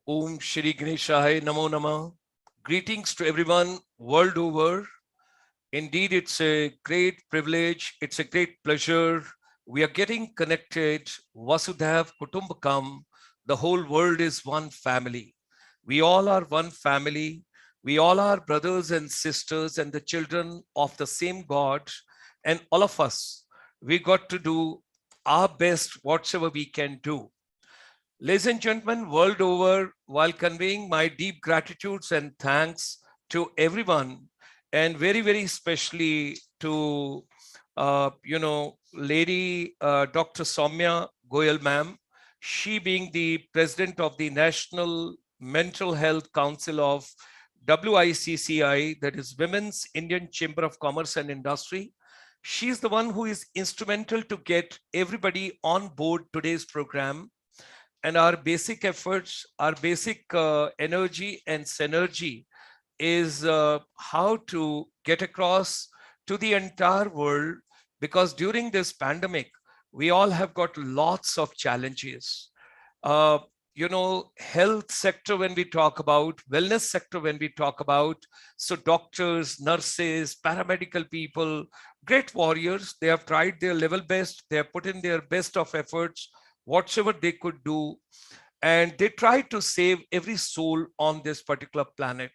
Om Shri Ganeshaya Namo Namah. Greetings to everyone world over. Indeed, it's a great privilege. It's a great pleasure. We are getting connected. Vasudhaiv Kutumbakam. The whole world is one family. We all are one family. We all are brothers and sisters and the children of the same God. And all of us, we got to do our best, whatever we can do. Ladies and gentlemen, world over, while conveying my deep gratitudes and thanks to everyone, and very, very especially to, Lady Dr. Samya Goyal, ma'am, she being the president of the National Mental Health Council of WICCI, that is Women's Indian Chamber of Commerce and Industry. She's the one who is instrumental to get everybody on board today's program, and our basic efforts, our basic energy and synergy is how to get across to the entire world, because during this pandemic, we all have got lots of challenges. Uh, Health sector when we talk about, wellness sector when we talk about, so doctors, nurses, paramedical people, great warriors, they have tried their level best, they have put in their best of efforts, whatever they could do, and they tried to save every soul on this particular planet.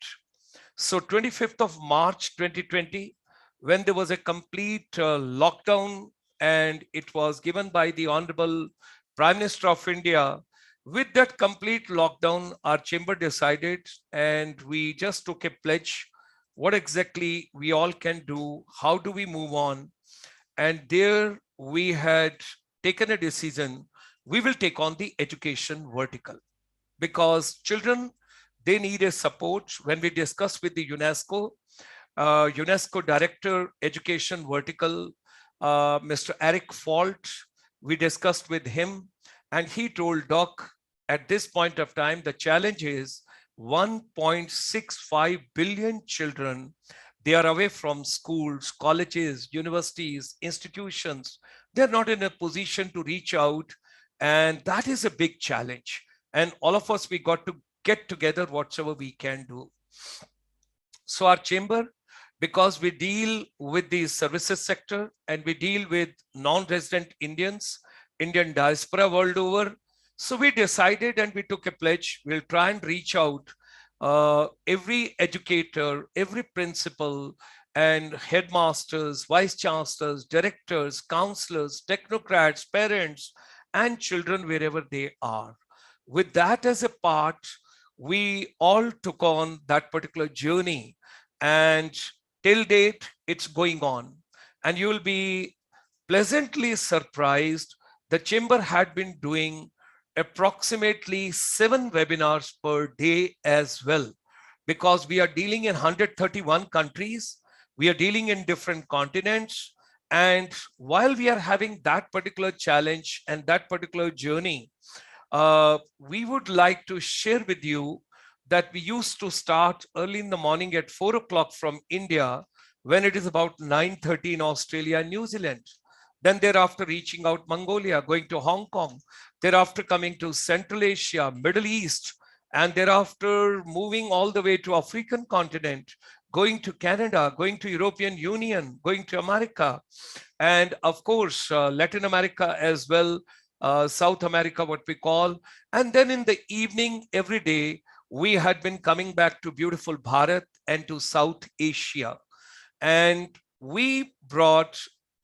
So 25th of March 2020, when there was a complete lockdown, and it was given by the Honorable Prime Minister of India, with that complete lockdown, our chamber decided, and we just took a pledge, what exactly we all can do, how do we move on. And there we had taken a decision, we will take on the education vertical, because children, they need a support. When we discussed with the UNESCO Director Education Vertical, Mr. Eric Fault, we discussed with him, and he told Doc, at this point of time, the challenge is 1.65 billion children, they are away from schools, colleges, universities, institutions. They're not in a position to reach out, and that is a big challenge. And all of us, we got to get together whatever we can do. So our chamber, because we deal with the services sector and we deal with non-resident Indians, Indian diaspora world over, so we decided and we took a pledge, we'll try and reach out every educator, every principal, and headmasters, vice chancellors, directors, counselors, technocrats, parents, and children wherever they are. With that as a part, we all took on that particular journey, and till date, it's going on. And you will be pleasantly surprised. The chamber had been doing approximately 7 webinars per day as well, because we are dealing in 131 countries, we are dealing in different continents. And while we are having that particular challenge and that particular journey, we would like to share with you that we used to start early in the morning at 4 o'clock from India, when it is about 9:30 in Australia and New Zealand. Then thereafter reaching out Mongolia, going to Hong Kong, thereafter coming to Central Asia, Middle East, and thereafter moving all the way to African continent, going to Canada, going to European Union, going to America, and of course, Latin America as well, South America, what we call. And then in the evening, every day, we had been coming back to beautiful Bharat and to South Asia. And we brought,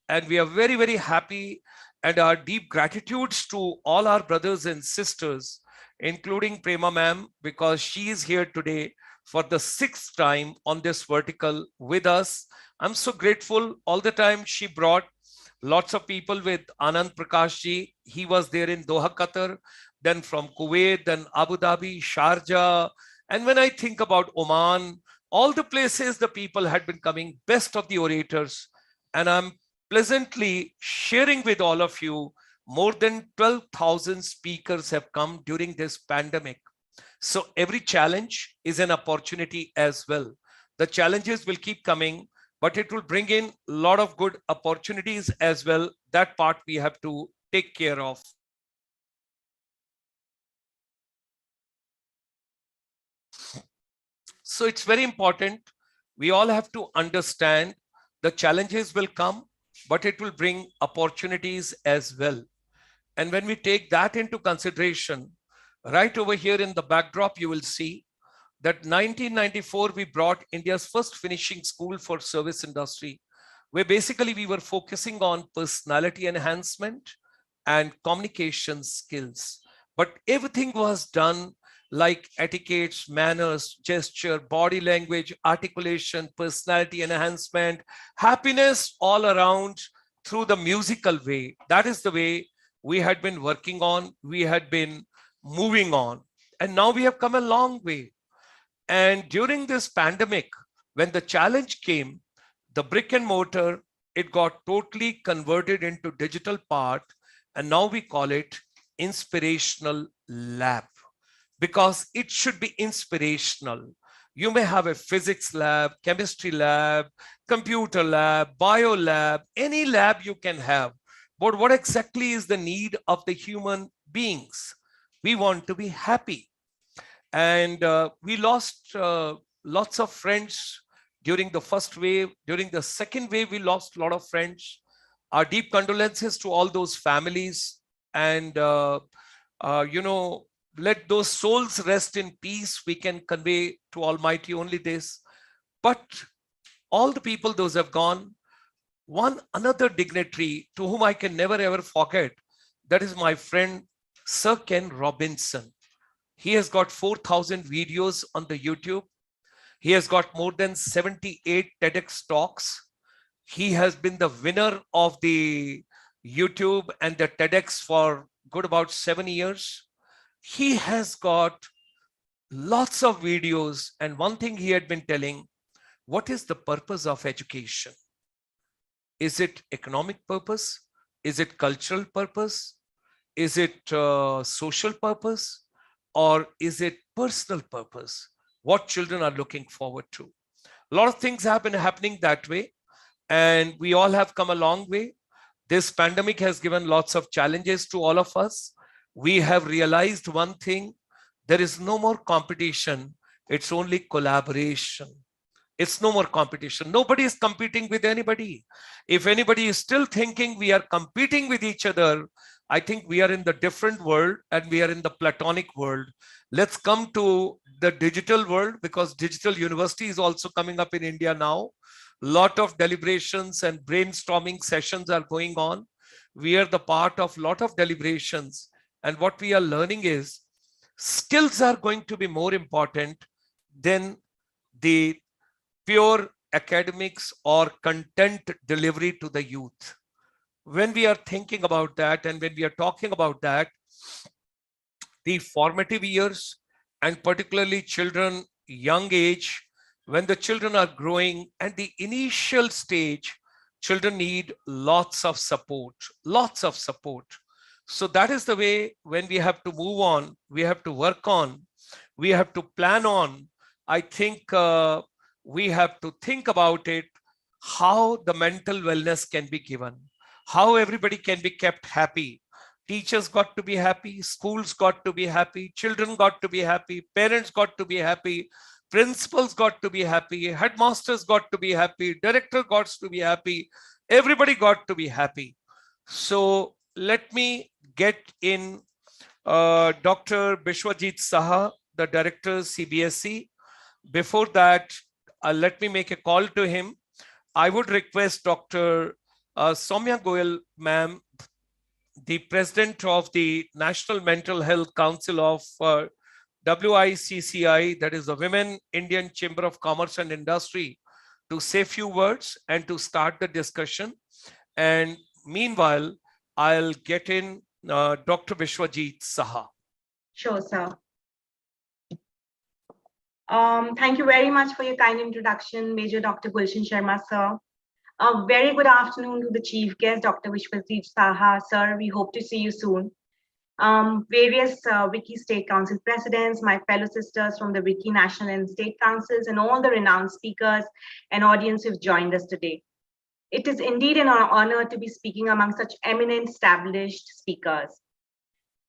and we are very, very happy, and our deep gratitudes to all our brothers and sisters, including Prema ma'am, because she is here today for the 6th time on this vertical with us. I'm so grateful. All the time she brought lots of people. With Anand Prakash ji, he was there in Doha, Qatar, then from Kuwait, then Abu Dhabi, Sharjah. And when I think about Oman, all the places the people had been coming, best of the orators. And I'm pleasantly sharing with all of you, more than 12,000 speakers have come during this pandemic. So every challenge is an opportunity as well. The challenges will keep coming, but it will bring in a lot of good opportunities as well. That part we have to take care of. So it's very important. We all have to understand the challenges will come, but it will bring opportunities as well. And when we take that into consideration, right over here in the backdrop, you will see that 1994, we brought India's first finishing school for service industry, where basically we were focusing on personality enhancement and communication skills. But everything was done like etiquettes, manners, gesture, body language, articulation, personality enhancement, happiness all around through the musical way. That is the way we had been working on, we had been moving on. And now we have come a long way. And during this pandemic, when the challenge came, the brick and mortar, it got totally converted into digital part. And now we call it inspirational lab, because it should be inspirational. You may have a physics lab, chemistry lab, computer lab, bio lab, any lab you can have. But what exactly is the need of the human beings? We want to be happy. And we lost lots of friends during the first wave. During the second wave, we lost a lot of friends. Our deep condolences to all those families. And, let those souls rest in peace. We can convey to Almighty only this. But all the people, those have gone. One another dignitary to whom I can never ever forget, that is my friend Sir Ken Robinson. He has got 4,000 videos on the YouTube. He has got more than 78 TEDx talks. He has been the winner of the YouTube and the TEDx for good about 7 years. He has got lots of videos. And one thing he had been telling, what is the purpose of education? Is it economic purpose? Is it cultural purpose? Is it social purpose? Or is it personal purpose? What children are looking forward to? A lot of things have been happening that way. And we all have come a long way. This pandemic has given lots of challenges to all of us. We have realized one thing, there is no more competition. It's only collaboration. It's no more competition. Nobody is competing with anybody. If anybody is still thinking we are competing with each other, I think we are in the different world and we are in the platonic world. Let's come to the digital world, because digital university is also coming up in India now. Lot of deliberations and brainstorming sessions are going on. We are the part of lot of deliberations. And what we are learning is skills are going to be more important than the pure academics or content delivery to the youth. When we are thinking about that and when we are talking about that, the formative years and particularly children, young age, when the children are growing and the initial stage, children need lots of support, lots of support. So that is the way when we have to move on, we have to work on, we have to plan on. I think we have to think about it, how the mental wellness can be given, how everybody can be kept happy. Teachers got to be happy, schools got to be happy, children got to be happy, parents got to be happy, principals got to be happy, headmasters got to be happy, director got to be happy, everybody got to be happy. So let me get in Dr. Bishwajit Saha, the director, CBSE. Before that, let me make a call to him. I would request Dr. Samya Goyal, ma'am, the president of the National Mental Health Council of WICCI, that is the Women Indian Chamber of Commerce and Industry, to say a few words and to start the discussion. And meanwhile, I'll get in Dr. Bishwajit Saha. Sure, sir. Thank you very much for your kind introduction, Major Dr. Gulshan Sharma, sir. A very good afternoon to the chief guest, Dr. Vishwajit Saha, sir. We hope to see you soon. Various Wicci State Council presidents, my fellow sisters from the Wicci National and State Councils, and all the renowned speakers and audience who've joined us today. It is indeed an honor to be speaking among such eminent established speakers.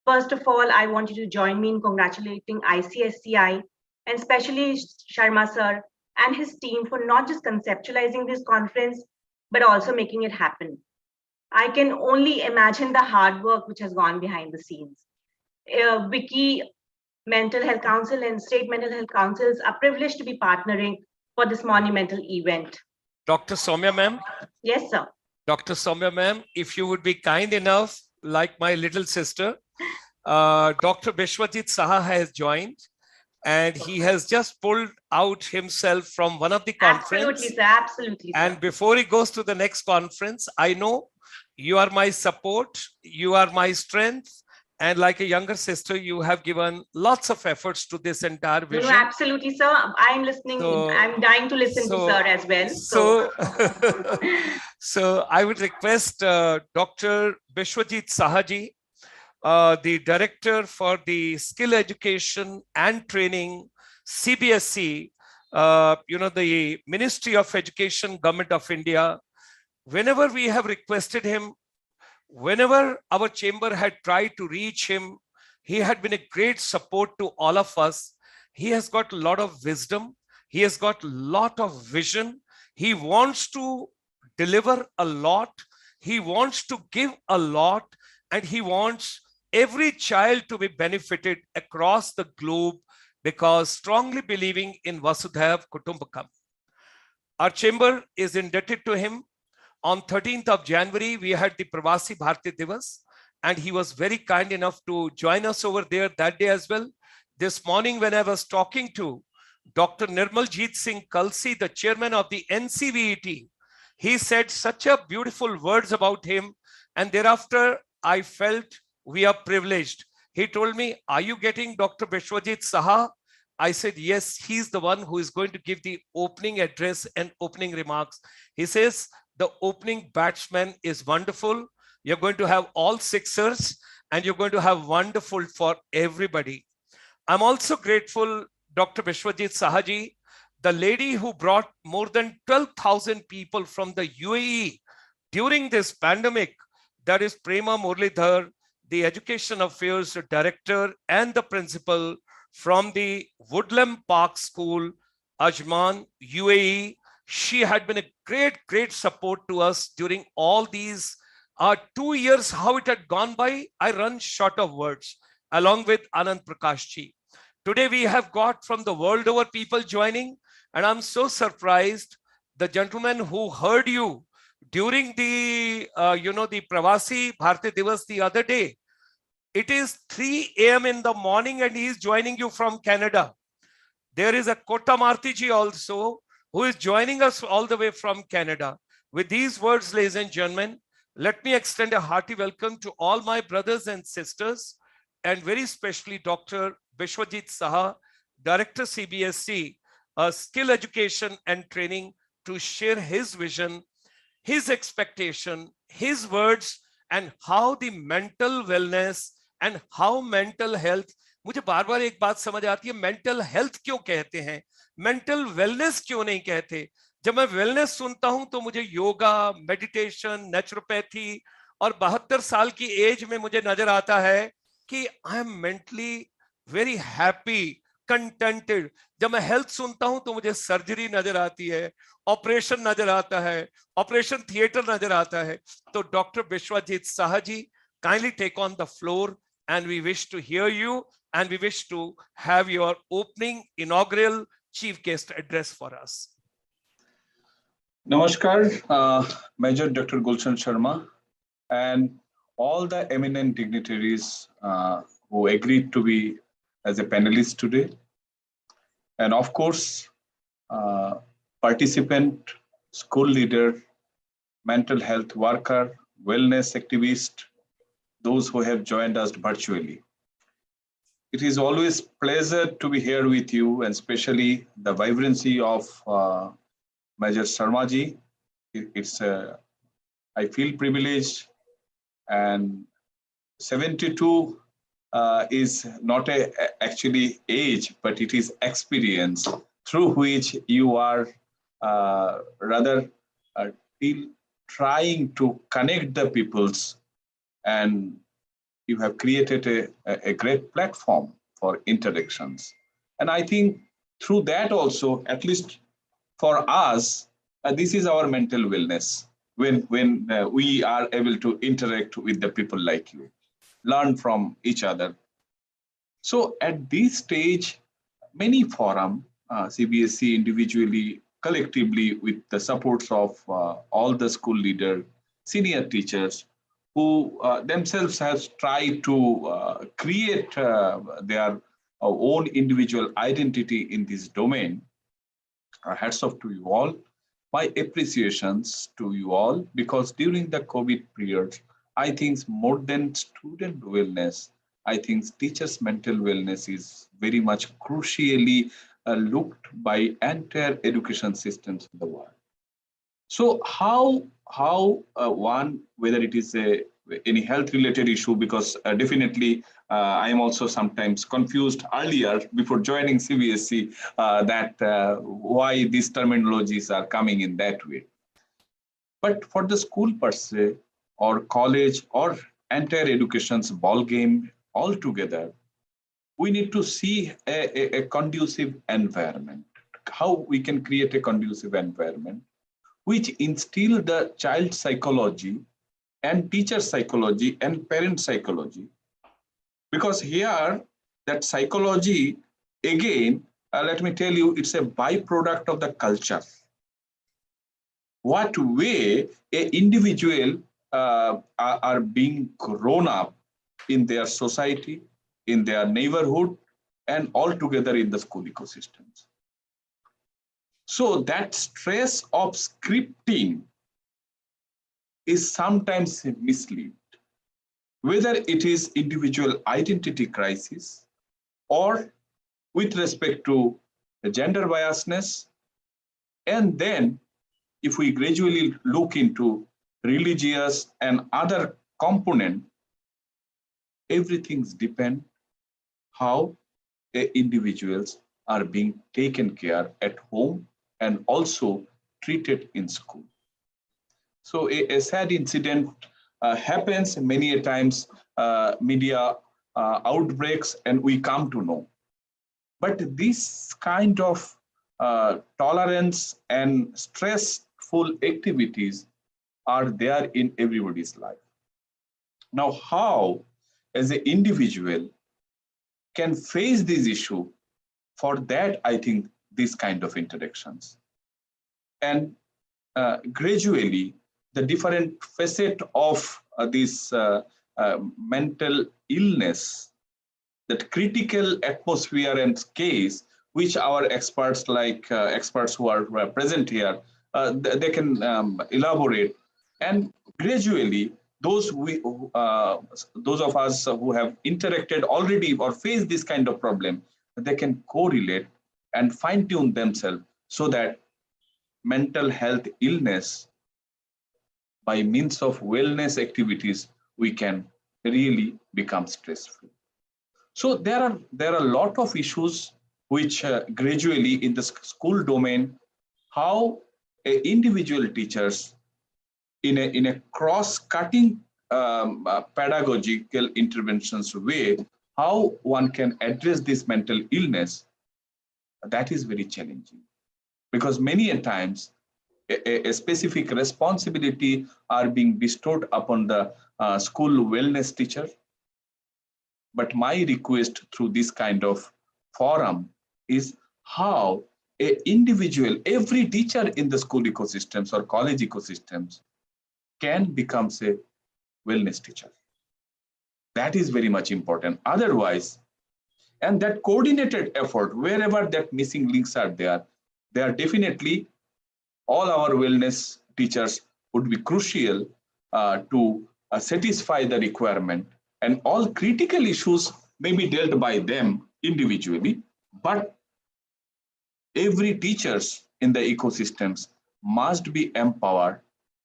First of all, I want you to join me in congratulating ICSI and especially Sharma sir and his team for not just conceptualizing this conference, but also making it happen. I can only imagine the hard work which has gone behind the scenes. Wicci Mental Health Council and state mental health councils are privileged to be partnering for this monumental event. Dr. Samya ma'am. Yes, sir. Dr. Samya ma'am, if you would be kind enough, like my little sister, Dr. Bishwajit Saha has joined, and he has just pulled out himself from one of the conference. Absolutely, sir. Absolutely, sir. And before he goes to the next conference, I know you are my support, you are my strength, and like a younger sister, you have given lots of efforts to this entire vision. No, absolutely, sir. I'm listening. I'm dying to listen to sir as well. So I would request Dr. Bishwajit Sahaji, the director for the skill education and training, CBSE, the Ministry of Education, Government of India. Whenever we have requested him, whenever our chamber had tried to reach him, he had been a great support to all of us. He has got a lot of wisdom. He has got a lot of vision. He wants to deliver a lot. He wants to give a lot, and he wants every child to be benefited across the globe, because strongly believing in Vasudhaiva Kutumbakam. Our chamber is indebted to him. On 13th of January, we had the Pravasi Bharati Divas, and he was very kind enough to join us over there that day as well. This morning, when I was talking to Dr. Nirmaljeet Singh Kalsi, the chairman of the NCVET, he said such a beautiful words about him, and thereafter I felt we are privileged. He told me, are you getting Dr. Bishwajit Saha? I said, yes, he's the one who is going to give the opening address and opening remarks. He says, the opening batsman is wonderful. You're going to have all sixers, and you're going to have wonderful for everybody. I'm also grateful, Dr. Bishwajit Sahaji, the lady who brought more than 12,000 people from the UAE during this pandemic, that is Prema Murlidhar, the Education Affairs Director and the Principal from the Woodland Park School, Ajman, UAE. She had been a great support to us during all these 2 years. How it had gone by, I run short of words, along with Anand Prakashji. Today we have got from the world over people joining, and I'm so surprised. The gentleman who heard you during the the Pravasi Bharati Divas the other day, it is 3 a.m. in the morning, and he is joining you from Canada. There is a Kota Martiji also, who is joining us all the way from Canada. With these words, ladies and gentlemen, let me extend a hearty welcome to all my brothers and sisters, and very especially Dr. Bishwajit Saha, Director CBSE, Skill Education and Training, to share his vision, his expectation, his words, and how the mental wellness and how mental health. मुझे बार बार एक बात समझ आती है, mental health क्यों कहते हैं, mental wellness क्यों नहीं कहते? जब मैं वेलनेस सुनता हूं तो मुझे योगा, मेडिटेशन, नेचुरोपैथी, और 72 साल की एज में मुझे नजर आता है कि I am mentally very happy, contented. जब मैं हेल्थ सुनता हूं तो मुझे सर्जरी नजर आती है, ऑपरेशन नजर आता है, ऑपरेशन थिएटर नजर आता है. तो doctor Biswajit Saha ji, kindly take on the floor, and we wish to hear you, and we wish to have your opening inaugural chief guest address for us. Namaskar, Major Dr. Gulshan Sharma, and all the eminent dignitaries who agreed to be as a panelist today. And of course, participant, school leader, mental health worker, wellness activist, those who have joined us virtually. It is always a pleasure to be here with you, and especially the vibrancy of Major Sharma ji. I feel privileged, and 72 is not actually age, but it is experience through which you are trying to connect the peoples, and you have created a great platform for interactions. And I think through that also, at least for us, this is our mental wellness when we are able to interact with the people like you, learn from each other. So at this stage, many forum, CBSE individually, collectively, with the supports of all the school leaders, senior teachers, who themselves have tried to create their own individual identity in this domain. Hats off to you all. My appreciations to you all, because during the COVID period, I think more than student wellness, I think teachers' mental wellness is very much crucially looked by entire education systems in the world. So how one, whether it is any health related issue, because definitely I am also sometimes confused earlier before joining CBSE that why these terminologies are coming in that way. But for the school per se, or college, or entire education's ball game altogether, we need to see a conducive environment. How we can create a conducive environment which instill the child psychology and teacher psychology and parent psychology. Because here, that psychology, again, let me tell you, it's a byproduct of the culture. What way a individual are being grown up in their society, in their neighborhood, and altogether in the school ecosystems. So that stress of scripting is sometimes mislead, whether it is individual identity crisis or with respect to gender biasness. And then if we gradually look into religious and other component, everything's depend how individuals are being taken care at home and also treated in school. So a sad incident happens many a times, media outbreaks, and we come to know. But this kind of tolerance and stressful activities are there in everybody's life. Now, how as an individual can face this issue? For that, I think these kind of interactions. And gradually, the different facet of this mental illness, that critical atmosphere and case, which our experts like experts who are present here, they can elaborate. And gradually, those of us who have interacted already or faced this kind of problem, they can correlate and fine tune themselves so that mental health illness, by means of wellness activities, we can really become stress-free. So there are a lot of issues which gradually in the school domain, how individual teachers in a cross-cutting pedagogical interventions way, how one can address this mental illness, that is very challenging. Because many a times, a specific responsibility are being bestowed upon the school wellness teacher. But my request through this kind of forum is how an individual, every teacher in the school ecosystems or college ecosystems can become a wellness teacher. That is very much important. Otherwise, and that coordinated effort, wherever that missing links are there definitely all our wellness teachers would be crucial to satisfy the requirement, and all critical issues may be dealt by them individually, but every teachers in the ecosystems must be empowered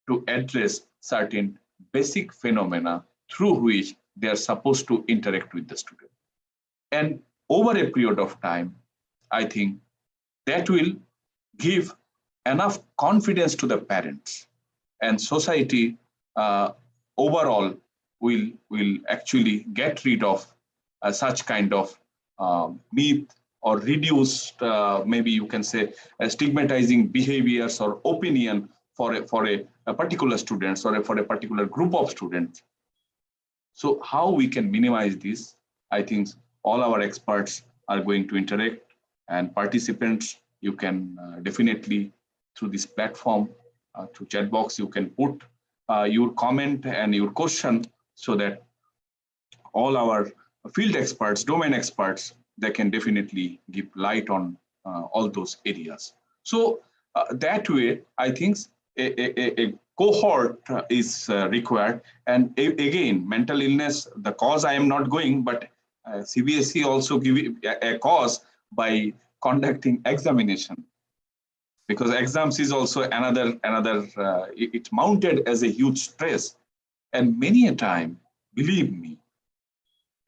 to address certain basic phenomena through which they are supposed to interact with the student. And over a period of time, I think that will give enough confidence to the parents, and society overall will actually get rid of such kind of myth or reduced, maybe you can say, stigmatizing behaviors or opinion for a particular students or for a particular group of students. So how we can minimize this? I think all our experts are going to interact, and participants, you can definitely through this platform, through chat box, you can put your comment and your question so that all our field experts, domain experts, they can definitely give light on all those areas. So that way, I think a cohort is required. And again, mental illness, the cause I am not going, but CBSE also give a cause by conducting examination, because exams is also another it mounted as a huge stress. And many a time, believe me,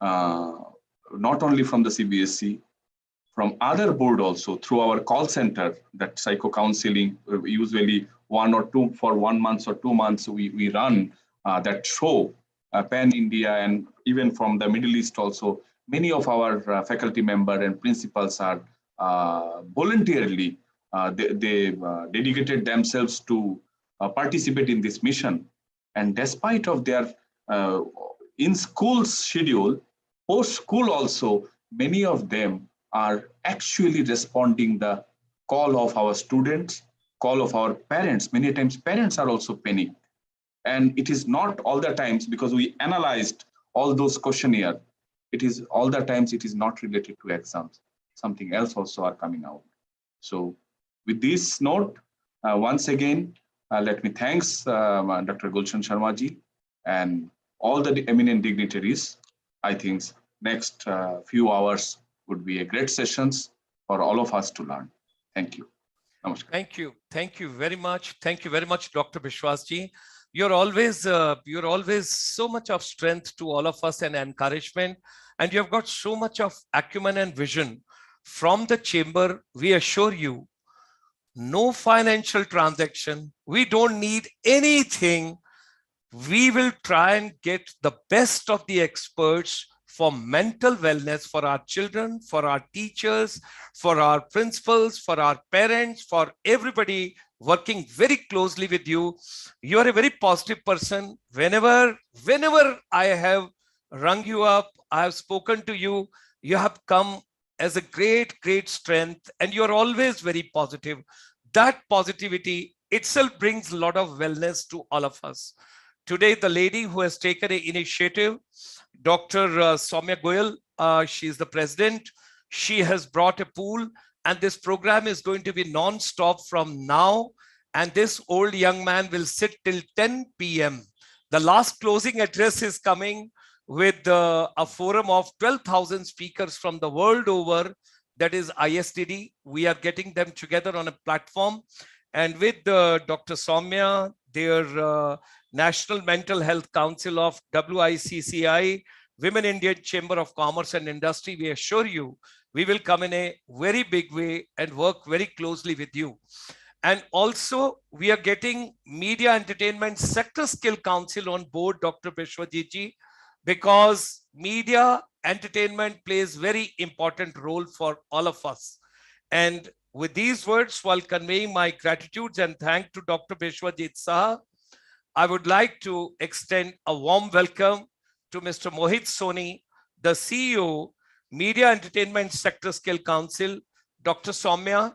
not only from the CBSE, from other board also, through our call center, that psycho counseling, usually 1 or 2 for 1 month or 2 months, we run that show, Pan India, and even from the Middle East also, many of our faculty member and principals are voluntarily, they dedicated themselves to participate in this mission. And despite of their in school schedule, post school also, many of them are actually responding the call of our students, call of our parents. Many times parents are also panicked. And it is not all the times, because we analyzed all those questionnaire, it is all the times it is not related to exams. Something else also are coming out. So with this note, once again, let me thanks Dr. Gulshan Sharma ji and all the eminent dignitaries. I think next few hours would be a great sessions for all of us to learn. Thank you. Namaskar. Thank you. Thank you very much. Thank you very much, Dr. Bishwas ji. You're always so much of strength to all of us and encouragement. And you have got so much of acumen and vision. From the chamber, we assure you, no financial transaction. We don't need anything. We will try and get the best of the experts for mental wellness for our children, for our teachers, for our principals, for our parents, for everybody working very closely with you. You are a very positive person. Whenever I have rung you up, I have spoken to you, you have come as a great strength, and you're always very positive. That positivity itself brings a lot of wellness to all of us. Today, the lady who has taken an initiative, Dr. Samya Goyal, she is the president. She has brought a pool, and this program is going to be non-stop from now. And this old young man will sit till 10 p.m. The last closing address is coming with a forum of 12,000 speakers from the world over. That is ISTD. We are getting them together on a platform. And with Dr. Samya, their National Mental Health Council of WICCI, Women Indian Chamber of Commerce and Industry, we assure you, we will come in a very big way and work very closely with you. And also, we are getting Media Entertainment Sector Skill Council on board, Dr. Bishwajit ji, because media entertainment plays very important role for all of us. And with these words, while conveying my gratitude and thanks to Dr. Bishwajit Saha, I would like to extend a warm welcome to Mr. Mohit Soni, the CEO, Media Entertainment Sector Skill Council. Dr. Samya,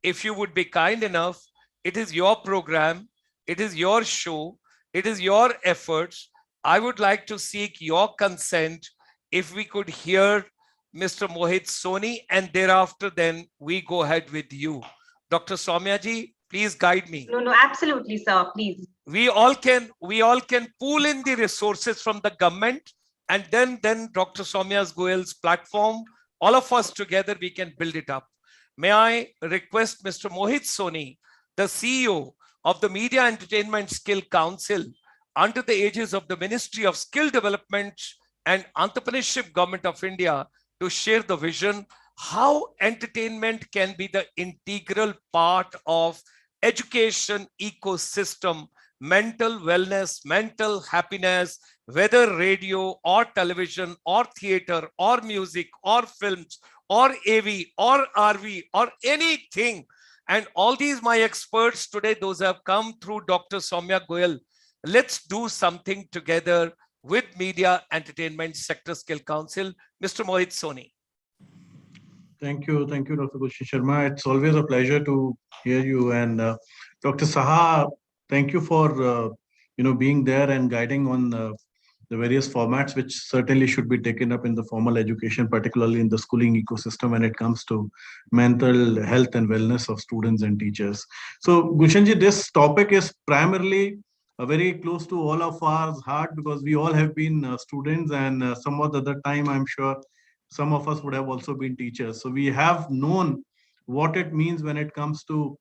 if you would be kind enough, it is your program, it is your show, it is your efforts. I would like to seek your consent if we could hear Mr. Mohit Soni, and thereafter then we go ahead with you. Dr. Samya ji, please guide me. No, absolutely, sir, please. We all can pool in the resources from the government, and then Dr. Samya Goyal's platform, all of us together, we can build it up. May I request Mr. Mohit Soni, the CEO of the Media Entertainment Skill Council, under the aegis of the Ministry of Skill Development and Entrepreneurship, Government of India, to share the vision how entertainment can be the integral part of education ecosystem, mental wellness, mental happiness, whether radio or television or theater or music or films or AV or RV or anything. And all these my experts today, those have come through Dr. Samya Goyal. Let's do something together with Media Entertainment Sector Skill Council. Mr. Mohit Soni. Thank you, Dr. Gulshan Sharma. It's always a pleasure to hear you. And Dr. Saha, thank you for being there and guiding on the various formats, which certainly should be taken up in the formal education, particularly in the schooling ecosystem when it comes to mental health and wellness of students and teachers. So, Gulshanji, this topic is primarily very close to all of our heart because we all have been students, and some of the other time, I'm sure some of us would have also been teachers. So we have known what it means when it comes to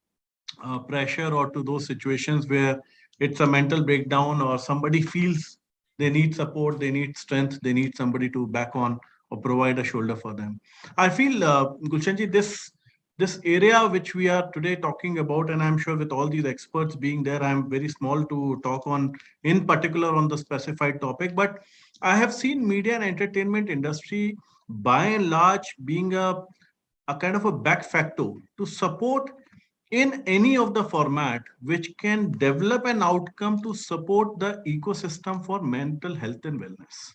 pressure or to those situations where it's a mental breakdown or somebody feels they need support, they need strength, they need somebody to back on or provide a shoulder for them. I feel, Gulshanji, this area which we are today talking about, and I'm sure with all these experts being there, I'm very small to talk on in particular on the specified topic, but I have seen media and entertainment industry by and large being a kind of a back factor to support in any of the format which can develop an outcome to support the ecosystem for mental health and wellness.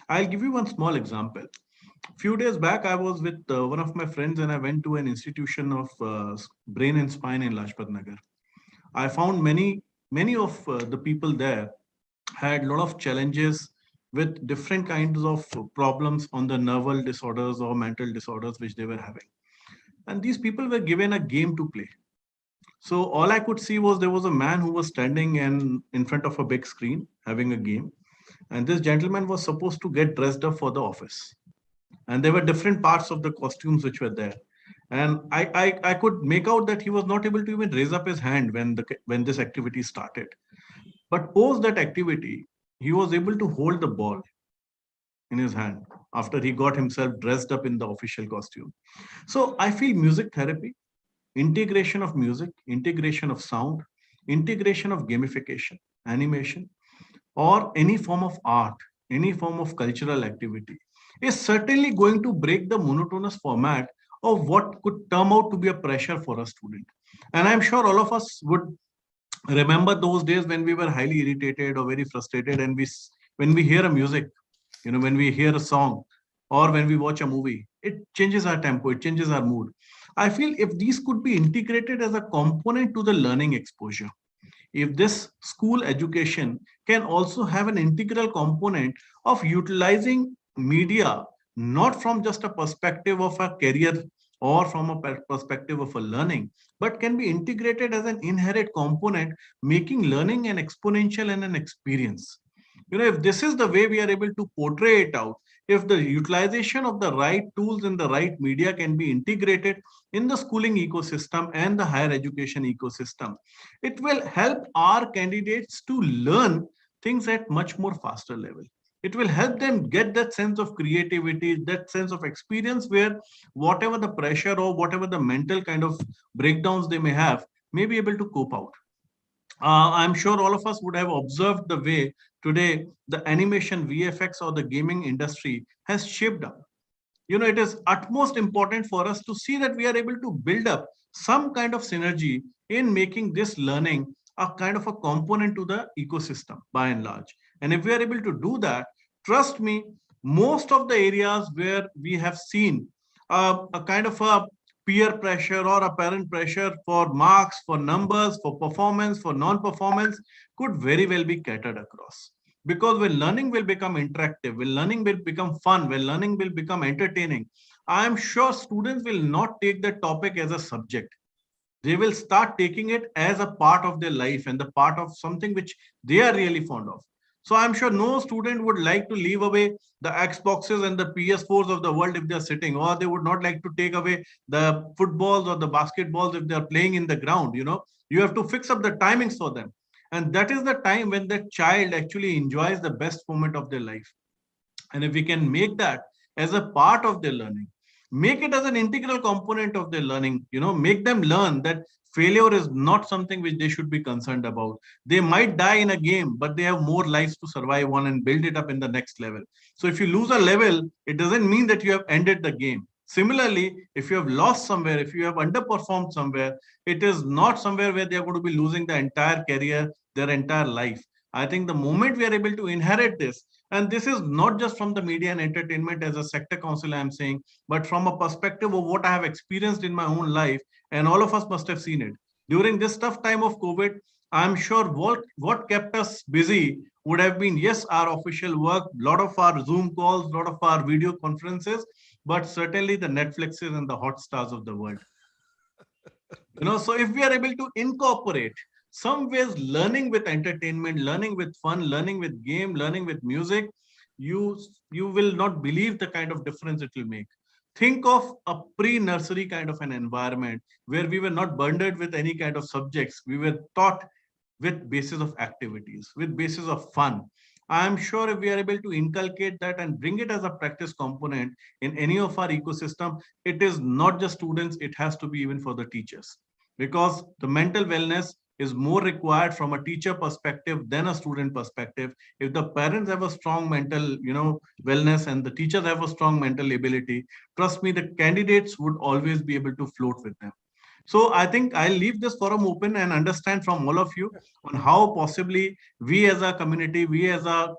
I'll give you one small example. A few days back, I was with one of my friends and I went to an institution of brain and spine in Lajpat Nagar. I found many of the people there had a lot of challenges with different kinds of problems on the nerval disorders or mental disorders which they were having. And these people were given a game to play. So all I could see was there was a man who was standing in front of a big screen having a game. And this gentleman was supposed to get dressed up for the office. And there were different parts of the costumes which were there. And I could make out that he was not able to even raise up his hand when this activity started. But post that activity, he was able to hold the ball in his hand after he got himself dressed up in the official costume. So I feel music therapy, integration of music, integration of sound, integration of gamification, animation, or any form of art, any form of cultural activity is certainly going to break the monotonous format of what could turn out to be a pressure for a student. And I'm sure all of us would remember those days when we were highly irritated or very frustrated, and when we hear a music, when we hear a song or when we watch a movie, it changes our tempo, it changes our mood. I feel if these could be integrated as a component to the learning exposure, if this school education can also have an integral component of utilizing media, not from just a perspective of a career or from a perspective of a learning, but can be integrated as an inherent component, making learning an exponential and an experience. If this is the way we are able to portray it out, if the utilization of the right tools and the right media can be integrated in the schooling ecosystem and the higher education ecosystem, it will help our candidates to learn things at much more faster level. It will help them get that sense of creativity, that sense of experience where whatever the pressure or whatever the mental kind of breakdowns they may have, may be able to cope out. I'm sure all of us would have observed the way today the animation, VFX, or the gaming industry has shaped up. It is utmost important for us to see that we are able to build up some kind of synergy in making this learning a kind of a component to the ecosystem by and large. And if we are able to do that, trust me, most of the areas where we have seen a kind of a peer pressure or apparent pressure for marks, for numbers, for performance, for non-performance could very well be catered across. Because when learning will become interactive, when learning will become fun, when learning will become entertaining, I am sure students will not take the topic as a subject. They will start taking it as a part of their life and the part of something which they are really fond of. So I'm sure no student would like to leave away the Xboxes and the PS4s of the world if they're sitting, or they would not like to take away the footballs or the basketballs if they're playing in the ground. You have to fix up the timings for them. And that is the time when the child actually enjoys the best moment of their life. And if we can make that as a part of their learning, make it as an integral component of their learning, make them learn that failure is not something which they should be concerned about. They might die in a game, but they have more lives to survive on and build it up in the next level. So if you lose a level, it doesn't mean that you have ended the game. Similarly, if you have lost somewhere, if you have underperformed somewhere, it is not somewhere where they are going to be losing the entire career, their entire life. I think the moment we are able to inherit this, and this is not just from the media and entertainment as a sector council, I am saying, but from a perspective of what I have experienced in my own life, and all of us must have seen it. During this tough time of COVID, I'm sure what kept us busy would have been, yes, our official work, a lot of our Zoom calls, a lot of our video conferences, but certainly the Netflixes and the Hotstars of the world. So if we are able to incorporate some ways learning with entertainment, learning with fun, learning with game, learning with music, you will not believe the kind of difference it will make. Think of a pre-nursery kind of an environment where we were not burdened with any kind of subjects. We were taught with basis of activities, with basis of fun. I am sure if we are able to inculcate that and bring it as a practice component in any of our ecosystem, it is not just students, it has to be even for the teachers. Because the mental wellness is more required from a teacher perspective than a student perspective. If the parents have a strong mental, wellness, and the teachers have a strong mental ability, trust me, the candidates would always be able to float with them. So I think I'll leave this forum open and understand from all of you on how possibly we as a community, we as a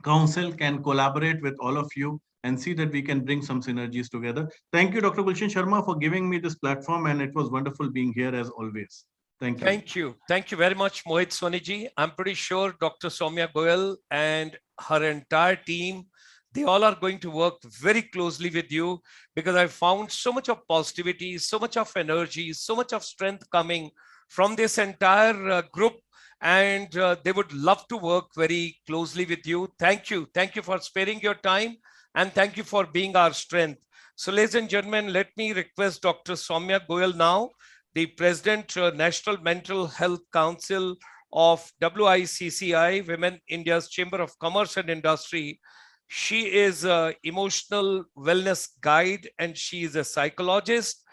council can collaborate with all of you and see that we can bring some synergies together. Thank you, Dr. Gulshan Sharma, for giving me this platform, and it was wonderful being here as always. Thank you. Thank you. Thank you very much, Mohit Soniji. I'm pretty sure Dr. Samya Goyal and her entire team, they all are going to work very closely with you, because I found so much of positivity, so much of energy, so much of strength coming from this entire group, and they would love to work very closely with you. Thank you. Thank you for sparing your time, and thank you for being our strength. So ladies and gentlemen, let me request Dr. Samya Goyal now, the President, National Mental Health Council of WICCI, Women India's Chamber of Commerce and Industry. She is an emotional wellness guide, and she is a psychologist,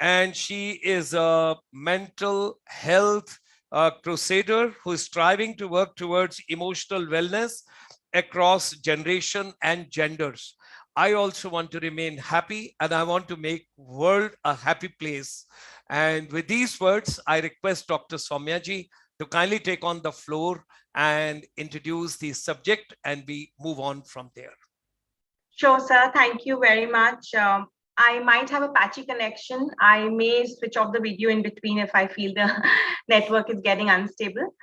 and she is a mental health crusader who is striving to work towards emotional wellness across generation and genders. I also want to remain happy, and I want to make world a happy place. And with these words, I request Dr. Samyaji to kindly take on the floor and introduce the subject, and we move on from there. Sure, sir. Thank you very much. I might have a patchy connection. I may switch off the video in between if I feel the network is getting unstable.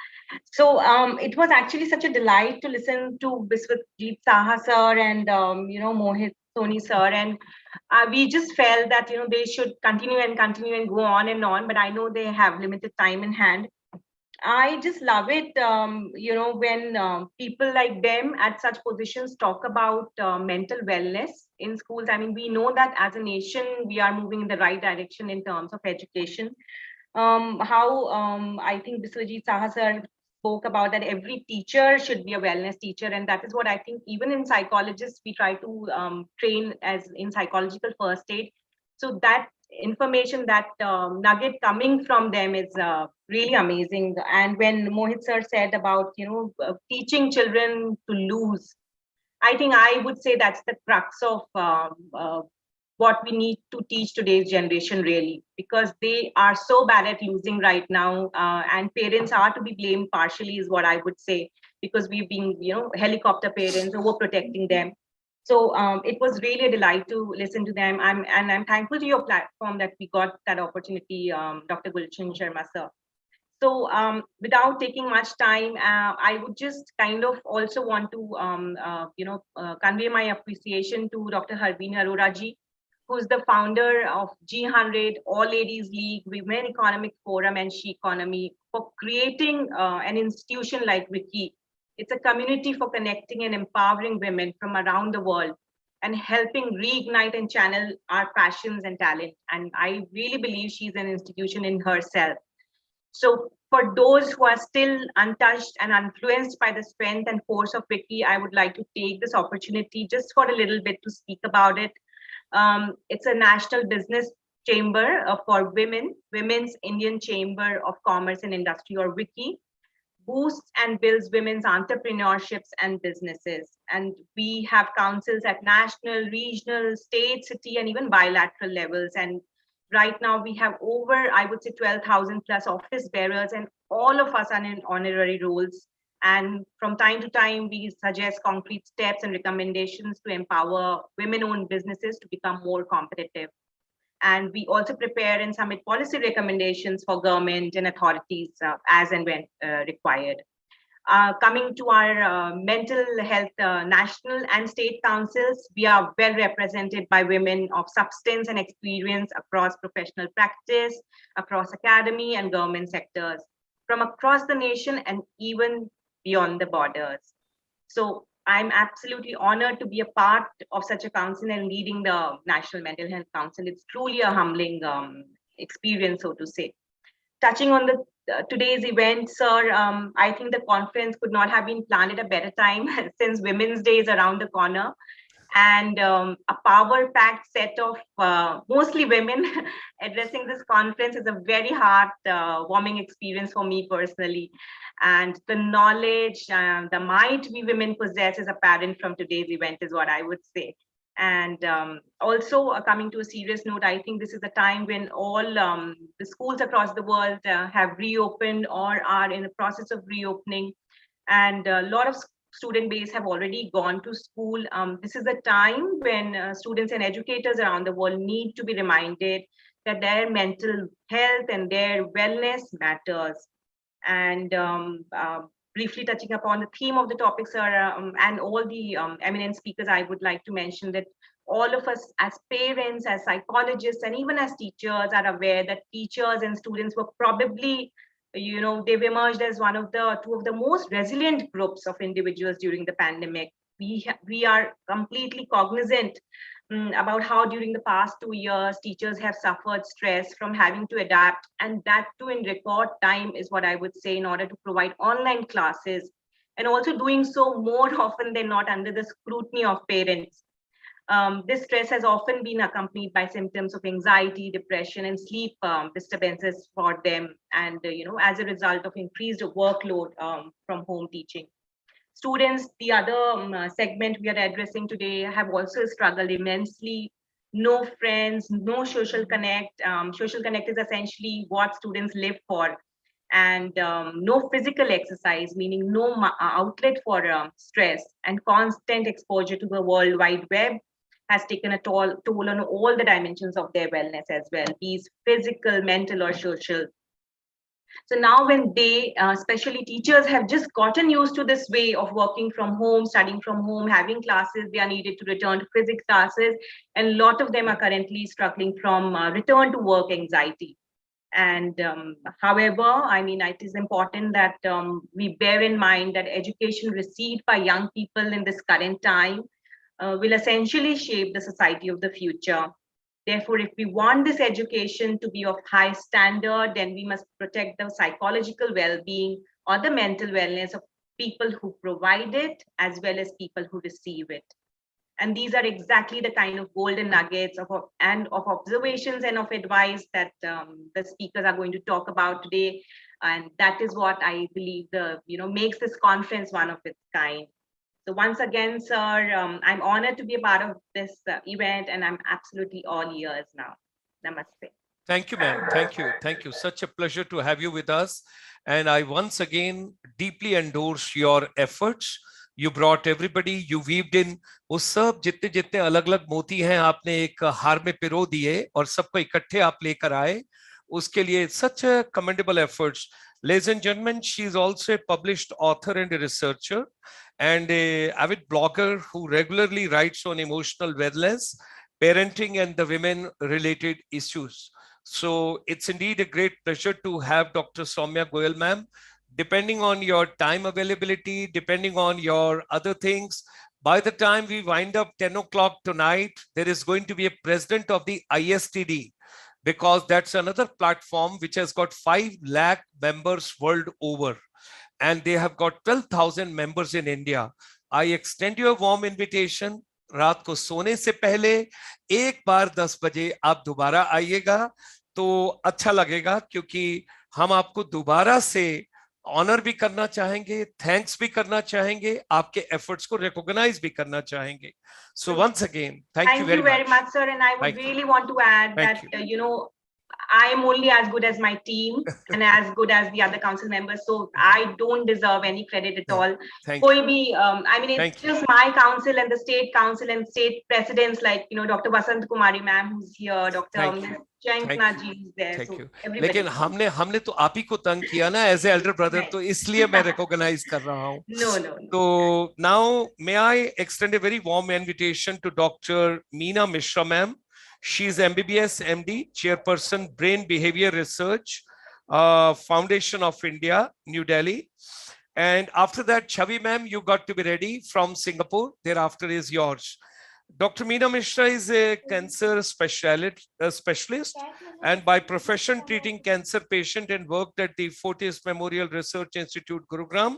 So it was actually such a delight to listen to Biswajit Saha sir and Mohit Soni sir, and we just felt that they should continue and go on and on. But I know they have limited time in hand. I just love it, when people like them at such positions talk about mental wellness in schools. I mean, we know that as a nation, we are moving in the right direction in terms of education. I think Biswajit Saha sir spoke about that every teacher should be a wellness teacher. And that is what I think, even in psychologists, we try to train as in psychological first aid. So that information, that nugget coming from them is really amazing. And when Mohit sir said about teaching children to lose, I think I would say that's the crux of what we need to teach today's generation, really, because they are so bad at losing right now, and parents are to be blamed partially, is what I would say, because we've been helicopter parents, overprotecting them. So it was really a delight to listen to them. I'm thankful to your platform that we got that opportunity, Dr. Gulshan Sharma sir. So without taking much time, I would just kind of also want to convey my appreciation to Dr. Harbeen Arora ji, who's the founder of G100, All Ladies League, Women Economic Forum, and She Economy, for creating an institution like Wicci. It's a community for connecting and empowering women from around the world and helping reignite and channel our passions and talent. And I really believe she's an institution in herself. So for those who are still untouched and influenced by the strength and force of Wicci, I would like to take this opportunity just for a little bit to speak about it. It's a national business chamber for women, Women's Indian Chamber of Commerce and Industry, or Wicci. boosts and builds women's entrepreneurships and businesses. And we have councils at national, regional, state, city, and even bilateral levels. And right now we have over, I would say, 12,000 plus office bearers, and all of us are in honorary roles. And from time to time, we suggest concrete steps and recommendations to empower women-owned businesses to become more competitive. And we also prepare and submit policy recommendations for government and authorities as and when required. Coming to our mental health national and state councils, we are well represented by women of substance and experience across professional practice, across academy and government sectors, from across the nation and even beyond the borders. So I'm absolutely honored to be a part of such a council and leading the National Mental Health Council. It's truly a humbling experience, so to say. Touching on the today's event, sir, I think the conference could not have been planned at a better time since Women's Day is around the corner. And a power-packed set of mostly women addressing this conference is a very heart-warming experience for me personally. And the knowledge, the might we women possess is apparent from today's event is what I would say. And also coming to a serious note, I think this is a time when all the schools across the world have reopened or are in the process of reopening. And a lot of student base have already gone to school. This is a time when students and educators around the world need to be reminded that their mental health and their wellness matters. And briefly touching upon the theme of the topic, sir, and all the eminent speakers, I would like to mention that all of us as parents, as psychologists, and even as teachers are aware that teachers and students were probably, they've emerged as two of the most resilient groups of individuals during the pandemic. We are completely cognizant about how during the past 2 years, teachers have suffered stress from having to adapt, and that too in record time is what I would say, in order to provide online classes, and also doing so more often than not under the scrutiny of parents. This stress has often been accompanied by symptoms of anxiety, depression, and sleep disturbances for them, and as a result of increased workload from home teaching. Students, the other segment we are addressing today, have also struggled immensely. No friends, no social connect. Social connect is essentially what students live for. And no physical exercise, meaning no outlet for stress, and constant exposure to the World Wide Web has taken a toll on all the dimensions of their wellness as well, be it physical, mental, or social. So now when they, especially teachers, have just gotten used to this way of working from home, studying from home, having classes, they are needed to return to physics classes. And a lot of them are currently struggling from return to work anxiety. And however, I mean, it is important that we bear in mind that education received by young people in this current time will essentially shape the society of the future. Therefore, if we want this education to be of high standard, then we must protect the psychological well-being or the mental wellness of people who provide it, as well as people who receive it. And these are exactly the kind of golden nuggets of observations and of advice that the speakers are going to talk about today. And that is what I believe makes this conference one of its kind. So once again, sir, I'm honored to be a part of this event, and I'm absolutely all ears now. Namaste. Thank you, ma'am. Thank you. Thank you. Such a pleasure to have you with us. And I once again deeply endorse your efforts. You brought everybody, you weaved in, वो सब जितने जितने अलग-अलग मोती हैं आपने एक हार में पिरो दिए और सबको इकट्ठे आप लेकर आए. उसके लिए such a commendable efforts. Ladies and gentlemen, she is also a published author and a researcher and an avid blogger who regularly writes on emotional wellness, parenting, and the women-related issues. So it's indeed a great pleasure to have Dr. Samya Goyal, ma'am. Depending on your time availability, depending on your other things, by the time we wind up 10 o'clock tonight, there is going to be a president of the ISTD, because that's another platform which has got 5 lakh members world over. And they have got 12,000 members in India. I extend you a warm invitation. रात को सोने से पहले एक बार 10 बजे आप दोबारा आइएगा तो अच्छा लगेगा, क्योंकि हम आपको दोबारा से ऑनर भी करना चाहेंगे, थैंक्स भी करना चाहेंगे, आपके एफर्ट्स को रिकॉग्नाइज भी करना चाहेंगे. So once again thank you Thank you very very much. much, sir. And I would Thank you. really want to add Thank that, you. I am only as good as my team and as good as the other council members. So I don't deserve any credit at all. Thank Koi you. bhi, I mean, it's Thank you. just my council and the state council and state presidents like, Dr. Vasant Kumari ma'am who's here, Dr. Thank you. Thank Chankna you. ji is there. Thank So you. everybody. लेकिन हमने तो आप ही को तंग किया ना as a Elder brother, तो इसलिए मैं रिकॉग्नाइज कर रहा हूँ. No, no, no. So now may I extend a very warm invitation to Dr. Meena Mishra ma'am. She is MBBS MD, Chairperson Brain Behavior Research, Foundation of India, New Delhi. And after that, Chavi ma'am, you got to be ready from Singapore. Thereafter is yours. Dr. Meena Mishra is a cancer specialist and by profession treating cancer patient and worked at the Fortis Memorial Research Institute, Gurugram.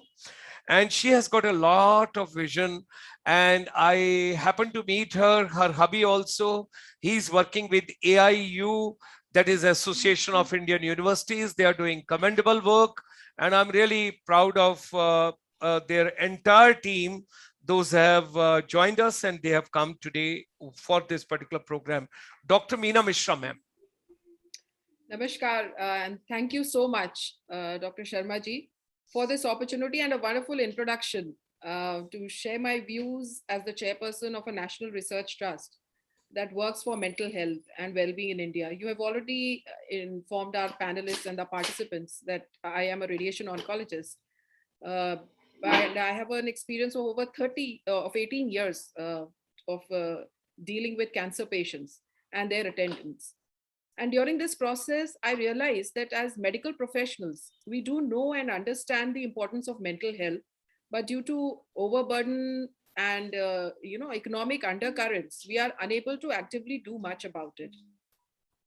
And she has got a lot of vision. And I happened to meet her hubby also. He's working with AIU, that is Association of Indian Universities. They are doing commendable work. And I'm really proud of their entire team. Those have joined us and they have come today for this particular program. Dr. Meena Mishra, ma'am. Namaskar, and thank you so much, Dr. Sharma ji, for this opportunity and a wonderful introduction to share my views as the chairperson of a national research trust that works for mental health and well-being in India. You have already informed our panelists and the participants that I am a radiation oncologist. And I have an experience of over 18 years of dealing with cancer patients and their attendants. And during this process, I realized that as medical professionals, we do know and understand the importance of mental health, but due to overburden and economic undercurrents, we are unable to actively do much about it.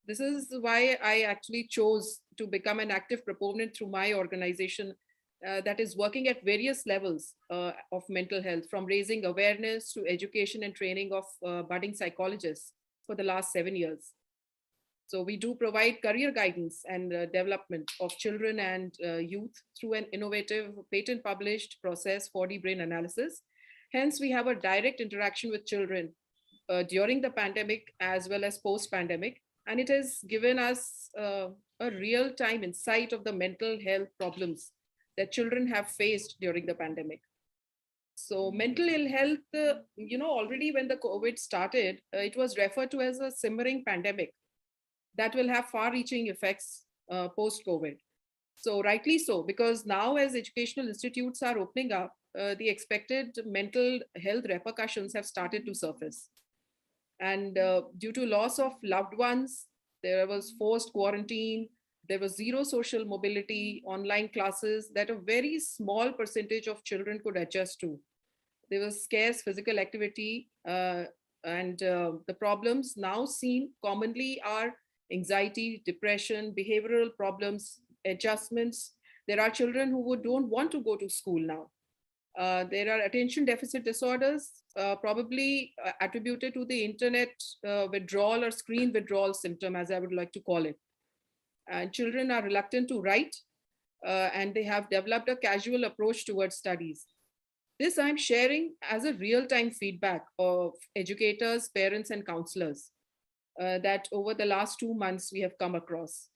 This is why I actually chose to become an active proponent through my organization that is working at various levels of mental health, from raising awareness to education and training of budding psychologists for the last 7 years. So we do provide career guidance and development of children and youth through an innovative patent published process, 4D brain analysis. Hence, we have a direct interaction with children during the pandemic as well as post-pandemic. And it has given us a real-time insight of the mental health problems that children have faced during the pandemic. So mental ill health, already when the COVID started, it was referred to as a simmering pandemic that will have far-reaching effects post-COVID. So rightly so, because now as educational institutes are opening up, the expected mental health repercussions have started to surface. And due to loss of loved ones, there was forced quarantine, there was zero social mobility, online classes that a very small percentage of children could adjust to. There was scarce physical activity, and the problems now seen commonly are anxiety, depression, behavioral problems, adjustments. There are children who don't want to go to school now. There are attention deficit disorders, probably attributed to the internet withdrawal or screen withdrawal symptom, as I would like to call it. And children are reluctant to write, and they have developed a casual approach towards studies. This I'm sharing as a real-time feedback of educators, parents, and counselors that over the last 2 months we have come across.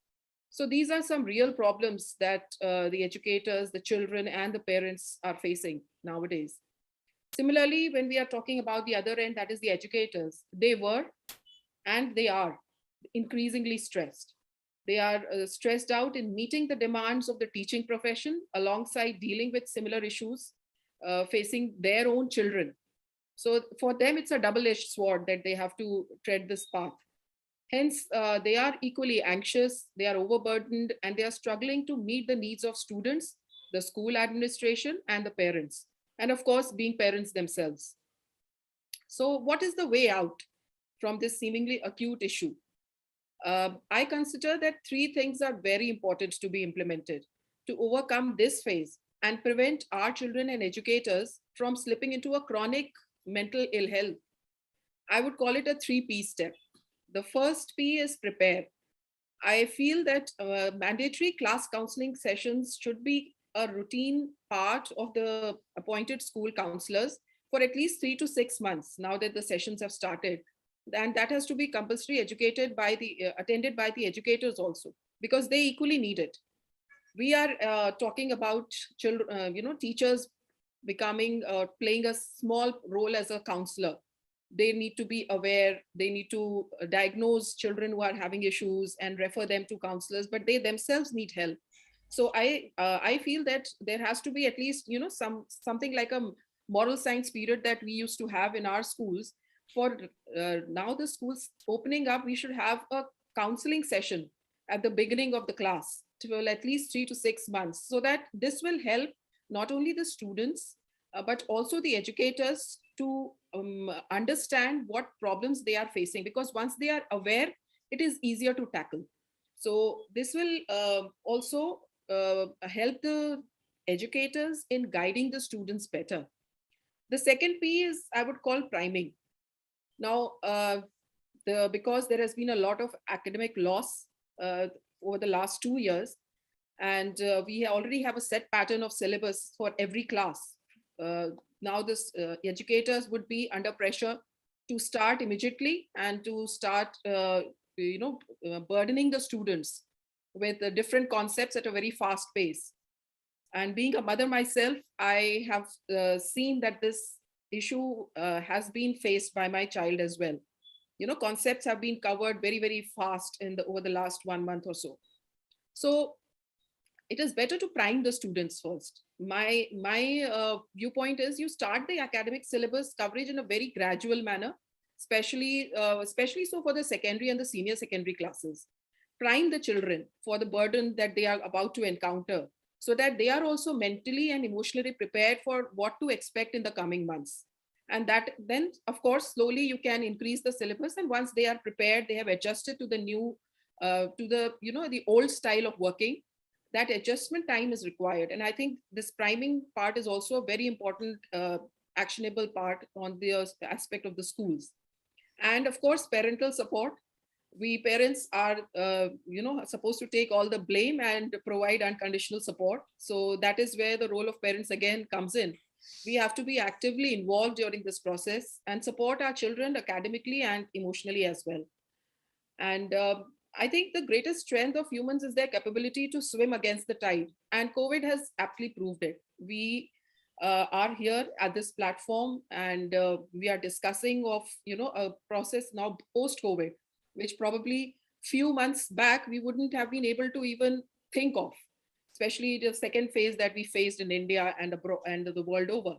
So these are some real problems that the educators, the children, and the parents are facing nowadays. Similarly, when we are talking about the other end, that is the educators, they were and they are increasingly stressed. They are stressed out in meeting the demands of the teaching profession alongside dealing with similar issues facing their own children. So for them, it's a double-edged sword that they have to tread this path. Hence, they are equally anxious, they are overburdened, and they are struggling to meet the needs of students, the school administration, and the parents. And of course, being parents themselves. So what is the way out from this seemingly acute issue? I consider that 3 things are very important to be implemented to overcome this phase and prevent our children and educators from slipping into a chronic mental ill health. I would call it a 3P step. The first P is prepare. I feel that mandatory class counseling sessions should be a routine part of the appointed school counselors for at least 3 to 6 months now that the sessions have started. And that has to be compulsory attended by the educators also, because they equally need it. We are talking about children, teachers playing a small role as a counselor. They need to be aware, they need to diagnose children who are having issues and refer them to counselors, but they themselves need help. So I feel that there has to be at least something like a moral science period that we used to have in our schools. For now the schools opening up, we should have a counseling session at the beginning of the class to at least 3 to 6 months, so that this will help not only the students but also the educators to understand what problems they are facing, because once they are aware, it is easier to tackle. So this will also help the educators in guiding the students better. The second P is, I would call, priming. Now, because there has been a lot of academic loss over the last 2 years, and we already have a set pattern of syllabus for every class. Now this educators would be under pressure to start immediately and to start burdening the students with different concepts at a very fast pace. And being a mother myself, I have seen that this issue has been faced by my child as well. Concepts have been covered very, very fast over the last 1 month or so. So it is better to prime the students first. My viewpoint is, you start the academic syllabus coverage in a very gradual manner, especially so for the secondary and the senior secondary classes. Prime the children for the burden that they are about to encounter, so that they are also mentally and emotionally prepared for what to expect in the coming months. And that then, of course, slowly you can increase the syllabus. And once they are prepared, they have adjusted to the new, the old style of working, that adjustment time is required. And I think this priming part is also a very important actionable part on the aspect of the schools. And of course, parental support. We parents are supposed to take all the blame and provide unconditional support. So that is where the role of parents again comes in. We have to be actively involved during this process and support our children academically and emotionally as well. And I think the greatest strength of humans is their capability to swim against the tide. And COVID has aptly proved it. We are here at this platform, and we are discussing of, a process now post-COVID, which probably few months back, we wouldn't have been able to even think of, especially the second phase that we faced in India and the world over.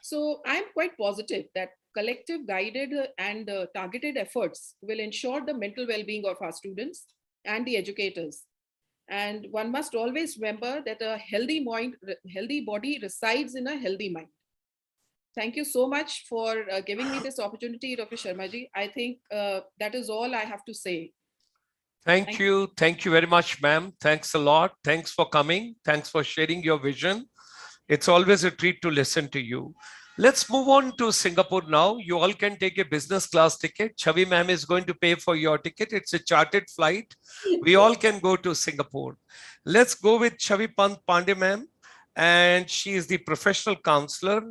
So I'm quite positive that collective guided and targeted efforts will ensure the mental well-being of our students and the educators. And one must always remember that a healthy body resides in a healthy mind. Thank you so much for giving me this opportunity, Dr. Sharma ji. I think that is all I have to say. Thank you. Thank you very much, ma'am. Thanks a lot. Thanks for coming. Thanks for sharing your vision. It's always a treat to listen to you. Let's move on to Singapore now. You all can take a business class ticket. Chavi ma'am is going to pay for your ticket. It's a chartered flight. We all can go to Singapore. Let's go with Chavi Pandey ma'am. And she is the professional counselor.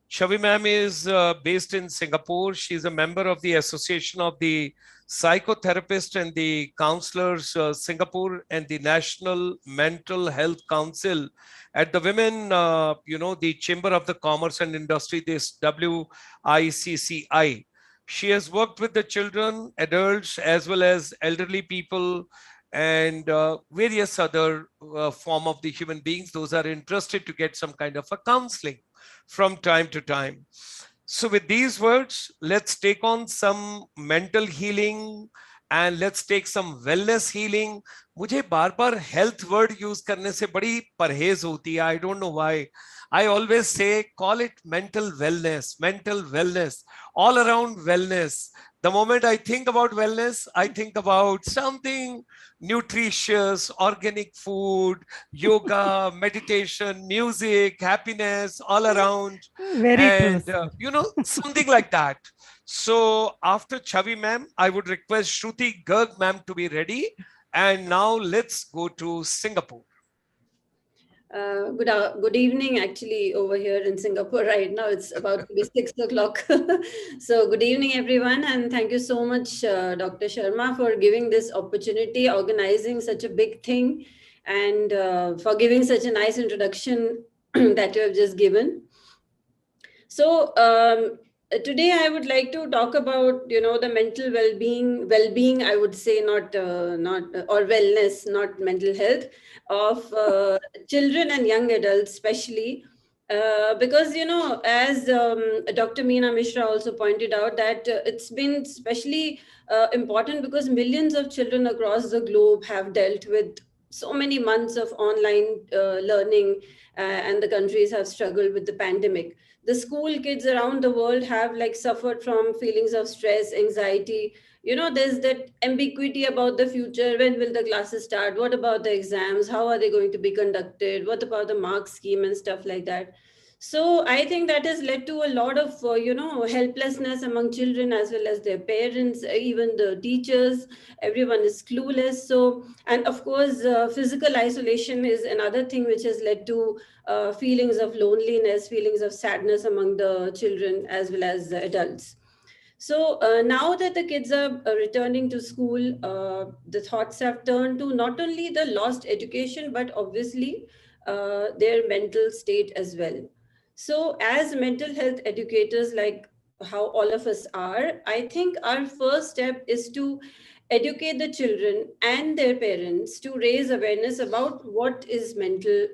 Chavi ma'am is based in Singapore. She's a member of the Association of the Psychotherapists and the Counselors Singapore and the National Mental Health Council at the Women, the Chamber of the Commerce and Industry, this WICCI. She has worked with the children, adults, as well as elderly people and various other form of the human beings. Those are interested to get some kind of a counseling from time to time. So with these words, let's take on some mental healing and let's take some wellness healing. मुझे बार-बार health word use करने से बड़ी परहेज होती है. I don't know why. I always say, call it mental wellness, all around wellness. The moment I think about wellness, I think about something nutritious, organic food, yoga, meditation, music, happiness, all around. Very true. Something like that. So after Chavi ma'am, I would request Shruti Garg ma'am to be ready. And now let's go to Singapore. Good evening, actually, over here in Singapore right now. It's about to be 6 o'clock. So good evening, everyone. And thank you so much, Dr. Sharma, for giving this opportunity, organizing such a big thing, and for giving such a nice introduction that you have just given. So today I would like to talk about, the mental well-being, I would say, not or wellness, not mental health of children and young adults, especially because, as Dr. Meena Mishra also pointed out, that it's been especially important because millions of children across the globe have dealt with so many months of online learning, and the countries have struggled with the pandemic. The school kids around the world have suffered from feelings of stress, anxiety. There's that ambiguity about the future. When will the classes start? What about the exams? How are they going to be conducted? What about the mark scheme and stuff like that? So I think that has led to a lot of helplessness among children as well as their parents, even the teachers. Everyone is clueless. So, and of course, physical isolation is another thing which has led to feelings of loneliness, feelings of sadness among the children as well as the adults. So now that the kids are returning to school, the thoughts have turned to not only the lost education, but obviously their mental state as well. So as mental health educators, like how all of us are, I think our first step is to educate the children and their parents to raise awareness about what is mental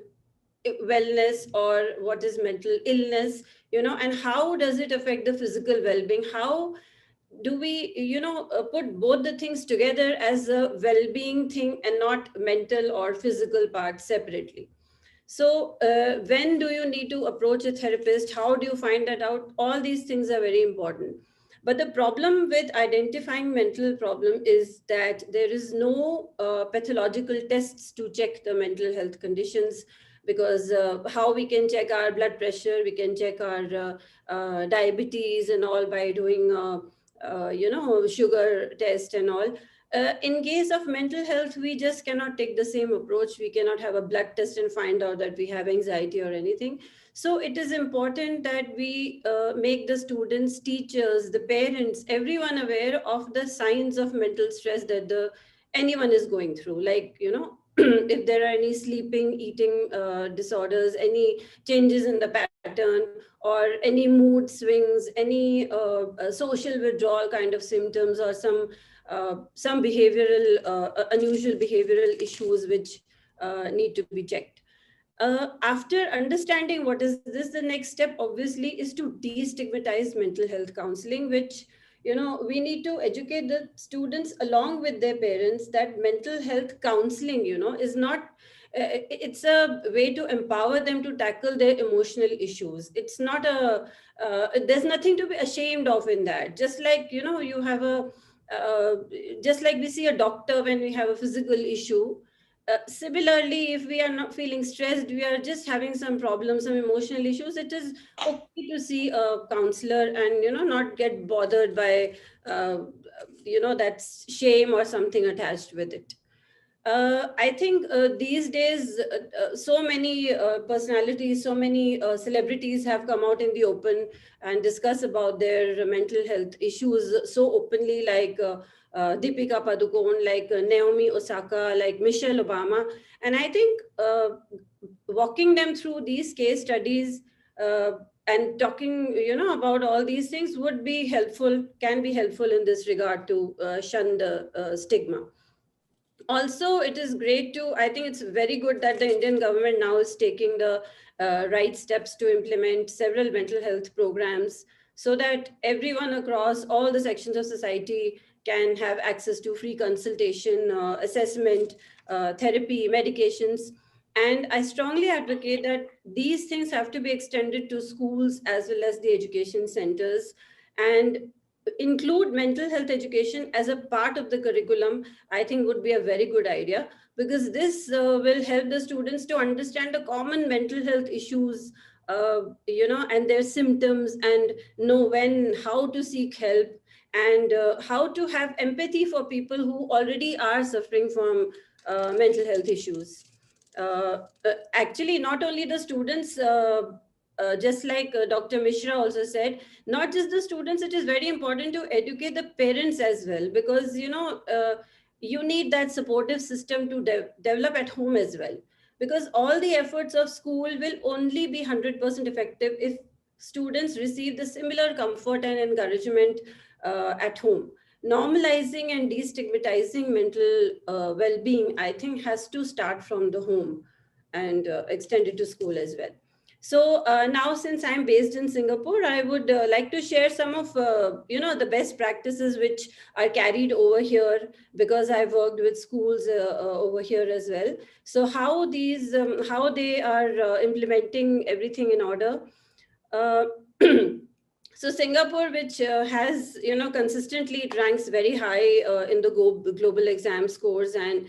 wellness or what is mental illness, and how does it affect the physical well-being. How do we put both the things together as a well-being thing and not mental or physical part separately. So when do you need to approach a therapist? How do you find that out? All these things are very important. But the problem with identifying mental problem is that there is no pathological tests to check the mental health conditions, because how we can check our blood pressure, we can check our diabetes and all by doing sugar test and all. In case of mental health, we just cannot take the same approach. We cannot have a blood test and find out that we have anxiety or anything. So it is important that we make the students, teachers, the parents, everyone aware of the signs of mental stress that anyone is going through. Like, if there are any sleeping, eating disorders, any changes in the pattern, or any mood swings, any social withdrawal kind of symptoms, or some behavioral, unusual behavioral issues which need to be checked. After understanding what is this, the next step obviously is to destigmatize mental health counseling, which, we need to educate the students along with their parents that mental health counseling, is not, it's a way to empower them to tackle their emotional issues. It's not there's nothing to be ashamed of in that. Just like, you have just like we see a doctor when we have a physical issue. Similarly, if we are not feeling stressed, we are just having some problems, some emotional issues, it is okay to see a counselor and, not get bothered by, that shame or something attached with it. I think these days, so many personalities, so many celebrities have come out in the open and discuss about their mental health issues so openly, like Deepika Padukone, like Naomi Osaka, like Michelle Obama. And I think walking them through these case studies and talking, about all these things would be helpful, can be helpful in this regard to shun the stigma. Also, it is great to, I think it's very good that the Indian government now is taking the right steps to implement several mental health programs so that everyone across all the sections of society can have access to free consultation, assessment, therapy, medications. And I strongly advocate that these things have to be extended to schools as well as the education centers, and include mental health education as a part of the curriculum. I think would be a very good idea, because this will help the students to understand the common mental health issues, and their symptoms, and know when, how to seek help, and how to have empathy for people who already are suffering from mental health issues. Actually, not only the students, just like Dr. Mishra also said, not just the students, it is very important to educate the parents as well, because, you need that supportive system to develop at home as well. Because all the efforts of school will only be 100% effective if students receive the similar comfort and encouragement at home. Normalizing and destigmatizing mental well-being, I think, has to start from the home and extend it to school as well. So now, since I'm based in Singapore, I would like to share some of the best practices which are carried over here, because I've worked with schools over here as well. So how they are implementing everything in order. Uh, So Singapore, which has, consistently, it ranks very high in the global exam scores, and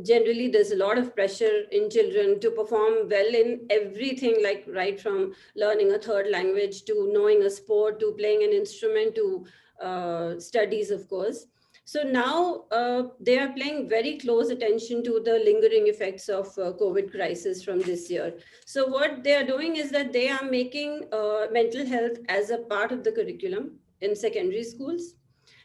generally there's a lot of pressure in children to perform well in everything, like right from learning a third language to knowing a sport to playing an instrument to studies, of course. So now they are paying very close attention to the lingering effects of COVID crisis from this year. So what they are doing is that they are making mental health as a part of the curriculum in secondary schools.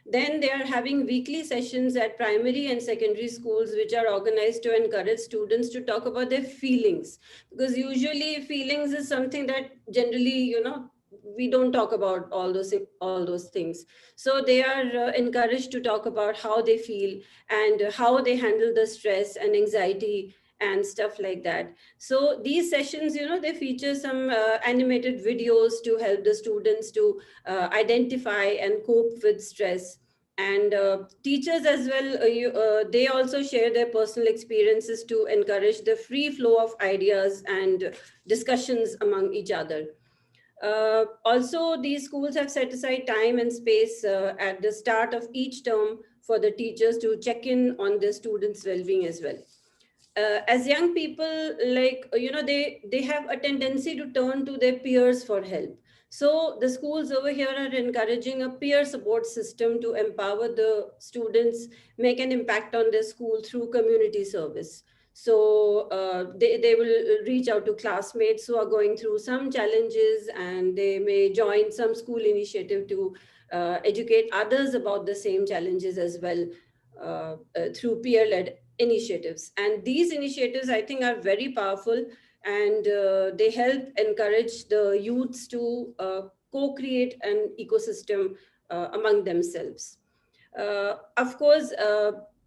Then they are having weekly sessions at primary and secondary schools, which are organized to encourage students to talk about their feelings. Because usually feelings is something that generally, we don't talk about all those things. So they are encouraged to talk about how they feel and how they handle the stress and anxiety and stuff like that. So these sessions, they feature some animated videos to help the students to identify and cope with stress. And teachers as well, they also share their personal experiences to encourage the free flow of ideas and discussions among each other. Also, these schools have set aside time and space at the start of each term for the teachers to check in on their students' well-being as well. As young people, they have a tendency to turn to their peers for help. So the schools over here are encouraging a peer support system to empower the students, make an impact on their school through community service. So they will reach out to classmates who are going through some challenges, and they may join some school initiative to educate others about the same challenges as well, through peer-led initiatives. And these initiatives, I think, are very powerful, and they help encourage the youths to co-create an ecosystem among themselves. Of course,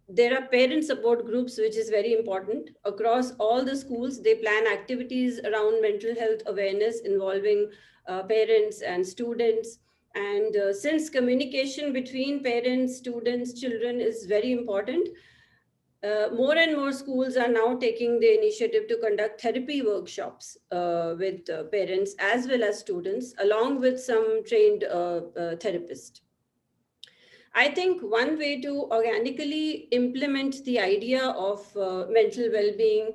there are parent support groups, which is very important. Across all the schools, they plan activities around mental health awareness involving parents and students. And since communication between parents, students, children is very important, more and more schools are now taking the initiative to conduct therapy workshops with parents as well as students, along with some trained therapists. I think one way to organically implement the idea of mental well-being,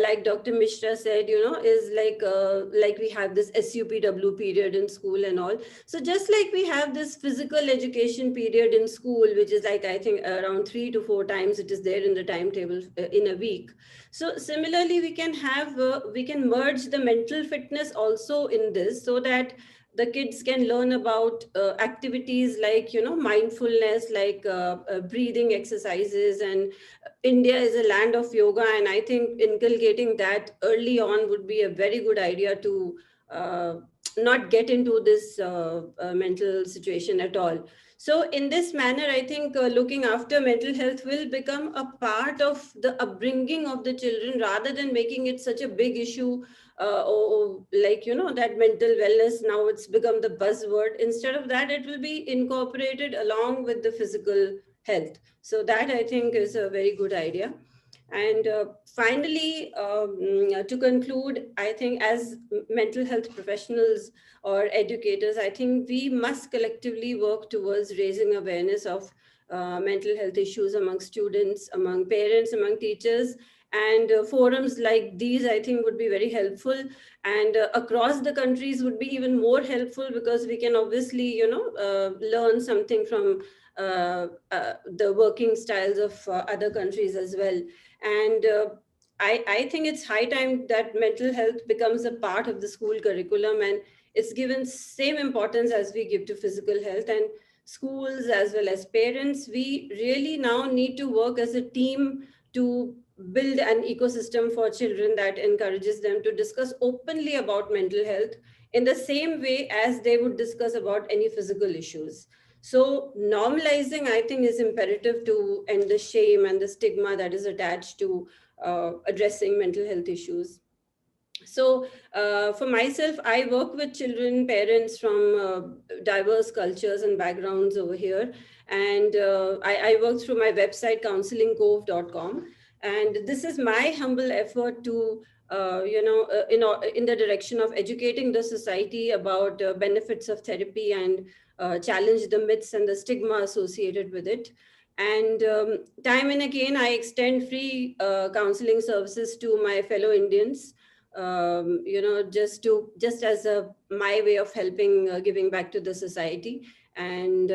like Dr. Mishra said, is like we have this SUPW period in school and all. So just like we have this physical education period in school, which is like, I think around 3 to 4 times it is there in the timetable in a week. So similarly, we can merge the mental fitness also in this, so that the kids can learn about activities like, mindfulness, like breathing exercises. And India is a land of yoga, and I think inculcating that early on would be a very good idea to not get into this mental situation at all. So in this manner, I think looking after mental health will become a part of the upbringing of the children, rather than making it such a big issue, or like, that mental wellness, now it's become the buzzword. Instead of that, it will be incorporated along with the physical health. So that, I think, is a very good idea. And finally, to conclude, I think as mental health professionals or educators, I think we must collectively work towards raising awareness of mental health issues among students, among parents, among teachers. And forums like these, I think, would be very helpful. And across the countries would be even more helpful, because we can obviously, learn something from the working styles of other countries as well. And I think it's high time that mental health becomes a part of the school curriculum, and it's given same importance as we give to physical health. And schools as well as parents, we really now need to work as a team to build an ecosystem for children that encourages them to discuss openly about mental health in the same way as they would discuss about any physical issues. So normalizing, I think, is imperative to end the shame and the stigma that is attached to addressing mental health issues. So for myself, I work with children, parents from diverse cultures and backgrounds over here. And I work through my website, counselingcove.com. And this is my humble effort to, in the direction of educating the society about benefits of therapy and challenge the myths and the stigma associated with it. And time and again, I extend free counseling services to my fellow Indians, just as my way of helping, giving back to the society. And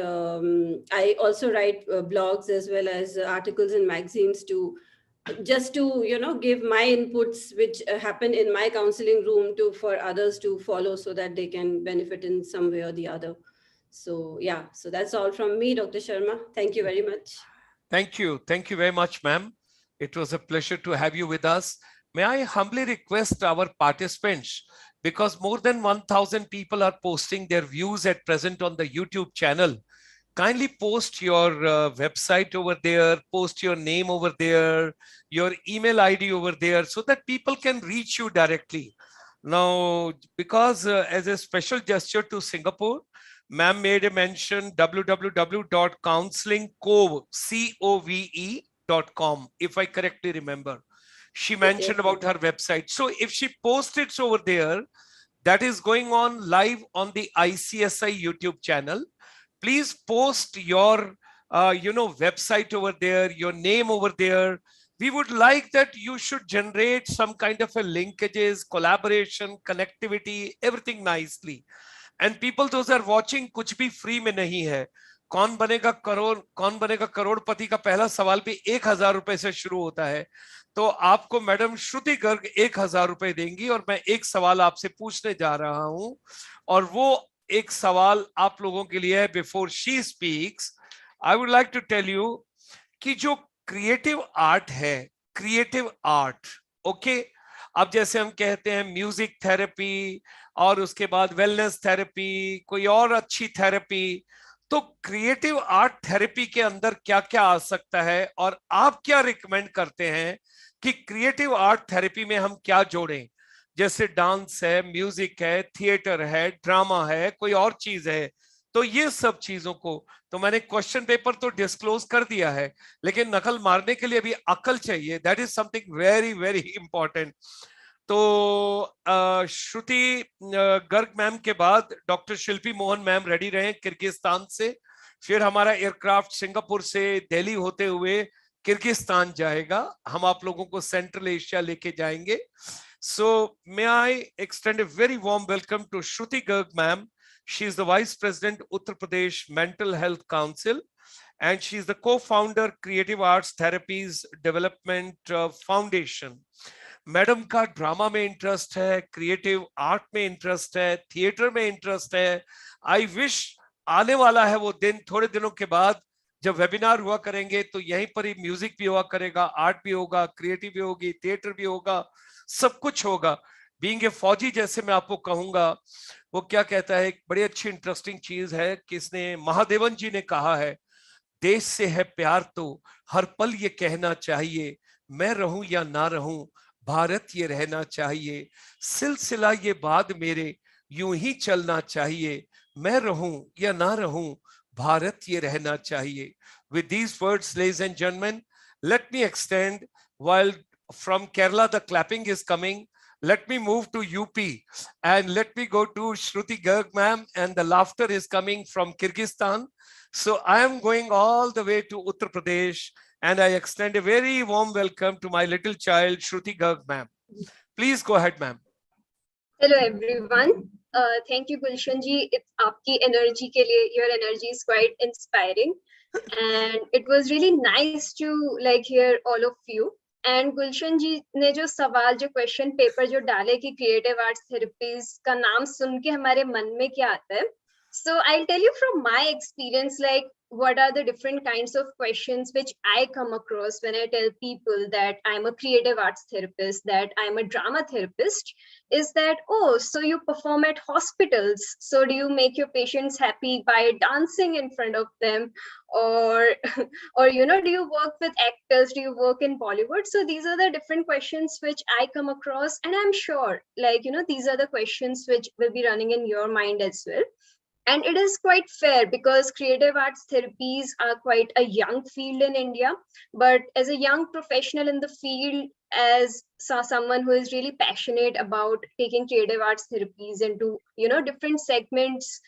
I also write blogs as well as articles in magazines to give my inputs which happen in my counseling room to for others to follow, so that they can benefit in some way or the other. So yeah, so that's all from me, Dr. Sharma. Thank you very much. Thank you. Thank you very much, ma'am. It was a pleasure to have you with us. May I humbly request our participants, because more than 1,000 people are posting their views at present on the YouTube channel. Kindly post your website over there, post your name over there, your email ID over there, so that people can reach you directly. Now, because as a special gesture to Singapore, ma'am made a mention www.counselingcove.com, if I correctly remember. She mentioned about her website. So if she posts it over there, that is going on live on the ICSI YouTube channel. Please post your website over there, your name over there. We would like that you should generate some kind of a linkages, collaboration, connectivity, everything nicely. And people, those are watching, कुछ भी free में नहीं है. कौन बनेगा करोड़पति का पहला सवाल भी 1,000 रुपए से शुरू होता है. तो आपको मैडम श्रुति गर्ग 1,000 रुपए देंगी, और मैं एक सवाल आपसे पूछने जा रहा हूं, और वो एक सवाल आप लोगों के लिए है. Before she speaks, I would like to tell you कि जो क्रिएटिव आर्ट है, क्रिएटिव आर्ट, ओके, अब जैसे हम कहते हैं म्यूजिक थेरेपी, और उसके बाद वेलनेस थेरेपी, कोई और अच्छी थेरेपी, तो क्रिएटिव आर्ट थेरेपी के अंदर क्या क्या आ सकता है, और आप क्या रिकमेंड करते हैं कि क्रिएटिव आर्ट थेरेपी में हम क्या जोड़ें? जैसे डांस है, म्यूजिक है, थिएटर है, ड्रामा है, कोई और चीज है, तो ये सब चीजों को तो मैंने क्वेश्चन पेपर तो डिस्क्लोज कर दिया है, लेकिन नकल मारने के लिए भी अकल चाहिए. That is something very very important. तो श्रुति गर्ग मैम के बाद डॉक्टर शिल्पी मोहन मैम रेडी रहे किर्गिस्तान से. फिर हमारा एयरक्राफ्ट सिंगापुर से दिल्ली होते हुए किर्गिस्तान जाएगा. हम आप लोगों को सेंट्रल एशिया लेके जाएंगे. So may I extend a very warm welcome to Shruti Garg ma'am. She is the Vice President, Uttar Pradesh Mental Health Council, and she is the co-founder, Creative Arts Therapies Development Foundation. Madam का drama में interest है, creative art में interest है, theatre में interest है. I wish आने वाला है वो दिन, थोड़े दिनों के बाद जब वेबिनार हुआ करेंगे तो यहीं पर ही म्यूजिक भी हुआ करेगा, आर्ट भी होगा, क्रिएटिव भी होगी, थिएटर भी होगा, सब कुछ होगा. बीइंग ए फौजी, जैसे मैं आपको कहूंगा, वो क्या कहता है, एक बड़ी अच्छी इंटरेस्टिंग चीज है कि इसने महादेवन जी ने कहा है, देश से है प्यार तो हर पल ये कहना चाहिए, मैं रहूं या ना रहूं भारत ये रहना चाहिए, सिलसिला ये बाद मेरे यूं ही चलना चाहिए, मैं रहूं या ना रहूं भारत ये रहना चाहिए. With these words, ladies and gentlemen, let me extend, while from Kerala the clapping is coming, let me move to UP and let me go to Shruti Garg ma'am, and the laughter is coming from Kyrgyzstan. So I am going all the way to Uttar Pradesh, and I extend a very warm welcome to my little child, Shruti Garg ma'am. Please go ahead, ma'am. Hello everyone. Thank you, Gulshan ji. It's आपकी energy के लिए, your energy is quite inspiring, and it was really nice to hear all of you. And Gulshan ji ने जो सवाल, जो question paper जो डाले कि क्रिएटिव आर्ट्स थेरेपीज का नाम सुन के हमारे मन में क्या आता है. So I'll tell you from my experience, like what are the different kinds of questions which I come across when I tell people that I'm a creative arts therapist, that I'm a drama therapist, is that, oh, so you perform at hospitals. So do you make your patients happy by dancing in front of them? Or, or, you know, do you work with actors? Do you work in Bollywood? So these are the different questions which I come across. And I'm sure, like, you know, these are the questions which will be running in your mind as well. And it is quite fair because creative arts therapies are quite a young field in India. But as a young professional in the field, as someone who is really passionate about taking creative arts therapies into, you know, different segments,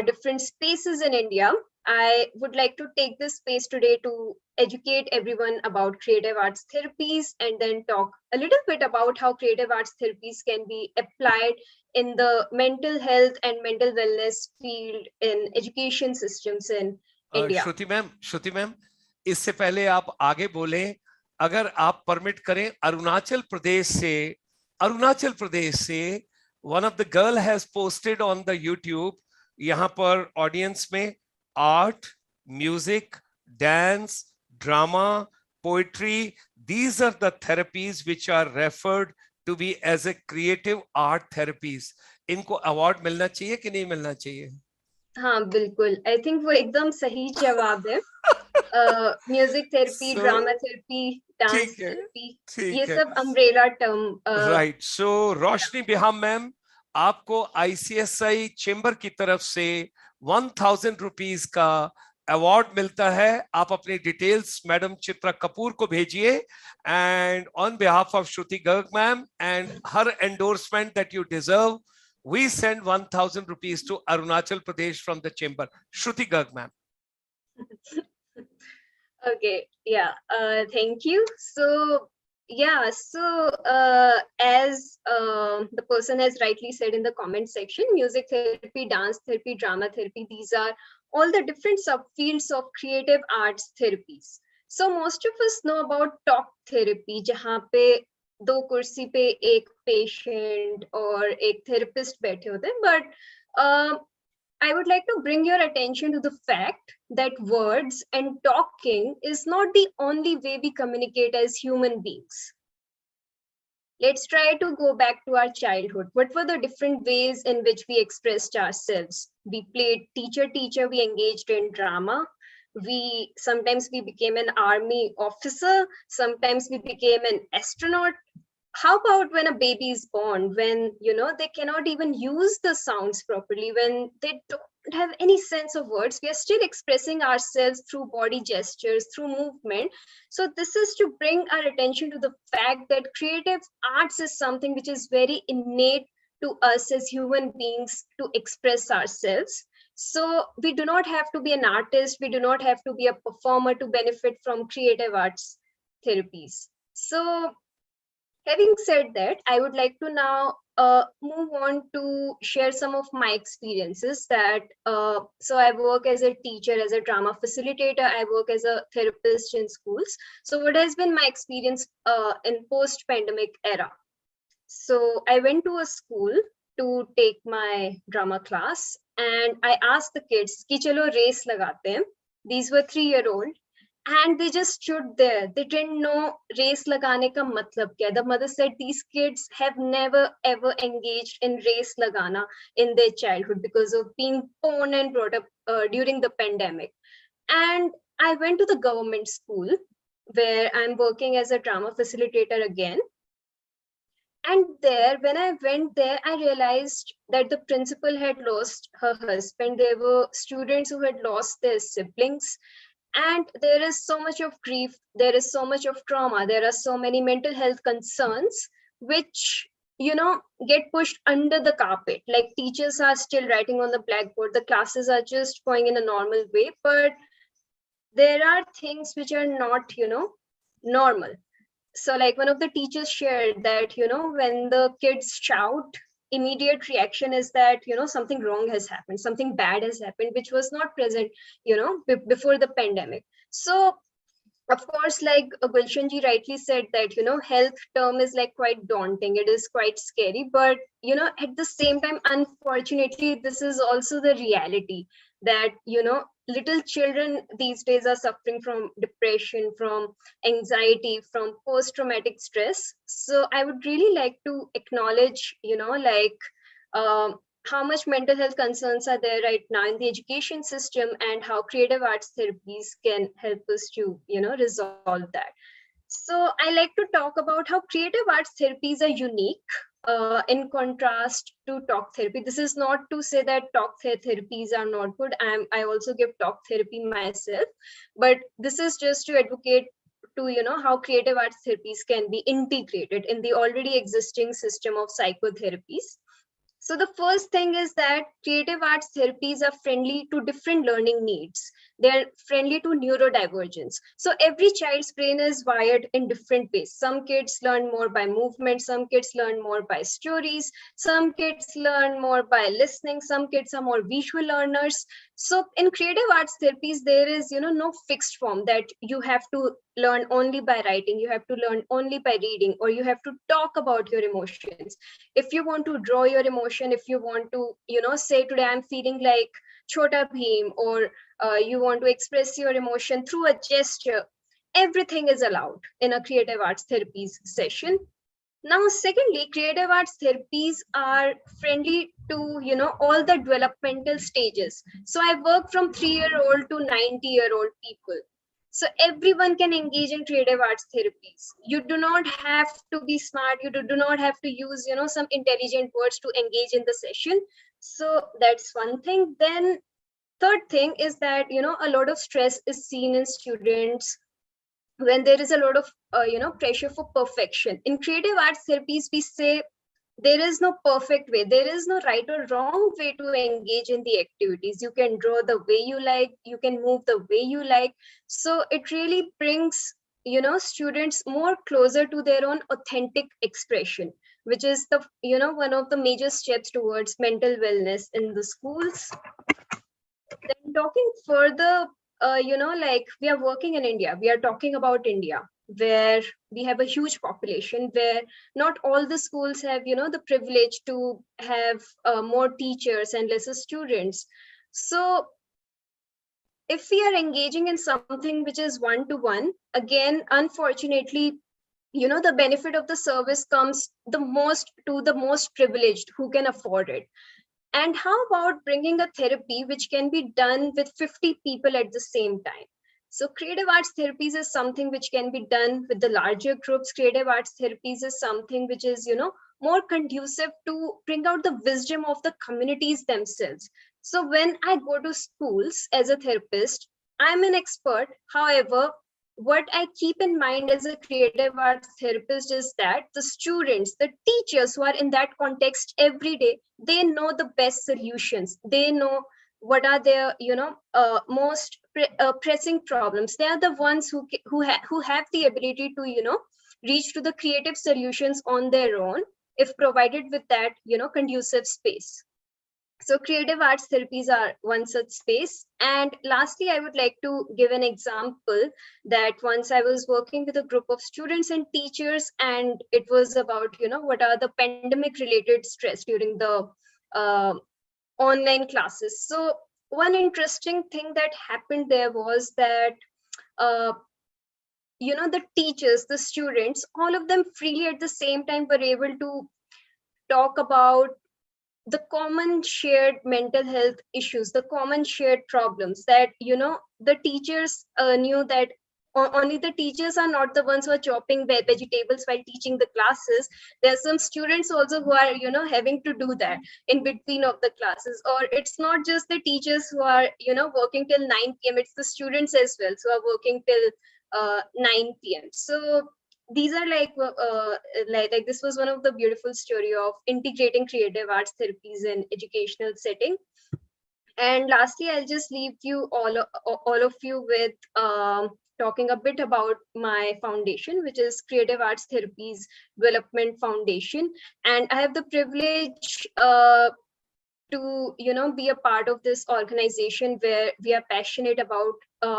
different spaces in India, I would like to take this space today to educate everyone about creative arts therapies and then talk a little bit about how creative arts therapies can be applied in the mental health and mental wellness field in education systems in India. Shruti ma'am, इससे पहले आप आगे बोलें, अगर आप permit करें, अरुणाचल प्रदेश से one of the girl has posted on the YouTube, यहाँ पर ऑडियंस में art, music, dance, drama, poetry, these are the therapies which are referred to be as a creative art therapies. इनको अवार्ड मिलना चाहिए कि नहीं मिलना चाहिए? हाँ बिल्कुल, आई थिंक वो एकदम सही जवाब है. Music therapy, drama therapy, dance therapy, ये सब अम्ब्रेला टर्म. राइट. सो रोशनी बिहाम मैम, आपको ICSI चेंबर की तरफ से 1000 रुपीज का अवार्ड मिलता है. आप अपनी डिटेल्स मैडम चित्रा कपूर को भेजिए, and on behalf of Shruti Garg ma'am and her endorsement that you deserve, we send 1000 rupees to Arunachal Pradesh from the chamber. Shruti Garg ma'am. Okay, yeah, thank you. So yeah, so as the person has rightly said in the comment section, music therapy, dance therapy, drama therapy, these are all the different subfields of creative arts therapies. So most of us know about talk therapy, जहाँ पे दो कुर्सी पे एक patient और एक therapist बैठे होते हैं. But I would like to bring your attention to the fact that words and talking is not the only way we communicate as human beings. Let's try to go back to our childhood. What were the different ways in which we expressed ourselves? We played teacher, we engaged in drama. Sometimes we became an army officer, sometimes we became an astronaut. How about when a baby is born, when, you know, they cannot even use the sounds properly, when they don't have any sense of words, we are still expressing ourselves through body gestures, through movement. So this is to bring our attention to the fact that creative arts is something which is very innate to us as human beings to express ourselves. So we do not have to be an artist, we do not have to be a performer to benefit from creative arts therapies. So having said that, I would like to now move on to share some of my experiences that, so I work as a teacher, as a drama facilitator, I work as a therapist in schools. So what has been my experience in post-pandemic era? So I went to a school to take my drama class and I asked the kids, ki chalo race lagate hain. These were 3-year-old. And they just stood there. They didn't know race lagane ka matlab kya. The mother said these kids have never ever engaged in race lagana in their childhood because of being born and brought up during the pandemic. And I went to the government school where I'm working as a drama facilitator again. And there, when I went there, I realized that the principal had lost her husband. There were students who had lost their siblings. And there is so much of grief, there is so much of trauma, there are so many mental health concerns which, you know, get pushed under the carpet. Like teachers are still writing on the blackboard, the classes are just going in a normal way, but there are things which are not, you know, normal. So like one of the teachers shared that, you know, when the kids shout, immediate reaction is that, you know, something wrong has happened, something bad has happened, which was not present, you know, before the pandemic. So of course, like Gulshan ji rightly said that, health term is like quite daunting. It is quite scary, but, at the same time, unfortunately, this is also the reality that, little children these days are suffering from depression, from anxiety, from post-traumatic stress. So I would really like to acknowledge, um, how much mental health concerns are there right now in the education system, and how creative arts therapies can help us to resolve that. So I like to talk about how creative arts therapies are unique in contrast to talk therapy. This is not to say that therapies are not good. I also give talk therapy myself, but this is just to advocate to how creative arts therapies can be integrated in the already existing system of psychotherapies. So the first thing is that creative arts therapies are friendly to different learning needs. They're friendly to neurodivergence. So every child's brain is wired in different ways. Some kids learn more by movement, some kids learn more by stories, some kids learn more by listening, some kids are more visual learners. So in creative arts therapies, there is no fixed form that you have to learn only by writing, you have to learn only by reading, or you have to talk about your emotions. If you want to draw your emotion, if you want to say today I'm feeling like Chota Bheem, or you want to express your emotion through a gesture, everything is allowed in a creative arts therapies session. Now secondly, creative arts therapies are friendly to all the developmental stages. So I work from 3-year-old to 90-year-old people. So everyone can engage in creative arts therapies. You do not have to be smart, you do not have to use some intelligent words to engage in the session. So that's one thing. Then third thing is that a lot of stress is seen in students when there is a lot of pressure for perfection. In creative arts therapies, we say there is no perfect way, there is no right or wrong way to engage in the activities. You can draw the way you like, you can move the way you like. So it really brings students more closer to their own authentic expression, which is the one of the major steps towards mental wellness in the schools. Then talking further, like we are working in India, we are talking about India, where we have a huge population, where not all the schools have, the privilege to have more teachers and lesser students. So if we are engaging in something which is one-to-one, again, unfortunately, the benefit of the service comes to the most privileged who can afford it. And how about bringing a therapy which can be done with 50 people at the same time? So creative arts therapies is something which can be done with the larger groups. Creative arts therapies is something which is, more conducive to bring out the wisdom of the communities themselves. So when I go to schools as a therapist, I'm an expert. However, what I keep in mind as a creative arts therapist is that the students, the teachers who are in that context every day, they know the best solutions. They know what are their most pressing problems. They are the ones who have the ability to reach to the creative solutions on their own, if provided with that conducive space. So creative arts therapies are one such space. And lastly, I would like to give an example that once I was working with a group of students and teachers, and it was about, what are the pandemic related stress during the online classes. So one interesting thing that happened there was that, the teachers, the students, all of them freely at the same time were able to talk about the common shared mental health issues, the common shared problems that, the teachers knew that only the teachers are not the ones who are chopping vegetables while teaching the classes. There are some students also who are, having to do that in between of the classes. Or it's not just the teachers who are, working till 9 p.m. It's the students as well who are working till 9 p.m. So these are like this was one of the beautiful story of integrating creative arts therapies in educational setting. And lastly, I'll just leave you all of you with talking a bit about my foundation, which is Creative Arts Therapies Development Foundation. And I have the privilege to to, be a part of this organization where we are passionate about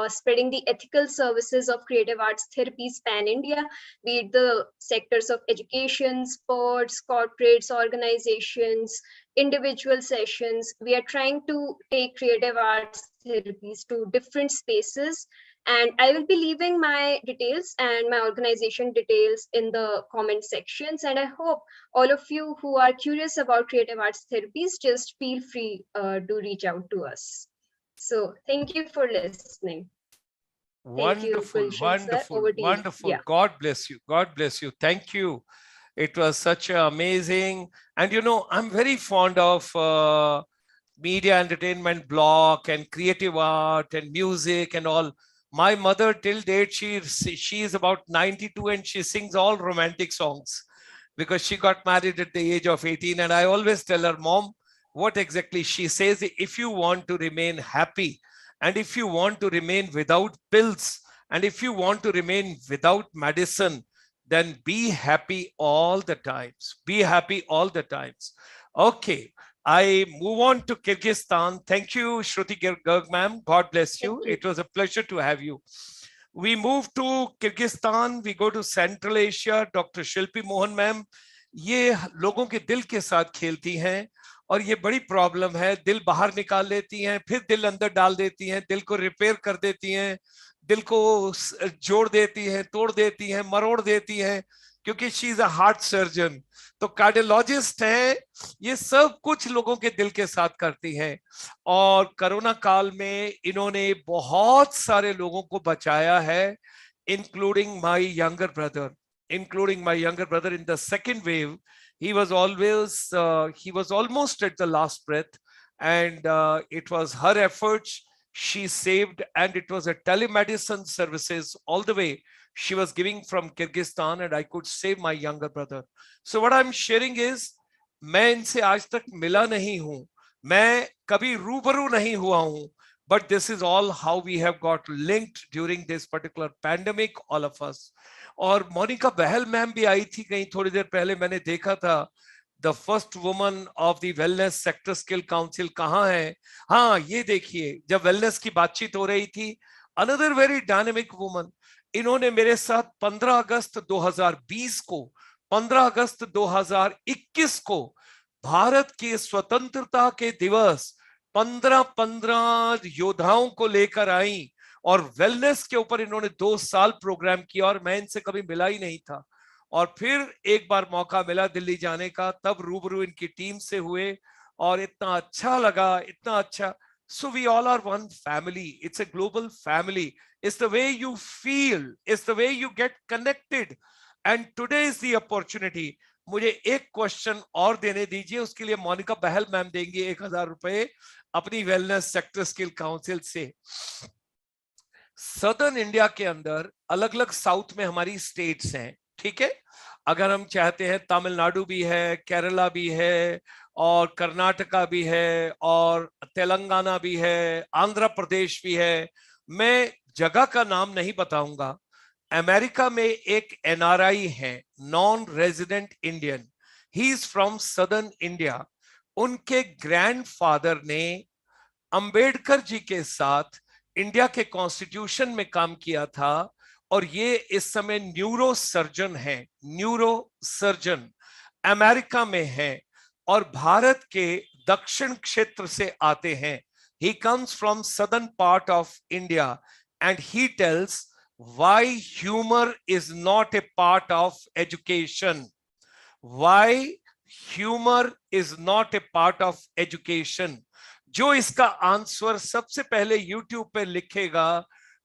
spreading the ethical services of creative arts therapies pan-India, be it the sectors of education, sports, corporates, organizations, individual sessions. We are trying to take creative arts therapies to different spaces. And I will be leaving my details and my organization details in the comment sections. And I hope all of you who are curious about creative arts therapies, just feel free to reach out to us. So thank you for listening. Wonderful, Thank you, wonderful, over to you. wonderful. Yeah. God bless you. God bless you. Thank you. It was such amazing. And I'm very fond of media entertainment block and creative art and music and all. My mother till date, she is about 92 and she sings all romantic songs because she got married at the age of 18. And I always tell her, Mom, what exactly? She says, if you want to remain happy, and if you want to remain without pills, and if you want to remain without medicine, then be happy all the times. Be happy all the times. Okay, I move on to Kyrgyzstan. Thank you, Shruti Garg ma'am. God bless you. It was a pleasure to have you. We move to Kyrgyzstan. We go to Central Asia. Dr. Shilpi Mohan ma'am. ये लोगों के दिल के साथ खेलती हैं और ये बड़ी प्रॉब्लम है. दिल बाहर निकाल लेती हैं, फिर दिल अंदर डाल देती हैं, दिल को रिपेयर कर देती हैं, दिल को जोड़ देती हैं, तोड़ देती हैं, मरोड़ देती हैं, क्योंकि she is a heart surgeon. तो कार्डियोलॉजिस्ट है. ये सब कुछ लोगों के दिल के साथ करती हैं और कोरोना काल में इन्होंने बहुत सारे लोगों को बचाया है, including my younger brother in the second wave. He was always he was almost at the last breath, and it was her efforts she saved, and it was a telemedicine services all the way she was giving from Kyrgyzstan, and I could save my younger brother. So what I'm sharing is, मैं इनसे आज तक मिला नहीं हूं, मैं कभी रूबरू नहीं हुआ हूं, but this is all how we have got linked during this particular pandemic, all of us. और मोनिका बहल मैम भी आई थी कहीं थोड़ी देर पहले, मैंने देखा था. The first woman of the wellness sector skill council कहाँ है? हाँ, ये देखिए, जब वेलनेस की बातचीत हो रही थी, अनदर वेरी डायनेमिक वुमन. इन्होंने मेरे साथ 15 अगस्त 2020 को, 15 अगस्त 2021 को भारत के स्वतंत्रता के दिवस 15 योद्धाओं को लेकर आई और वेलनेस के ऊपर इन्होंने 2 साल प्रोग्राम किया और मैं इनसे कभी मिला ही नहीं था. और फिर एक बार मौका मिला दिल्ली जाने का, तब रूबरू इनकी टीम से हुए और इतना अच्छा लगा, इतना अच्छा. So we all are one family. It's a global family. It's the way you feel. It's the way you get connected. And today is the opportunity. मुझे एक क्वेश्चन और देने दीजिए, उसके लिए मोनिका बहल मैम देंगी 1000 रुपए अपनी वेलनेस सेक्टर स्किल काउंसिल से. सदर्न इंडिया के अंदर अलग अलग साउथ में हमारी स्टेट्स हैं, ठीक है. अगर हम चाहते हैं, तमिलनाडु भी है, केरला भी है, और कर्नाटका भी है, और तेलंगाना भी है, आंध्र प्रदेश भी है. मैं जगह का नाम नहीं बताऊंगा. अमेरिका में एक एनआरआई है, non resident Indian. He is from southern India. उनके ग्रैंडफादर ने अंबेडकर जी के साथ इंडिया के कॉन्स्टिट्यूशन में काम किया था और ये इस समय न्यूरो सर्जन है. न्यूरो सर्जन अमेरिका में है और भारत के दक्षिण क्षेत्र से आते हैं. He comes from southern part of India and he tells why humor is not a part of education. Why humor is not a part of education. जो इसका आंसर सबसे पहले YouTube पे लिखेगा,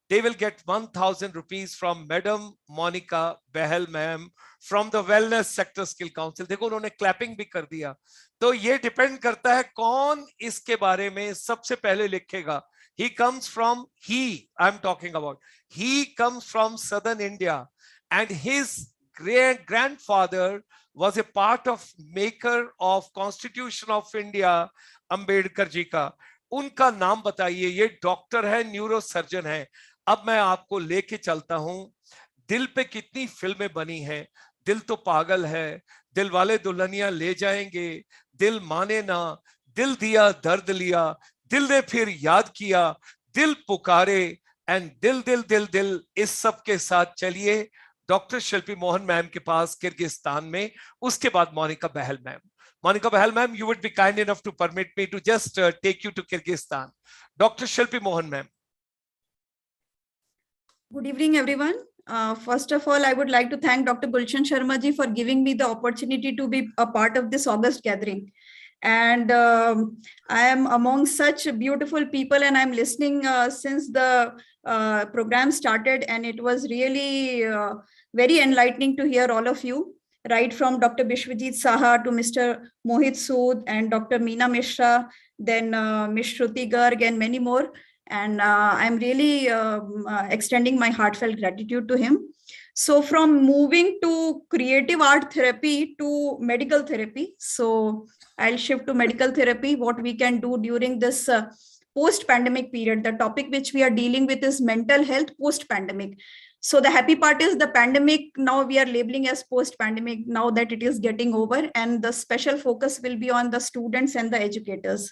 they will get 1000 rupees from Madam Monica Behel ma'am from the Wellness Sector Skill Council. देखो उन्होंने clapping भी कर दिया. तो ये डिपेंड करता है कौन इसके बारे में सबसे पहले लिखेगा. He comes from, I'm talking about, he comes from Southern India and his grandfather was a part of maker of Constitution of India, Ambedkar ji का. उनका नाम बताइए. ये डॉक्टर है, न्यूरो सर्जन है. अब मैं आपको लेके चलता हूं. दिल पे कितनी फिल्में बनी हैं. दिल तो पागल है, दिल वाले दुल्हनिया ले जाएंगे, दिल माने ना, दिल दिया दर्द लिया, दिल ने फिर याद किया, दिल पुकारे एंड दिल दिल दिल दिल, इस सब के साथ चलिए डॉक्टर शिल्पी मोहन मैम के पास किर्गिस्तान में, उसके बाद मोनिका बहल ma'am. Monica Bahal ma'am, you would be kind enough to permit me to just take you to Kyrgyzstan. Dr. Shilpi Mohan ma'am. Good evening, everyone. First of all, I would like to thank Dr. Gulshan Sharma ji for giving me the opportunity to be a part of this August gathering. And I am among such beautiful people, and I'm listening since the program started, and it was really very enlightening to hear all of you, right from Dr. Bishwajit Saha to Mr. Mohit Sood and Dr. Meena Mishra, then Ms. Shruti Garg and many more. And I'm really extending my heartfelt gratitude to him. So from moving to creative art therapy to medical therapy, so I'll shift to medical therapy, what we can do during this post-pandemic period. The topic which we are dealing with is mental health post-pandemic. So the happy part is the pandemic, now we are labeling as post-pandemic, now that it is getting over, and the special focus will be on the students and the educators.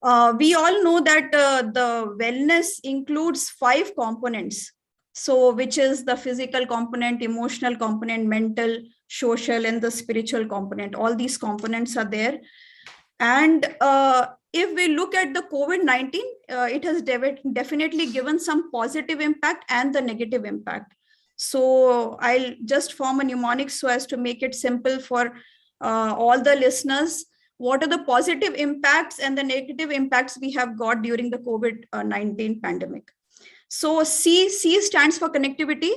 We all know that the wellness includes 5 components. So which is the physical component, emotional component, mental, social, and the spiritual component. All these components are there. And if we look at the COVID-19, it has definitely given some positive impact and the negative impact. So I'll just form a mnemonic so as to make it simple for all the listeners. What are the positive impacts and the negative impacts we have got during the COVID-19 pandemic? So C stands for connectivity.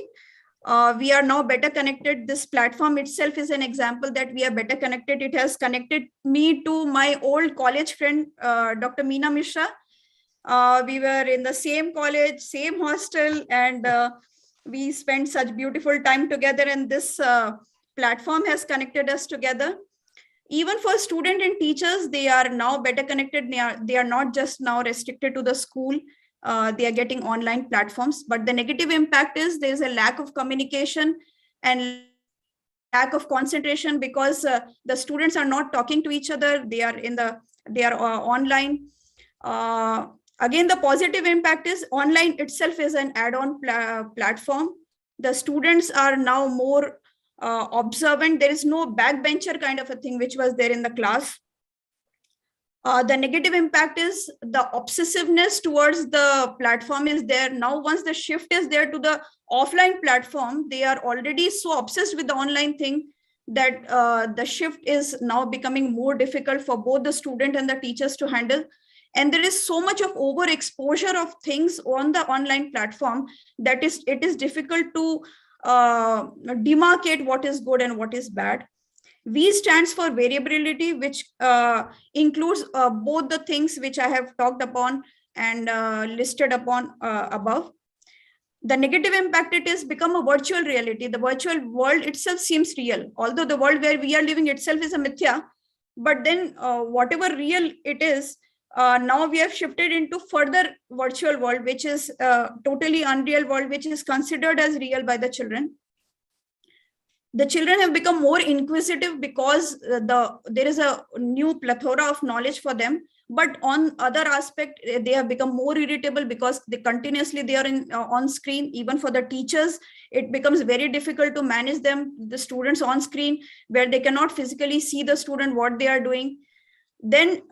We are now better connected. This platform itself is an example that we are better connected. It has connected me to my old college friend, Dr. Meena Mishra. We were in the same college, same hostel, and we spent such beautiful time together. And this platform has connected us together. Even for students and teachers, they are now better connected. They are not just now restricted to the school. They are getting online platforms. But the negative impact is there's a lack of communication and lack of concentration because the students are not talking to each other. They are online. Again, the positive impact is online itself is an add-on platform. The students are now more observant. There is no backbencher kind of a thing which was there in the class. The negative impact is the obsessiveness towards the platform is there. Now, once the shift is there to the offline platform, they are already so obsessed with the online thing that the shift is now becoming more difficult for both the student and the teachers to handle. And there is so much of overexposure of things on the online platform that it is difficult to demarcate what is good and what is bad. V stands for variability, which includes both the things which I have talked upon and listed upon above. The negative impact, it has become a virtual reality. The virtual world itself seems real, although the world where we are living itself is a mithya. But then whatever real it is, now we have shifted into further virtual world, which is totally unreal world, which is considered as real by the children. The children have become more inquisitive because there is a new plethora of knowledge for them. But on other aspect, they have become more irritable because they continuously they are on screen. Even for the teachers, it becomes very difficult to manage the students on screen, where they cannot physically see the student what they are doing. Then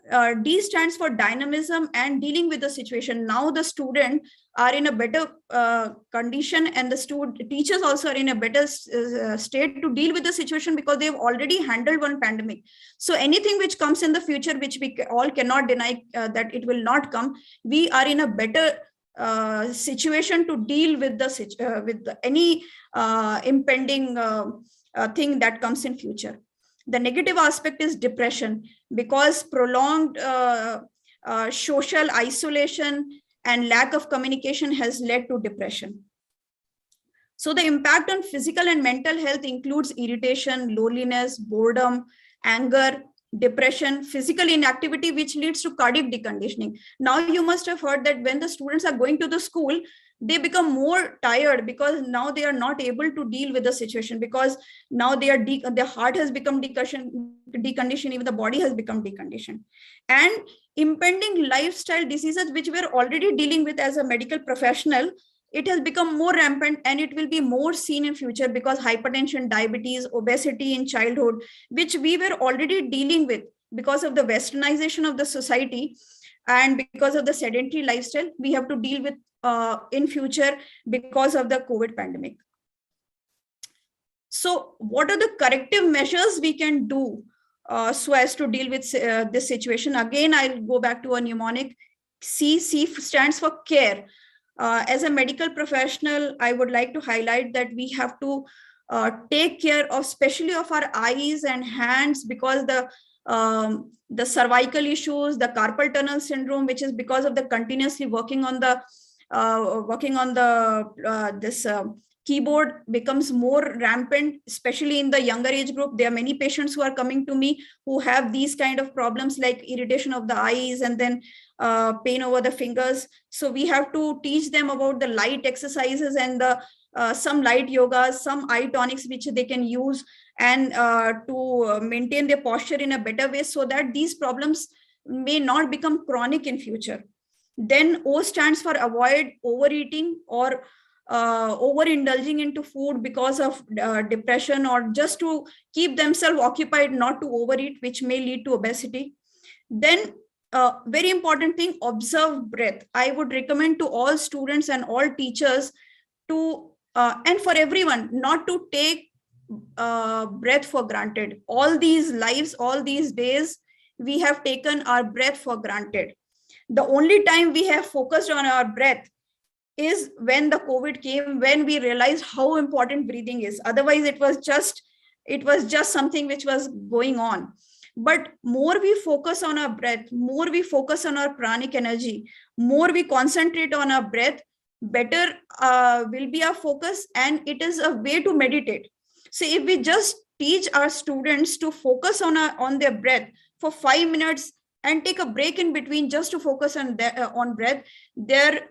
D stands for dynamism and dealing with the situation. Now the student are in a better condition, and the teachers also are in a better state to deal with the situation because they have already handled one pandemic. So anything which comes in the future, which we all cannot deny that it will not come, we are in a better situation to deal with any impending thing that comes in future. The negative aspect is depression, because prolonged social isolation and lack of communication has led to depression. So the impact on physical and mental health includes irritation, loneliness, boredom, anger, depression, physical inactivity, which leads to cardiac deconditioning. Now you must have heard that when the students are going to the school, they become more tired because now they are not able to deal with the situation, because now they are their heart has become deconditioned, even the body has become deconditioned. And impending lifestyle diseases, which we're already dealing with as a medical professional, it has become more rampant, and it will be more seen in future, because hypertension, diabetes, obesity in childhood, which we were already dealing with because of the westernization of the society and because of the sedentary lifestyle, we have to deal with in future because of the COVID pandemic. So what are the corrective measures we can do so as to deal with this situation? Again, I'll go back to a mnemonic. C stands for care. As a medical professional, I would like to highlight that we have to take care of, especially of our eyes and hands, because the cervical issues, the carpal tunnel syndrome, which is because of the continuously working on the keyboard, becomes more rampant, especially in the younger age group. There are many patients who are coming to me who have these kind of problems, like irritation of the eyes and then pain over the fingers. So we have to teach them about the light exercises and the some light yogas, some eye tonics which they can use, and to maintain their posture in a better way, so that these problems may not become chronic in future. Then O stands for avoid overeating or overindulging into food because of depression, or just to keep themselves occupied, not to overeat, which may lead to obesity. Then very important thing, observe breath. I would recommend to all students and all teachers to and for everyone not to take breath for granted. All these lives, all these days, we have taken our breath for granted. The only time we have focused on our breath is when the COVID came, when we realized how important breathing is. Otherwise, it was just something which was going on. But more we focus on our breath, more we focus on our pranic energy, more we concentrate on our breath, better will be our focus, and it is a way to meditate. So if we just teach our students to focus on their breath for 5 minutes and take a break in between just to focus on breath, their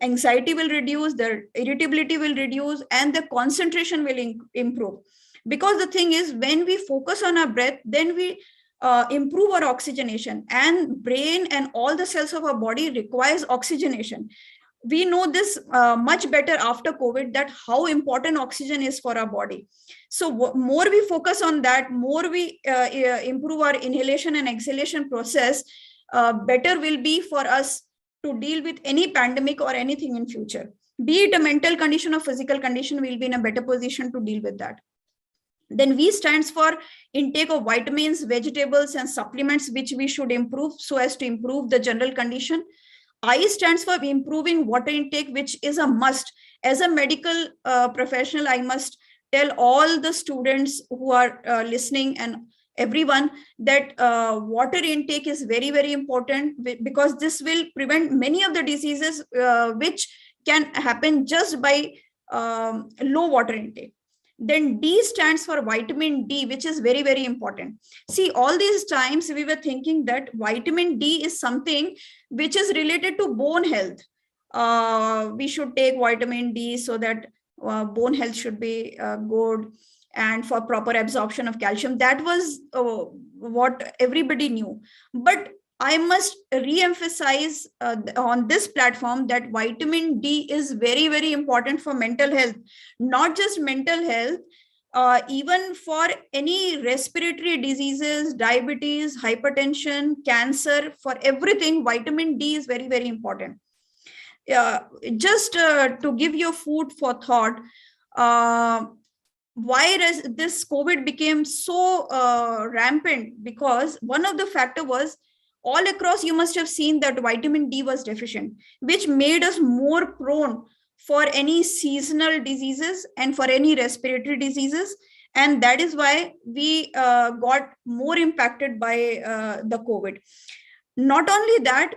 anxiety will reduce, their irritability will reduce, and the concentration will improve. Because the thing is, when we focus on our breath, then we improve our oxygenation, and brain and all the cells of our body requires oxygenation. We know this much better after COVID, that how important oxygen is for our body. So more we focus on that, more we improve our inhalation and exhalation process, better will be for us to deal with any pandemic or anything in future. Be it a mental condition or physical condition, we'll be in a better position to deal with that. Then V stands for intake of vitamins, vegetables, and supplements, which we should improve so as to improve the general condition. I stands for improving water intake, which is a must. As a medical professional, I must tell all the students who are listening and everyone that water intake is very, very important, because this will prevent many of the diseases which can happen just by low water intake. Then D stands for vitamin D, which is very, very important. See, all these times we were thinking that vitamin D is something which is related to bone health. We should take vitamin D so that bone health should be good, and for proper absorption of calcium. That was what everybody knew. But I must re-emphasize on this platform that vitamin D is very, very important for mental health. Not just mental health, even for any respiratory diseases, diabetes, hypertension, cancer, for everything, vitamin D is very, very important. Just to give you food for thought, why this COVID became so rampant? Because one of the factor was, all across you must have seen that vitamin D was deficient, which made us more prone for any seasonal diseases and for any respiratory diseases. And that is why we got more impacted by the COVID. Not only that,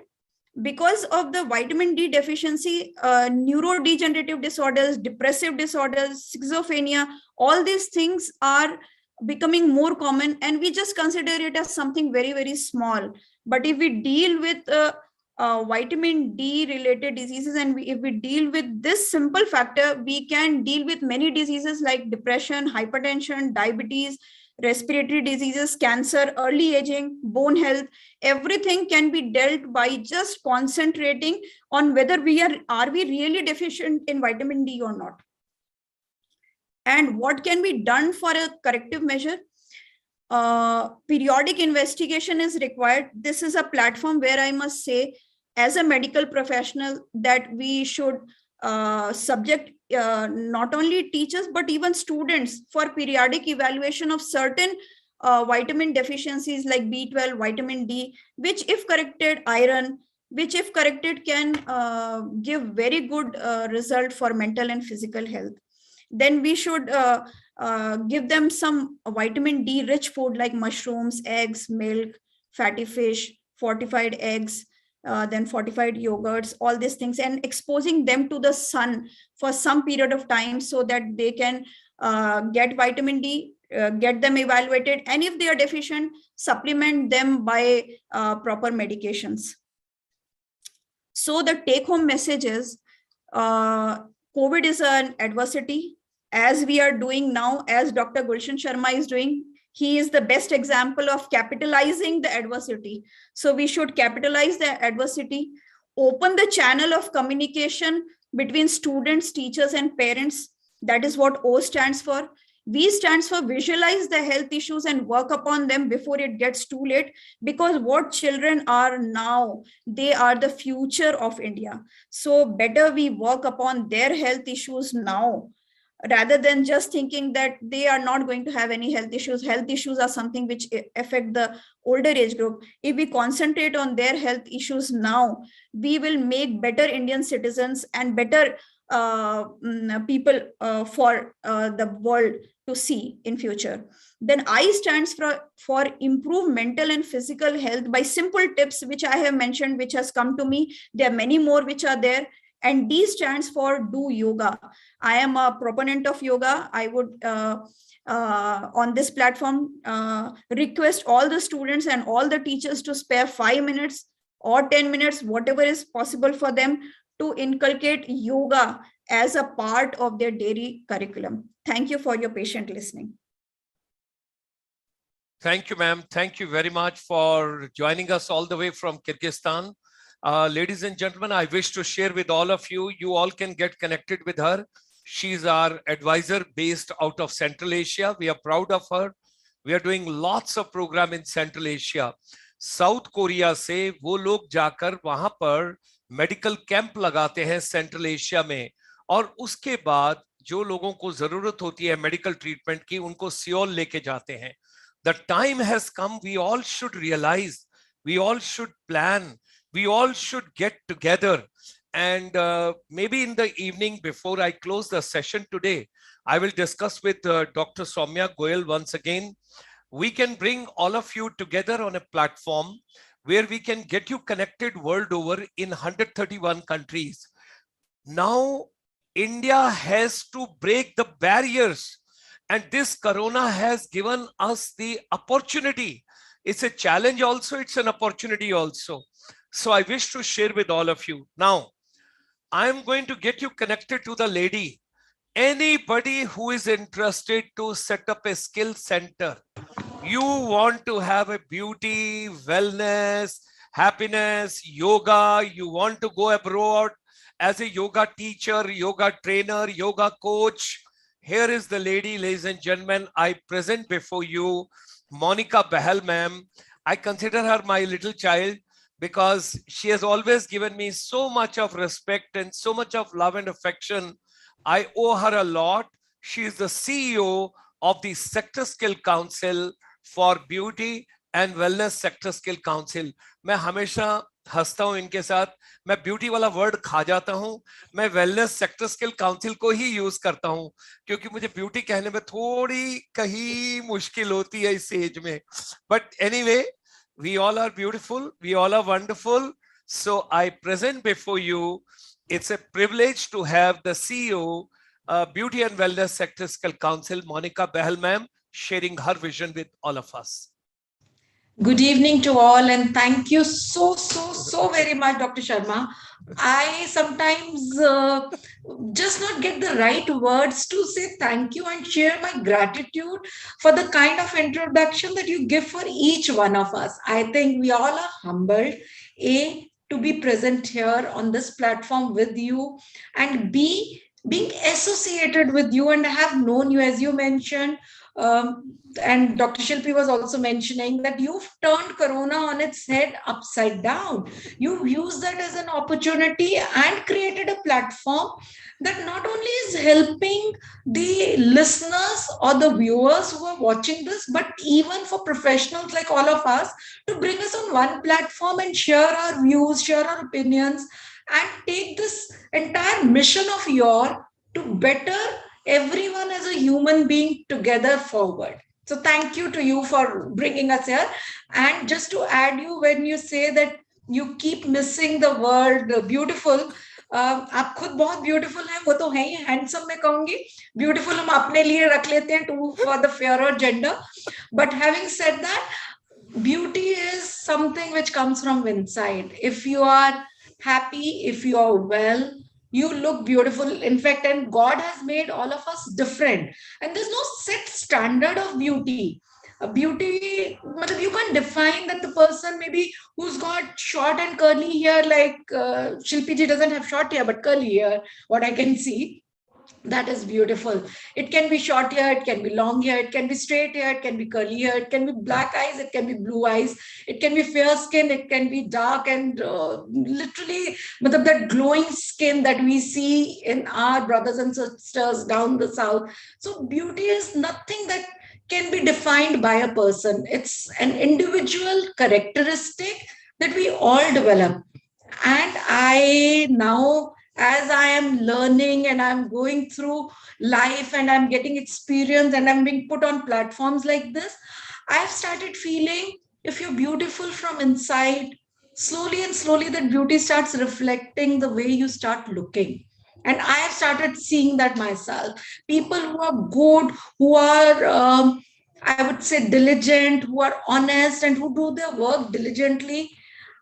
because of the vitamin D deficiency, neurodegenerative disorders, depressive disorders, schizophrenia, all these things are becoming more common, and we just consider it as something very, very small. But if we deal with vitamin D related diseases, and if we deal with this simple factor, we can deal with many diseases like depression, hypertension, diabetes, respiratory diseases, cancer, early aging, bone health. Everything can be dealt by just concentrating on whether we are we really deficient in vitamin D or not. And what can be done for a corrective measure? Periodic investigation is required. This is a platform where I must say, as a medical professional, that we should subject not only teachers but even students for periodic evaluation of certain vitamin deficiencies like B12, vitamin D, which if corrected, iron, which if corrected can give very good result for mental and physical health. Then we should give them some vitamin D rich food like mushrooms, eggs, milk, fatty fish, fortified eggs, then fortified yogurts, all these things, and exposing them to the sun for some period of time so that they can get vitamin D, get them evaluated, and if they are deficient, supplement them by proper medications. So the take home message is, COVID is an adversity, as we are doing now, as Dr. Gulshan Sharma is doing. He is the best example of capitalizing the adversity. So we should capitalize the adversity, open the channel of communication between students, teachers, and parents. That is what O stands for. V stands for visualize the health issues and work upon them before it gets too late, because what children are now, they are the future of India. So better we work upon their health issues now, rather than just thinking that they are not going to have any health issues. Health issues are something which affect the older age group. If we concentrate on their health issues now, we will make better Indian citizens and better people for the world to see in future. Then I stands for improve mental and physical health by simple tips which I have mentioned, which has come to me. There are many more which are there. And D stands for do yoga. I am a proponent of yoga. I would on this platform request all the students and all the teachers to spare 5 minutes or 10 minutes, whatever is possible for them, to inculcate yoga as a part of their daily curriculum. Thank you for your patient listening. Thank you, ma'am. Thank you very much for joining us all the way from Kyrgyzstan. Ladies and gentlemen, I wish to share with all of you, you all can get connected with her. She's our advisor based out of Central Asia. We are proud of her. We are doing lots of program in Central Asia. South Korea से वो लोग जाकर वहां पर medical camp लगाते हैं central Asia में, और उसके बाद जो लोगों को जरूरत होती है मेडिकल ट्रीटमेंट की, उनको सियोल लेके जाते हैं. The time has come. We all should realize, we all should plan, we all should get together. And maybe in the evening before I close the session today, I will discuss with Dr. Samya Goyal once again. We can bring all of you together on a platform where we can get you connected world over in 131 countries. Now, India has to break the barriers, and this corona has given us the opportunity. It's a challenge also, it's an opportunity also. So I wish to share with all of you. Now, I'm going to get you connected to the lady. Anybody who is interested to set up a skill center, you want to have a beauty, wellness, happiness, yoga, you want to go abroad as a yoga teacher, yoga trainer, yoga coach, here is the lady, ladies and gentlemen. I present before you Monica Bahal ma'am. I consider her my little child because she has always given me so much of respect and so much of love and affection. I owe her a lot. She is the CEO of the Sector Skill Council for Beauty and Wellness Sector Skill Council. मैं हमेशा हंसता हूँ इनके साथ, मैं beauty वाला word खा जाता हूँ, मैं वेलनेस सेक्टर स्किल काउंसिल को ही यूज करता हूँ क्योंकि मुझे ब्यूटी कहने में थोड़ी कहीं मुश्किल होती है इस एज में. But anyway, we all are beautiful, we all are wonderful. So I present before you, it's a privilege to have the CEO, Beauty and Wellness Sector Skill Council, Monica Bahal ma'am, sharing her vision with all of us. Good evening to all, and thank you so very much, Dr. Sharma. I sometimes just not get the right words to say thank you and share my gratitude for the kind of introduction that you give for each one of us. I think we all are humbled, A, to be present here on this platform with you, and B, being associated with you and have known you, as you mentioned. And Dr. Shilpi was also mentioning that you've turned Corona on its head upside down. You've used that as an opportunity and created a platform that not only is helping the listeners or the viewers who are watching this, but even for professionals like all of us to bring us on one platform and share our views, share our opinions, and take this entire mission of yours to better everyone as a human being together forward. So thank you to you for bringing us here. And just to add you, when you say that you keep missing the word beautiful, आप खुद बहुत beautiful हैं, वो तो है ही, handsome मैं कहूंगी, beautiful हम अपने लिए रख लेते हैं टू फॉर द फेयर और gender. But having said that, beauty is something which comes from inside. If you are happy, if you are well, you look beautiful. In fact, and God has made all of us different, and there's no set standard of beauty. Beauty, you can't define that the person maybe who's got short and curly hair, like Shilpi ji doesn't have short hair but curly hair, what I can see, that is beautiful. It can be short hair, it can be long hair, it can be straight hair, it can be curly hair, it can be black eyes, it can be blue eyes, it can be fair skin, it can be dark, and literally that glowing skin that we see in our brothers and sisters down the south. So beauty is nothing that can be defined by a person. It's an individual characteristic that we all develop. And I now, as I am learning and I'm going through life and I'm getting experience and I'm being put on platforms like this, I've started feeling if you're beautiful from inside, slowly and slowly that beauty starts reflecting the way you start looking. And I have started seeing that myself. People who are good, who are, I would say, diligent, who are honest, and who do their work diligently,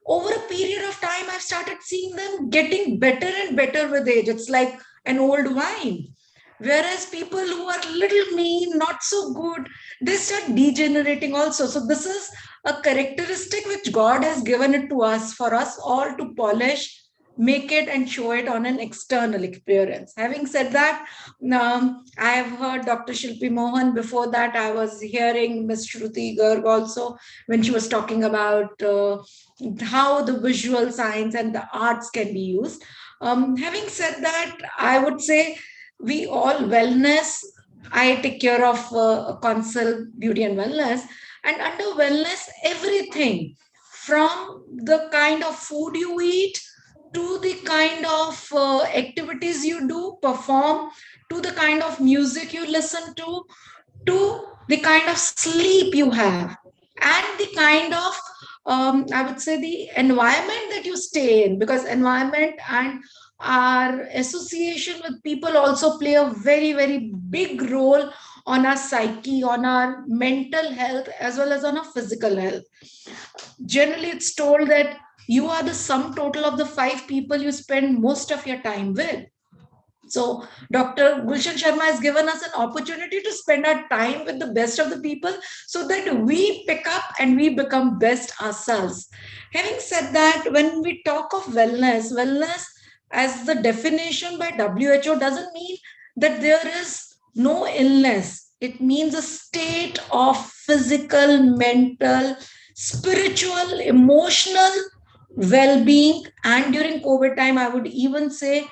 over a period of time, I've started seeing them getting better and better with age. It's like an old wine. Whereas people who are little mean, not so good, they start degenerating also. So this is a characteristic which God has given it to us for us all to polish, make it and show it on an external experience. Having said that, I have heard Dr. Shilpi Mohan. Before that, I was hearing Ms. Shruti Garg also when she was talking about how the visual science and the arts can be used. Having said that, I would say we all wellness, I take care of Consul Beauty and Wellness, and under wellness, everything from the kind of food you eat to the kind of activities you do, perform, to the kind of music you listen to the kind of sleep you have, and the kind of I would say the environment that you stay in, because environment and our association with people also play a very big role on our psyche, on our mental health, as well as on our physical health. Generally, it's told that you are the sum total of the 5 people you spend most of your time with. So Dr. Gulshan Sharma has given us an opportunity to spend our time with the best of the people so that we pick up and we become best ourselves. Having said that, when we talk of wellness, wellness as the definition by WHO doesn't mean that there is no illness. It means a state of physical, mental, spiritual, emotional well-being, and during COVID time, I would even say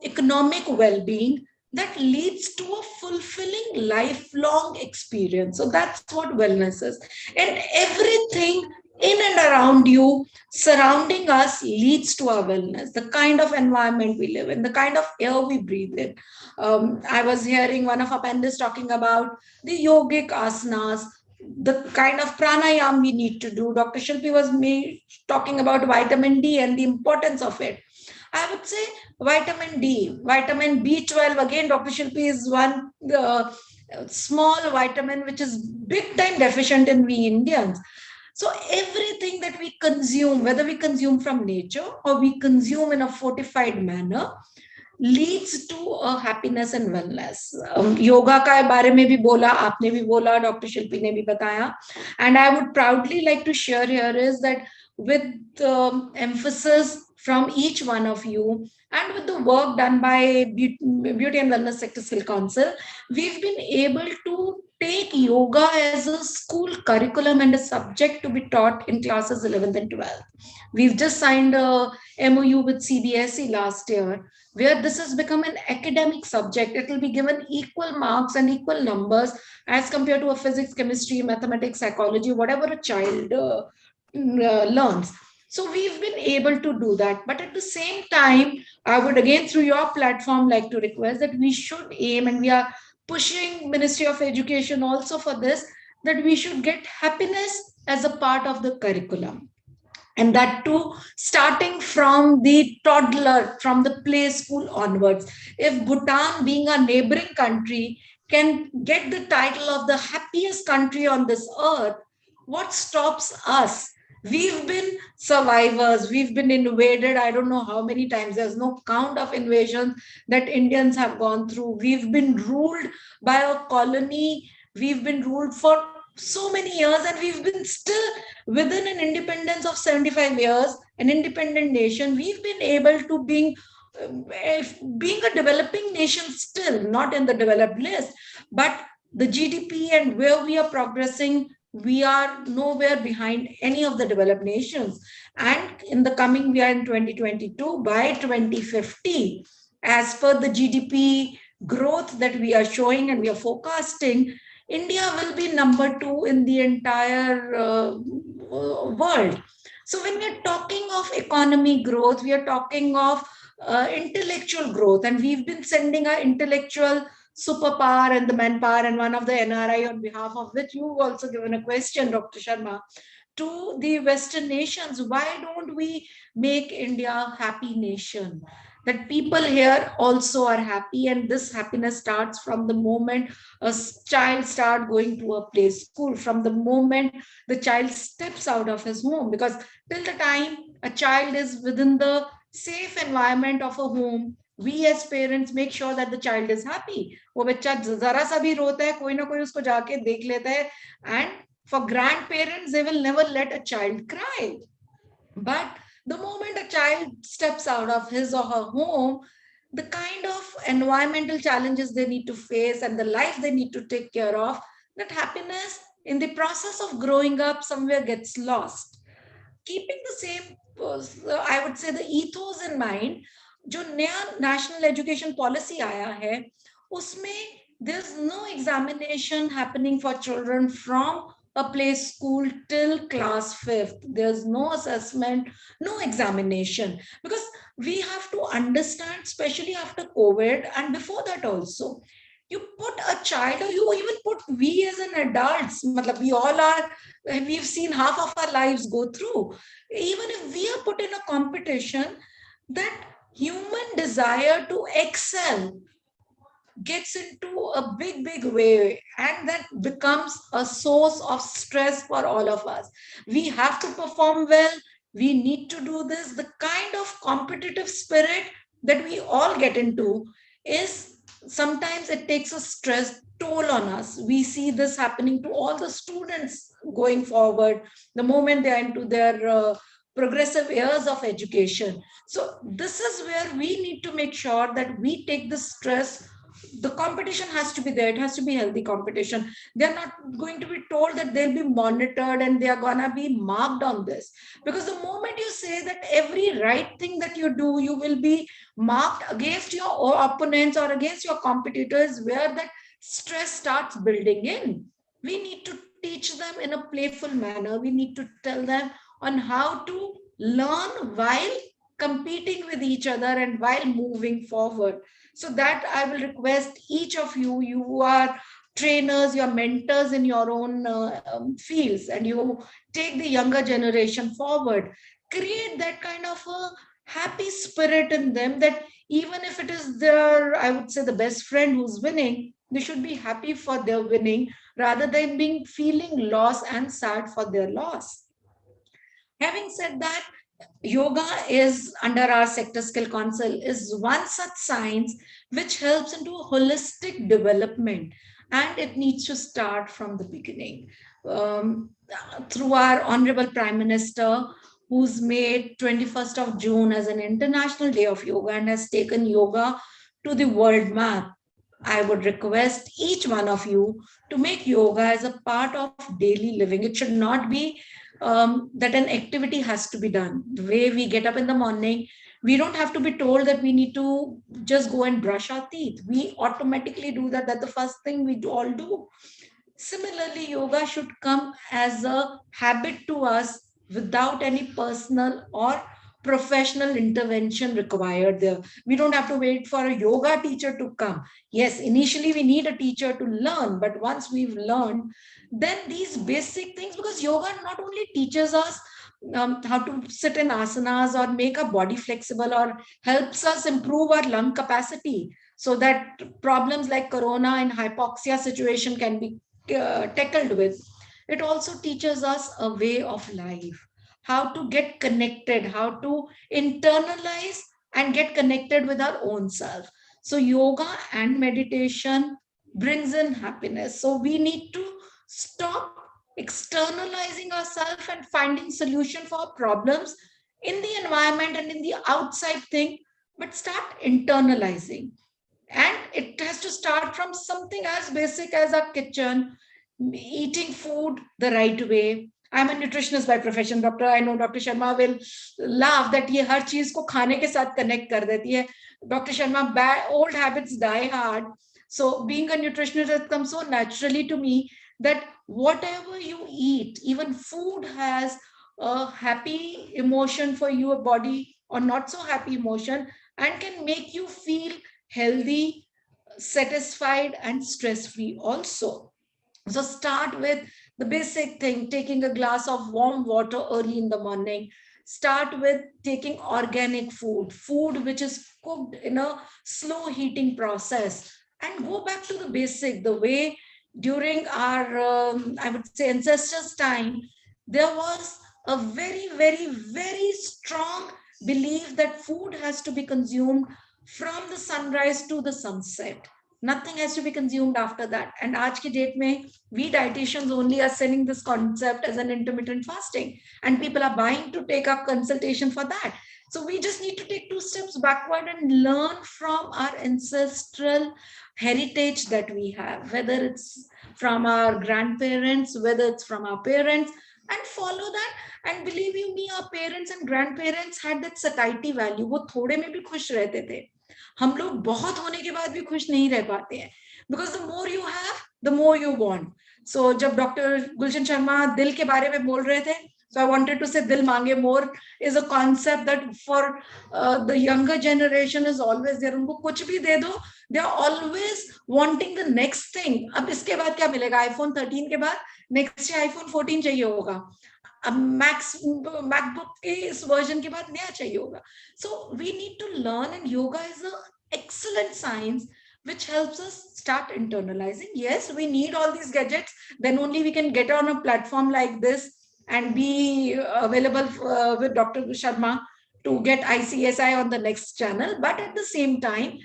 economic well-being that leads to a fulfilling lifelong experience. So that's what wellness is. And everything in and around you, surrounding us, leads to our wellness. The kind of environment we live in, the kind of air we breathe in. I was hearing one of our panelists talking about the yogic asanas, the kind of pranayam we need to do. Dr. Shilpi was talking about vitamin D and the importance of it. I would say vitamin D, vitamin B12, again, Dr. Shilpi is one small vitamin which is big time deficient in we Indians. So everything that we consume, whether we consume from nature or we consume in a fortified manner, leads to a happiness and wellness. Yoga का बारे में भी बोला, आपने भी बोला, Dr. Shilpi ने भी बताया. And I would proudly like to share here is that with emphasis from each one of you and with the work done by Beauty and Wellness Sector Skill Council, we've been able to take yoga as a school curriculum and a subject to be taught in classes 11th and 12th. We've just signed a MOU with CBSE last year, where this has become an academic subject. It will be given equal marks and equal numbers as compared to a physics, chemistry, mathematics, psychology, whatever a child learns. So we've been able to do that. But at the same time, I would again, through your platform, like to request that we should aim, and we are pushing Ministry of Education also for this, that we should get happiness as a part of the curriculum. And that too, starting from the toddler, from the play school onwards. If Bhutan, being a neighboring country, can get the title of the happiest country on this earth, what stops us? We've been survivors. We've been invaded. I don't know how many times. There's no count of invasions that Indians have gone through. We've been ruled by a colony. We've been ruled for so many years, and we've been still within an independence of 75 years, an independent nation. We've been able to being a developing nation still, not in the developed list, but the GDP and where we are progressing, we are nowhere behind any of the developed nations. And in the coming, we are in 2022, by 2050, as per the GDP growth that we are showing and we are forecasting, India will be number 2 in the entire world. So when we are talking of economy growth, we are talking of intellectual growth, and we've been sending our intellectual superpower and the manpower, and one of the NRI on behalf of which you've also given a question, Dr. Sharma, to the Western nations. Why don't we make India a happy nation? That people here also are happy, and this happiness starts from the moment a child starts going to a play school, from the moment the child steps out of his home, because till the time a child is within the safe environment of a home, we as parents make sure that the child is happy. वो बच्चा जरा सा भी रोता है, कोई ना कोई उसको जाके देख लेता है, and for grandparents, they will never let a child cry. But the moment a child steps out of his or her home, the kind of environmental challenges they need to face and the life they need to take care of, that happiness in the process of growing up somewhere gets lost. Keeping the same, I would say, the ethos in mind, जो नया national education policy आया है, उसमें there's no examination happening for children from a play school till class 5th. There's no assessment, no examination, because we have to understand, especially after COVID and before that also, you put a child, or you even put we as an adults, we all are, we've seen half of our lives go through. Even if we are put in a competition, that human desire to excel gets into a big way, and that becomes a source of stress for all of us. We have to perform well. We need to do this. The kind of competitive spirit that we all get into is sometimes it takes a stress toll on us. We see this happening to all the students going forward, the moment they are into their progressive years of education. So this is where we need to make sure that we take the stress. The competition has to be there. It has to be healthy competition. They're not going to be told that they'll be monitored and they are going to be marked on this. Because the moment you say that every right thing that you do, you will be marked against your opponents or against your competitors, where that stress starts building in. We need to teach them in a playful manner. We need to tell them on how to learn while competing with each other and while moving forward. So that I will request each of you, you are trainers, you're mentors in your own fields, and you take the younger generation forward. Create that kind of a happy spirit in them, that even if it is their, I would say, the best friend who's winning, they should be happy for their winning rather than feeling loss and sad for their loss. Having said that, yoga is under our sector skill council is one such science which helps into a holistic development, and it needs to start from the beginning. Through our honorable Prime Minister, who's made 21st of June as an International Day of Yoga and has taken yoga to the world map, I would request each one of you to make yoga as a part of daily living. It should not be that an activity has to be done. The way we get up in the morning, we don't have to be told that we need to just go and brush our teeth. We automatically do that. That's the first thing we all do. Similarly, yoga should come as a habit to us without any personal or professional intervention required there. We don't have to wait for a yoga teacher to come. Yes, initially we need a teacher to learn, but once we've learned, then these basic things, because yoga not only teaches us how to sit in asanas or make our body flexible or helps us improve our lung capacity so that problems like corona and hypoxia situation can be tackled with. It also teaches us a way of life, how to get connected, how to internalize and get connected with our own self. So yoga and meditation brings in happiness. So we need to stop externalizing ourselves and finding solution for problems in the environment and in the outside thing, but start internalizing. And it has to start from something as basic as our kitchen, eating food the right way. I'm a nutritionist by profession, doctor. I know Dr. Sharma will laugh that ये हर चीज को खाने के साथ connect कर देती है. Dr. Sharma, old habits die hard. So being a nutritionist has come so naturally to me that whatever you eat, even food has a happy emotion for your body or not so happy emotion, and can make you feel healthy, satisfied, and stress-free also. So start with the basic thing, taking a glass of warm water early in the morning. Start with taking organic food, food which is cooked in a slow heating process, and go back to the basic, the way during our, I would say, ancestors' time, there was a very, very, very strong belief that food has to be consumed from the sunrise to the sunset. Nothing has to be consumed after that. And aaj ki date mein, we dietitians only are selling this concept as an intermittent fasting, and people are buying to take up consultation for that. So we just need to take 2 steps backward and learn from our ancestral heritage that we have, whether it's from our grandparents, whether it's from our parents, and follow that. And believe you me, our parents and grandparents had that satiety value. वो थोड़े में भी खुश रहते थे. हम लोग बहुत होने के बाद भी खुश नहीं रह पाते हैं, because the more you have, the more you want. So जब डॉक्टर गुलशन शर्मा दिल के बारे में बोल रहे थे, so I wanted to say दिल मांगे more is a concept that for the younger generation is always there. उनको कुछ भी दे दो, they are always wanting the next thing. अब इसके बाद क्या मिलेगा? iPhone 13 के बाद next iPhone 14 चाहिए होगा. अब MacBook के इस वर्जन के बाद नया चाहिए होगा. So we need to learn, and yoga is an excellent science which helps us start internalizing. Yes, we need all these gadgets, then only we can get on a platform like this and be available with Dr. Sharma to get ICSI on the next channel. But at the same time,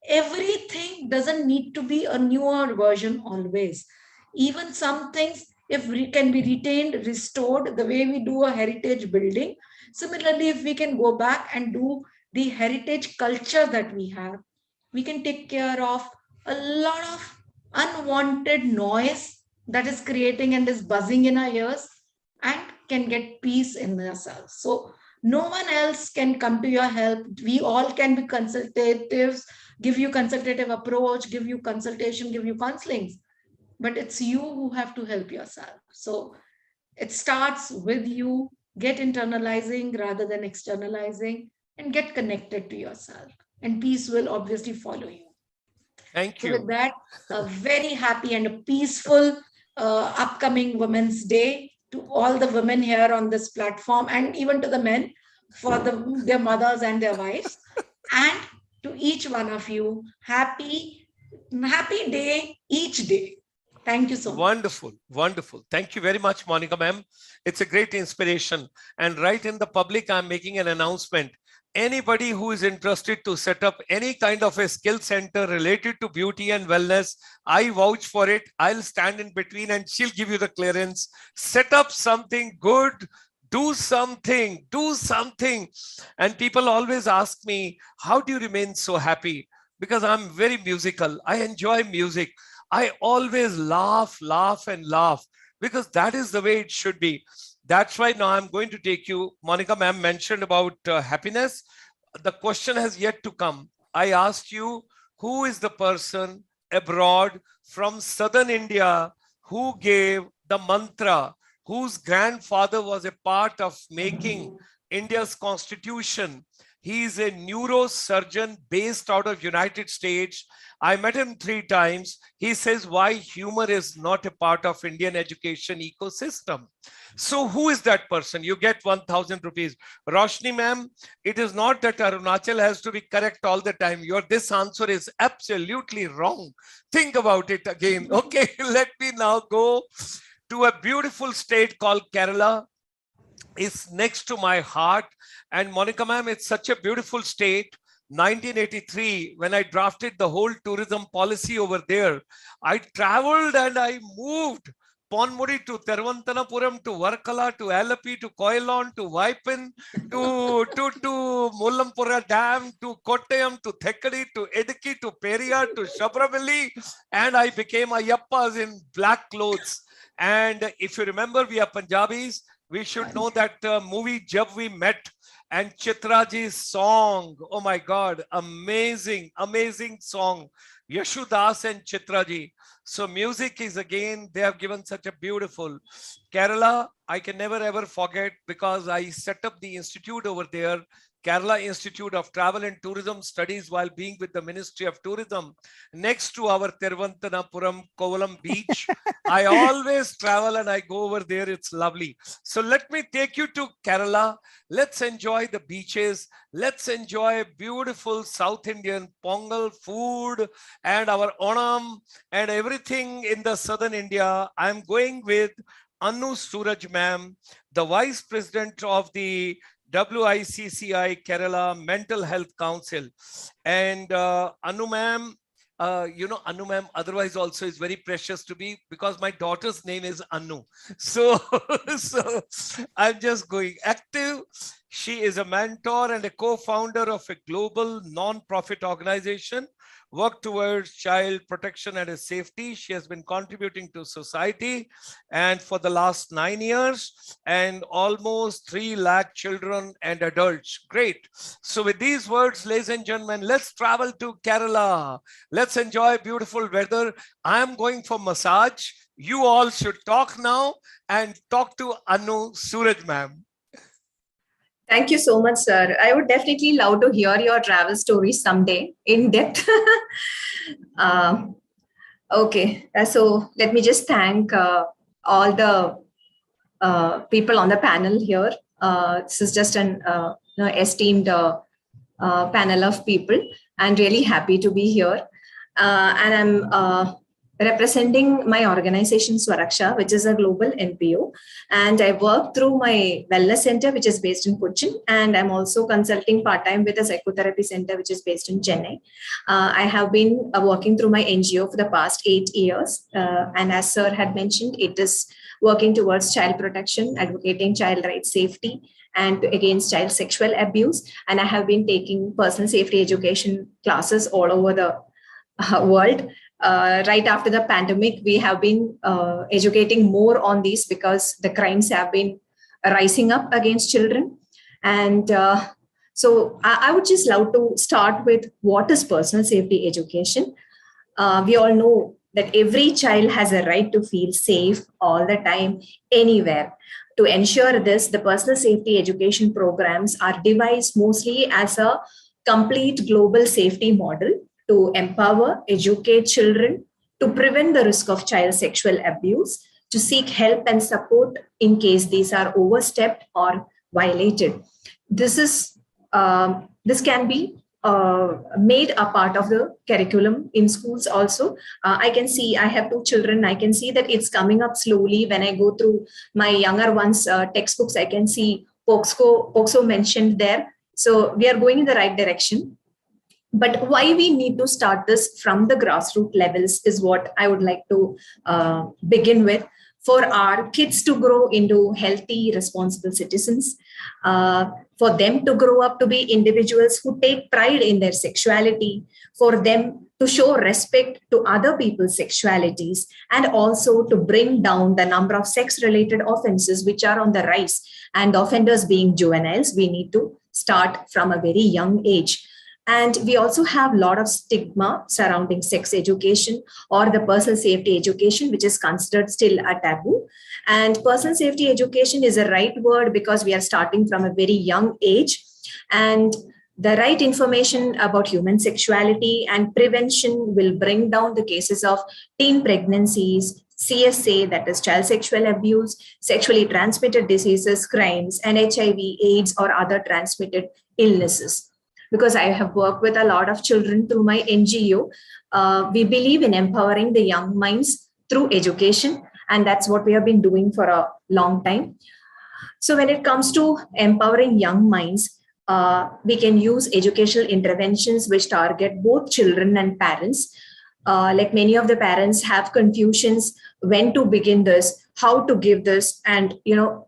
everything doesn't need to be a newer version always. Even some things, if we can be retained, restored, the way we do a heritage building. Similarly, if we can go back and do the heritage culture that we have, we can take care of a lot of unwanted noise that is creating and is buzzing in our ears, and can get peace in ourselves. So no one else can come to your help. We all can be consultatives, give you consultative approach, give you consultation, give you counselings. But it's you who have to help yourself. So it starts with you. Get internalizing rather than externalizing, and get connected to yourself, and peace will obviously follow you. Thank you. So with that, a very happy and a peaceful upcoming Women's Day to all the women here on this platform, and even to the men for their mothers and their wives. And to each one of you, happy day each day. Thank you so much. Wonderful, wonderful. Thank you very much, Monica ma'am. It's a great inspiration. And right in the public, I'm making an announcement. Anybody who is interested to set up any kind of a skill center related to beauty and wellness, I vouch for it. I'll stand in between and she'll give you the clearance. Set up something good, do something, do something. And people always ask me, how do you remain so happy? Because I'm very musical. I enjoy music. I always laugh, laugh, and laugh, because that is the way it should be. That's why now I'm going to take you, Monica ma'am mentioned about happiness. The question has yet to come. I asked you, who is the person abroad from southern India who gave the mantra, whose grandfather was a part of making India's constitution? He is a neurosurgeon based out of United States. I met him 3 times. He says why humor is not a part of Indian education ecosystem. So who is that person? You get 1,000 rupees. Roshni ma'am, it is not that Arunachal has to be correct all the time. This answer is absolutely wrong. Think about it again. Okay, let me now go to a beautiful state called Kerala. It's next to my heart. And Monica ma'am, it's such a beautiful state. 1983, when I drafted the whole tourism policy over there, I traveled and I moved Ponmudi to Thiruvananthapuram to Varkala to Alleppey to Koyalon to Vaipan to Mullampura Dam to Kottayam to Thekkady to Idukki to Periyar to Shabravalli, and I became Ayyappas in black clothes. And if you remember, we are Punjabis. We should know that movie Jab We Met and Chitraji's song. Oh my God, amazing, amazing song. Yashodas and Chitraji. So music is again, they have given such a beautiful. Kerala, I can never ever forget, because I set up the institute over there, Kerala Institute of Travel and Tourism Studies, while being with the Ministry of Tourism next to our Thiruvananthapuram Kovalam beach. I always travel and I go over there. It's lovely. So let me take you to Kerala. Let's enjoy the beaches. Let's enjoy beautiful South Indian Pongal food and our Onam and everything in the southern India. I'm going with Anu Suraj ma'am, the Vice President of the WICCI Kerala Mental Health Council. And Anu ma'am, Anu ma'am otherwise also is very precious to me, because my daughter's name is Anu. So I'm just going active. She is a mentor and a co-founder of a global non-profit organization, work towards child protection and safety. She has been contributing to society and for the last 9 years, and almost 3 lakh children and adults. Great. So with these words, ladies and gentlemen, let's travel to Kerala. Let's enjoy beautiful weather. I am going for massage. You all should talk now and talk to Anu Suraj ma'am. Thank you so much, sir. I would definitely love to hear your travel stories someday in depth. Okay, so let me just thank all the people on the panel here. This is just an esteemed panel of people, and really happy to be here. And I'm representing my organization Swaraksha, which is a global NPO, and I work through my wellness center, which is based in Cochin, and I'm also consulting part-time with a psychotherapy center, which is based in Chennai. I have been working through my NGO for the past 8 years, and as sir had mentioned, it is working towards child protection, advocating child rights safety, and against child sexual abuse. And I have been taking personal safety education classes all over the world. Right after the pandemic, we have been educating more on these, because the crimes have been rising up against children. And so I would just love to start with what is personal safety education. We all know that every child has a right to feel safe all the time, anywhere. To ensure this, the personal safety education programs are devised mostly as a complete global safety model to empower, educate children, to prevent the risk of child sexual abuse, to seek help and support in case these are overstepped or violated. This can be made a part of the curriculum in schools also. I can see, I have 2 children, I can see that it's coming up slowly. When I go through my younger ones' textbooks, I can see POXO mentioned there. So we are going in the right direction. But why we need to start this from the grassroots levels is what I would like to begin with. For our kids to grow into healthy, responsible citizens, for them to grow up to be individuals who take pride in their sexuality, for them to show respect to other people's sexualities, and also to bring down the number of sex-related offenses which are on the rise, and offenders being juveniles, we need to start from a very young age. And we also have a lot of stigma surrounding sex education or the personal safety education, which is considered still a taboo. And personal safety education is a right word because we are starting from a very young age. And the right information about human sexuality and prevention will bring down the cases of teen pregnancies, CSA, that is child sexual abuse, sexually transmitted diseases, crimes, and HIV, AIDS, or other transmitted illnesses. Because I have worked with a lot of children through my NGO, we believe in empowering the young minds through education, and that's what we have been doing for a long time. So when it comes to empowering young minds, we can use educational interventions which target both children and parents. Like many of the parents have confusions when to begin this, how to give this, and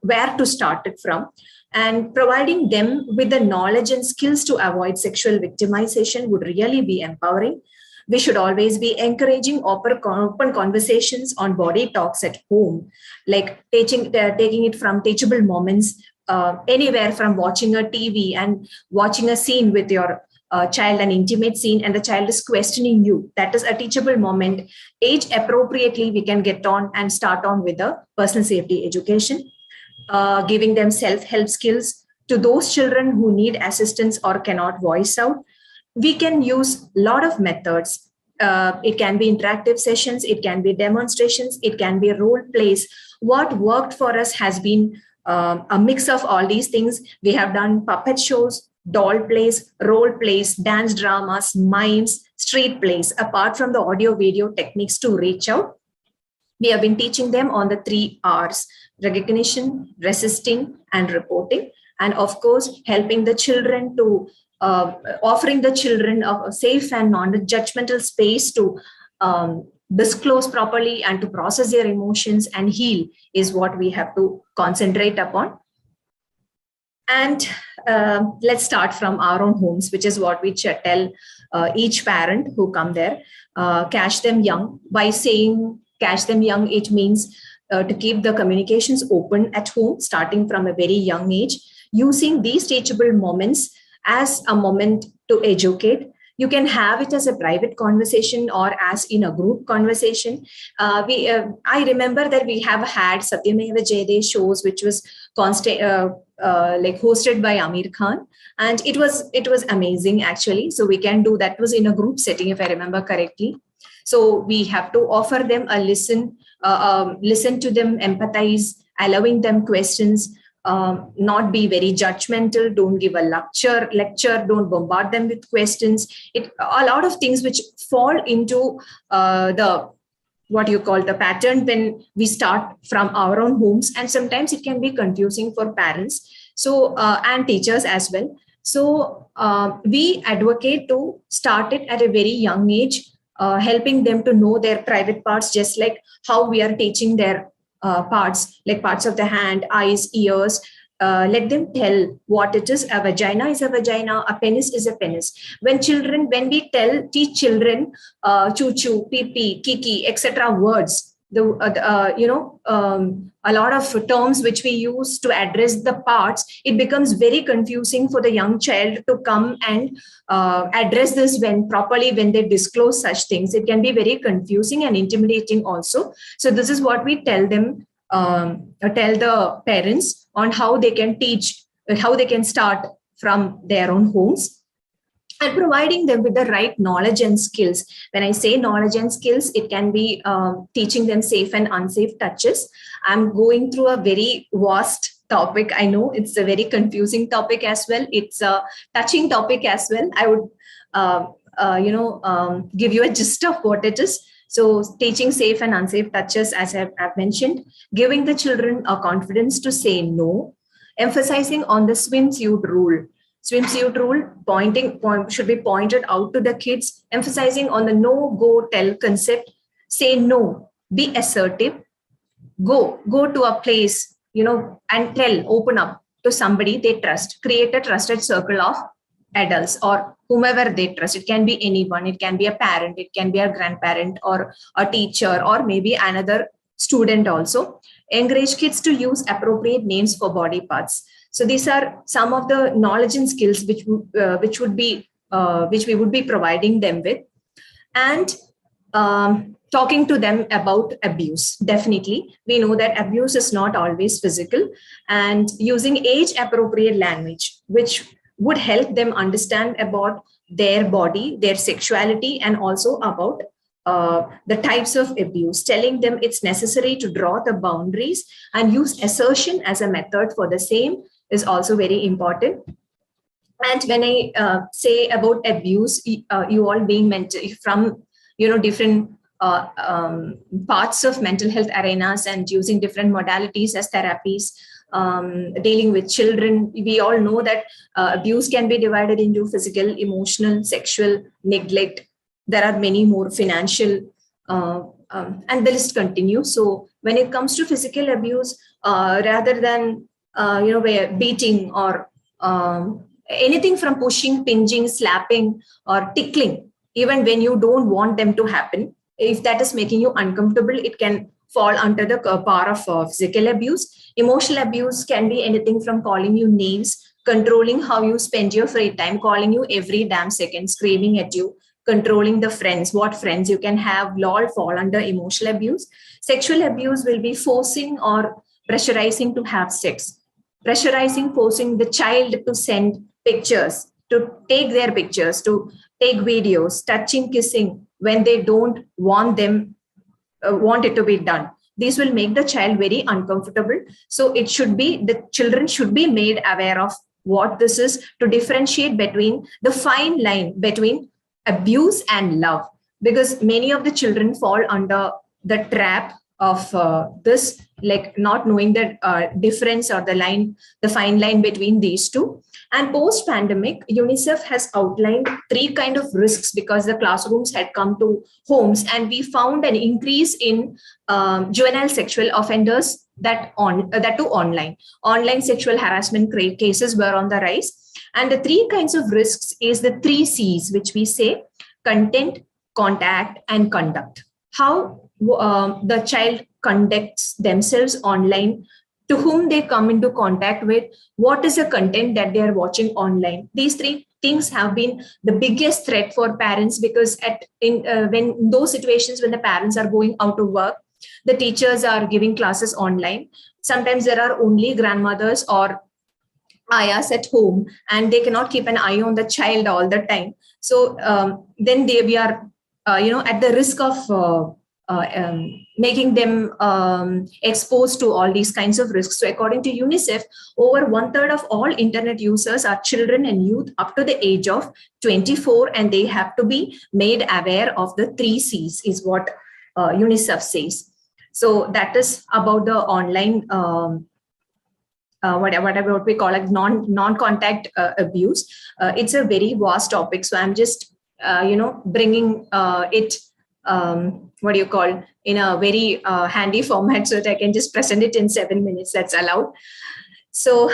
where to start it from. And providing them with the knowledge and skills to avoid sexual victimization would really be empowering. We should always be encouraging open conversations on body talks at home, like taking it from teachable moments, anywhere from watching a TV and watching a scene with your child, an intimate scene, and the child is questioning you. That is a teachable moment. Age appropriately, we can get on and start on with the personal safety education. Giving them self-help skills to those children who need assistance or cannot voice out. We can use a lot of methods. It can be interactive sessions, it can be demonstrations, it can be role plays. What worked for us has been a mix of all these things. We have done puppet shows, doll plays, role plays, dance dramas, mimes, street plays, apart from the audio video techniques to reach out. We have been teaching them on the 3 R's: recognition, resisting, and reporting. And of course, helping the children to offering the children a safe and non-judgmental space to disclose properly and to process their emotions and heal is what we have to concentrate upon. And let's start from our own homes, which is what we tell each parent who come there. Catch them young. By saying catch them young, it means to keep the communications open at home, starting from a very young age, using these teachable moments as a moment to educate. You can have it as a private conversation or as in a group conversation. I remember that we have had Satyameva Jayade shows, which was hosted by Amir Khan, and it was amazing actually. So we can do that. Was in a group setting, if I remember correctly. So we have to offer them a listen to them, empathize, allowing them questions. Not be very judgmental, don't give a lecture, don't bombard them with questions. A lot of things which fall into the pattern when we start from our own homes, and sometimes it can be confusing for parents and teachers as well. So we advocate to start it at a very young age, helping them to know their private parts, just like how we are teaching their parts, like parts of the hand, eyes, ears. Let them tell what it is. A vagina is a vagina, a penis is a penis. When we teach children choo-choo, pee-pee, kiki, etc. words, a lot of terms which we use to address the parts, it becomes very confusing for the young child to come and address this when they disclose such things. It can be very confusing and intimidating also. So this is what we tell them, tell the parents on how they can teach, how they can start from their own homes, and providing them with the right knowledge and skills. When I say knowledge and skills, it can be teaching them safe and unsafe touches. I'm going through a very vast topic. I know it's a very confusing topic as well. It's a touching topic as well. I would give you a gist of what it is. So teaching safe and unsafe touches, as I've mentioned, giving the children a confidence to say no, emphasizing on the swimsuit rule. Swimsuit rule should be pointed out to the kids, emphasizing on the no, go, tell concept. Say no, be assertive, go to a place, and open up to somebody they trust, create a trusted circle of adults or whomever they trust. It can be anyone, it can be a parent, it can be a grandparent or a teacher or maybe another student also. Encourage kids to use appropriate names for body parts. So these are some of the knowledge and skills which we would be providing them with. And talking to them about abuse. Definitely, we know that abuse is not always physical, and using age appropriate language, which would help them understand about their body, their sexuality, and also about the types of abuse, telling them it's necessary to draw the boundaries and use assertion as a method for the same is also very important. And when I say about abuse, you all being from different parts of mental health arenas and using different modalities as therapies, dealing with children, we all know that abuse can be divided into physical, emotional, sexual, neglect. There are many more, financial, and the list continues. So when it comes to physical abuse, rather than beating or anything from pushing, pinching, slapping, or tickling, even when you don't want them to happen, if that is making you uncomfortable, it can fall under the power of physical abuse. Emotional abuse can be anything from calling you names, controlling how you spend your free time, calling you every damn second, screaming at you, controlling the friends, what friends you can have, all fall under emotional abuse. Sexual abuse will be forcing or pressurizing to have sex, pressurizing, forcing the child to send pictures, to take their pictures, to take videos, touching, kissing when they don't want it to be done. These will make the child very uncomfortable. So the children should be made aware of what this is, to differentiate between the fine line between abuse and love, because many of the children fall under the trap of this, like not knowing the difference or the fine line between these two. And post-pandemic, UNICEF has outlined 3 kinds of risks because the classrooms had come to homes, and we found an increase in juvenile sexual offenders that too online. Online sexual harassment cases were on the rise. And the 3 kinds of risks is the 3 C's, which we say: content, contact, and conduct. How the child conducts themselves online, to whom they come into contact with, what is the content that they are watching online. These 3 things have been the biggest threat for parents, because when those situations when the parents are going out to work, the teachers are giving classes online. Sometimes there are only grandmothers or ayahs at home, and they cannot keep an eye on the child all the time. So then we are at the risk of making them exposed to all these kinds of risks. So according to UNICEF, over 1/3 of all internet users are children and youth up to the age of 24, and they have to be made aware of the 3 C's is what UNICEF says. So that is about the online, whatever we call it, non-contact abuse. It's a very vast topic. So I'm just, bringing it, in a very handy format so that I can just present it in 7 minutes. That's allowed. So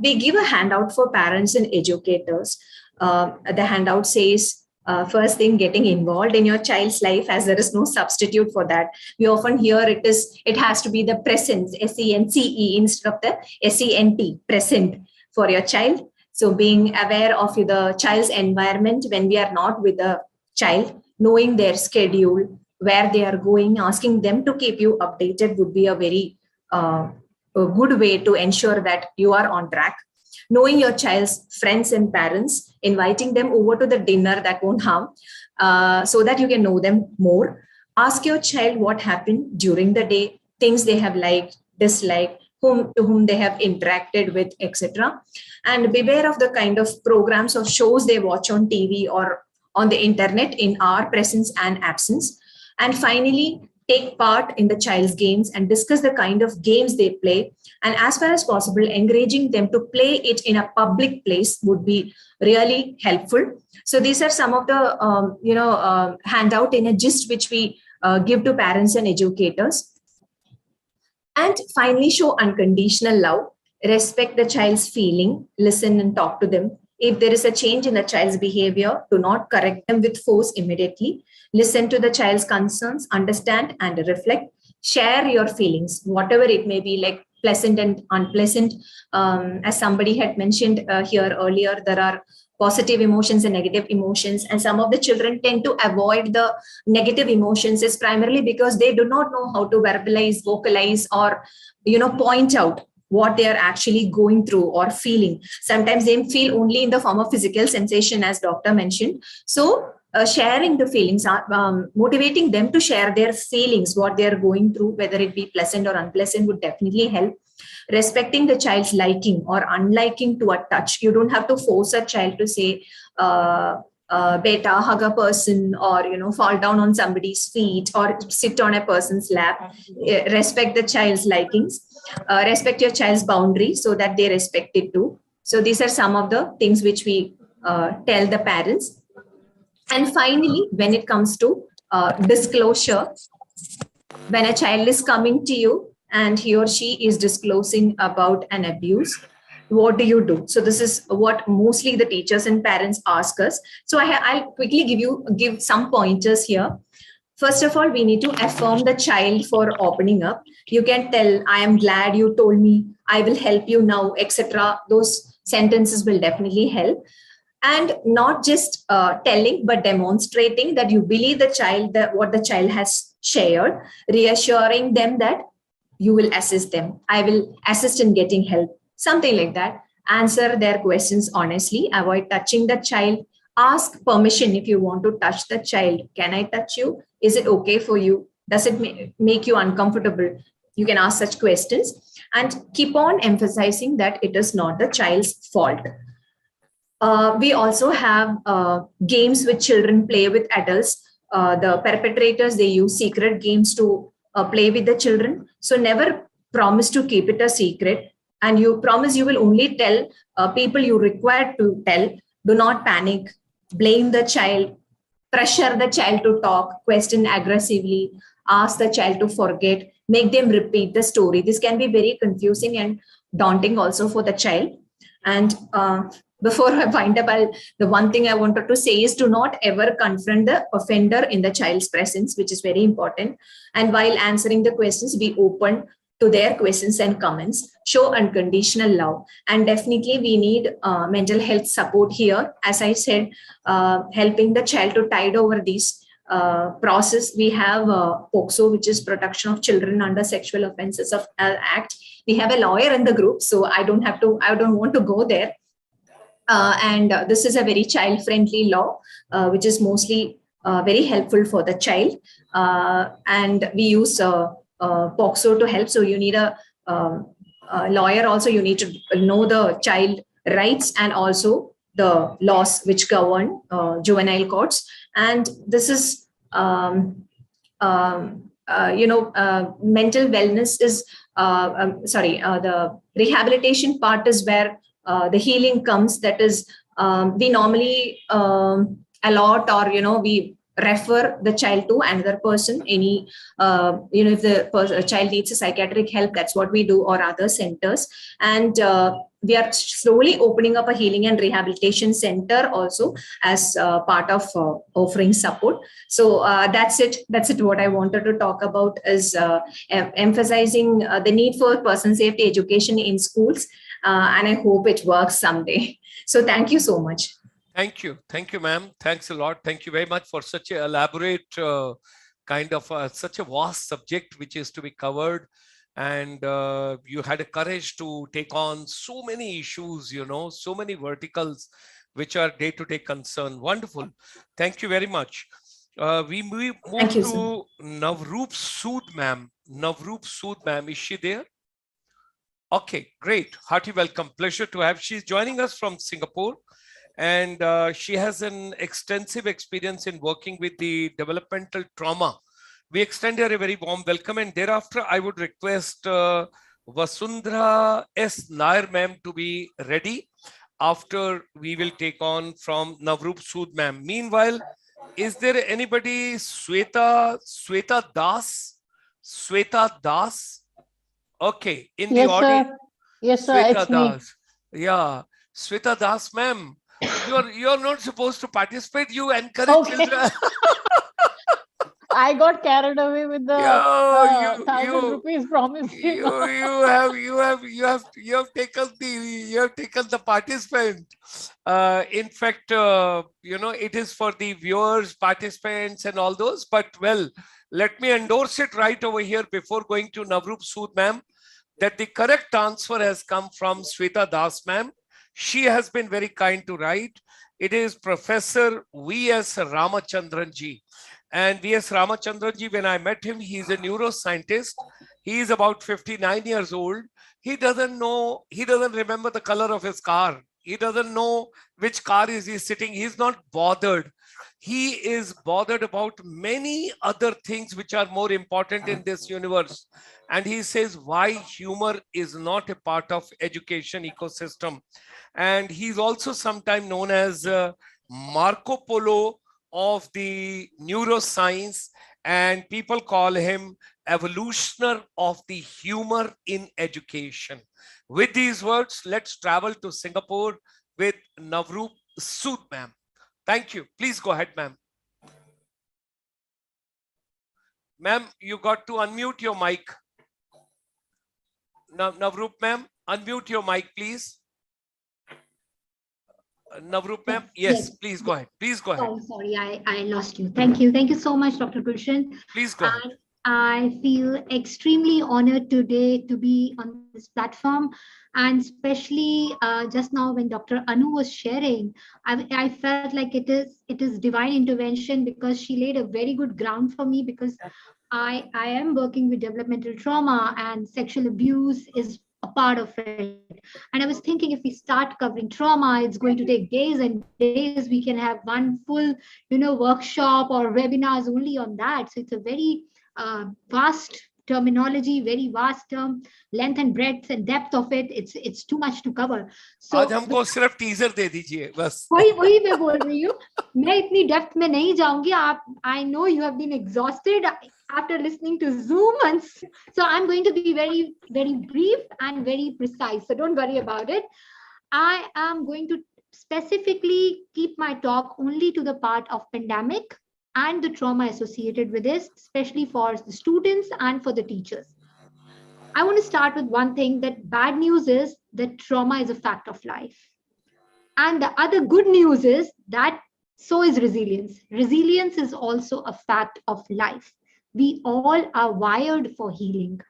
we give a handout for parents and educators. The handout says, first thing, getting involved in your child's life, as there is no substitute for that. We often hear it has to be the presence, SENCE, instead of the SENT, present, for your child. So being aware of the child's environment when we are not with the child, knowing their schedule, where they are going, asking them to keep you updated would be a very a good way to ensure that you are on track. Knowing your child's friends and parents, inviting them over to the dinner, that won't harm, so that you can know them more. Ask your child what happened during the day, things they have liked, disliked, to whom they have interacted with, etc. And beware of the kind of programs or shows they watch on TV or on the internet in our presence and absence. And finally, take part in the child's games and discuss the kind of games they play. And as far as possible, encouraging them to play it in a public place would be really helpful. So these are some of the handout in a gist which we give to parents and educators. And finally, show unconditional love. Respect the child's feeling, listen and talk to them. If there is a change in the child's behavior, do not correct them with force immediately. Listen to the child's concerns, understand and reflect. Share your feelings, whatever it may be, like pleasant and unpleasant. As somebody had mentioned here earlier, there are positive emotions and negative emotions. And some of the children tend to avoid the negative emotions is primarily because they do not know how to verbalize, vocalize, or, point out what they are actually going through or feeling. Sometimes they feel only in the form of physical sensation, as doctor mentioned. So sharing the feelings, motivating them to share their feelings, what they are going through, whether it be pleasant or unpleasant, would definitely help. Respecting the child's liking or unliking to a touch. You don't have to force a child to say, beta, hug a person, or fall down on somebody's feet or sit on a person's lap. Respect the child's likings. Respect your child's boundaries so that they respect it too. So these are some of the things which we tell the parents. And finally, when it comes to disclosure, when a child is coming to you and he or she is disclosing about an abuse, what do you do? So this is what mostly the teachers and parents ask us. So I'll quickly give some pointers here. First of all, we need to affirm the child for opening up. You can tell, I am glad you told me, I will help you now, etc. Those sentences will definitely help. And not just telling, but demonstrating that you believe the child, that what the child has shared, reassuring them that you will assist them. I will assist in getting help, something like that. Answer their questions honestly, avoid touching the child. Ask permission if you want to touch the child. Can I touch you? Is it okay for you? Does it make you uncomfortable? You can ask such questions and keep on emphasizing that it is not the child's fault. We also have games which children play with adults. The perpetrators, they use secret games to play with the children. So never promise to keep it a secret. And you promise you will only tell people you require to tell. Do not panic. Blame the child. Pressure the child to talk. Question aggressively. Ask the child to forget. Make them repeat the story. This can be very confusing and daunting also for the child. And before I wind up, the one thing I wanted to say is to not ever confront the offender in the child's presence, which is very important. And while answering the questions, be open to their questions and comments. Show unconditional love. And definitely we need mental health support here. As I said, helping the child to tide over these process. We have POCSO, which is Protection of Children Under Sexual Offences of Act. We have a lawyer in the group, so I don't want to go there. And this is a very child-friendly law, which is mostly very helpful for the child. And we use POCSO to help. So you need a lawyer also. You need to know the child rights and also the laws which govern juvenile courts. And this is, mental wellness is, the rehabilitation part is where the healing comes. That is, we normally allot or, we refer the child to another person. Any, if the child needs a psychiatric help, that's what we do, or other centers. And we are slowly opening up a healing and rehabilitation center also as part of offering support. So that's it. That's it. What I wanted to talk about is emphasizing the need for person safety education in schools. And I hope it works someday. So thank you so much. Thank you. Thank you, ma'am. Thanks a lot. Thank you very much for such an elaborate kind of such a vast subject which is to be covered. And you had a courage to take on so many issues, so many verticals, which are day-to-day concern. Wonderful. Thank you very much. We move to Navroop Sood, ma'am. Navroop Sood, ma'am. Is she there? Okay, great. Hearty welcome. Pleasure to have. She's joining us from Singapore. and she has an extensive experience in working with the developmental trauma. We extend her a very warm welcome, and thereafter I would request Vasundhara S. Nair ma'am to be ready. After we will take on from Navroop Sood ma'am. Meanwhile, is there anybody, Sweta Das? Sweta Das? Okay, in the Yes, audience. sir. Yes, sir. Sweta It's me. Das. Yeah, Sweta Das ma'am. You're not supposed to participate. You encourage Okay. children. I got carried away with the Yeah, 1,000 rupees promise. you have taken the participant. In fact, it is for the viewers, participants, and all those. But well, let me endorse it right over here before going to Navroop Sood ma'am, that the correct answer has come from Sweta Das ma'am. She has been very kind to write. It is Professor V.S. Ramachandran ji. And V.S. Ramachandran ji, when I met him, he's a neuroscientist. He is about 59 years old. He doesn't remember the color of his car. He doesn't know which car is he sitting. He's not bothered. He is bothered about many other things which are more important in this universe. And he says why humor is not a part of education ecosystem. And he's also sometimes known as Marco Polo of the neuroscience, and people call him evolutioner of the humor in education. With these words, let's travel to Singapore with Navroop Sood ma'am. Thank you. Please go ahead, ma'am. Ma'am, you got to unmute your mic. Navroop ma'am, unmute your mic, please. Navroop ma'am, yes, please go ahead. Please go ahead. Sorry, I lost you. Thank you. Thank you so much, Dr. Gulshan. Please go ahead. I feel extremely honored today to be on this platform, and especially just now when Dr. Anu was sharing, I felt like it is divine intervention, because she laid a very good ground for me, because I am working with developmental trauma, and sexual abuse is a part of it. And I was thinking, if we start covering trauma, it's going to take days and days. We can have one full, workshop or webinars only on that. So it's a very vast terminology, very vast term, length and breadth and depth of it. It's too much to cover. So आज हमको सिर्फ teaser दे दीजिए बस. वही मैं बोल रही हूँ. मैं इतनी डेप्थ में नहीं जाऊंगी. I know you have been exhausted after listening to Zoom, and so I'm going to be very, very brief and very precise. So don't worry about it. I am going to specifically keep my talk only to the part of pandemic and the trauma associated with this, especially for the students and for the teachers. I want to start with one thing, that bad news is that trauma is a fact of life. And the other good news is that so is resilience. Resilience is also a fact of life. We all are wired for healing.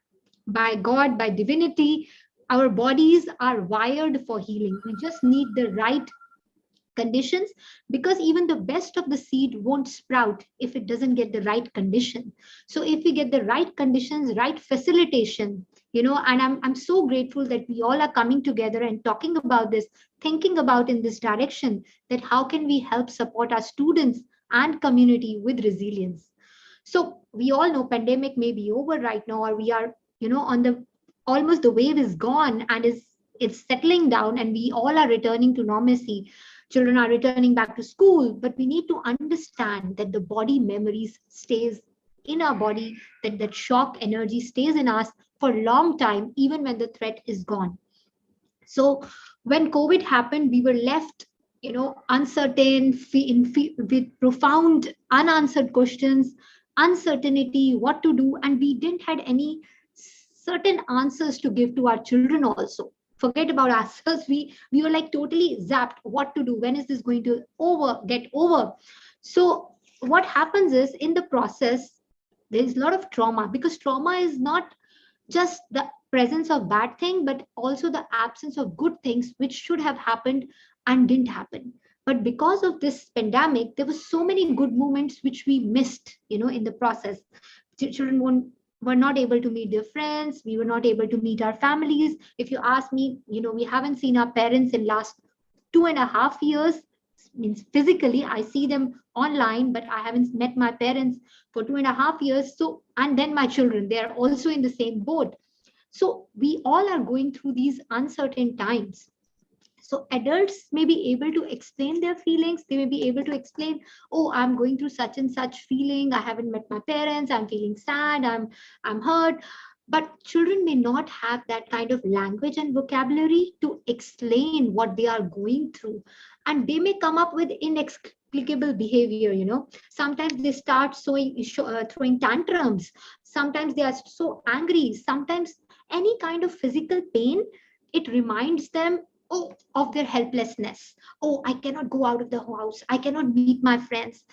By God, by divinity, our bodies are wired for healing. We just need the right conditions, because even the best of the seed won't sprout if it doesn't get the right condition. So if we get the right conditions, right facilitation, and I'm so grateful that we all are coming together and talking about this, thinking about in this direction, that how can we help support our students and community with resilience. So we all know pandemic may be over right now, or we are, on almost the wave is gone and it's settling down, and we all are returning to normalcy. Children are returning back to school, but we need to understand that the body memories stays in our body, that shock energy stays in us for a long time, even when the threat is gone. So when COVID happened, we were left, uncertain, with profound unanswered questions, uncertainty, what to do, and we didn't had any certain answers to give to our children also. Forget about ourselves. We were like totally zapped. What to do? When is this going to get over? So what happens is, in the process, there is a lot of trauma, because trauma is not just the presence of bad thing, but also the absence of good things which should have happened and didn't happen. But because of this pandemic, there were so many good moments which we missed, in the process. Children were not able to meet their friends. We were not able to meet our families. If you ask me, we haven't seen our parents in last 2.5 years means physically, I see them online, but I haven't met my parents for 2.5 years. So, and then my children, they are also in the same boat. So we all are going through these uncertain times. So adults may be able to explain their feelings. They may be able to explain, oh, I'm going through such and such feeling. I haven't met my parents. I'm feeling sad. I'm hurt. But children may not have that kind of language and vocabulary to explain what they are going through. And they may come up with inexplicable behavior, Sometimes they start throwing tantrums. Sometimes they are so angry. Sometimes any kind of physical pain, it reminds them, oh, of their helplessness. Oh, I cannot go out of the house. I cannot meet my friends.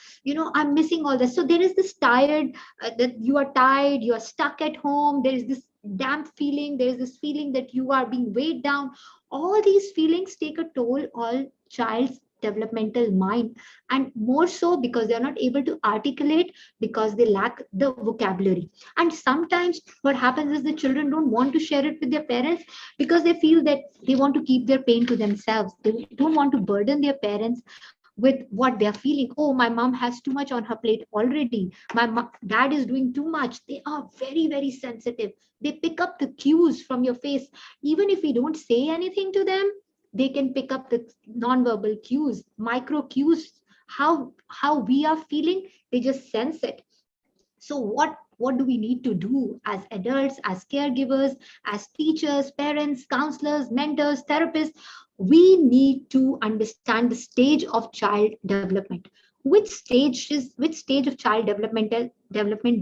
I'm missing all this. So there is this tired, that you are tired, you are stuck at home. There is this damp feeling. There is this feeling that you are being weighed down. All these feelings take a toll on child's developmental mind, and more so because they are not able to articulate, because they lack the vocabulary. And sometimes what happens is the children don't want to share it with their parents because they feel that they want to keep their pain to themselves. They don't want to burden their parents with what they're feeling. Oh, my mom has too much on her plate already. My dad is doing too much. They are very, very sensitive. They pick up the cues from your face. Even if we don't say anything to them, they can pick up the non-verbal cues, micro cues, how we are feeling. They just sense it. So what do we need to do as adults, as caregivers, as teachers, parents, counselors, mentors, therapists? We need to understand the stage of child development. Which stage of child development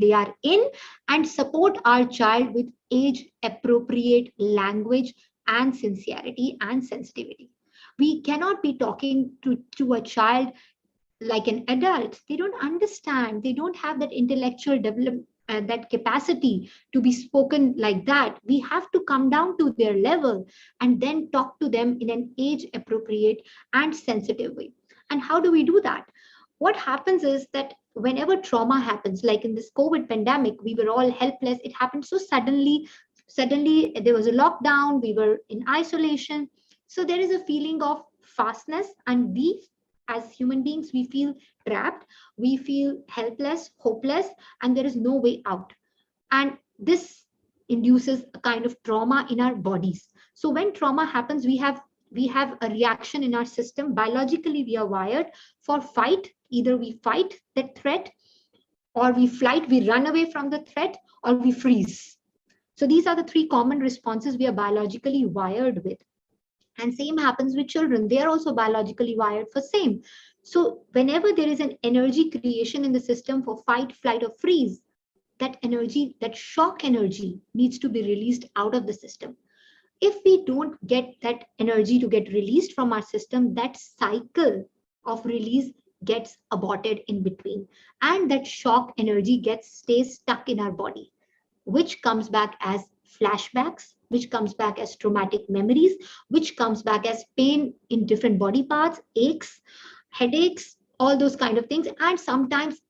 they are in, and support our child with age appropriate language and sincerity and sensitivity. We cannot be talking to a child like an adult. They don't understand. They don't have that intellectual development, that capacity to be spoken like that. We have to come down to their level and then talk to them in an age appropriate and sensitive way. And how do we do that? What happens is that whenever trauma happens, like in this COVID pandemic, we were all helpless. It happened so suddenly. Suddenly there was a lockdown. We were in isolation. So there is a feeling of fastness, and we as human beings, we feel trapped, we feel helpless, hopeless, and there is no way out. And this induces a kind of trauma in our bodies. So when trauma happens, we have a reaction in our system. Biologically, we are wired for fight. Either we fight that threat, or we flight, we run away from the threat, or we freeze. So these are the three common responses we are biologically wired with. And same happens with children. They are also biologically wired for same. So whenever there is an energy creation in the system for fight, flight, or freeze, that energy, that shock energy, needs to be released out of the system. If we don't get that energy to get released from our system, that cycle of release gets aborted in between. And that shock energy stays stuck in our body, which comes back as flashbacks, which comes back as traumatic memories, which comes back as pain in different body parts, aches, headaches, all those kind of things, and sometimes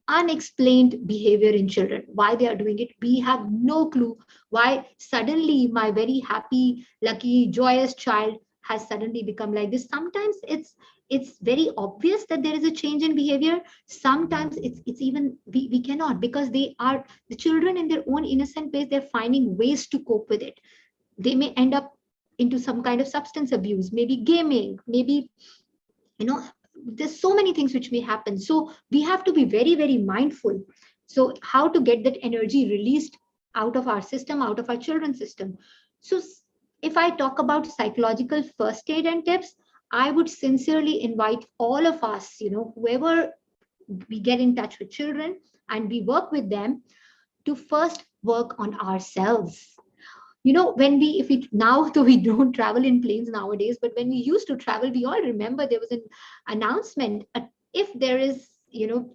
unexplained behavior in children. Why they are doing it, we have no clue why suddenly my very happy, lucky, joyous child has suddenly become like this. Sometimes it's very obvious that there is a change in behavior. Sometimes it's even we cannot, because the children in their own innocent ways, they're finding ways to cope with it. They may end up into some kind of substance abuse, maybe gaming, maybe there's so many things which may happen. So we have to be very, very mindful. So how to get that energy released out of our system, out of our children's system. So if I talk about psychological first aid and tips, I would sincerely invite all of us, whoever we get in touch with children and we work with them, to first work on ourselves. Now, though we don't travel in planes nowadays, but when we used to travel, we all remember there was an announcement. If there is,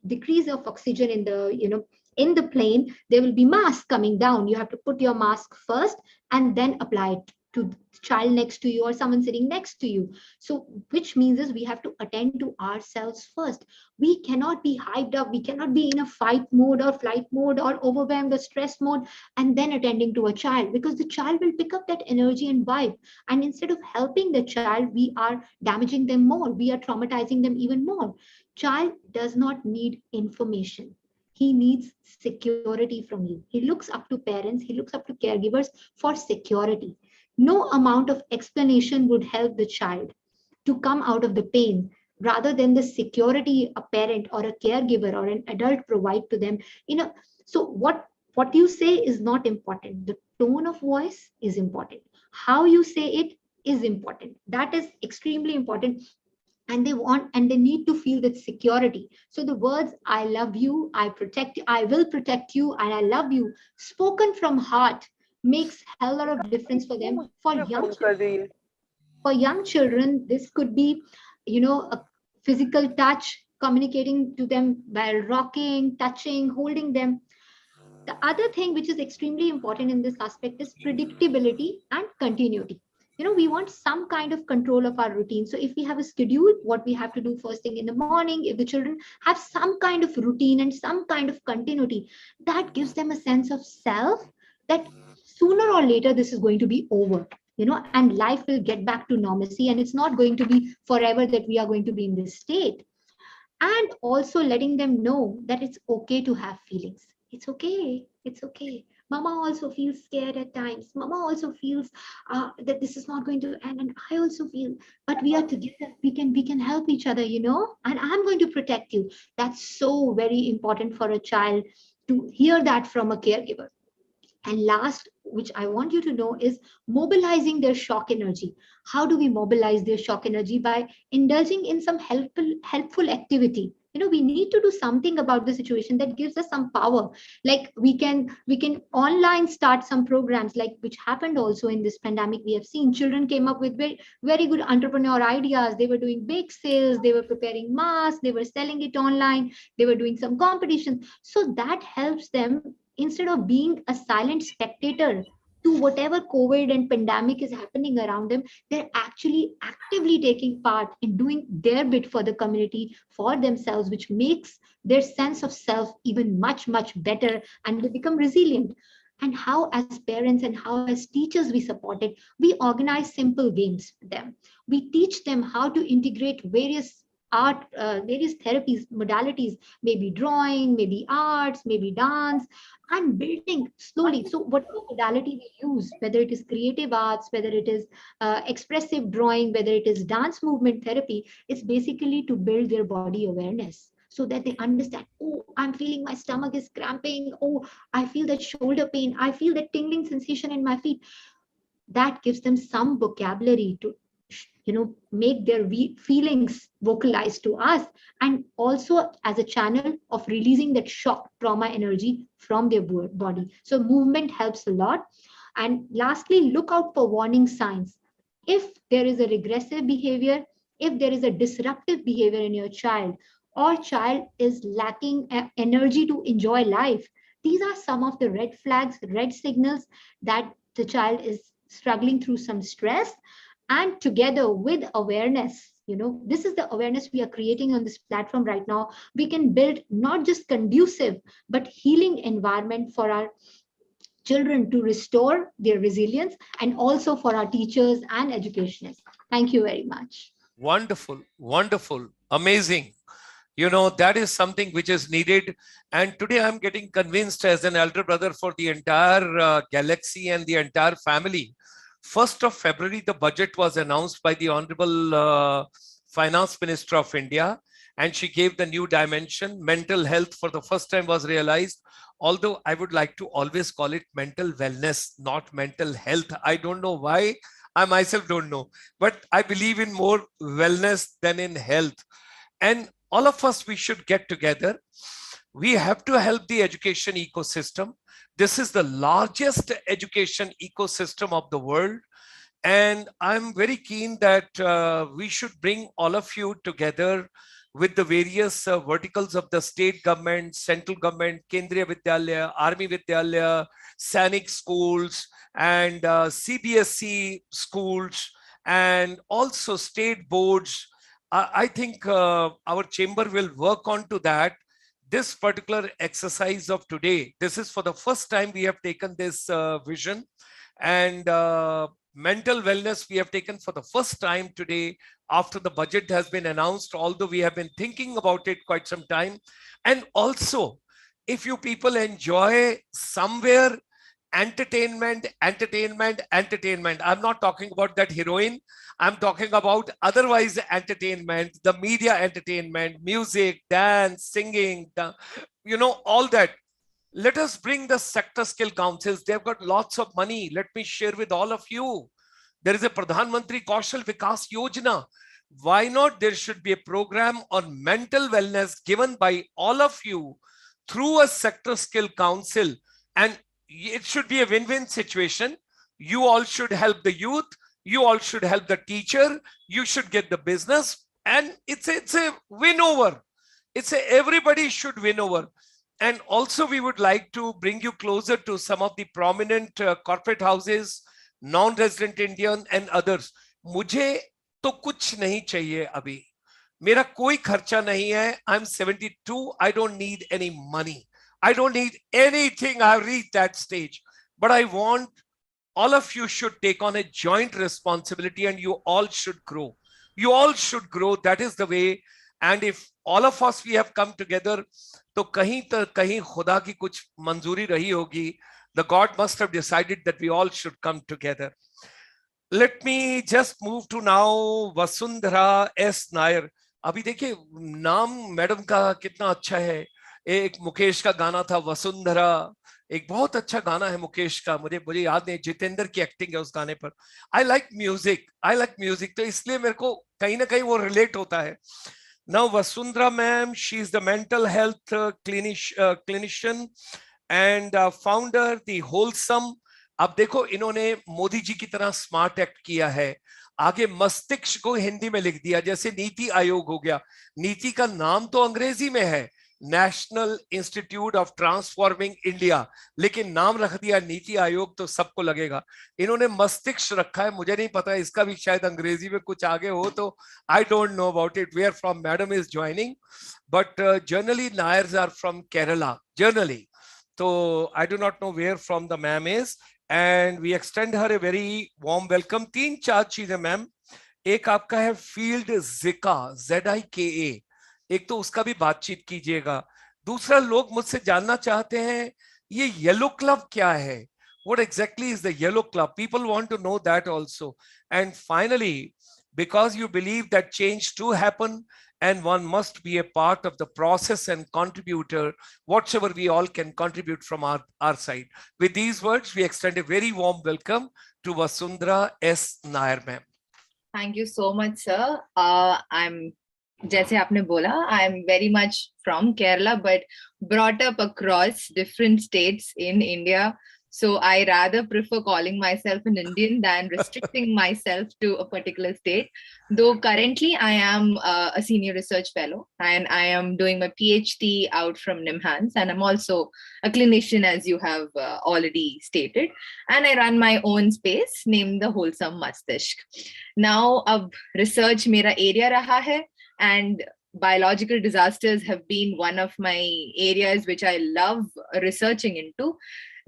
decrease of oxygen in the plane, there will be masks coming down. You have to put your mask first and then apply it to the child next to you or someone sitting next to you. So which means is we have to attend to ourselves first. We cannot be hyped up. We cannot be in a fight mode or flight mode or overwhelmed or stress mode and then attending to a child, because the child will pick up that energy and vibe. And instead of helping the child, we are damaging them more. We are traumatizing them even more. Child does not need information. He needs security from you. He looks up to parents, he looks up to caregivers for security. No amount of explanation would help the child to come out of the pain rather than the security a parent or a caregiver or an adult provide to them. So what you say is not important. The tone of voice is important. How you say it is important. That is extremely important. And they want and they need to feel that security. So the words I love you, I protect you, I will protect you, and I love you, spoken from heart, makes hell lot of difference for them. For young children, this could be, a physical touch, communicating to them while rocking, touching, holding them. The other thing which is extremely important in this aspect is predictability and continuity. We want some kind of control of our routine. So if we have a schedule, what we have to do first thing in the morning, if the children have some kind of routine and some kind of continuity, that gives them a sense of self that sooner or later this is going to be over, and life will get back to normalcy, and it's not going to be forever that we are going to be in this state. And also letting them know that it's okay to have feelings. It's okay. It's okay. Mama also feels scared at times. Mama also feels that this is not going to end, and I also feel. But we are together. We can help each other, And I'm going to protect you. That's so very important for a child to hear that from a caregiver. And last, which I want you to know, is mobilizing their shock energy. How do we mobilize their shock energy? By indulging in some helpful activity. We need to do something about the situation that gives us some power. Like we can online start some programs, like which happened also in this pandemic. We have seen children came up with very, very good entrepreneur ideas. They were doing bake sales, they were preparing masks, they were selling it online, they were doing some competitions. So that helps them, instead of being a silent spectator to whatever COVID and pandemic is happening around them, they're actually actively taking part in doing their bit for the community, for themselves, which makes their sense of self even much, much better, and they become resilient. And how as parents and how as teachers we support it, we organize simple games for them. We teach them how to integrate various various therapies, modalities, maybe drawing, maybe arts, maybe dance, and building slowly. So whatever modality we use, whether it is creative arts, whether it is expressive drawing, whether it is dance movement therapy, it's basically to build their body awareness so that they understand, oh, I'm feeling my stomach is cramping. Oh, I feel that shoulder pain. I feel that tingling sensation in my feet. That gives them some vocabulary to make their feelings vocalized to us, and also as a channel of releasing that shock trauma energy from their body. So movement helps a lot. And lastly, look out for warning signs. If there is a regressive behavior, if there is a disruptive behavior in your child, or child is lacking energy to enjoy life, these are some of the red flags, red signals that the child is struggling through some stress. And together with awareness, this is the awareness we are creating on this platform right now, we can build not just conducive but healing environment for our children to restore their resilience, and also for our teachers and educationists. Thank you very much. Wonderful, wonderful, amazing. That is something which is needed. And today I'm getting convinced as an elder brother for the entire galaxy and the entire family. 1st of February, the budget was announced by the Honorable Finance Minister of India, and she gave the new dimension. Mental health for the first time was realized, although I would like to always call it mental wellness, not mental health. I don't know why. I myself don't know, but I believe in more wellness than in health. And all of us, we should get together. We have to help the education ecosystem. This is the largest education ecosystem of the world. And I'm very keen that we should bring all of you together with the various verticals of the state government, central government, Kendriya Vidyalaya, Army Vidyalaya, Sainik schools, and CBSE schools, and also state boards. I think our chamber will work on to that. This particular exercise of today, this is for the first time we have taken this vision, and mental wellness we have taken for the first time today after the budget has been announced, although we have been thinking about it quite some time. And also, if you people enjoy somewhere entertainment, I'm not talking about that heroine. I'm talking about otherwise entertainment, the media entertainment, music, dance, singing, all that. Let us bring the sector skill councils. They've got lots of money. Let me share with all of you. There is a Pradhan Mantri Kaushal Vikas Yojana. Why not? There should be a program on mental wellness given by all of you through a sector skill council. And it should be a win-win situation. You all should help the youth. You all should help the teacher. You should get the business. And it's a win over. Everybody should win over. And also we would like to bring you closer to some of the prominent corporate houses, non-resident Indian and others. मुझे तो कुछ नहीं चाहिए अभी. मेरा कोई खर्चा नहीं है. I'm 72. I don't need any money. I don't need anything. I've reached that stage. But I want all of you should take on a joint responsibility, and you all should grow. You all should grow. That is the way. And if all of us we have come together, तो कहीं खुदा की कुछ मंजूरी रही होगी. The God must have decided that we all should come together. Let me just move to now Vasundhara S. Nair. अभी देखिए नाम मैडम का कितना अच्छा है. एक मुकेश का गाना था वसुंधरा, एक बहुत अच्छा गाना है मुकेश का, मुझे याद नहीं, जितेंद्र की एक्टिंग है उस गाने पर. आई लाइक म्यूजिक, तो इसलिए मेरे को कहीं ना कहीं वो रिलेट होता है. Now Vasundhara ma'am, she is the mental health clinician and founder the Wholesome. अब देखो इन्होंने मोदी जी की तरह स्मार्ट एक्ट किया है. आगे मस्तिष्क को हिंदी में लिख दिया, जैसे नीति आयोग हो गया. नीति का नाम तो अंग्रेजी में है, national institute of transforming India, लेकिन नाम रख दिया नीति आयोग, तो सबको लगेगा. इन्होंने मस्तिष्क रखा है, मुझे नहीं पता इसका भी शायद अंग्रेजी में कुछ आगे हो, तो I don't know about it where from madam is joining, but generally Nairs are from Kerala generally, तो I do not know where from the ma'am is, and we extend her a very warm welcome. 3-4 चीजें ma'am. एक आपका है field जिका, ZIKA, एक तो उसका भी बातचीत कीजिएगा. दूसरा, लोग मुझसे जानना चाहते हैं ये येलो क्लब क्या है. What exactly is the yellow club? People want to know that also. And finally, because you believe that change do happen and one must be a part of the process and contributor, whatever we all can contribute from our side. With these words, we extend a very warm welcome to Vasundhara S. Nair ma'am. Thank you so much, sir. जैसे आपने बोला, I am very much from Kerala, but brought up across different states in India. So I rather prefer calling myself an Indian than restricting myself to a particular state. Though currently I am a senior research fellow and I am doing my PhD out from NIMHANS, and I'm also a clinician, as you have already stated. And I run my own space named the Wholesome Mastishk. Now, ab research mera area raha hai, and biological disasters have been one of my areas which I love researching into.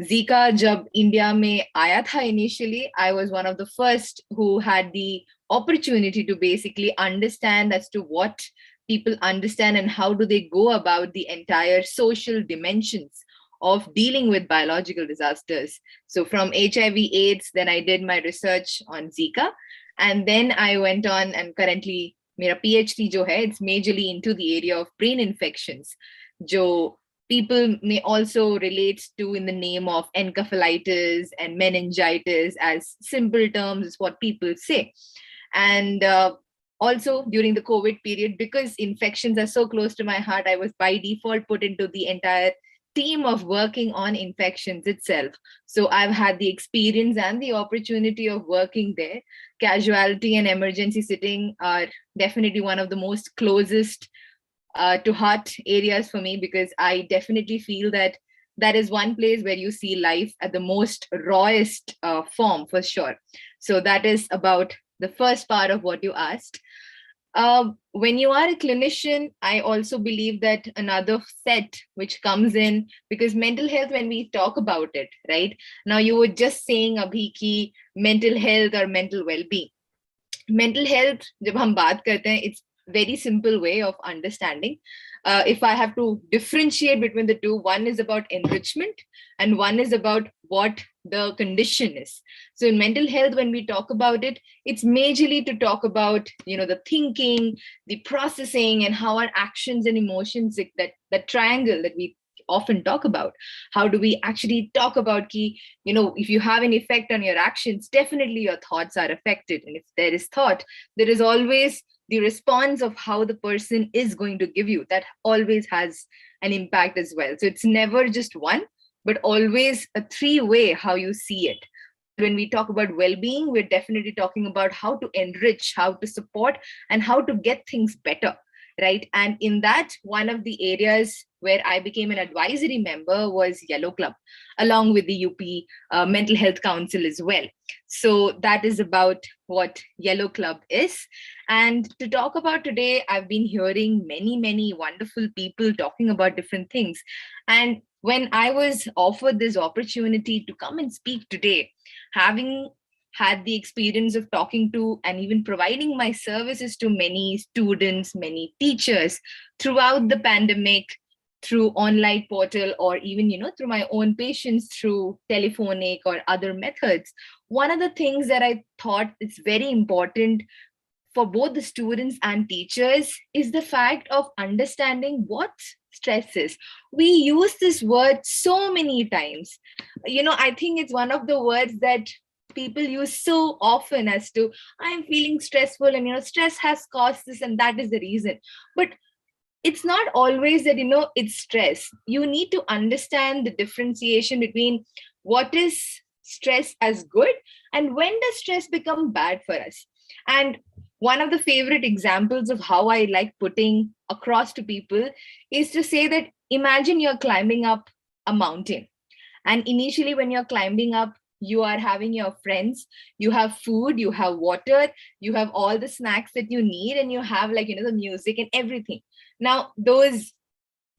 Zika jab India mein aaya tha initially, I was one of the first who had the opportunity to basically understand as to what people understand and how do they go about the entire social dimensions of dealing with biological disasters. So from HIV/AIDS, then I did my research on Zika, and then I went on, and currently मेरा PhD जो है, it's majorly into the area of brain infections, जो people may also relate to in the name of encephalitis and meningitis, as simple terms is what people say. And also during the COVID period, because infections are so close to my heart, I was by default put into the entire team of working on infections itself. So I've had the experience and the opportunity of working there. Casualty and emergency sitting are definitely one of the most closest to heart areas for me, because I definitely feel that that is one place where you see life at the most rawest form, for sure. So that is about the first part of what you asked. When you are a clinician, I also believe that another set which comes in, because mental health, when we talk about it, right? Now you were just saying Abhi ki mental health or mental well-being. Mental health, jab hum baat karte hain, it's very simple way of understanding. If I have to differentiate between the two, one is about enrichment and one is about what the condition is. So in mental health, when we talk about it, it's majorly to talk about, the thinking, the processing, and how our actions and emotions, that triangle that we often talk about. How do we actually talk about ki, if you have an effect on your actions, definitely your thoughts are affected. And if there is thought, there is always the response of how the person is going to give you. That always has an impact as well. So it's never just one, but always a three-way how you see it. When we talk about well-being, we're definitely talking about how to enrich, how to support, and how to get things better, right? And in that, one of the areas where I became an advisory member was Yellow Club, along with the UP Mental Health Council as well. So that is about what Yellow Club is. And to talk about today, I've been hearing many, many wonderful people talking about different things. And when I was offered this opportunity to come and speak today, having had the experience of talking to and even providing my services to many students, many teachers throughout the pandemic, through online portal, or even, through my own patients through telephonic or other methods, one of the things that I thought is very important for both the students and teachers is the fact of understanding what stress is. We use this word so many times. I think it's one of the words that people use so often as to, I'm feeling stressful and, stress has caused this and that is the reason. But it's not always that, it's stress. You need to understand the differentiation between what is stress as good and when does stress become bad for us. And one of the favorite examples of how I like putting across to people is to say that imagine you're climbing up a mountain. And initially when you're climbing up, you are having your friends, you have food, you have water, you have all the snacks that you need, and you have the music and everything. Now, those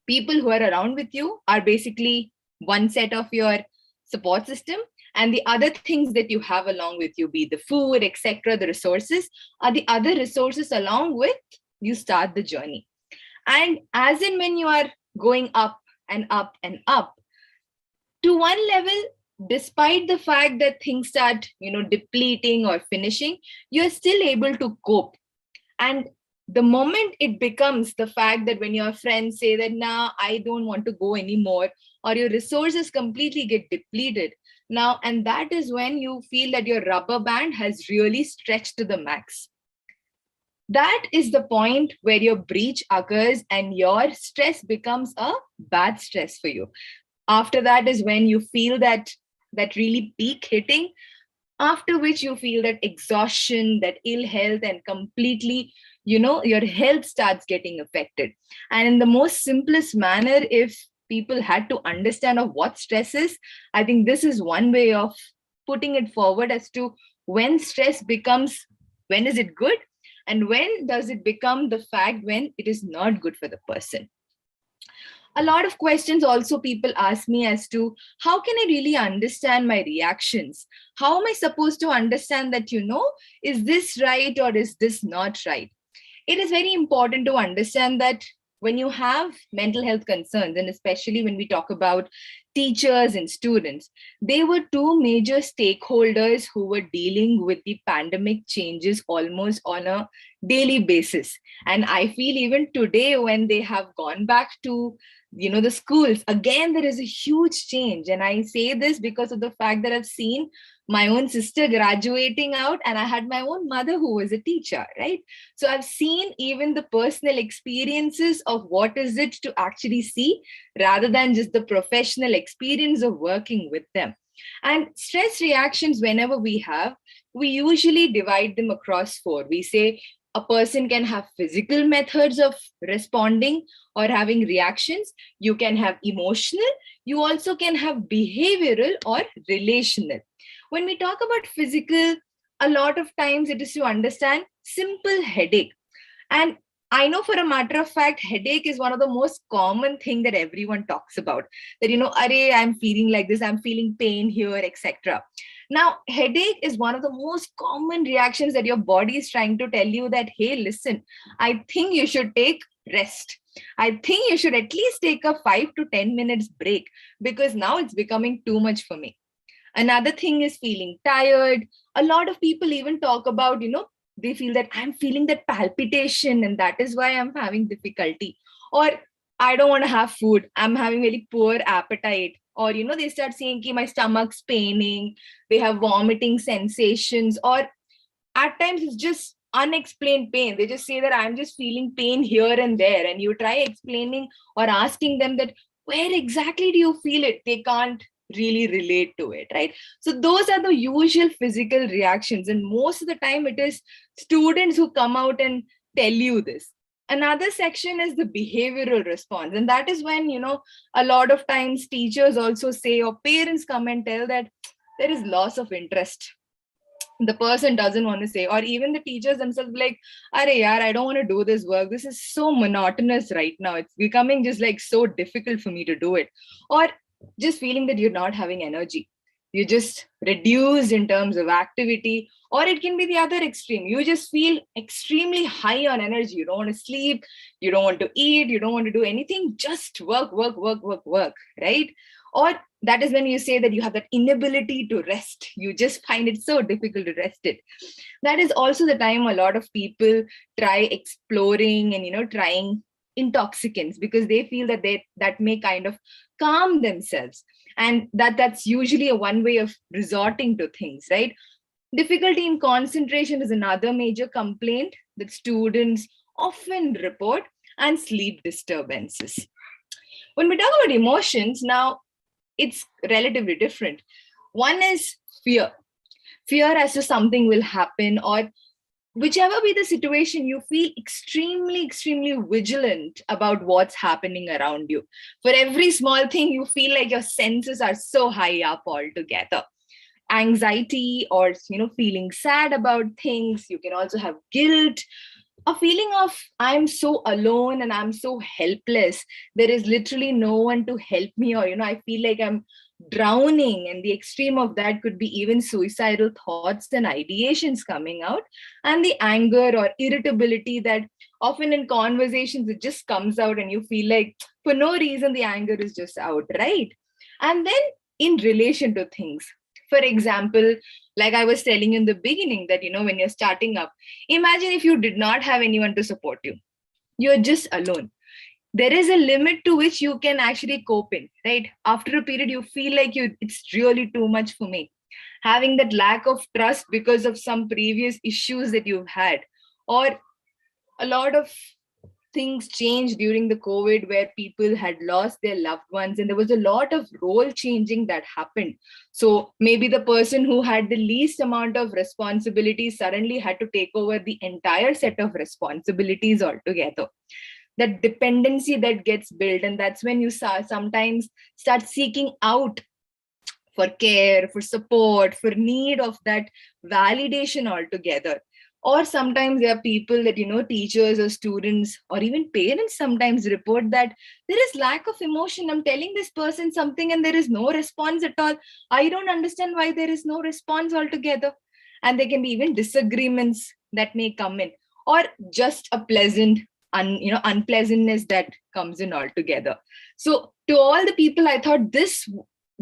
people who are around with you are basically one set of your support system, and the other things that you have along with you, be the food, etc., the resources, are the other resources along with you start the journey. And as in when you are going up and up and up, to one level, despite the fact that things start, depleting or finishing, you're still able to cope. And the moment it becomes the fact that when your friends say that, nah, I don't want to go anymore, or your resources completely get depleted now, and that is when you feel that your rubber band has really stretched to the max. That is the point where your breach occurs and your stress becomes a bad stress for you. After that is when you feel that really peak hitting, after which you feel that exhaustion, that ill health, and completely, your health starts getting affected. And in the most simplest manner, if people had to understand of what stress is, I think this is one way of putting it forward as to when stress becomes, when is it good? And when does it become the fact when it is not good for the person? A lot of questions also people ask me as to, how can I really understand my reactions? How am I supposed to understand that, is this right or is this not right? It is very important to understand that when you have mental health concerns, and especially when we talk about teachers and students, they were two major stakeholders who were dealing with the pandemic changes almost on a daily basis. And I feel even today, when they have gone back to the schools, again, there is a huge change. And I say this because of the fact that I've seen my own sister graduating out, and I had my own mother who was a teacher, right? So I've seen even the personal experiences of what is it to actually see, rather than just the professional experience of working with them. And stress reactions, whenever we have, we usually divide them across four. We say a person can have physical methods of responding or having reactions. You can have emotional. You also can have behavioral or relational. When we talk about physical, a lot of times it is to understand simple headache. And I know for a matter of fact, headache is one of the most common thing that everyone talks about. That, Arey, I'm feeling like this, I'm feeling pain here, etc. Now, headache is one of the most common reactions that your body is trying to tell you that, hey, listen, I think you should take rest. I think you should at least take a 5 to 10 minutes break, because now it's becoming too much for me. Another thing is feeling tired. A lot of people even talk about, they feel that I'm feeling that palpitation and that is why I'm having difficulty. Or I don't want to have food. I'm having really poor appetite. Or, they start saying my stomach's paining. They have vomiting sensations. Or at times it's just unexplained pain. They just say that I'm just feeling pain here and there. And you try explaining or asking them that where exactly do you feel it? They can't really relate to it, right? So those are the usual physical reactions. And most of the time it is students who come out and tell you this. Another section is the behavioral response. And that is when, a lot of times teachers also say, or parents come and tell that there is loss of interest. The person doesn't want to say, or even the teachers themselves like, Arey yaar, I don't want to do this work. This is so monotonous right now. It's becoming just like so difficult for me to do it. Or just feeling that you're not having energy. You're just reduced in terms of activity, or it can be the other extreme. You just feel extremely high on energy. You don't want to sleep. You don't want to eat. You don't want to do anything. Just work, right? Or that is when you say that you have that inability to rest. You just find it so difficult to rest it. That is also the time a lot of people try exploring and, trying intoxicants, because they feel that that may kind of calm themselves. And that's usually a one way of resorting to things, right? Difficulty in concentration is another major complaint that students often report, and sleep disturbances. When we talk about emotions, now it's relatively different. One is fear as to something will happen, or whichever be the situation, you feel extremely, extremely vigilant about what's happening around you. For every small thing, you feel like your senses are so high up altogether. Anxiety, or feeling sad about things. You can also have guilt, a feeling of I'm so alone and I'm so helpless. There is literally no one to help me, or I feel like I'm drowning, and the extreme of that could be even suicidal thoughts and ideations coming out. And the anger or irritability that often in conversations it just comes out, and you feel like for no reason the anger is just out, right? And then in relation to things, for example, like I was telling you in the beginning that when you're starting up, imagine if you did not have anyone to support you. You're just alone. There is a limit to which you can actually cope in, right? After a period, you feel like it's really too much for me. Having that lack of trust because of some previous issues that you've had, or a lot of things changed during the COVID where people had lost their loved ones, and there was a lot of role changing that happened. So maybe the person who had the least amount of responsibilities suddenly had to take over the entire set of responsibilities altogether. That dependency that gets built, and that's when you sometimes start seeking out for care, for support, for need of that validation altogether. Or sometimes there are people that, teachers or students or even parents sometimes report that there is lack of emotion. I'm telling this person something and there is no response at all. I don't understand why there is no response altogether. And there can be even disagreements that may come in, or just a pleasant, unpleasantness that comes in altogether. So to all the people, I thought this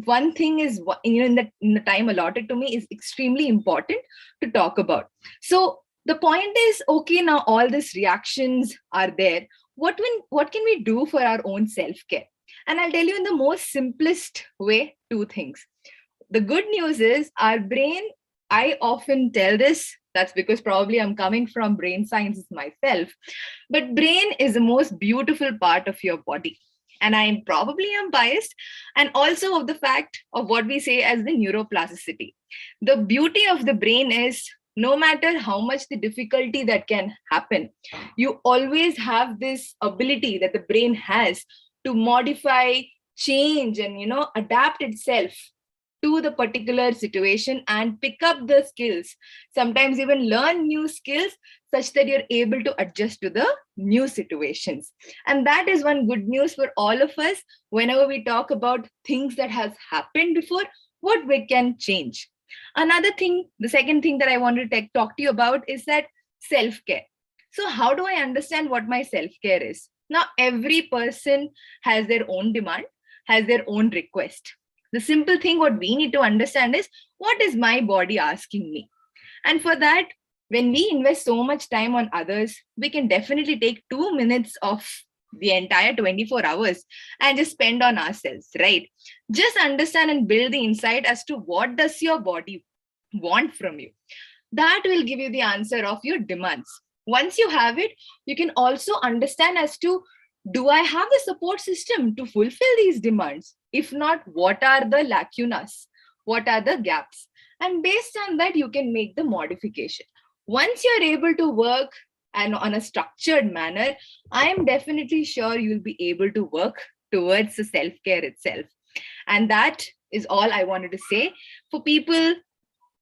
one thing is, in the time allotted to me, is extremely important to talk about. So the point is, okay, now all these reactions are there. What can we do for our own self-care? And I'll tell you in the most simplest way, 2 things. The good news is our brain, I often tell this, that's because probably I'm coming from brain sciences myself, but brain is the most beautiful part of your body. And I'm biased, and also of the fact of what we say as the neuroplasticity. The beauty of the brain is no matter how much the difficulty that can happen, you always have this ability that the brain has to modify, change, and adapt itself to the particular situation and pick up the skills, sometimes even learn new skills such that you're able to adjust to the new situations. And that is one good news for all of us whenever we talk about things that has happened before, what we can change. Another thing, the second thing that I want to talk to you about is that self-care. So how do I understand what my self-care is? Now, every person has their own demand, has their own request. The simple thing what we need to understand is, what is my body asking me? And for that, when we invest so much time on others, we can definitely take 2 minutes of the entire 24 hours and just spend on ourselves, right? Just understand and build the insight as to what does your body want from you. That will give you the answer of your demands. Once you have it, you can also understand as to, do I have the support system to fulfill these demands? If not, what are the lacunas? What are the gaps? And based on that, you can make the modification. Once you're able to work and on a structured manner, I am definitely sure you'll be able to work towards the self-care itself. And that is all I wanted to say. For people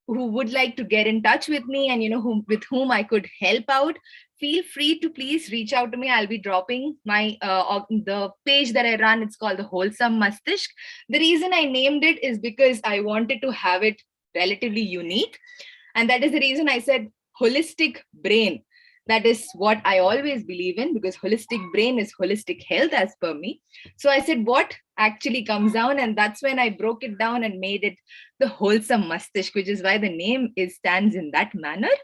who would like to get in touch with me and with whom I could help out, feel free to please reach out to me. I'll be dropping my the page that I run. It's called the Wholesome Mastishk. The reason I named it is because I wanted to have it relatively unique, and that is the reason I said holistic brain. That is what I always believe in, because holistic brain is holistic health as per me. So I said, what actually comes down? And that's when I broke it down and made it the Wholesome Mastishk, which is why the name stands in that manner.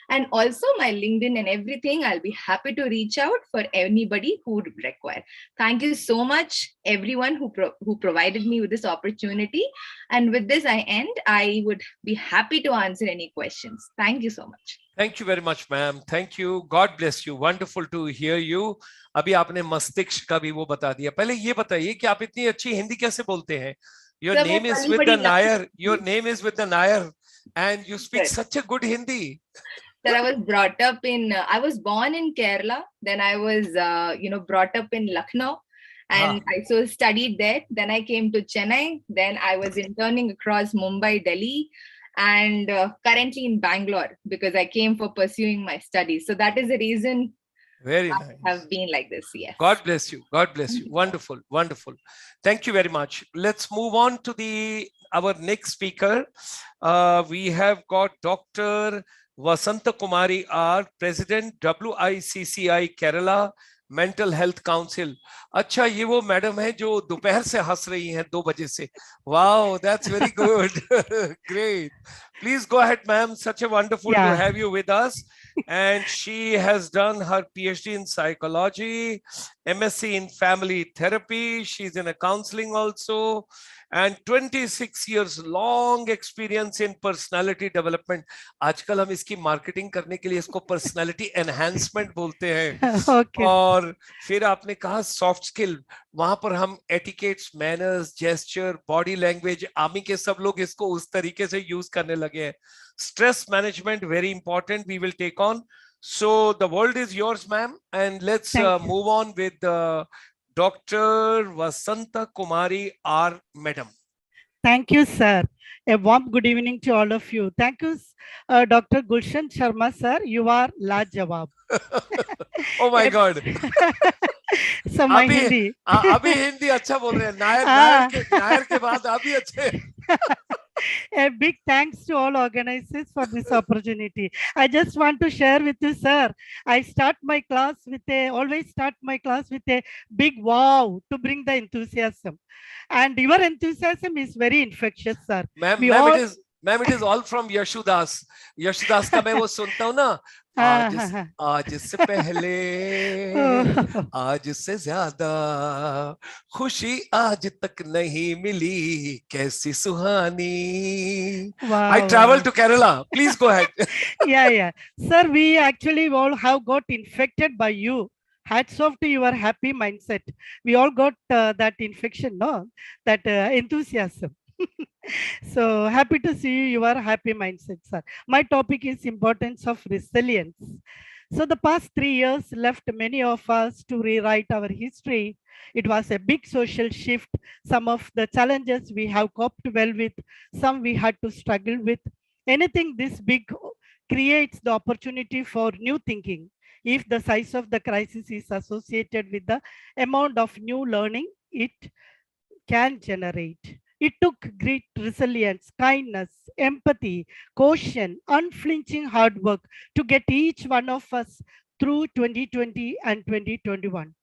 And also my LinkedIn and everything, I'll be happy to reach out for anybody who would require. Thank you so much, everyone who provided me with this opportunity. And with this, I end. I would be happy to answer any questions. Thank you so much. Thank you very much, ma'am. Thank you. God bless you. Wonderful to hear you. अभी आपने मस्तिष्क का भी वो बता दिया. पहले ये बताइए कि आप इतनी अच्छी हिंदी कैसे बोलते हैं? Your name is with the Nair. Your name is with the Nair, and you speak such a good Hindi. That I was brought up in, I was born in Kerala, then I was, brought up in Lucknow, and I so studied there. Then I came to Chennai, then I was interning across Mumbai, Delhi, and currently in Bangalore, because I came for pursuing my studies. So that is the reason Very nice. I have been like this, yes. God bless you. God bless you. Wonderful, wonderful. Thank you very much. Let's move on to our next speaker. We have got Dr. Vasanta Kumari R, President, WICCI Kerala Mental Health Council. अच्छा, ये वो madam है जो दोपहर से हंस रही हैं 2 बजे से. Wow, that's very good. Great. Please go ahead, ma'am. Such a wonderful to have you with us. And she has done her PhD in psychology, MSc in family therapy. She's in a counseling also, and 26 years long experience in personality development. आजकल हम इसकी marketing करने के लिए इसको personality enhancement बोलते हैं. Okay. और फिर आपने कहा soft skill, वहां पर हम etiquettes, manners, gesture, body language, army के सब लोग इसको उस तरीके से use करने लगे हैं. Stress management, very important, we will take on. So the world is yours, ma'am, and let's move on with Dr. Vasanta Kumari R, madam. Thank you, sir. A warm good evening to all of you. Thank you, Dr. Gulshan Sharma, sir. You are Lajawab. Oh my God. So my Hindi. अभी हिंदी अच्छा बोल रहे हैं. नायर के बाद अभी अच्छे. A big thanks to all organizers for this opportunity. I just want to share with you, sir. I always start my class with a big wow to bring the enthusiasm. And your enthusiasm is very infectious, sir. Ma'am, it is all from Yashudas. Yashudas का मैं वो सुनता हूँ ना. आज से पहले, आज से ज्यादा खुशी आज तक नहीं मिली, कैसी सुहानी. I travel to Kerala. Please go ahead. Yeah. Sir, we actually all have got infected by you. Hats off to your happy mindset. We all got that infection, no? That enthusiasm. So happy to see your happy mindset, sir. My topic is importance of resilience. So the past 3 years left many of us to rewrite our history. It was a big social shift. Some of the challenges we have coped well with, some we had to struggle with. Anything this big creates the opportunity for new thinking. If the size of the crisis is associated with the amount of new learning it can generate. It took great resilience, kindness, empathy, caution, unflinching hard work to get each one of us through 2020 and 2021.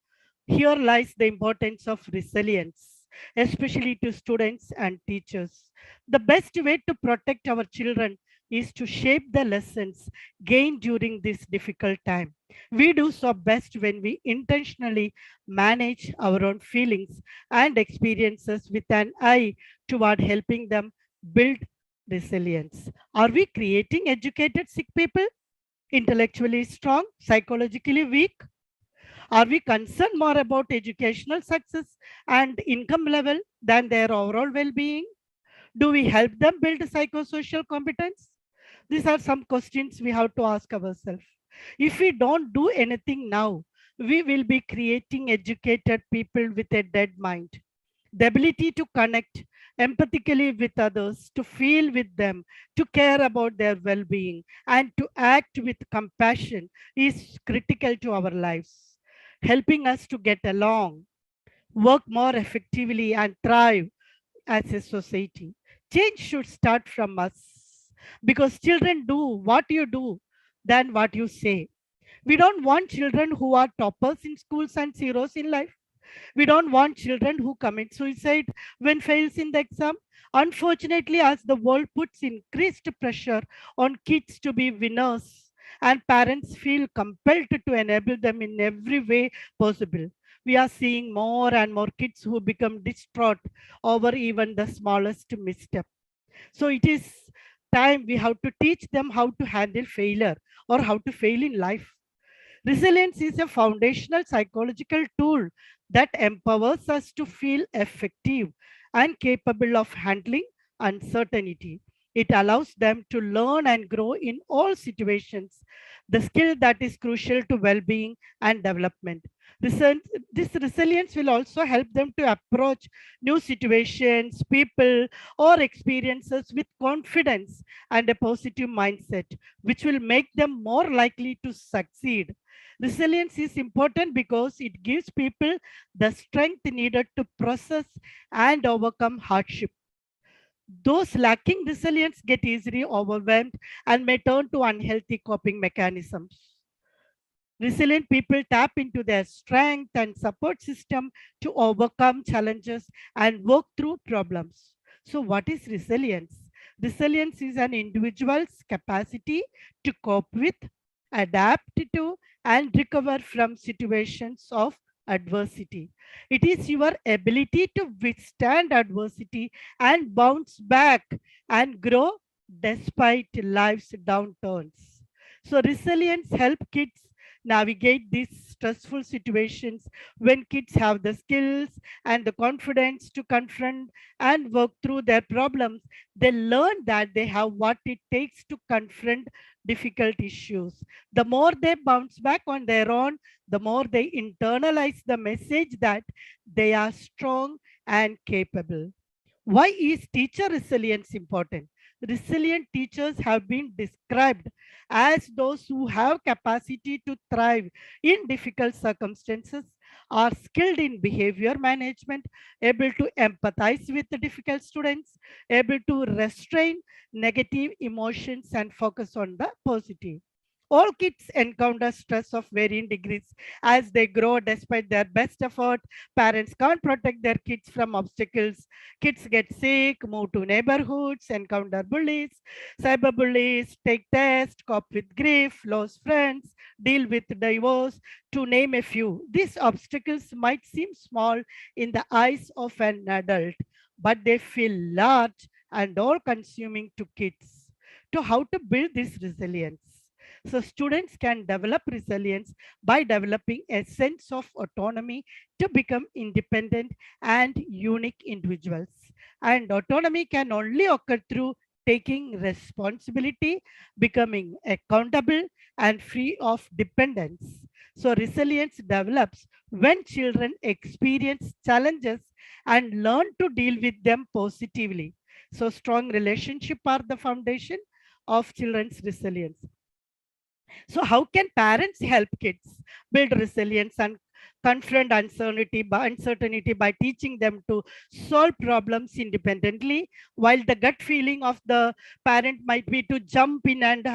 Here lies the importance of resilience, especially to students and teachers. The best way to protect our children is to shape the lessons gained during this difficult time. We do so best when we intentionally manage our own feelings and experiences with an eye toward helping them build resilience. Are we creating educated sick people, intellectually strong, psychologically weak? Are we concerned more about educational success and income level than their overall well-being? Do we help them build psychosocial competence? These are some questions we have to ask ourselves. If we don't do anything now, we will be creating educated people with a dead mind. The ability to connect empathically with others, to feel with them, to care about their well being, and to act with compassion is critical to our lives, helping us to get along, work more effectively, and thrive as a society. Change should start from us because children do what you do than what you say. We don't want children who are toppers in schools and zeros in life. We don't want children who commit suicide when fails in the exam. Unfortunately, as the world puts increased pressure on kids to be winners, and parents feel compelled to enable them in every way possible, we are seeing more and more kids who become distraught over even the smallest misstep. So it is time we have to teach them how to handle failure or how to fail in life. Resilience is a foundational psychological tool that empowers us to feel effective and capable of handling uncertainty. It allows them to learn and grow in all situations, the skill that is crucial to well being and development. This resilience will also help them to approach new situations, people, or experiences with confidence and a positive mindset, which will make them more likely to succeed. Resilience is important because it gives people the strength needed to process and overcome hardship. Those lacking resilience get easily overwhelmed and may turn to unhealthy coping mechanisms. Resilient people tap into their strength and support system to overcome challenges and work through problems. So, what is resilience? Resilience is an individual's capacity to cope with, adapt to, and recover from situations of adversity. It is your ability to withstand adversity and bounce back and grow despite life's downturns. So resilience helps kids navigate these stressful situations. When kids have the skills and the confidence to confront and work through their problems, they learn that they have what it takes to confront difficult issues. The more they bounce back on their own, the more they internalize the message that they are strong and capable. Why is teacher resilience important? Resilient teachers have been described as those who have capacity to thrive in difficult circumstances, are skilled in behavior management, able to empathize with the difficult students, able to restrain negative emotions and focus on the positive. All kids encounter stress of varying degrees as they grow despite their best effort. Parents can't protect their kids from obstacles. Kids get sick, move to neighborhoods, encounter bullies, cyberbullies, take tests, cope with grief, lose friends, deal with divorce, to name a few. These obstacles might seem small in the eyes of an adult, but they feel large and all consuming to kids. To how to build this resilience? So students can develop resilience by developing a sense of autonomy to become independent and unique individuals. And autonomy can only occur through taking responsibility, becoming accountable, and free of dependence. So resilience develops when children experience challenges and learn to deal with them positively. So strong relationship are the foundation of children's resilience. So how can parents help kids build resilience and confront uncertainty by teaching them to solve problems independently, while the gut feeling of the parent might be to jump in and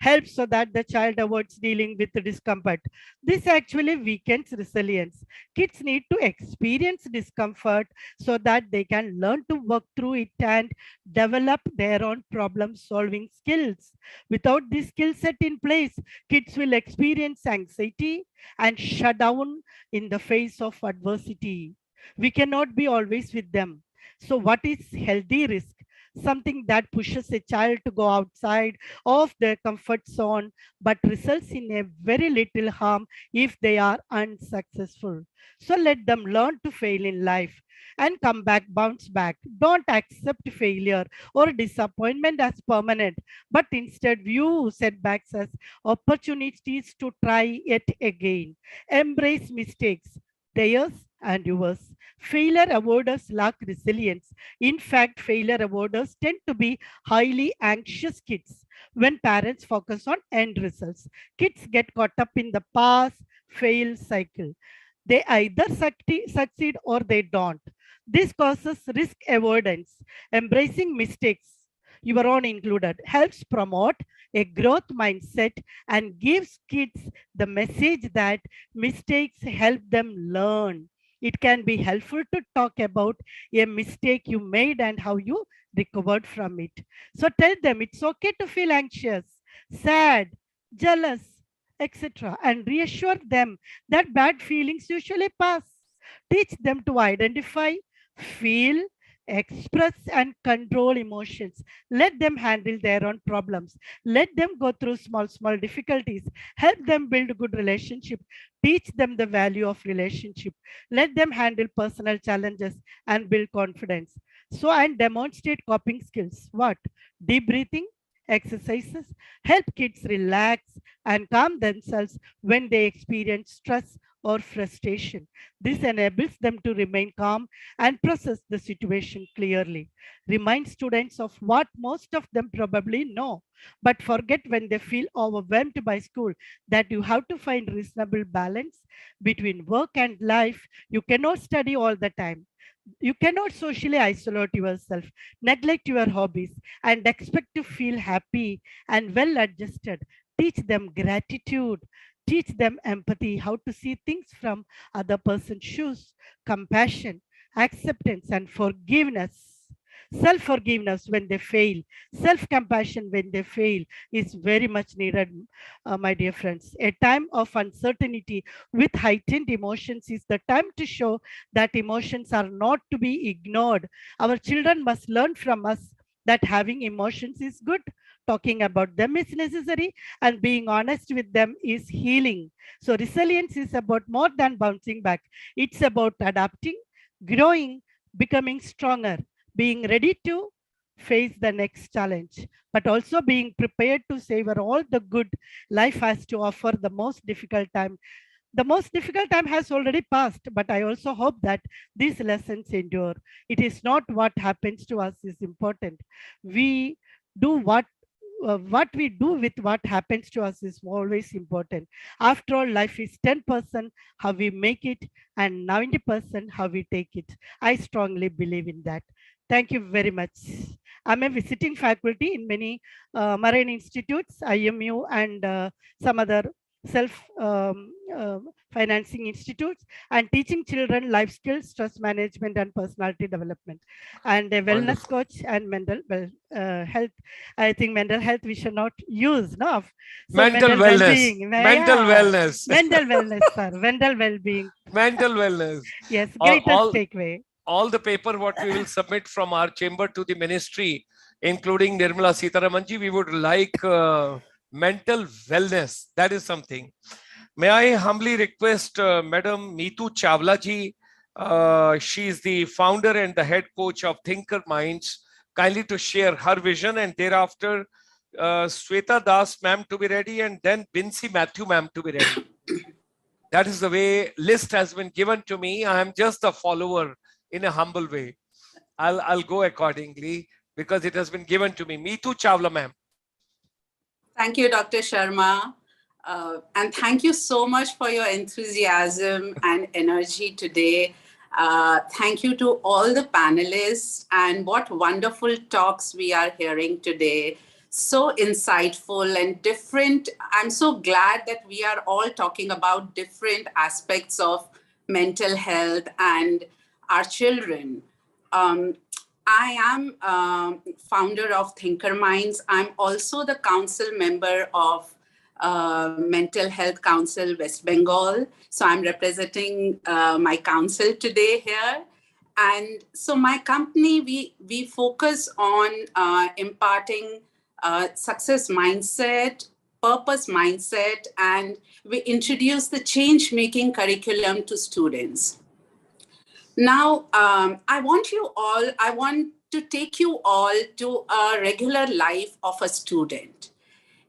help so that the child avoids dealing with the discomfort. This actually weakens resilience. Kids need to experience discomfort so that they can learn to work through it and develop their own problem solving skills. Without this skill set in place, kids will experience anxiety and shut down in the face of adversity. We cannot be always with them. So, what is healthy risk? Something that pushes a child to go outside of their comfort zone but results in a very little harm if they are unsuccessful. So, let them learn to fail in life and come back, bounce back. Don't accept failure or disappointment as permanent, but instead view setbacks as opportunities to try it again. Embrace mistakes, theirs and yours. Failure avoiders lack resilience. In fact, failure avoiders tend to be highly anxious kids. When parents focus on end results, kids get caught up in the pass fail cycle. They either succeed or they don't. This causes risk avoidance. Embracing mistakes, your own included, helps promote a growth mindset and gives kids the message that mistakes help them learn. It can be helpful to talk about a mistake you made and how you recovered from it. So tell them it's okay to feel anxious, sad, jealous, etc. And reassure them that bad feelings usually pass. Teach them to identify, feel, express, and control emotions. Let them handle their own problems. Let them go through small difficulties. Help them build good relationship. Teach them the value of relationship. Let them handle personal challenges and build confidence. So, and demonstrate coping skills. What? Deep breathing exercises help kids relax and calm themselves when they experience stress or frustration. This enables them to remain calm and process the situation clearly. Remind students of what most of them probably know, but forget when they feel overwhelmed by school, that you have to find reasonable balance between work and life. You cannot study all the time. You cannot socially isolate yourself, neglect your hobbies, and expect to feel happy and well adjusted. Teach them gratitude. Teach them empathy, how to see things from other person's shoes, compassion, acceptance, and forgiveness. Self-forgiveness when they fail, self-compassion when they fail is very much needed, my dear friends. A time of uncertainty with heightened emotions is the time to show that emotions are not to be ignored. Our children must learn from us that having emotions is good, talking about them is necessary, and being honest with them is healing. So resilience is about more than bouncing back. It's about adapting, growing, becoming stronger, being ready to face the next challenge, but also being prepared to savor all the good life has to offer. The most difficult time has already passed, but I also hope that these lessons endure. It is not what happens to us is important. We do what we do with what happens to us is always important. After all, life is 10% how we make it and 90% how we take it. I strongly believe in that. Thank you very much. I'm a visiting faculty in many marine institutes, IMU, and some other self-financing institutes, and teaching children life skills, stress management, and personality development, and a wellness Wonderful. coach and mental health. I think mental health we should not use, no? So Mental wellness. well-being. Mental wellness. Mental wellness, sir. Mental well-being. Mental wellness. Yes, greatest takeaway. All the paper what we will submit from our chamber to the ministry, including Nirmala Sitharamanji, we would like mental wellness. That is something. May I humbly request Madam Neetu Chawla ji, she is the founder and the head coach of Thinker Minds, kindly to share her vision, and thereafter Sweta Das ma'am to be ready, and then Vincy Matthew ma'am to be ready. That is the way list has been given to me. I am just a follower in a humble way. I'll go accordingly because it has been given to me. Neetu Chawla ma'am. Thank you, Dr. Sharma. And thank you so much for your enthusiasm and energy today. Thank you to all the panelists, and what wonderful talks we are hearing today. So insightful and different. I'm so glad that we are all talking about different aspects of mental health and our children. I am founder of Thinker Minds. I'm also the council member of Mental Health Council West Bengal. So I'm representing my council today here. And so my company, we focus on imparting success mindset, purpose mindset, and we introduce the change-making curriculum to students. Now, I want to take you all to a regular life of a student.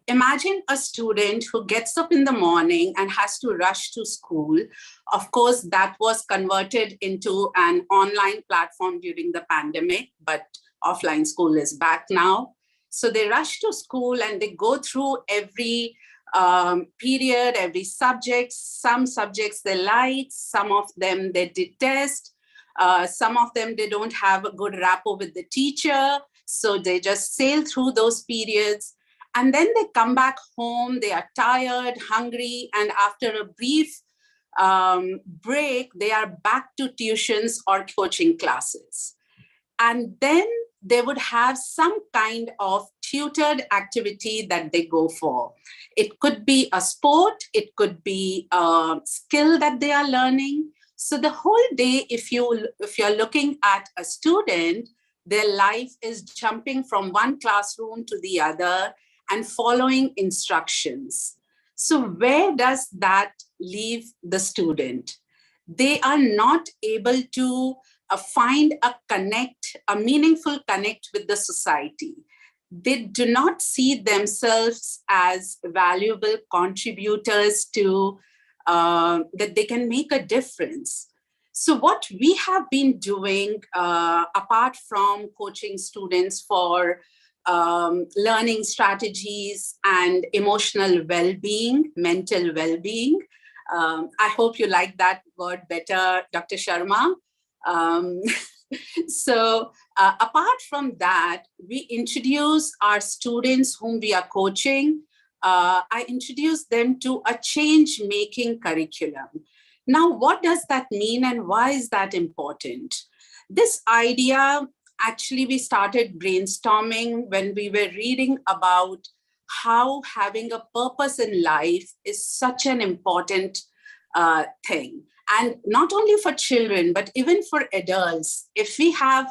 Imagine a student who gets up in the morning and has to rush to school. Of course, that was converted into an online platform during the pandemic, but offline school is back now. So they rush to school and they go through every period, every subject. Some subjects they like, some of them they detest. Some of them they don't have a good rapport with the teacher. So they just sail through those periods. And then they come back home, they are tired, hungry, and after a brief break, they are back to tuitions or coaching classes. And then they would have some kind of tutored activity that they go for. It could be a sport, it could be a skill that they are learning. So the whole day, if you're looking at a student, their life is jumping from one classroom to the other and following instructions. So where does that leave the student? They are not able to find a meaningful connect with the society. They do not see themselves as valuable contributors to that they can make a difference. So what we have been doing, apart from coaching students for learning strategies and emotional well-being, mental well-being. I hope you like that word better, Dr. Sharma. So apart from that, we introduce our students whom we are coaching. I introduce them to a change-making curriculum. Now, what does that mean and why is that important? This idea, actually, we started brainstorming when we were reading about how having a purpose in life is such an important thing. And not only for children, but even for adults. If we have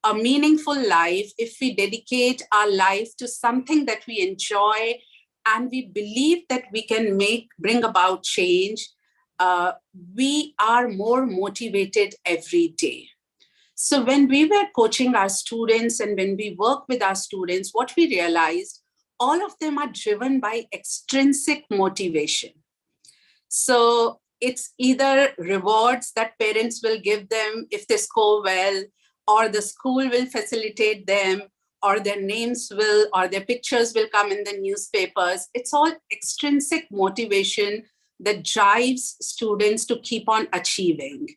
a meaningful life, if we dedicate our life to something that we enjoy and we believe that we can bring about change, we are more motivated every day. So when we were coaching our students and when we work with our students, what we realized, all of them are driven by extrinsic motivation. So it's either rewards that parents will give them if they score well, or the school will facilitate them, or their names will, or their pictures will come in the newspapers. It's all extrinsic motivation that drives students to keep on achieving.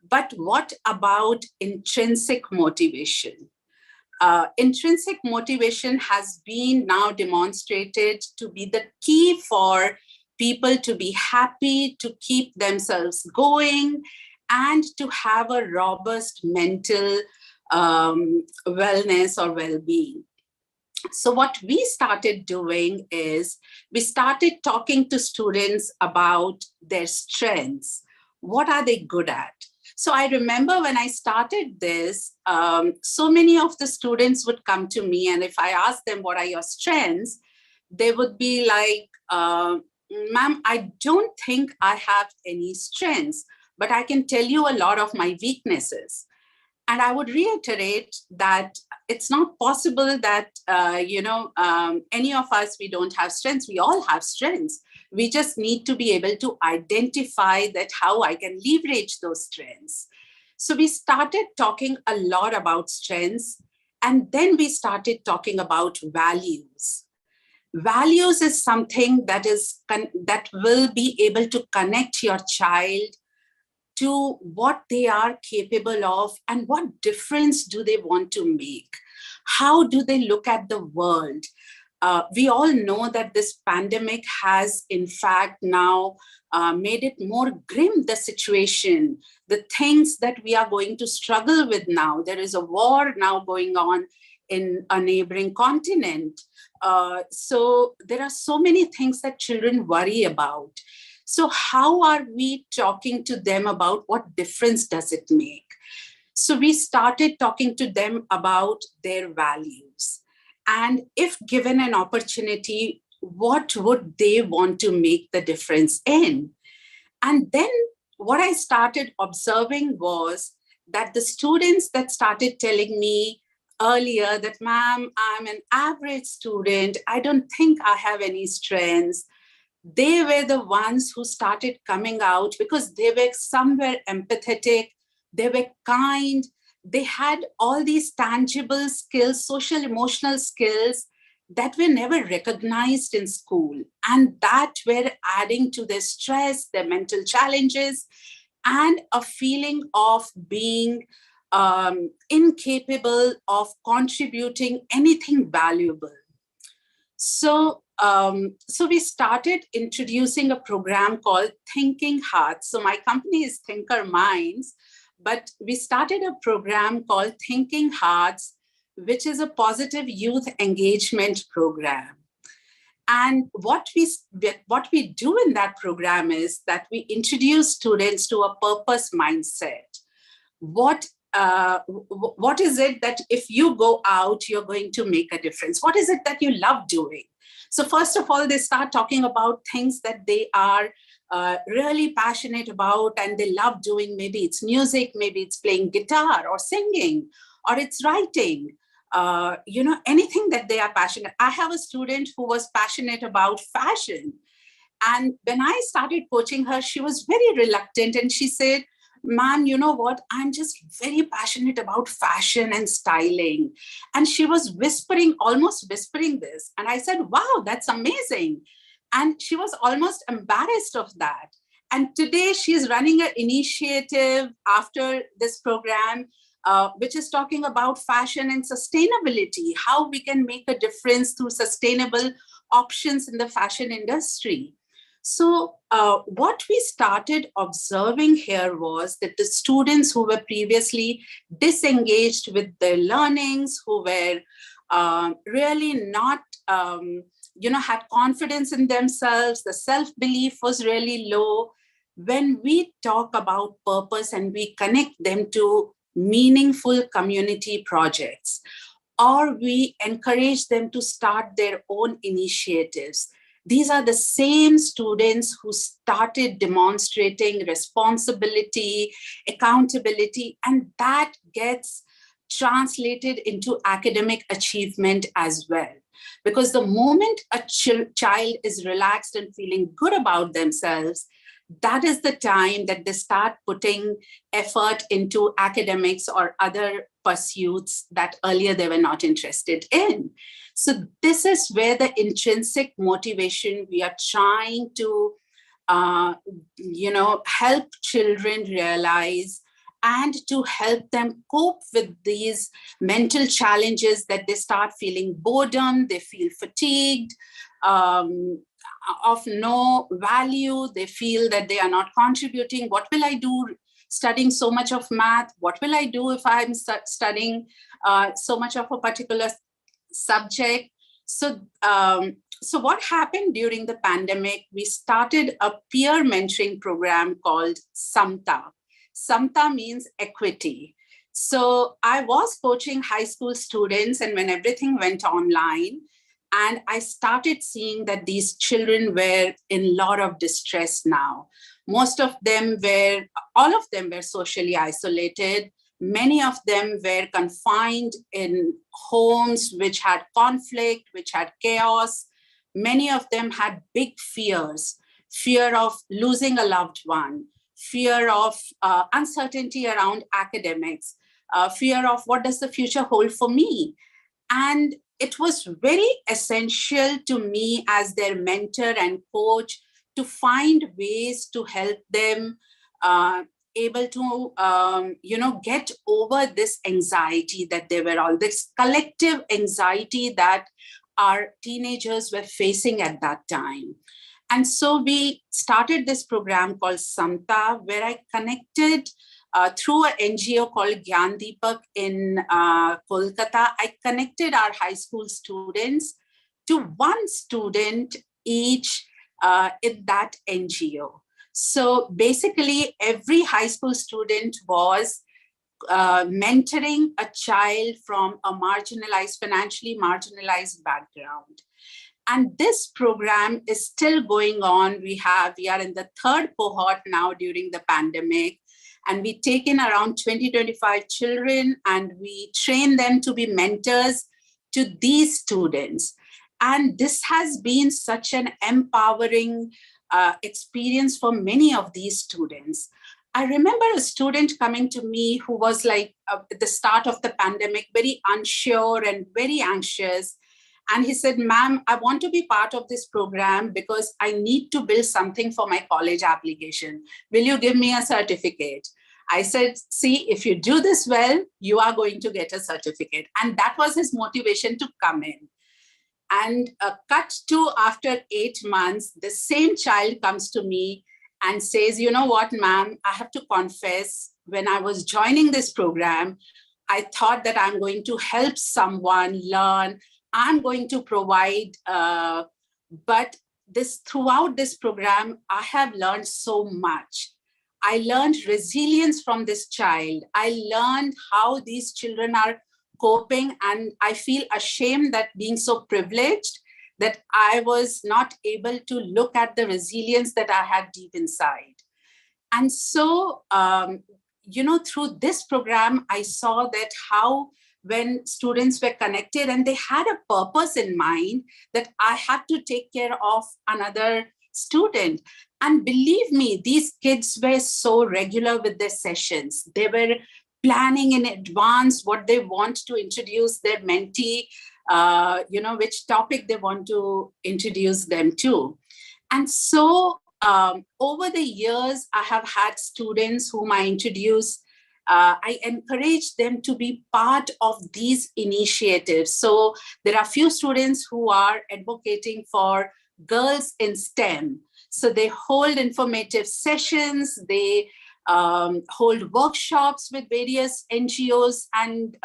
But what about intrinsic motivation? Intrinsic motivation has been now demonstrated to be the key for people to be happy, to keep themselves going, and to have a robust mental wellness or well-being. So what we started doing is we started talking to students about their strengths. What are they good at? So I remember when I started this, so many of the students would come to me, and if I asked them, what are your strengths? they would be like, ma'am, I don't think I have any strengths, but I can tell you a lot of my weaknesses. And I would reiterate that it's not possible that, any of us, we don't have strengths. We all have strengths. We just need to be able to identify that how I can leverage those strengths. So we started talking a lot about strengths, and then we started talking about values. Values is something that will be able to connect your child to what they are capable of and what difference do they want to make. How do they look at the world? We all know that this pandemic has, in fact, now made it more grim, the situation, the things that we are going to struggle with now. There is a war now going on in a neighboring continent. So there are so many things that children worry about. So how are we talking to them about what difference does it make? So we started talking to them about their values. And if given an opportunity, what would they want to make the difference in? And then what I started observing was that the students that started telling me earlier that, ma'am, I'm an average student, I don't think I have any strengths, they were the ones who started coming out because they were somewhere empathetic, they were kind, they had all these tangible skills, social emotional skills that were never recognized in school, and that were adding to their stress, their mental challenges, and a feeling of being incapable of contributing anything valuable. So we started introducing a program called Thinking Hearts. So my company is Thinker Minds, but we started a program called Thinking Hearts, which is a positive youth engagement program. And what we do in that program is that we introduce students to a purpose mindset. What is it that if you go out, you're going to make a difference? What is it that you love doing? So first of all, they start talking about things that they are really passionate about and they love doing. Maybe it's music, maybe it's playing guitar or singing, or it's writing, anything that they are passionate. I have a student who was passionate about fashion. And when I started coaching her, she was very reluctant. And she said, ma'am, you know what? I'm just very passionate about fashion and styling. And she was almost whispering this. And I said, wow, that's amazing. And she was almost embarrassed of that. And today she's running an initiative after this program, which is talking about fashion and sustainability, how we can make a difference through sustainable options in the fashion industry. So what we started observing here was that the students who were previously disengaged with their learnings, who were really not, had confidence in themselves, the self-belief was really low. When we talk about purpose and we connect them to meaningful community projects, or we encourage them to start their own initiatives, these are the same students who started demonstrating responsibility, accountability, and that gets translated into academic achievement as well. Because the moment a child is relaxed and feeling good about themselves, that is the time that they start putting effort into academics or other pursuits that earlier they were not interested in. So this is where the intrinsic motivation we are trying to, help children realize and to help them cope with these mental challenges that they start feeling boredom, they feel fatigued, of no value, they feel that they are not contributing. What will I do studying so much of math? What will I do if I'm studying so much of a particular subject? So what happened during the pandemic, we started a peer mentoring program called Samta. Samta means equity. So I was coaching high school students, and when everything went online, And I started seeing that these children were in a lot of distress now. Most of them were, all of them were socially isolated. Many of them were confined in homes which had conflict, which had chaos. Many of them had big fears, fear of losing a loved one, fear of uncertainty around academics, fear of what does the future hold for me. And it was very essential to me as their mentor and coach to find ways to help them able to, get over this anxiety that they were all, this collective anxiety that our teenagers were facing at that time. And so we started this program called Samta, where I connected through an NGO called Gyan Deepak in Kolkata. I connected our high school students to one student each in that NGO. So basically, every high school student was mentoring a child from a marginalized, financially marginalized background. And this program is still going on. We are in the third cohort now during the pandemic. And we take in around 20-25 children and we train them to be mentors to these students. And this has been such an empowering experience for many of these students. I remember a student coming to me who was like at the start of the pandemic, very unsure and very anxious. And he said, ma'am, I want to be part of this program because I need to build something for my college application. Will you give me a certificate? I said, see, if you do this well, you are going to get a certificate. And that was his motivation to come in. And cut to after 8 months, the same child comes to me and says, you know what, ma'am, I have to confess, when I was joining this program, I thought that I'm going to help someone learn. I'm going to provide, but throughout this program, I have learned so much. I learned resilience from this child. I learned how these children are coping, and I feel ashamed that being so privileged that I was not able to look at the resilience that I had deep inside. And so, through this program, I saw that how when students were connected and they had a purpose in mind that I had to take care of another student. And believe me, these kids were so regular with their sessions. They were planning in advance what they want to introduce their mentee, which topic they want to introduce them to. And so over the years, I have had students whom I introduce. I encourage them to be part of these initiatives. So there are few students who are advocating for girls in STEM. So they hold informative sessions, they hold workshops with various NGOs and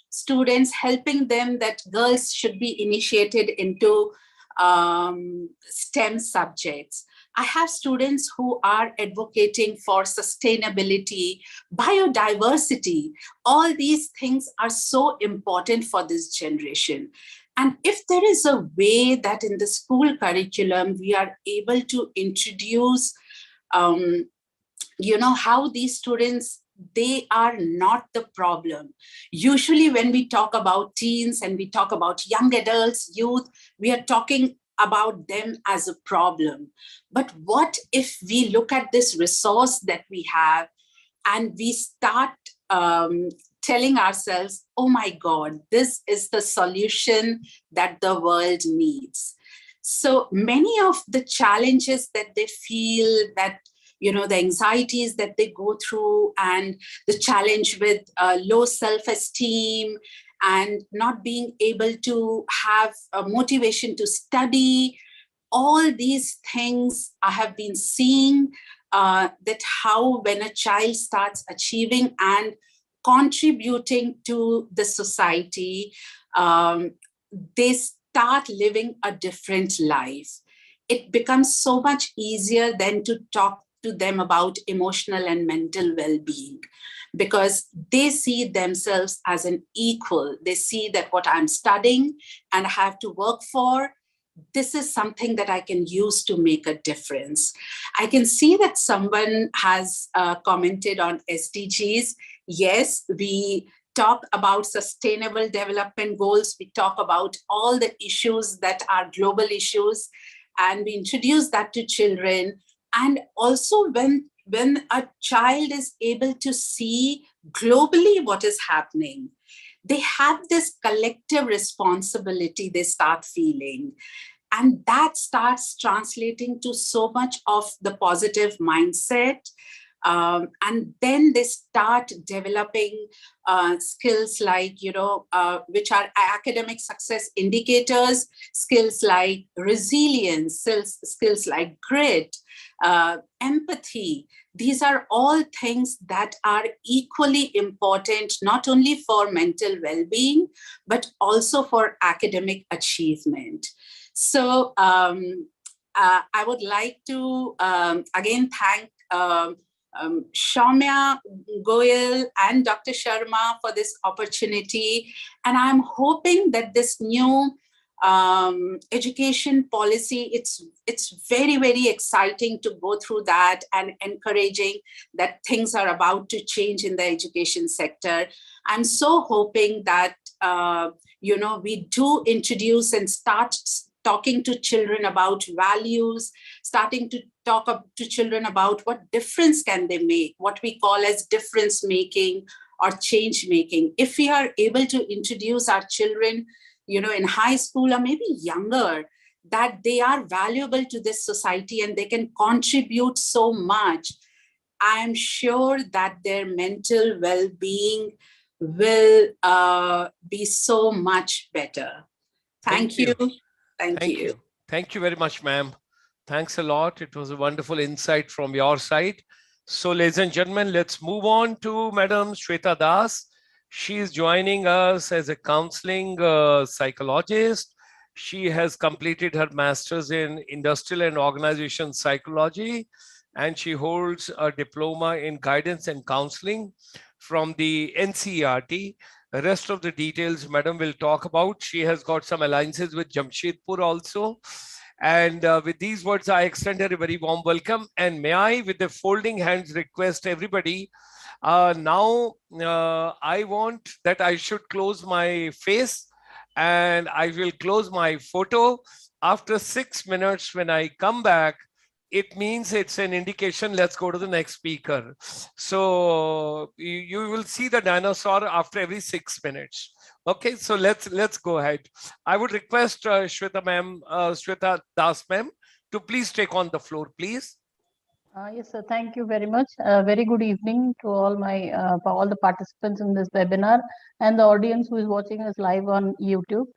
students, helping them that girls should be initiated into STEM subjects. I have students who are advocating for sustainability, biodiversity. All these things are so important for this generation. And if there is a way that in the school curriculum, we are able to introduce, how these students, they are not the problem. Usually when we talk about teens and we talk about young adults, youth, we are talking about them as a problem. But what if we look at this resource that we have and we start telling ourselves, oh my God, this is the solution that the world needs. So many of the challenges that they feel, that the anxieties that they go through, and the challenge with low self-esteem and not being able to have a motivation to study, all these things I have been seeing that how when a child starts achieving and contributing to the society, they start living a different life. It becomes so much easier then to talk to them about emotional and mental well-being, because they see themselves as an equal. They see that what I'm studying and have to work for, this is something that I can use to make a difference. I can see that someone has commented on SDGs. Yes, we talk about sustainable development goals. We talk about all the issues that are global issues, and we introduce that to children. And also when a child is able to see globally what is happening, they have this collective responsibility they start feeling. And that starts translating to so much of the positive mindset. And then they start developing skills like, which are academic success indicators, skills like resilience, skills like grit, empathy. These are all things that are equally important, not only for mental well-being, but also for academic achievement. So I would like to again thank Samya Goyal and Dr. Sharma for this opportunity. And I'm hoping that this new education policy, it's very, very exciting to go through that, and encouraging that things are about to change in the education sector. I'm so hoping that, we do introduce and start talking to children about values, starting to talk to children about what difference can they make, what we call as difference making or change making. If we are able to introduce our children, in high school or maybe younger, that they are valuable to this society and they can contribute so much, I am sure that their mental well-being will be so much better. Thank you. Thank you. Thank you very much, ma'am. Thanks a lot. It was a wonderful insight from your side. So, ladies and gentlemen, let's move on to Madam Shweta Das. She is joining us as a counseling psychologist. She has completed her master's in industrial and organization psychology, and she holds a diploma in guidance and counseling from the NCERT. The rest of the details, Madam will talk about. She has got some alliances with Jamshedpur also. And with these words, I extend her a very warm welcome. And may I, with the folding hands, request everybody, now I want that I should close my face and I will close my photo. After 6 minutes, when I come back, it means it's an indication, let's go to the next speaker. So you will see the dinosaur after every 6 minutes. Okay, so let's go ahead. I would request Shweta Das ma'am to please take on the floor, please. Yes, sir. Thank you very much. Very good evening to all the participants in this webinar and the audience who is watching us live on YouTube.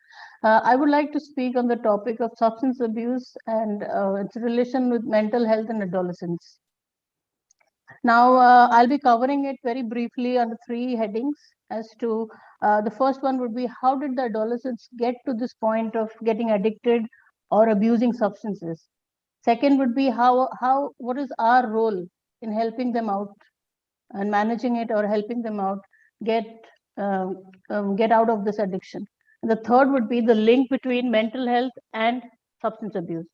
I would like to speak on the topic of substance abuse and its relation with mental health in adolescents. Now, I'll be covering it very briefly under 3 headings. As to the first one would be, how did the adolescents get to this point of getting addicted or abusing substances? Second would be, what is our role in helping them out and managing it, or helping them out get out of this addiction. And the third would be the link between mental health and substance abuse.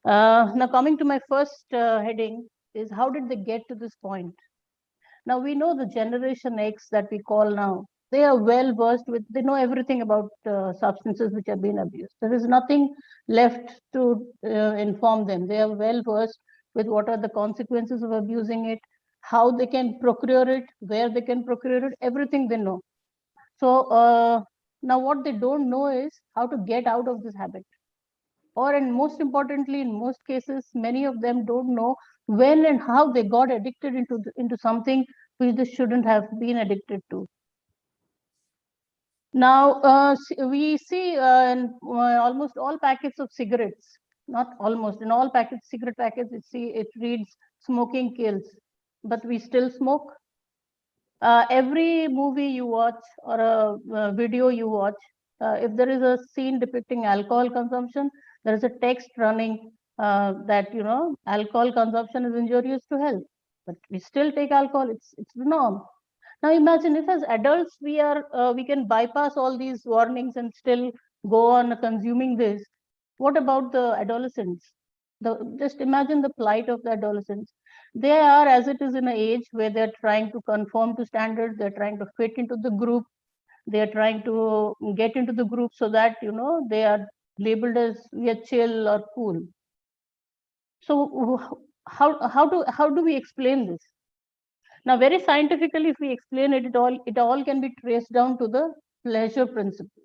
Now, coming to my first heading is, how did they get to this point? Now, we know the Generation X that we call now, they are well versed with, they know everything about substances which have been abused. There is nothing left to inform them. They are well versed with what are the consequences of abusing it, how they can procure it, where they can procure it, everything they know. So now what they don't know is how to get out of this habit. Or, and most importantly, in most cases, many of them don't know when and how they got addicted into something which they shouldn't have been addicted to. Now, we see in almost all packets of cigarettes, not almost, in all cigarette packets, it reads smoking kills, but we still smoke. Every movie you watch or a video you watch, if there is a scene depicting alcohol consumption, there is a text running that, alcohol consumption is injurious to health, but we still take alcohol. It's the norm. Now imagine if as adults we can bypass all these warnings and still go on consuming this. What about the adolescents? Just imagine the plight of the adolescents. They are, as it is, in an age where they're trying to conform to standards, they're trying to fit into the group, they're trying to get into the group so that they are labeled as we are chill or cool. So how do we explain this? Now, very scientifically, if we explain it, it all can be traced down to the pleasure principle.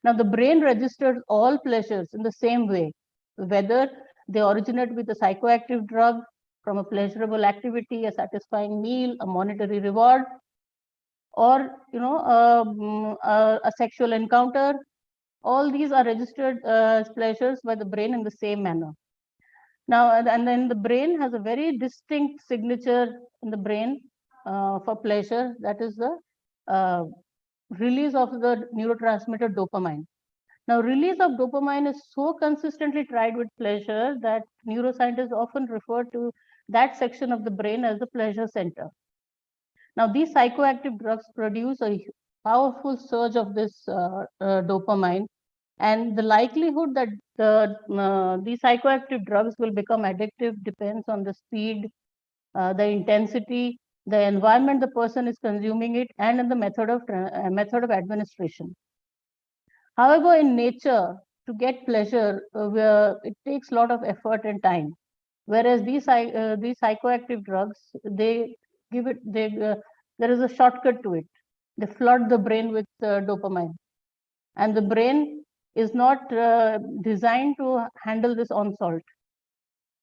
Now, the brain registers all pleasures in the same way, whether they originate with a psychoactive drug, from a pleasurable activity, a satisfying meal, a monetary reward, or a sexual encounter. All these are registered as pleasures by the brain in the same manner. Now, and then the brain has a very distinct signature in the brain for pleasure. That is the release of the neurotransmitter dopamine. Now, release of dopamine is so consistently tied with pleasure that neuroscientists often refer to that section of the brain as the pleasure center. Now, these psychoactive drugs produce a powerful surge of this dopamine, and the likelihood that these psychoactive drugs will become addictive depends on the speed, the intensity, the environment the person is consuming it, and in the method of administration. However, in nature, to get pleasure, it takes a lot of effort and time. Whereas these psychoactive drugs, there is a shortcut to it. They flood the brain with dopamine, and the brain is not designed to handle this onslaught.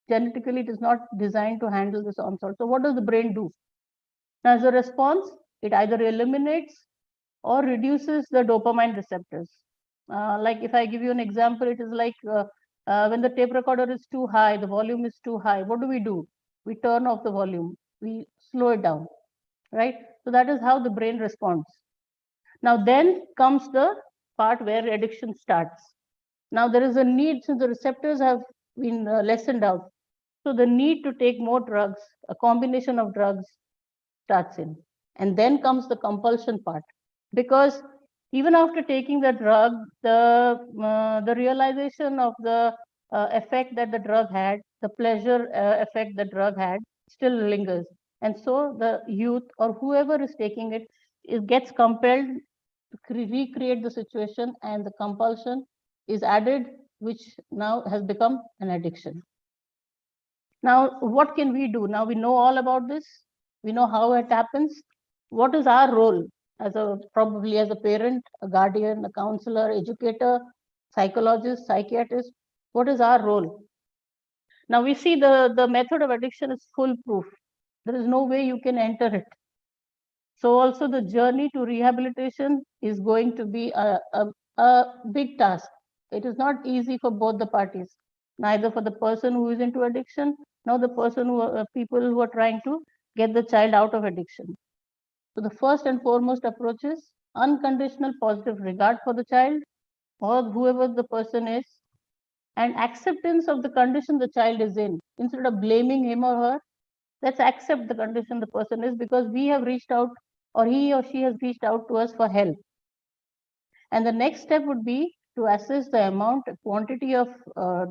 Genetically, it is not designed to handle this onslaught. So what does the brain do? Now, as a response, it either eliminates or reduces the dopamine receptors. Like if I give you an example, it is like when the tape recorder is too high, the volume is too high. What do? We turn off the volume. We slow it down, right? So that is how the brain responds. Now then comes the part where addiction starts. Now there is a need, since the receptors have been lessened out. So the need to take more drugs, a combination of drugs starts in. And then comes the compulsion part. Because even after taking the drug, the realization of the effect that the drug had, the pleasure effect the drug had, still lingers. And so the youth or whoever is taking it, gets compelled to recreate the situation, and the compulsion is added, which now has become an addiction. Now, what can we do? Now we know all about this. We know how it happens. What is our role probably as a parent, a guardian, a counselor, educator, psychologist, psychiatrist? What is our role? Now we see the method of addiction is foolproof. There is no way you can enter it. So also the journey to rehabilitation is going to be a big task. It is not easy for both the parties, neither for the person who is into addiction, nor the people who are trying to get the child out of addiction. So the first and foremost approach is unconditional positive regard for the child or whoever the person is, and acceptance of the condition the child is in. Instead of blaming him or her, let's accept the condition the person is, because we have reached out, or he or she has reached out to us for help. And the next step would be to assess the amount, quantity of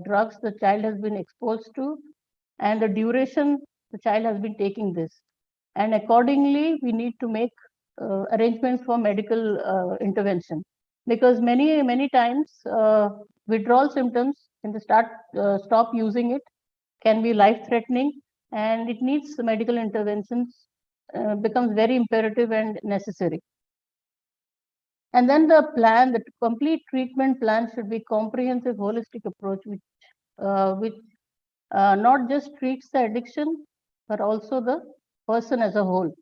drugs the child has been exposed to, and the duration the child has been taking this. And accordingly, we need to make arrangements for medical intervention, because many times withdrawal symptoms, when they stop using it, can be life-threatening, and it needs medical interventions, becomes very imperative and necessary. And then the complete treatment plan should be comprehensive, holistic approach, which not just treats the addiction, but also the person as a whole.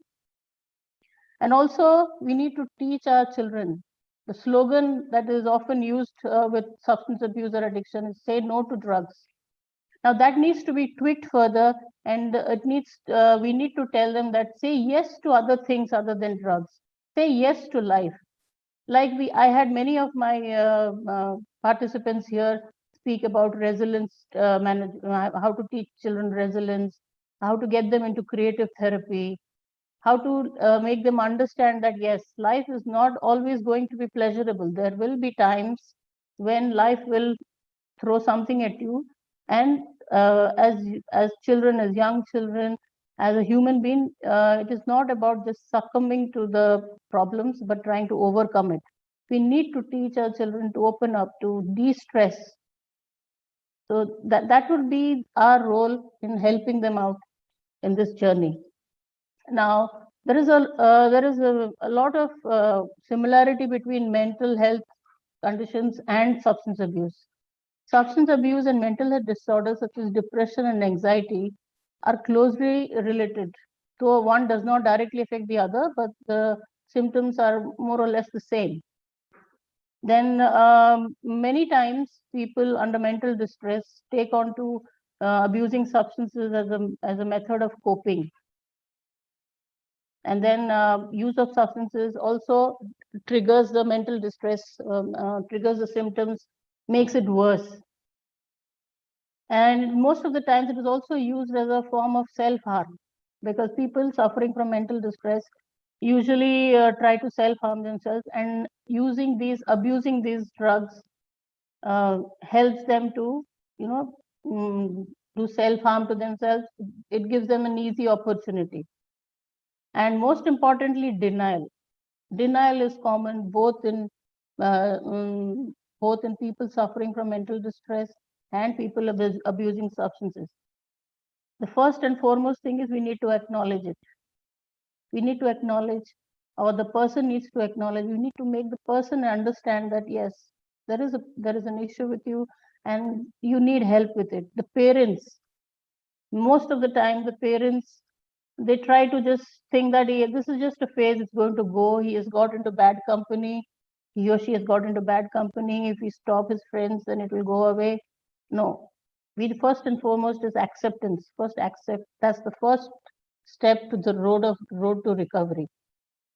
And also, we need to teach our children. The slogan that is often used with substance abuse or addiction is "say no to drugs." Now that needs to be tweaked further, and we need to tell them that say yes to other things other than drugs. Say yes to life. Like I had many of my participants here speak about resilience, how to teach children resilience, how to get them into creative therapy, how to make them understand that, yes, life is not always going to be pleasurable. There will be times when life will throw something at you. And as children, as young children, as a human being, it is not about just succumbing to the problems, but trying to overcome it. We need to teach our children to open up, to de-stress. So that would be our role in helping them out in this journey. Now, there is a lot of similarity between mental health conditions and substance abuse. Substance abuse and mental health disorders such as depression and anxiety are closely related. So one does not directly affect the other, but the symptoms are more or less the same. Then many times people under mental distress take on to abusing substances as a method of coping. And then use of substances also triggers the mental distress, triggers the symptoms, makes it worse. And most of the times it is also used as a form of self-harm, because people suffering from mental distress usually try to self-harm themselves, and abusing these drugs helps them to, do self-harm to themselves. It gives them an easy opportunity. And most importantly, denial. Denial is common both in people suffering from mental distress and people abusing substances. The first and foremost thing is we need to acknowledge it. We need to acknowledge, or the person needs to acknowledge. We need to make the person understand that, yes, there is an issue with you and you need help with it. The parents, most of the time, the parents, they try to just think that this is just a phase, it's going to go. He has got into bad company. He or she has got into bad company. If we stop his friends, then it will go away. No, we first and foremost is acceptance. First accept. That's the first step to the road to recovery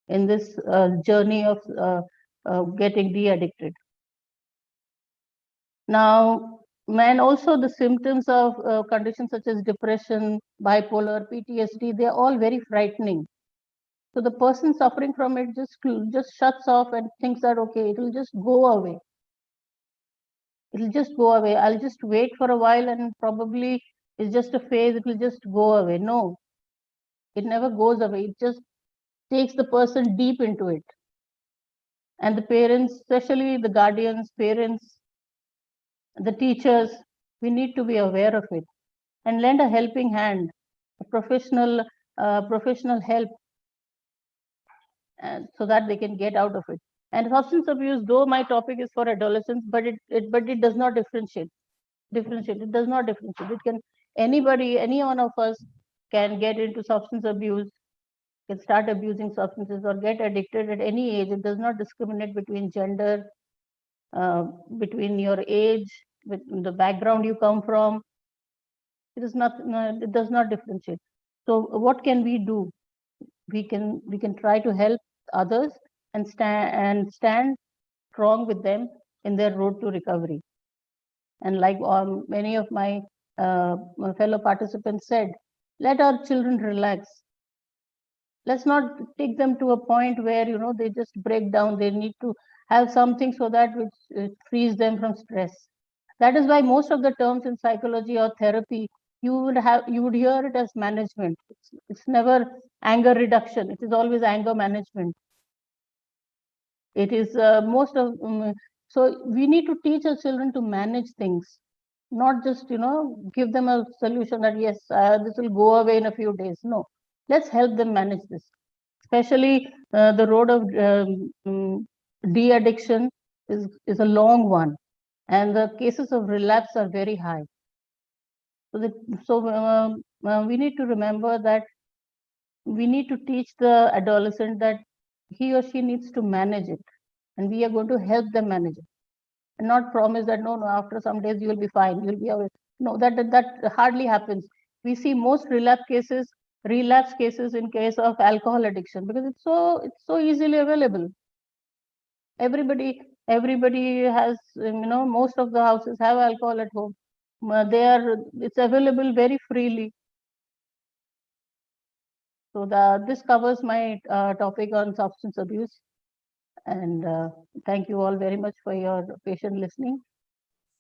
in this journey of getting de-addicted. Now, also the symptoms of conditions such as depression, bipolar, PTSD, they're all very frightening. So the person suffering from it just shuts off and thinks that, okay, it will just go away. It'll just go away. I'll just wait for a while and probably it's just a phase, it will just go away. No, it never goes away. It just takes the person deep into it. And the parents, especially the guardians, parents, the teachers, we need to be aware of it and lend a helping hand, a professional help, so that they can get out of it. And substance abuse, though my topic is for adolescents, but it does not differentiate. It does not differentiate. It can anybody, any one of us can get into substance abuse, can start abusing substances or get addicted at any age. It does not discriminate between gender, between your age, with the background you come from. It does not differentiate. So what can we do? We can try to help others and stand strong with them in their road to recovery. And like many of my fellow participants said, let our children relax. Let's not take them to a point where they just break down. They need to have something so that which frees them from stress. That is why most of the terms in psychology or therapy, you would hear it as management. It's never anger reduction. It is always anger management. It is so we need to teach our children to manage things, not just give them a solution that yes, this will go away in a few days. No, let's help them manage this. Especially the road of de-addiction is a long one, and the cases of relapse are very high. So we need to remember that we need to teach the adolescent that he or she needs to manage it, and we are going to help them manage it, and not promise that no, after some days you will be fine, you'll be away. No, that hardly happens. We see most relapse cases in case of alcohol addiction, because it's so easily available. Everybody Everybody has, most of the houses have alcohol at home. It's available very freely. So this covers my topic on substance abuse. And thank you all very much for your patient listening.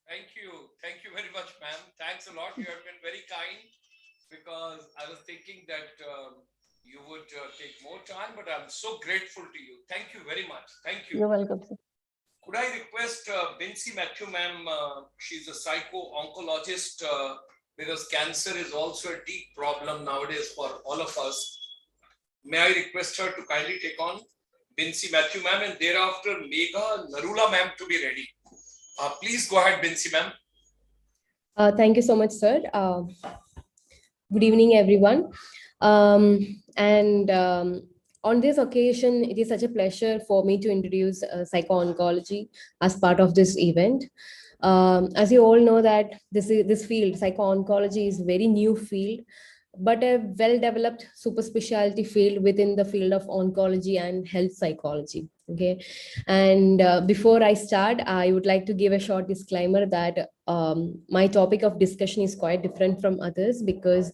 Thank you. Thank you very much, ma'am. Thanks a lot. You have been very kind, because I was thinking that you would take more time, but I'm so grateful to you. Thank you very much. Thank you. You're welcome, sir. Could I request Bincy Matthew, ma'am? She's a psycho-oncologist, because cancer is also a deep problem nowadays for all of us. May I request her to kindly take on? Bincy Matthew, ma'am, and thereafter Megha Narula, ma'am, to be ready. Please go ahead, Bincy, ma'am. Thank you so much, sir. Good evening, everyone. On this occasion, it is such a pleasure for me to introduce psycho-oncology as part of this event. As you all know that this field, psycho-oncology, is a very new field, but a well-developed super specialty field within the field of oncology and health psychology. Okay, and before I start, I would like to give a short disclaimer that my topic of discussion is quite different from others, because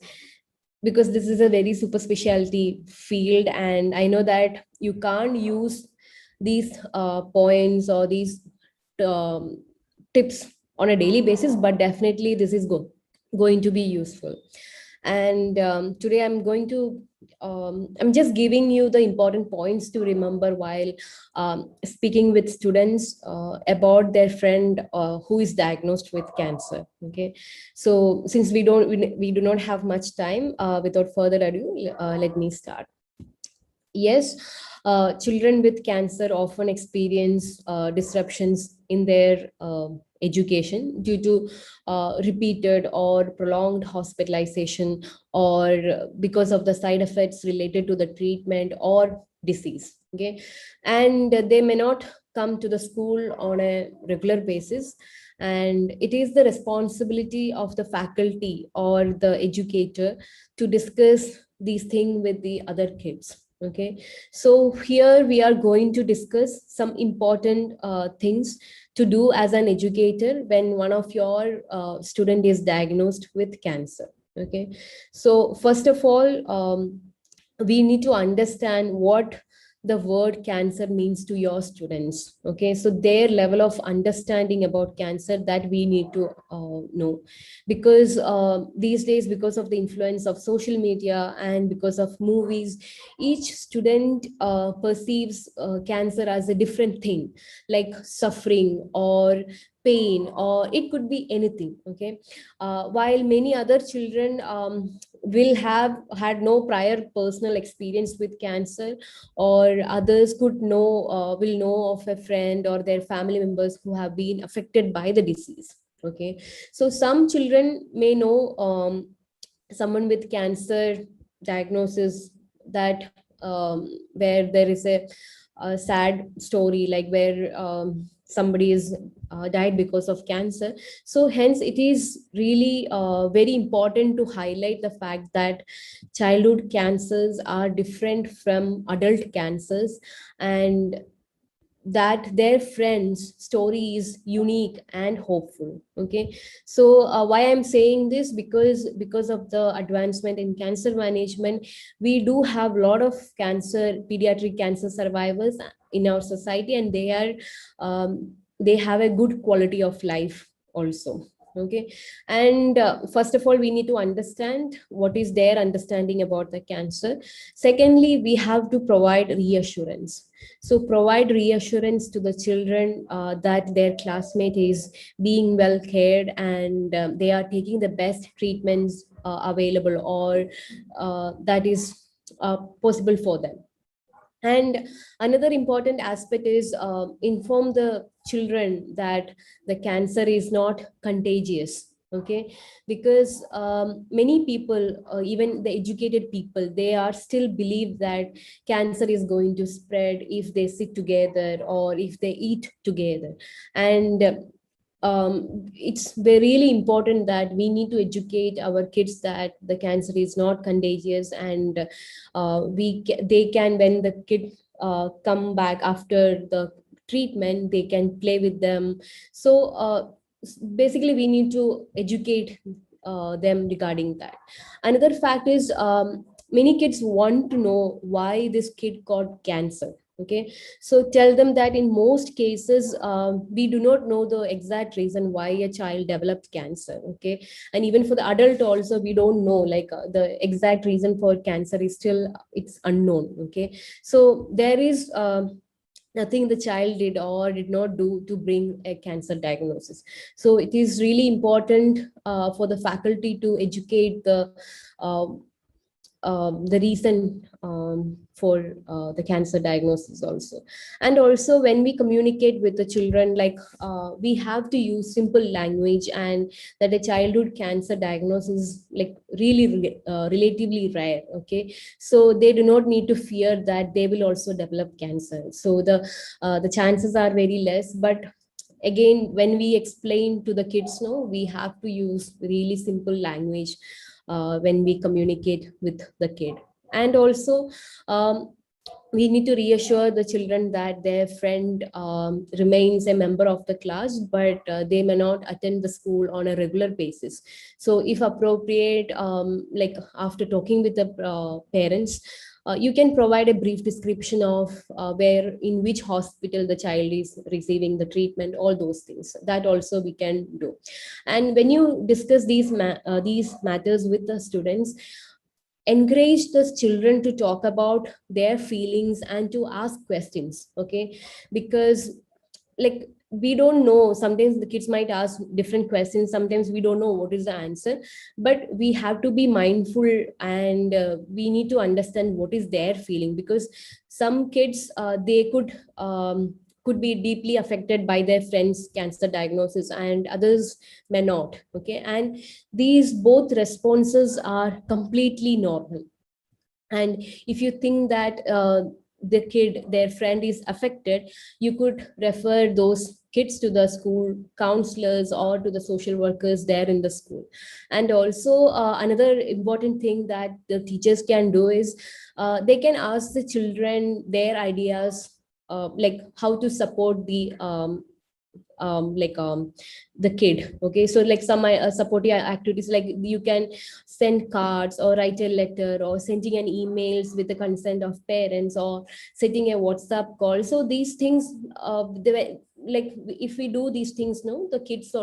this is a very super specialty field, and I know that you can't use these points or these tips on a daily basis, but definitely this is going to be useful. And today I'm just giving you the important points to remember while speaking with students about their friend who is diagnosed with cancer. Okay, so since we do not have much time, without further ado, let me start. Yes, children with cancer often experience disruptions in their education due to repeated or prolonged hospitalization, or because of the side effects related to the treatment or disease. Okay, and they may not come to the school on a regular basis, and it is the responsibility of the faculty or the educator to discuss these things with the other kids. Okay, so here we are going to discuss some important things to do as an educator when one of your student is diagnosed with cancer. Okay, so first of all, we need to understand what the word cancer means to your students. Okay, so their level of understanding about cancer, that we need to know, because these days, because of the influence of social media and because of movies, each student perceives cancer as a different thing, like suffering or pain, or it could be anything. Okay, while many other children will have had no prior personal experience with cancer, or others could know will know of a friend or their family members who have been affected by the disease. Okay, so some children may know someone with cancer diagnosis, that where there is a sad story, like where somebody is died because of cancer. So hence it is really very important to highlight the fact that childhood cancers are different from adult cancers, and that their friends' story is unique and hopeful. Okay, so why I'm saying this, because of the advancement in cancer management, we do have a lot of pediatric cancer survivors in our society, and they have a good quality of life also. Okay, and first of all, we need to understand what is their understanding about the cancer. Secondly, we have to provide reassurance. So provide reassurance to the children that their classmate is being well cared, and they are taking the best treatments available, or that is possible for them. And another important aspect is inform the children that the cancer is not contagious. Okay, because many people, even the educated people, they are still believe that cancer is going to spread if they sit together or if they eat together. And it's really important that we need to educate our kids that the cancer is not contagious, and they can, when the kid come back after the treatment, they can play with them. So basically we need to educate them regarding that. Another fact is many kids want to know why this kid got cancer. Okay, so tell them that in most cases we do not know the exact reason why a child developed cancer. Okay, and even for the adult also we don't know, like the exact reason for cancer is still, it's unknown. Okay, so there is nothing the child did or did not do to bring a cancer diagnosis. So it is really important for the faculty to educate the reason for the cancer diagnosis also. And also when we communicate with the children, like we have to use simple language, and that a childhood cancer diagnosis is like really relatively rare. Okay, so they do not need to fear that they will also develop cancer. So the chances are very less. But again, when we explain to the kids, no, we have to use really simple language when we communicate with the kid. And also we need to reassure the children that their friend remains a member of the class, but they may not attend the school on a regular basis. So if appropriate, like after talking with the parents, you can provide a brief description of where, in which hospital the child is receiving the treatment, all those things. That also we can do. And when you discuss these matters with the students, encourage the children to talk about their feelings and to ask questions. Okay, because like we don't know, sometimes the kids might ask different questions, sometimes we don't know what is the answer, but we have to be mindful, and we need to understand what is their feeling, because some kids they could be deeply affected by their friends' cancer diagnosis, and others may not. Okay, and these both responses are completely normal. And if you think that the kid, their friend is affected, you could refer those kids to the school counselors or to the social workers there in the school. And also another important thing that the teachers can do is they can ask the children their ideas, like how to support the kid. Okay, so like some supportive activities, like you can send cards or write a letter or sending an emails with the consent of parents or setting a WhatsApp call. So these things like if we do these things, no, the kids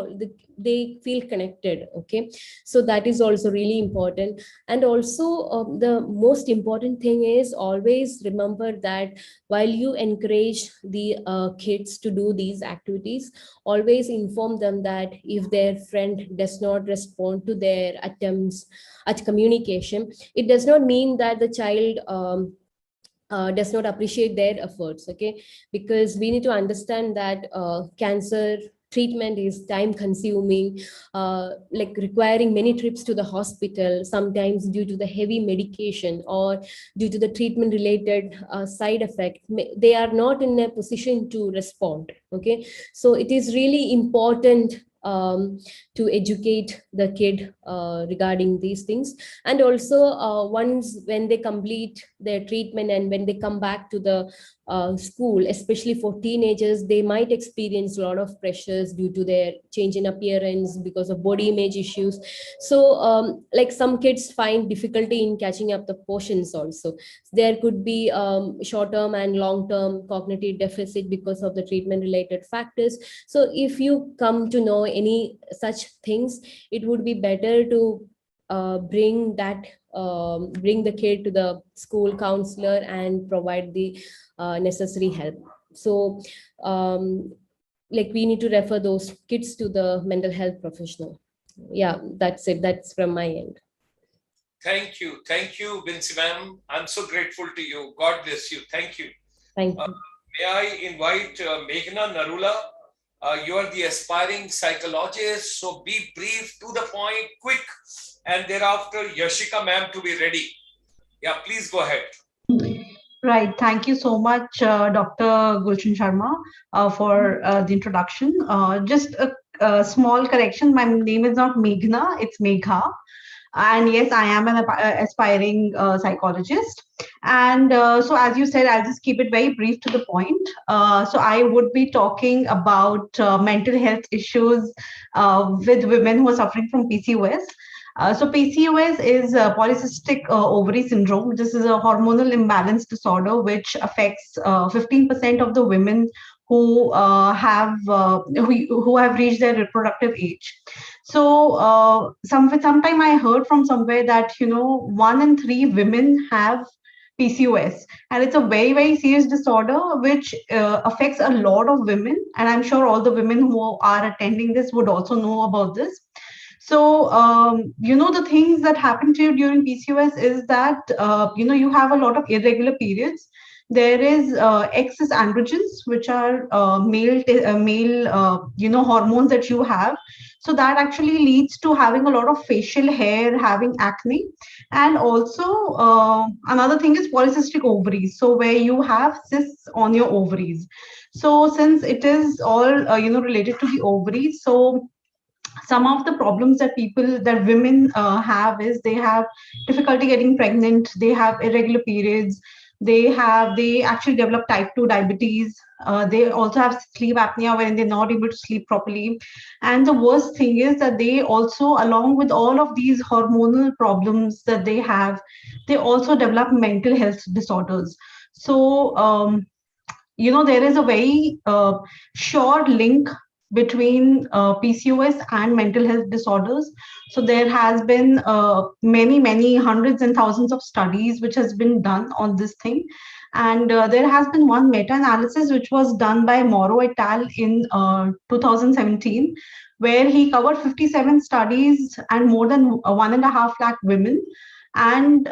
they feel connected. Okay, so that is also really important. And also the most important thing is always remember that while you encourage the kids to do these activities, always inform them that if their friend does not respond to their attempts at communication, it does not mean that the child does not appreciate their efforts. Okay, because we need to understand that cancer treatment is time consuming, like requiring many trips to the hospital, sometimes due to the heavy medication or due to the treatment related side effect. They are not in a position to respond. Okay, so it is really important to educate the kid regarding these things. And also once when they complete their treatment and when they come back to the school, especially for teenagers, they might experience a lot of pressures due to their change in appearance because of body image issues. So like some kids find difficulty in catching up the portions also. There could be short-term and long-term cognitive deficit because of the treatment related factors. So if you come to know any such things, it would be better to bring the kid to the school counselor and provide the necessary help. So like we need to refer those kids to the mental health professional. Yeah, that's it. That's from my end. Thank you, Vinci ma'am. I'm so grateful to you. God bless you. Thank you. Thank you. May I invite Meghna Narula? You are the aspiring psychologist, so be brief, to the point, quick, and thereafter Yashika ma'am to be ready. Yeah, please go ahead. Right. Thank you so much, Dr. Gulshan Sharma, for the introduction. Just a small correction. My name is not Meghna, it's Megha. And yes, I am an aspiring psychologist. And so, as you said, I'll just keep it very brief to the point. So I would be talking about mental health issues with women who are suffering from PCOS. So PCOS is polycystic ovary syndrome. This is a hormonal imbalance disorder which affects 15% of the women who who have reached their reproductive age. So sometime I heard from somewhere that 1 in 3 women have PCOS, and it's a very, very serious disorder which affects a lot of women. And I'm sure all the women who are attending this would also know about this. So, the things that happen to you during PCOS is that, you have a lot of irregular periods. There is excess androgens, which are male, hormones that you have. So that actually leads to having a lot of facial hair, having acne. And also another thing is polycystic ovaries. So where you have cysts on your ovaries. So since it is all, related to the ovaries, so some of the problems that women have is they have difficulty getting pregnant, they have irregular periods, they actually develop type 2 diabetes, they also have sleep apnea when they're not able to sleep properly. And the worst thing is that they also, along with all of these hormonal problems that they have, they also develop mental health disorders. So there is a very short link between PCOS and mental health disorders. So there has been many hundreds and thousands of studies which has been done on this thing. And there has been one meta-analysis which was done by Moro et al. In 2017, where he covered 57 studies and more than 1.5 lakh women. And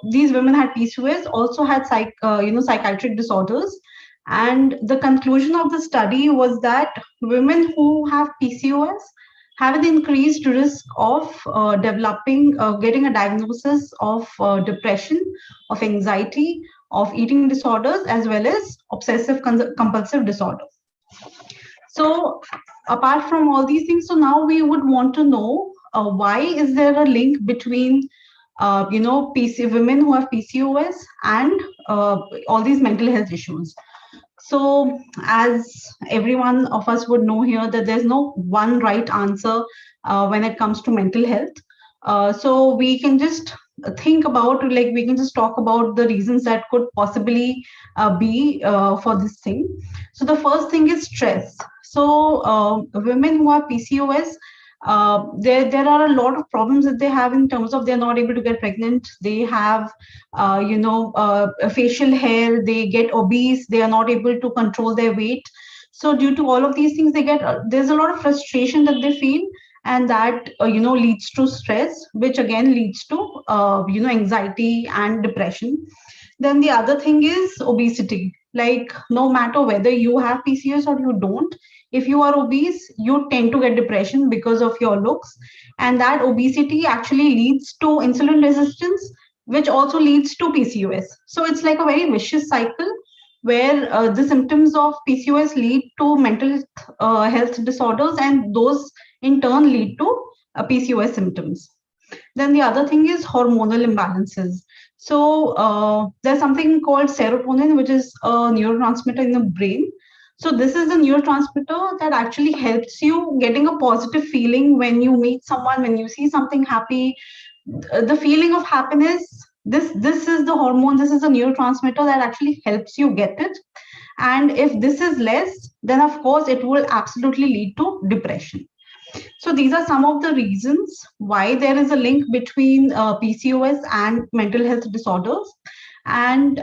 these women had PCOS, also had psychiatric disorders. And the conclusion of the study was that women who have PCOS have an increased risk of getting a diagnosis of depression, of anxiety, of eating disorders, as well as obsessive compulsive disorder. So apart from all these things, so now we would want to know why is there a link between women who have PCOS and all these mental health issues. So as every one of us would know here, that there's no one right answer when it comes to mental health. So we can just think about, we can just talk about the reasons that could possibly be for this thing. So the first thing is stress. So women who have PCOS, there are a lot of problems that they have in terms of they're not able to get pregnant. They have facial hair, they get obese, they are not able to control their weight. So due to all of these things, there's a lot of frustration that they feel, and that leads to stress, which again leads to anxiety and depression. Then the other thing is obesity. Like, no matter whether you have PCOS or you don't, if you are obese, you tend to get depression because of your looks. And that obesity actually leads to insulin resistance, which also leads to PCOS. So it's like a very vicious cycle where the symptoms of PCOS lead to mental health disorders, and those in turn lead to PCOS symptoms. Then the other thing is hormonal imbalances. So there's something called serotonin, which is a neurotransmitter in the brain. So this is the neurotransmitter that actually helps you getting a positive feeling when you meet someone, when you see something happy. The feeling of happiness, this is the hormone, this is a neurotransmitter that actually helps you get it. And if this is less, then of course it will absolutely lead to depression. So these are some of the reasons why there is a link between PCOS and mental health disorders. And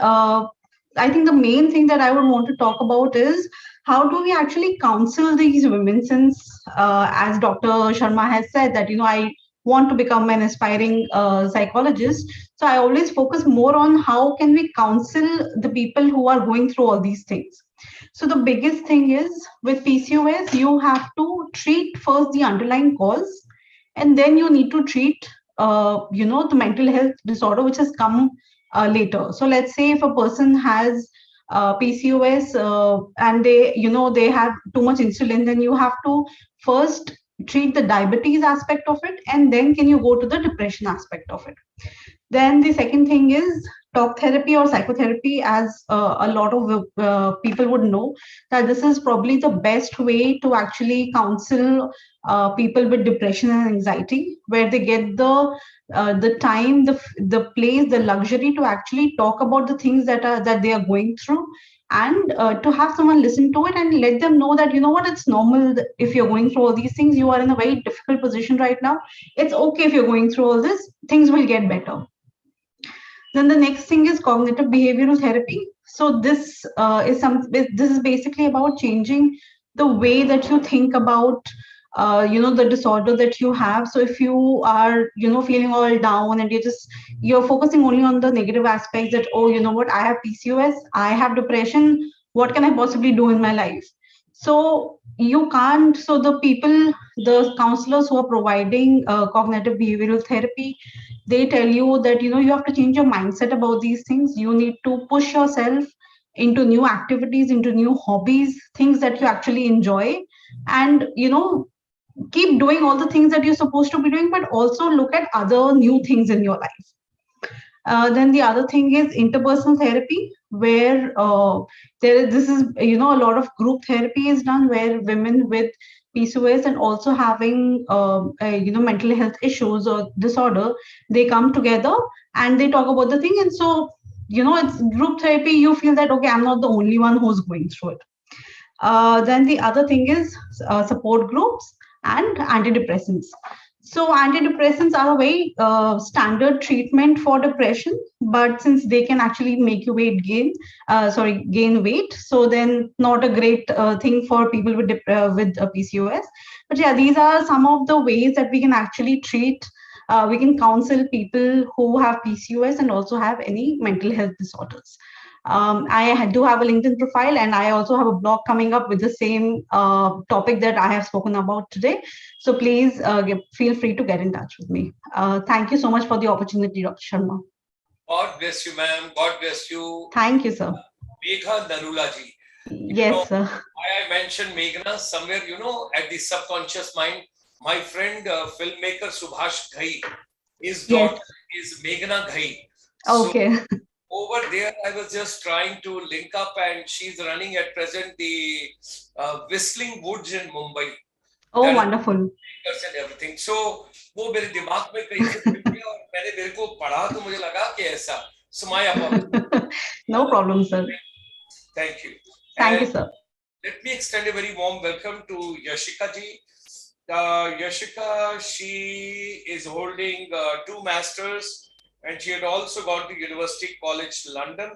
I think the main thing that I would want to talk about is how do we actually counsel these women, since as Dr. Sharma has said that, I want to become an aspiring psychologist. So I always focus more on how can we counsel the people who are going through all these things. So the biggest thing is with PCOS, you have to treat first the underlying cause, and then you need to treat, the mental health disorder which has come later. So let's say if a person has PCOS and they have too much insulin, then you have to first treat the diabetes aspect of it, and then can you go to the depression aspect of it. Then the second thing is talk therapy or psychotherapy, as a lot of people would know that this is probably the best way to actually counsel people with depression and anxiety, where they get the time, the place, the luxury to actually talk about the things that they are going through, and to have someone listen to it and let them know that, you know what, it's normal if you're going through all these things. You are in a very difficult position right now. It's okay if you're going through all this. Things will get better. Then the next thing is cognitive behavioral therapy. So this is basically about changing the way that you think about the disorder that you have. So if you are feeling all down and you're focusing only on the negative aspects, that, oh, you know what, I have PCOS, I have depression, what can I possibly do in my life? So you can't. So the counselors who are providing cognitive behavioral therapy, they tell you that you have to change your mindset about these things. You need to push yourself into new activities, into new hobbies, things that you actually enjoy, and keep doing all the things that you're supposed to be doing, but also look at other new things in your life. Then the other thing is interpersonal therapy, where a lot of group therapy is done, where women with PCOS and also having mental health issues or disorder, they come together and they talk about the thing. And so it's group therapy. You feel that, okay, I'm not the only one who's going through it. Then the other thing is support groups and antidepressants. So antidepressants are a very standard treatment for depression, but since they can actually make you gain weight, so then not a great thing for people with PCOS. But yeah, these are some of the ways that we can actually treat. We can counsel people who have PCOS and also have any mental health disorders. I do have a LinkedIn profile, and I also have a blog coming up with the same topic that I have spoken about today. So please feel free to get in touch with me. Thank you so much for the opportunity, Dr. Sharma. God bless you, ma'am. God bless you. Thank you, sir. Megha Narula ji. Yes, sir. I mentioned Meghna somewhere, at the subconscious mind. My friend, filmmaker Subhash Ghai, his daughter is Meghna Ghai. Okay. So, over there, I was just trying to link up, and she's running at present the Whistling Woods in Mumbai. Oh, wonderful. And everything. So, वो मेरे दिमाग में कहीं से fit गया और मैंने मेरे को पढ़ा तो मुझे लगा कि ऐसा. So my apologies. No problem, sir. Thank you. Thank you, sir. Let me extend a very warm welcome to Yashika ji. Yashika, she is holding 2 masters, and she had also gone to University College London.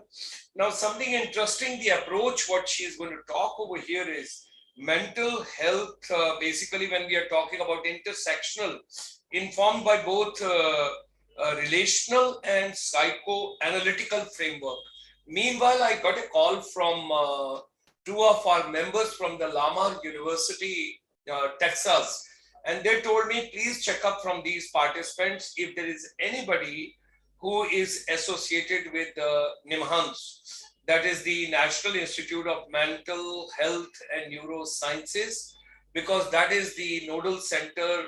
Now, something interesting, the approach, what she is going to talk over here is mental health, basically when we are talking about intersectional, informed by both relational and psychoanalytical framework. Meanwhile, I got a call from 2 of our members from the Lamar University, Texas, and they told me, please check up from these participants if there is anybody who is associated with NIMHANS, that is the National Institute of Mental Health and Neurosciences, because that is the nodal center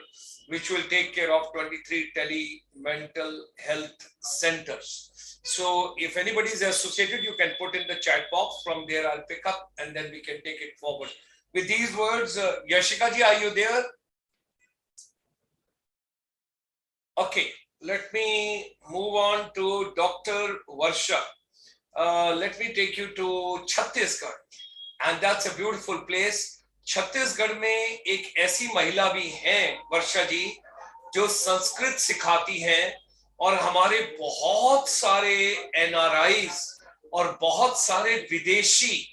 which will take care of 23 mental health centers. So if anybody is associated, you can put in the chat box. From there, I'll pick up and then we can take it forward. With these words, Yashika ji, are you there? Okay, let me move on to Dr. Varsha. Let me take you to Chhattisgarh, and that's a beautiful place. Chhattisgarh में एक ऐसी महिला भी हैं, वर्षा जी, जो संस्कृत सिखाती हैं, और हमारे बहुत सारे NRIs और बहुत सारे विदेशी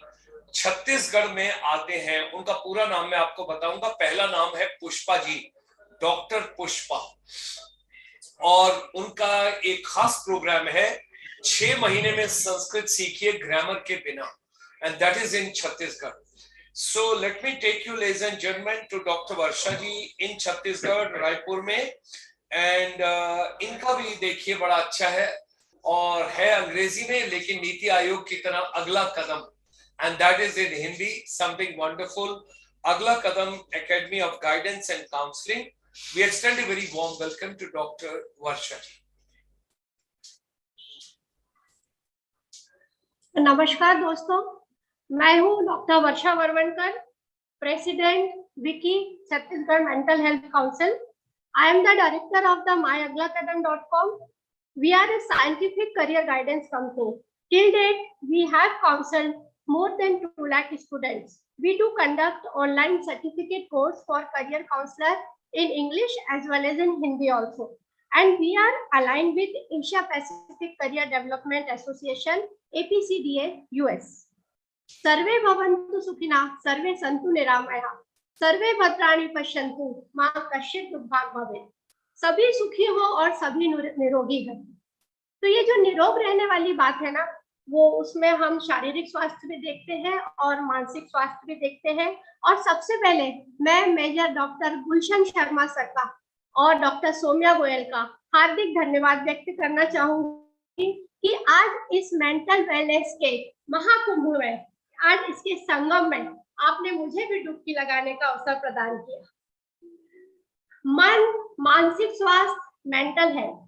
छत्तीसगढ़ में आते हैं. उनका पूरा नाम मैं आपको बताऊंगा. पहला नाम है पुष्पा जी, डॉक्टर पुष्पा, और उनका एक खास प्रोग्राम है 6 महीने में संस्कृत सीखिए ग्रामर के बिना, and that is in Chhattisgarh. So let me take you, ladies and gentlemen, to Dr. Varsha ji in Chhattisgarh, Raipur में, and इनका भी देखिए बड़ा अच्छा है और है अंग्रेजी में, लेकिन नीति आयोग की तरह अगला कदम, and that is in Hindi, something wonderful. Agla Kadam Academy of Guidance and Counseling, we extend a very warm welcome to Dr. Varsha. नमस्कार दोस्तों, मैं हूँ डॉक्टर वर्षा वर्वणकर, प्रेसिडेंट विकी Chhattisgarh mental health council. I am the director of the myaglakadam.com. We are a scientific career guidance company. Till date, we have counseled more than 2 lakh students. We do conduct online certificate course for career counselor in English as well as in Hindi also. And we are aligned with Asia Pacific Career Development Association, APCDA US. सर्वे भवन्तु सुखिनः, सर्वे सन्तु निरामयाः, सर्वे भद्राणि पश्यन्तु मा कश्चित् दुर्भाग् भवेत्. सभी सुखी हो और सभी निरोगी हो. तो ये जो निरोग रहने वाली बात है ना, वो उसमें हम शारीरिक स्वास्थ्य भी देखते हैं और मानसिक स्वास्थ्य भी देखते हैं. और सबसे पहले मैं मेजर डॉक्टर गुलशन शर्मा सर का और डॉक्टर सौम्या गोयल का हार्दिक धन्यवाद व्यक्त करना चाहूंगी कि आज इस मेंटल वेलनेस के महाकुंभ में, आज इसके संगम में आपने मुझे भी डुबकी लगाने का अवसर प्रदान किया. मन, मानसिक स्वास्थ्य, मेंटल हेल्थ,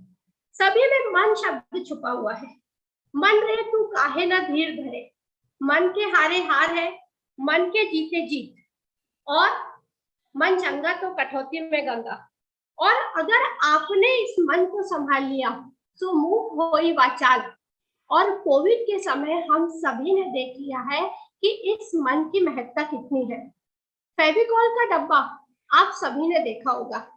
सभी में मन शब्द छुपा हुआ है. मन रे तू काहे ना धीर धरे, मन के हारे हार है, मन के जीते जीत, और मन चंगा तो कठौती में गंगा. और अगर आपने इस मन को संभाल लिया तो मुंह होई वाचाल. और कोविड के समय हम सभी ने देख लिया है कि इस मन की महत्ता कितनी है. फेविकॉल का डब्बा आप सभी ने देखा होगा.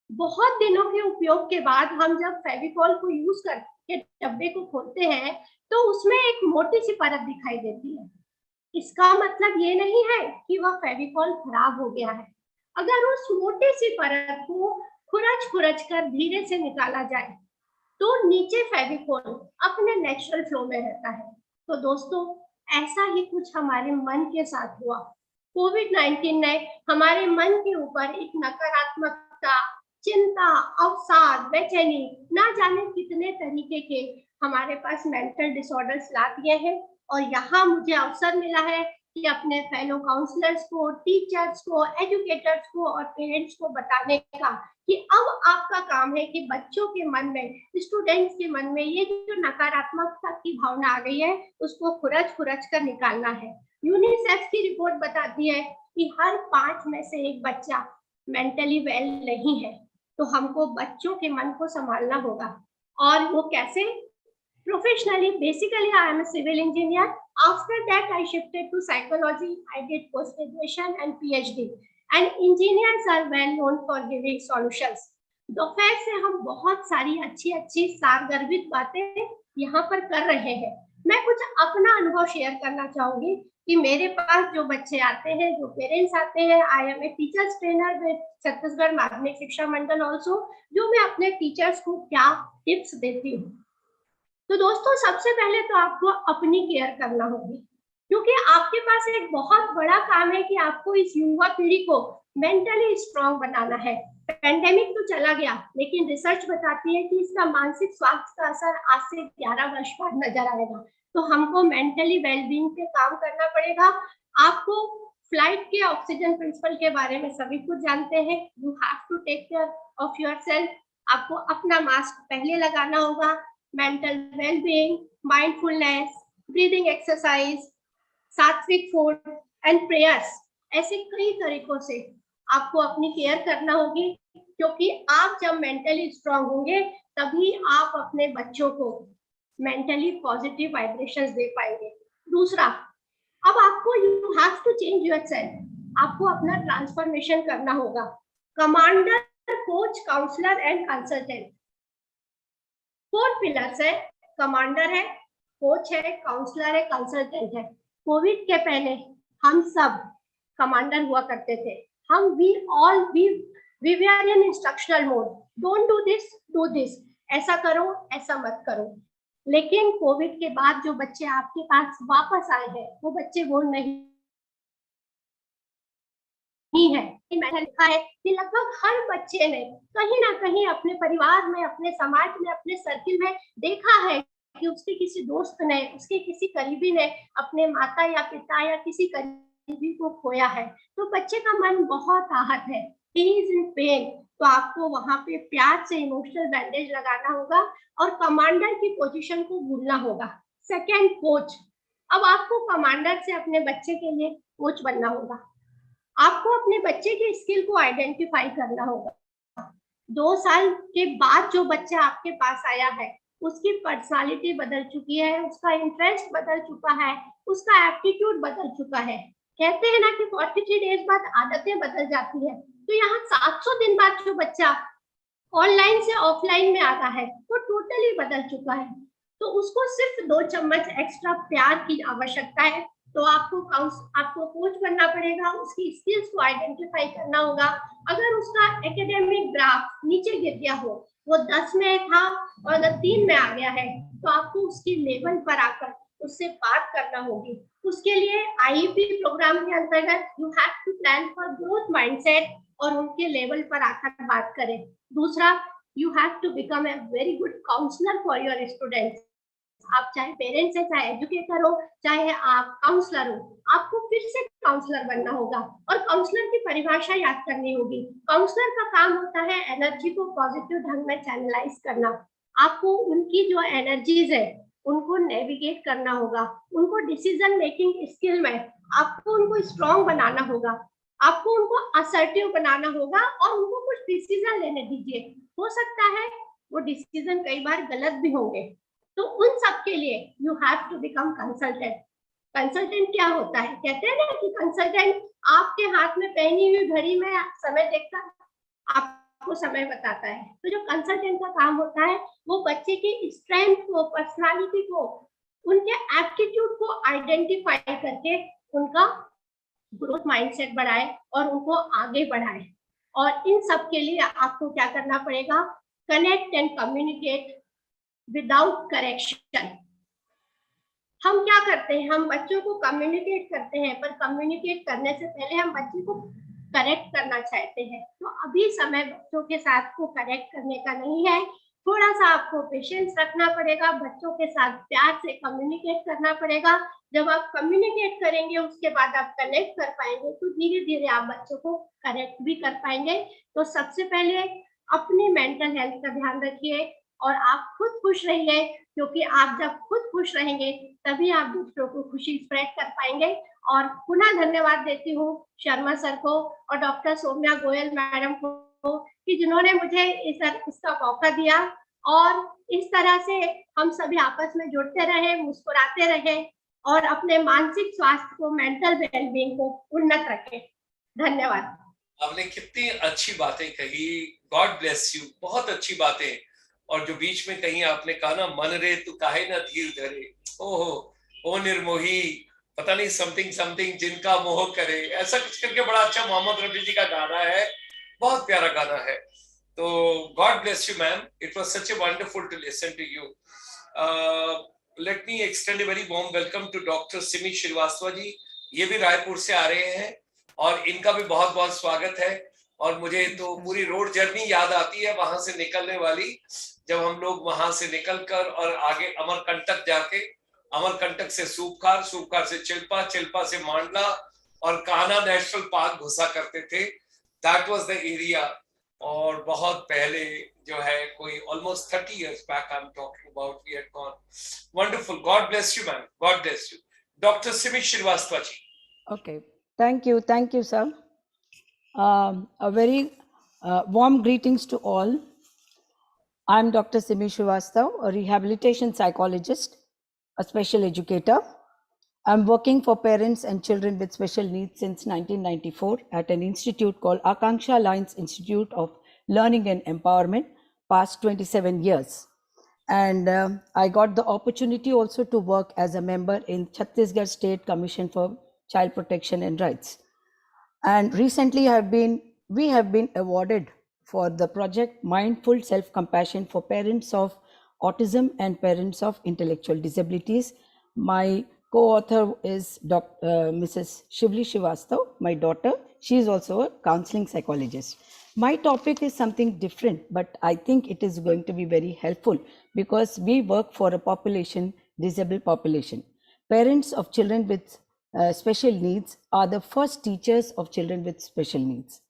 बहुत दिनों के उपयोग के बाद हम जब फेविकॉल को यूज करके डब्बे को खोलते हैं तो उसमें एक मोटी सी परत दिखाई देती है. इसका मतलब ये नहीं है कि वह फेविकॉल खराब हो गया है. अगर उस मोटी सी परत को खुरच कर धीरे से निकाला जाए तो नीचे फेविकॉल अपने नेचुरल फ्लो में रहता है. तो दोस्तों, ऐसा ही कुछ हमारे मन के साथ हुआ. कोविड-19 ने हमारे मन के ऊपर एक नकारात्मकता, चिंता, अवसाद, बेचैनी, ना जाने कितने तरीके के हमारे पास मेंटल डिसऑर्डर्स ला दिए हैं. और यहाँ मुझे अवसर मिला है कि अपने फेलो काउंसलर्स को, टीचर्स को, एजुकेटर्स को और पेरेंट्स को बताने का कि अब आपका काम है कि बच्चों के मन में, स्टूडेंट्स के मन में ये जो नकारात्मकता की भावना आ गई है उसको खुरच कर निकालना है. यूनिसेफ की रिपोर्ट बताती है कि हर 5 में से 1 बच्चा मेंटली वेल नहीं है. तो हमको बच्चों के मन को संभालना होगा. और वो कैसे? Professionally, basically I am a civil engineer. After that I shifted to psychology. I did post-graduation and PhD. And engineers are well known for giving solutions. दोपहर से हम बहुत सारी अच्छी सारगर्भित बातें यहाँ पर कर रहे हैं. मैं कुछ अपना अनुभव शेयर करना चाहूंगी कि मेरे पास जो बच्चे आते हैं, जो पेरेंट्स आते हैं, I am a teachers trainer with Chhattisgarh Madhyamik Shiksha Mandal also, जो मैं अपने टीचर्स को क्या टिप्स देती हूँ. तो दोस्तों, सबसे पहले तो आपको अपनी केयर करना होगी, क्योंकि आपके पास एक बहुत बड़ा काम है कि आपको इस युवा पीढ़ी को मेंटली स्ट्रांग बनाना है. पेंडेमिक तो चला गया, लेकिन रिसर्च बताती है कि इसका मानसिक स्वास्थ्य का असर आज से 11 वर्ष बाद नजर आएगा. तो हमको मेंटली वेलबींग पे काम करना पड़ेगा. आपको फ्लाइट के ऑक्सीजन प्रिंसिपल के बारे में सभी कुछ जानते हैं. You have to take care of yourself. आपको अपना मास्क पहले लगाना होगा. Mental wellbeing, mindfulness, breathing exercise, sattvic food and prayers, ऐसे कई तरीकों से आपको अपनी केयर करना होगी, क्योंकि आप जब मेंटली स्ट्रांग होंगे तभी आप अपने बच्चों को मेंटली पॉजिटिव वाइब्रेशंस दे पाएंगे. दूसरा, अब आपको you have to change yourself. आपको अपना ट्रांसफॉर्मेशन करना होगा. Commander, coach, counsellor and consultant, 4 pillars है. कमांडर है, कोच है, काउंसलर है, कंसल्टेंट है. कोविड के पहले हम सब कमांडर हुआ करते थे. हम we were in instructional mode. Don't do this, do this, ऐसा करो, ऐसा मत करो. लेकिन कोविड के बाद जो बच्चे आपके पास वापस आए हैं, वो बच्चे वो नहीं है. मैंने लिखा है कि लगभग हर बच्चे ने कहीं ना कहीं अपने परिवार में, अपने समाज में, अपने सर्किल में देखा है कि उसके किसी दोस्त ने, उसके किसी करीबी ने अपने माता या पिता या किसी करीबी को खोया है, तो बच्चे का मन बहुत आहत है, he is in pain, तो आपको वहां पे प्यार से इमोशनल बैंडेज लगाना होगा और कमांडर की पोजीशन को भूलना होगा। Second, coach. अब आपको कमांडर से अपने बच्चे के लिए कोच बनना होगा। आपको अपने बच्चे के स्किल को आइडेंटिफाई करना होगा। 2 साल के बाद जो बच्चा आपके पास आया है, उसकी पर्सनालिटी बदल चुकी है, उसका इंटरेस्ट बदल चुका है, उसका एप्टीट्यूड बदल चुका है। कहते हैं ना कि 43 डेज बाद आदतें बदल जाती है, तो यहाँ 700 दिन बाद जो बच्चा ऑनलाइन से ऑफलाइन में आता है, वो टोटली बदल चुका है। तो उसको सिर्फ 2 चम्मच एक्स्ट्रा प्यार की आवश्यकता है। तो आपको कोच बनना पड़ेगा, उसकी स्किल्स को आइडेंटिफाई करना होगा। अगर उसका एकेडमिक ग्राफ नीचे गिर गया हो, वो 10 में था और अगर 3 में आ गया है, तो आपको उसकी लेवल पर आकर उससे बात करना होगी। उसके लिए आईईपी प्रोग्राम के अंतर्गत you have to plan for growth mindset और उनके लेवल पर आकर बात करें। दूसरा, you have to become a very good counsellor for your students. आप चाहे पेरेंट्स है, चाहे एजुकेटर हो, चाहे आप काउंसलर हो, आपको फिर से काउंसलर बनना होगा और काउंसलर की परिभाषा याद करनी होगी। काउंसलर का काम होता है एनर्जी को पॉजिटिव ढंग में चैनलाइज करना। आपको उनकी जो एनर्जीज है उनको नेविगेट करना होगा, उनको डिसीजन मेकिंग स्किल में आपको उनको स्ट्रॉन्ग बनाना होगा, आपको उनको असर्टिव बनाना होगा और उनको कुछ डिसीजन लेने दीजिए। हो सकता है वो डिसीजन कई बार गलत भी होंगे, तो उन सब के लिए you have to become consultant. Consultant क्या होता है? कहते हैं ना कि कंसल्टेंट आपके हाथ में पहनी हुई घड़ी में समय देखकर आपको समय बताता है। तो जो कंसल्टेंट का काम होता है वो बच्चे की स्ट्रेंथ को, पर्सनालिटी को, उनके एप्टीट्यूड को आइडेंटिफाई करके उनका ग्रोथ माइंडसेट बढ़ाए और उनको आगे बढ़ाए। और इन सब के लिए आपको क्या करना पड़ेगा? Connect and communicate without correction. हम क्या करते हैं? हम बच्चों को कम्युनिकेट करते हैं, पर कम्युनिकेट करने से पहले हम बच्चे को करेक्ट करना चाहते हैं। तो अभी समय बच्चों के साथ को करेक्ट करने का नहीं है। थोड़ा सा आपको पेशेंस रखना पड़ेगा, बच्चों के साथ प्यार से कम्युनिकेट करना पड़ेगा। जब आप कम्युनिकेट करेंगे उसके बाद आप कनेक्ट कर पाएंगे, तो धीरे धीरे आप बच्चों को करेक्ट भी कर पाएंगे। तो सबसे पहले अपने मेंटल हेल्थ का ध्यान रखिए और आप खुद खुश रहिए, क्योंकि आप जब खुद खुश रहेंगे तभी आप दूसरों को खुशी स्प्रेड कर पाएंगे। और पुनः धन्यवाद देती हूँ शर्मा सर को और डॉक्टर सौम्या गोयल मैडम को कि जिन्होंने मुझे इसका मौका दिया और इस तरह से हम सभी आपस में जुड़ते रहे, मुस्कुराते रहे और अपने मानसिक स्वास्थ्य को, मेंटल वेलबींग को उन्नत रखें। धन्यवाद। आपने कितनी अच्छी बातें कही, गॉड ब्लेस यू, बहुत अच्छी बातें। और जो बीच में कहीं आपने कहा ना, मन रे तू काहे ना धीर धरे, ओहो ओ निर्मोही, पता नहीं समथिंग समथिंग जिनका मोह करे, ऐसा कुछ करके बड़ा अच्छा मोहम्मद रफी जी का गाना है, बहुत प्यारा गाना है। तो god bless you ma'am, it was such a wonderful to listen to you. Let me extend a very warm welcome to doctor Simi Srivastava ji. ये भी रायपुर से आ रहे हैं और इनका भी बहुत बहुत स्वागत है। और मुझे तो पूरी रोड जर्नी याद आती है वहां से निकलने वाली, जब हम लोग वहां से निकलकर और आगे अमरकंटक जाके, अमरकंटक से सूपखार, सूपखार से चिल्पा, चिल्पा से मांडला और कान्हा नेशनल पार्क घुसा करते थे। That was the area. और बहुत पहले जो है, कोई almost 30 years back I'm talking about, we had gone. Wonderful. God bless you, ma'am. God bless you. Dr. Simi Shrivastava ji. Okay. Thank you. Thank you, sir. A very warm greetings to all. I'm Dr. Simi Shrivastava, a rehabilitation psychologist, a special educator. I'm working for parents and children with special needs since 1994 at an institute called Akanksha Alliance Institute of Learning and Empowerment, past 27 years. And I got the opportunity also to work as a member in Chhattisgarh State Commission for Child Protection and Rights. And recently we have been awarded for the project Mindful Self-Compassion for Parents of Autism and Parents of Intellectual Disabilities. My co-author is Mrs. Shivli Shrivastava, my daughter. She is also a counseling psychologist. My topic is something different, but I think it is going to be very helpful because we work for a population, disabled population. Parents of children with special needs are the first teachers of children with special needs.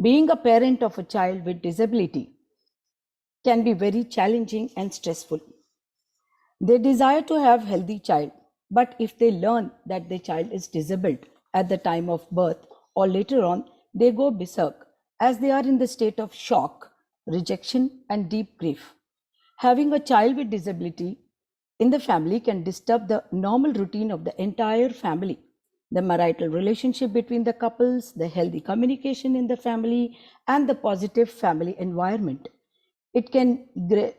Being a parent of a child with disability can be very challenging and stressful. They desire to have a healthy child, but if they learn that their child is disabled at the time of birth or later on, they go berserk as they are in the state of shock, rejection, and deep grief. Having a child with disability in the family can disturb the normal routine of the entire family, the marital relationship between the couples, the healthy communication in the family, and the positive family environment. It can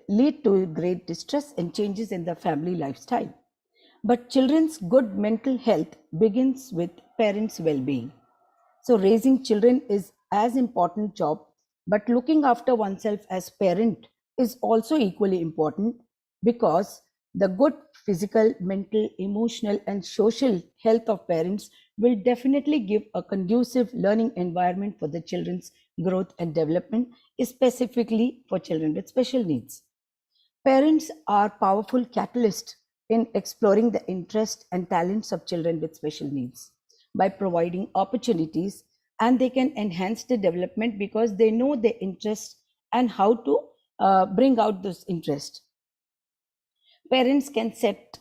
lead to great distress and changes in the family lifestyle. But children's good mental health begins with parents' well-being. So raising children is as important job, but looking after oneself as parent is also equally important, because the good physical, mental, emotional, and social health of parents will definitely give a conducive learning environment for the children's growth and development, specifically for children with special needs. Parents are powerful catalysts in exploring the interests and talents of children with special needs by providing opportunities, and they can enhance the development because they know their interests and how to bring out those interests. Parents can set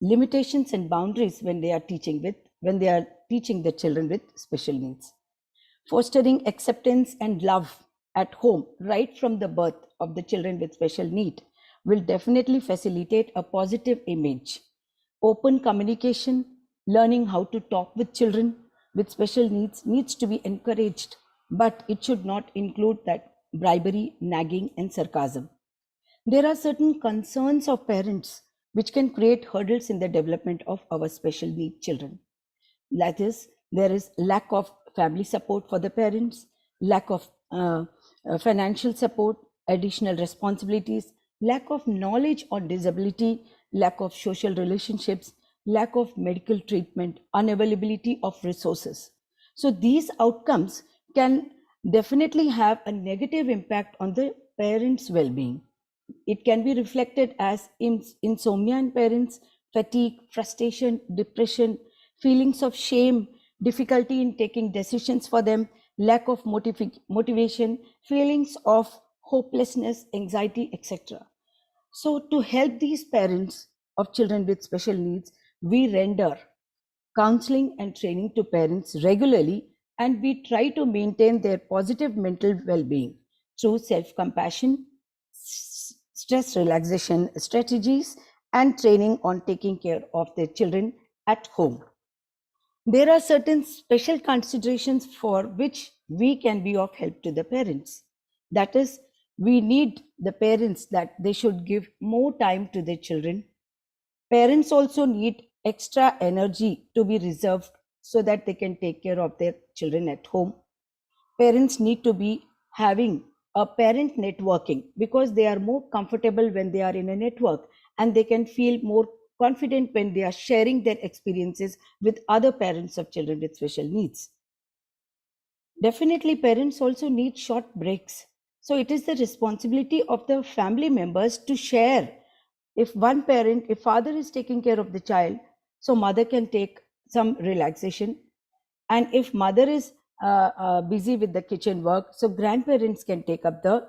limitations and boundaries when they are teaching the children with special needs. Fostering acceptance and love at home right from the birth of the children with special need will definitely facilitate a positive image. Open communication, learning how to talk with children with special needs to be encouraged, but it should not include that bribery, nagging, and sarcasm. There are certain concerns of parents which can create hurdles in the development of our special need children. That is, there is lack of family support for the parents, lack of financial support, additional responsibilities, lack of knowledge on disability, lack of social relationships, lack of medical treatment, unavailability of resources. So these outcomes can definitely have a negative impact on the parents' well-being. It can be reflected as insomnia in parents, fatigue, frustration, depression, feelings of shame, difficulty in taking decisions for them, lack of motivation, feelings of hopelessness, anxiety, etc. So to help these parents of children with special needs, we render counseling and training to parents regularly, and we try to maintain their positive mental well-being through self-compassion, stress relaxation strategies, and training on taking care of their children at home. There are certain special considerations for which we can be of help to the parents. That is, we need the parents that they should give more time to their children. Parents also need extra energy to be reserved so that they can take care of their children at home. Parents need to be having a parent networking because they are more comfortable when they are in a network, and they can feel more confident when they are sharing their experiences with other parents of children with special needs. Definitely, parents also need short breaks. So it is the responsibility of the family members to share. If one parent, if father is taking care of the child, so mother can take some relaxation. And if mother is busy with the kitchen work, so grandparents can take up the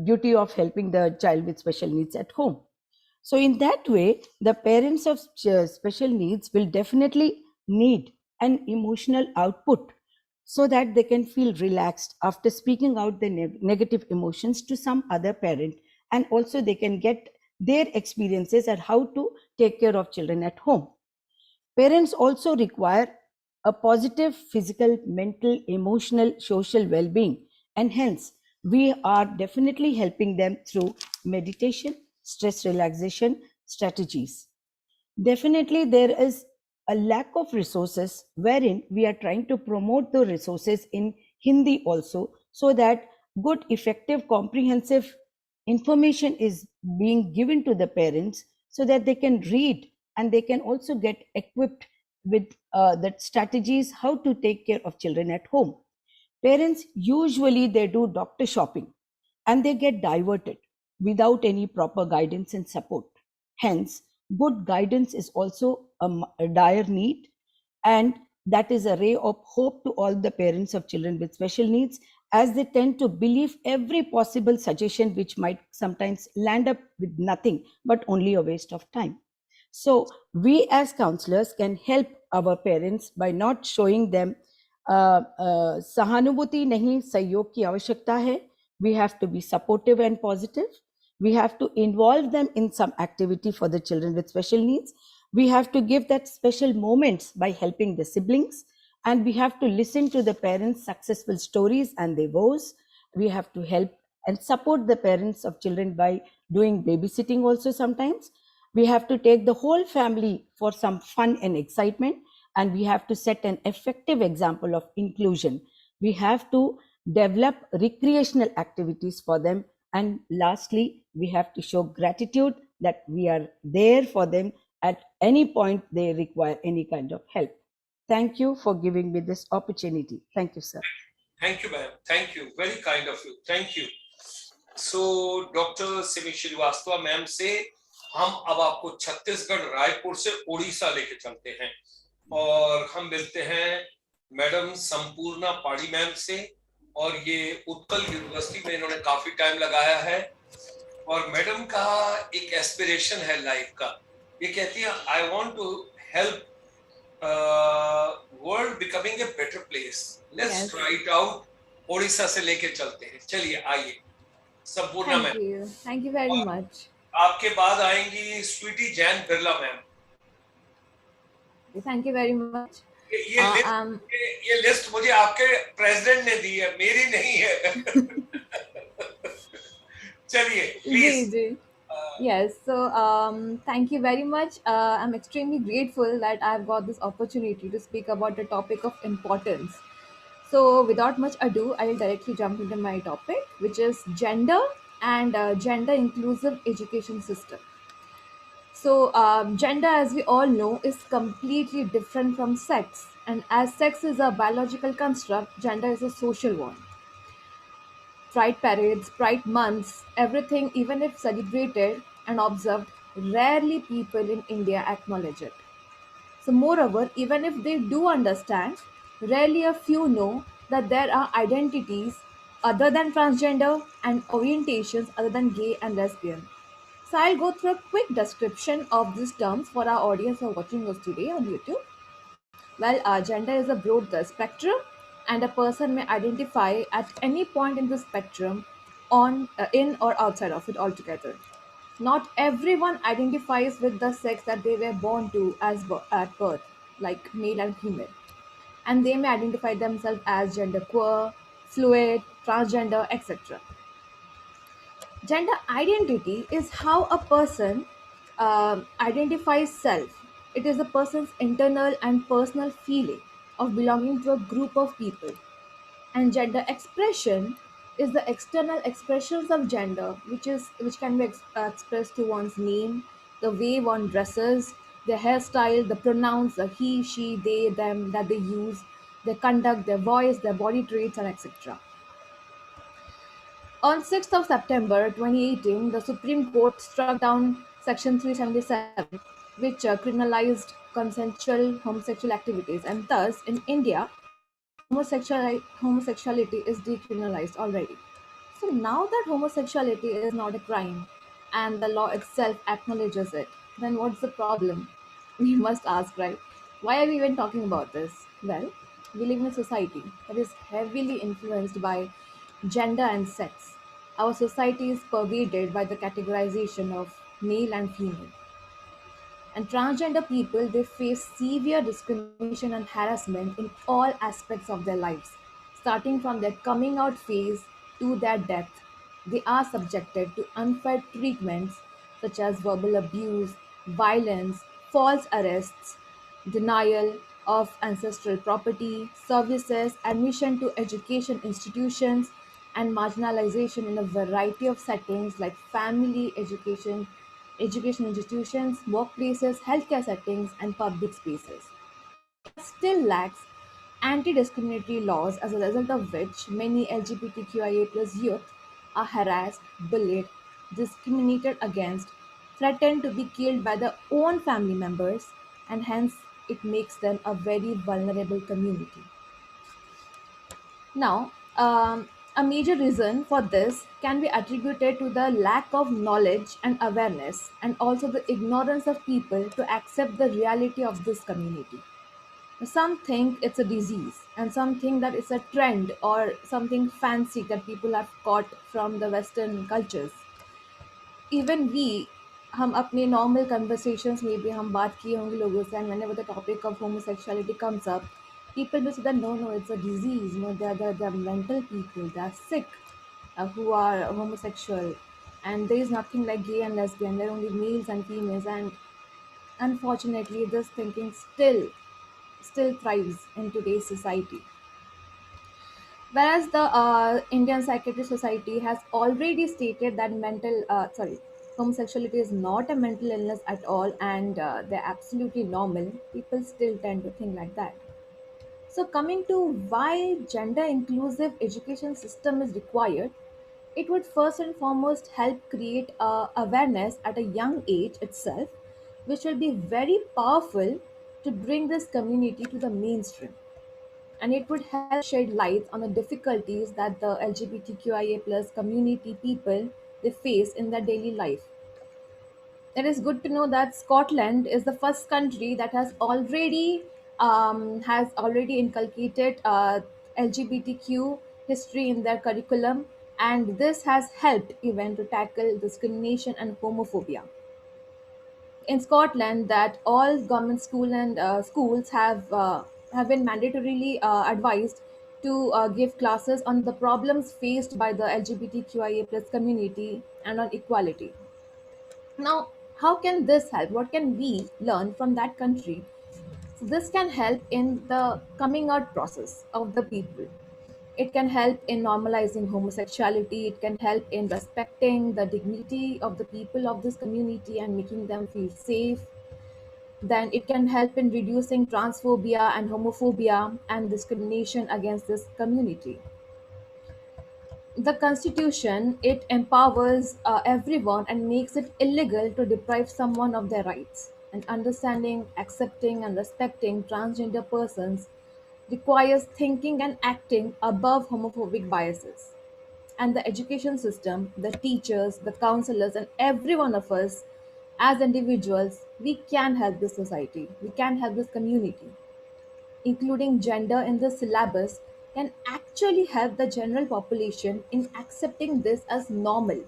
duty of helping the child with special needs at home. So in that way, the parents of special needs will definitely need an emotional output so that they can feel relaxed after speaking out the negative emotions to some other parent, and also they can get their experiences at how to take care of children at home. Parents also require a positive physical, mental, emotional, social well-being, and hence we are definitely helping them through meditation, stress relaxation strategies. Definitely there is a lack of resources, wherein we are trying to promote the resources in Hindi also, so that good, effective, comprehensive information is being given to the parents so that they can read and they can also get equipped with the strategies how to take care of children at home. Parents usually they do doctor shopping and they get diverted without any proper guidance and support. Hence, good guidance is also a dire need, And that is a ray of hope to all the parents of children with special needs, as they tend to believe every possible suggestion, which might sometimes land up with nothing but only a waste of time. So we as counselors can help our parents by not showing them sahanubuti nahi, sahyog ki avashyakta hai. We have to be supportive and positive. We have to involve them in some activity for the children with special needs. We have to give that special moments by helping the siblings, and we have to listen to the parents' successful stories and their woes. We have to help and support the parents of children by doing babysitting also sometimes. We have to take the whole family for some fun and excitement, and we have to set an effective example of inclusion. We have to develop recreational activities for them, and lastly, we have to show gratitude that we are there for them at any point they require any kind of help. Thank you for giving me this opportunity. Thank you, sir. Thank you, ma'am. Thank you. Very kind of you. Thank you. So, Dr. Simi Srivastava ma'am से हम अब आपको छत्तीसगढ़ रायपुर से उड़ीसा लेके चलते हैं और हम मिलते हैं मैडम संपूर्णा पाड़ी मैम से, और ये उत्कल यूनिवर्सिटी में इन्होंने काफी टाइम लगाया है, और मैडम का एक एस्पिरेशन है लाइफ का. ये कहती है I want to help world becoming a better place. Let's try it out. Orissa से लेके चलते हैं. चलिए आइए Sampurna ma'am. Thank you very much. आपके बाद आएंगी Sweety Jain Birla ma'am. Thank you very much. ये लिस्ट मुझे आपके प्रेसिडेंट ने दी है, मेरी नहीं है. चलिए प्लीज. जी. Yes, so thank you very much. I'm extremely grateful that I've got this opportunity to speak about a topic of importance. So without much ado, I'll directly jump into my topic, which is gender and gender inclusive education system. So gender, as we all know, is completely different from sex. And as sex is a biological construct, gender is a social one. Pride parades, pride months, everything, even if celebrated and observed, rarely people in India acknowledge it. So moreover, even if they do understand, rarely a few know that there are identities other than transgender and orientations other than gay and lesbian. So I'll go through a quick description of these terms for our audience who are watching us today on YouTube. Well, gender is a broad spectrum, and a person may identify at any point in the spectrum on in or outside of it altogether. Not everyone identifies with the sex that they were born to at birth, like male and female, and they may identify themselves as genderqueer, fluid, transgender, etc. Gender identity is how a person identifies self. It is a person's internal and personal feeling of belonging to a group of people. And gender expression is the external expressions of gender, which can be expressed to one's name, the way one dresses, their hairstyle, the pronouns, the he, she, they, them that they use, their conduct, their voice, their body traits, and etc. On 6th of September 2018, the Supreme Court struck down Section 377, which criminalized consensual homosexual activities, and thus in India, homosexuality is decriminalized already. So now that homosexuality is not a crime and the law itself acknowledges it, then what's the problem? We must ask, right? Why are we even talking about this? Well, we live in a society that is heavily influenced by gender and sex. Our society is pervaded by the categorization of male and female. And transgender people, they face severe discrimination and harassment in all aspects of their lives, starting from their coming out phase to their death. They are subjected to unfair treatments such as verbal abuse, violence, false arrests, denial of ancestral property, services, admission to education institutions, and marginalization in a variety of settings like family, education institutions, workplaces, healthcare settings, and public spaces. India still lacks anti-discriminatory laws, as a result of which many LGBTQIA+ youth are harassed, bullied, discriminated against, threatened to be killed by their own family members, and hence it makes them a very vulnerable community. Now, a major reason for this can be attributed to the lack of knowledge and awareness, and also the ignorance of people to accept the reality of this community. Some think it's a disease, and some think that it's a trend or something fancy that people have caught from the Western cultures. Even we, हम अपने normal conversations में भी हम बात किए होंगे लोगों से, and whenever the topic of homosexuality comes up, people will say that no, it's a disease, no, they're mental people, they're sick, who are homosexual, and there is nothing like gay and lesbian, they're only males and females. And unfortunately this thinking still thrives in today's society. Whereas the Indian Psychiatric Society has already stated that homosexuality is not a mental illness at all, and they're absolutely normal, people still tend to think like that. So coming to why gender inclusive education system is required, it would first and foremost help create awareness at a young age itself, which will be very powerful to bring this community to the mainstream. And it would help shed light on the difficulties that the LGBTQIA plus community people they face in their daily life. It is good to know that Scotland is the first country that has already inculcated LGBTQ history in their curriculum, and this has helped even to tackle discrimination and homophobia. In Scotland, that all government school and schools have been mandatorily advised to give classes on the problems faced by the LGBTQIA plus community and on equality. Now, how can this help? What can we learn from that country? So this can help in the coming out process of the people. It can help in normalizing homosexuality. It can help in respecting the dignity of the people of this community and making them feel safe. Then it can help in reducing transphobia and homophobia and discrimination against this community. The constitution, it empowers everyone and makes it illegal to deprive someone of their rights. And understanding, accepting, and respecting transgender persons requires thinking and acting above homophobic biases. And the education system, the teachers, the counselors, and every one of us as individuals, we can help this society, we can help this community. Including gender in the syllabus can actually help the general population in accepting this as normal.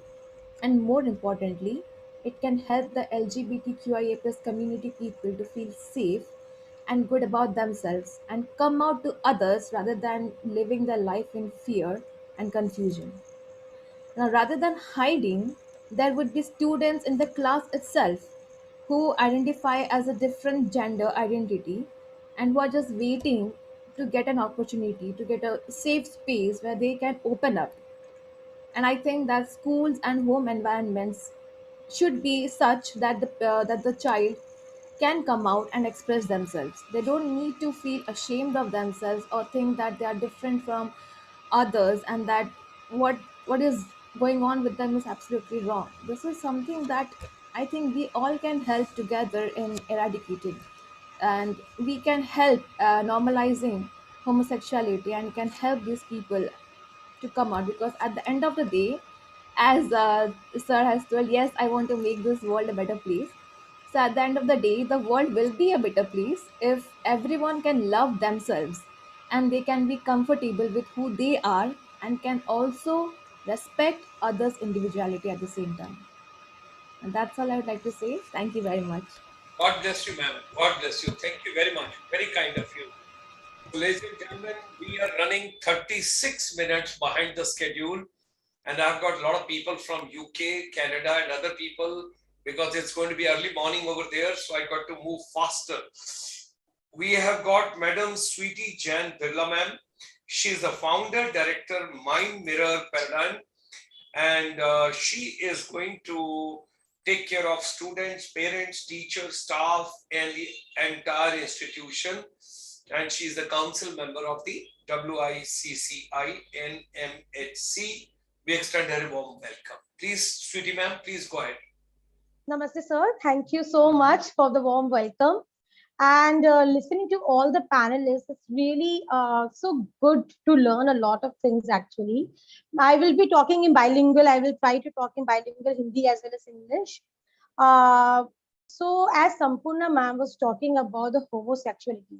And more importantly, it can help the LGBTQIA plus community people to feel safe and good about themselves and come out to others rather than living their life in fear and confusion. Now, rather than hiding, there would be students in the class itself who identify as a different gender identity and who are just waiting to get an opportunity, to get a safe space where they can open up. And I think that schools and home environments should be such that the child can come out and express themselves. They don't need to feel ashamed of themselves or think that they are different from others, and that what what is going on with them is absolutely wrong. This is something that I think we all can help together in eradicating, and we can help normalizing homosexuality and can help these people to come out, because at the end of the day, as sir has told, yes, I want to make this world a better place. So at the end of the day, the world will be a better place if everyone can love themselves and they can be comfortable with who they are and can also respect others' individuality at the same time. And that's all I would like to say. Thank you very much. God bless you, ma'am. God bless you. Thank you very much. Very kind of you. So, ladies and gentlemen, we are running 36 minutes behind the schedule. And I've got a lot of people from UK, Canada, and other people because it's going to be early morning over there. So I got to move faster. We have got Madam Sweetie Jan Birla, ma'am. She's the founder, director, Mind Mirror Paradigm. And she is going to take care of students, parents, teachers, staff, and the entire institution. And she's the council member of the WICCI NMHC. We extend her a warm welcome. Please, Sweetie ma'am, please go ahead. Namaste, sir. Thank you so much for the warm welcome. And listening to all the panelists, it's really so good to learn a lot of things actually. I will be talking in bilingual. I will try to talk in bilingual Hindi as well as English. Uh, so as Sampurna ma'am was talking about the homosexuality,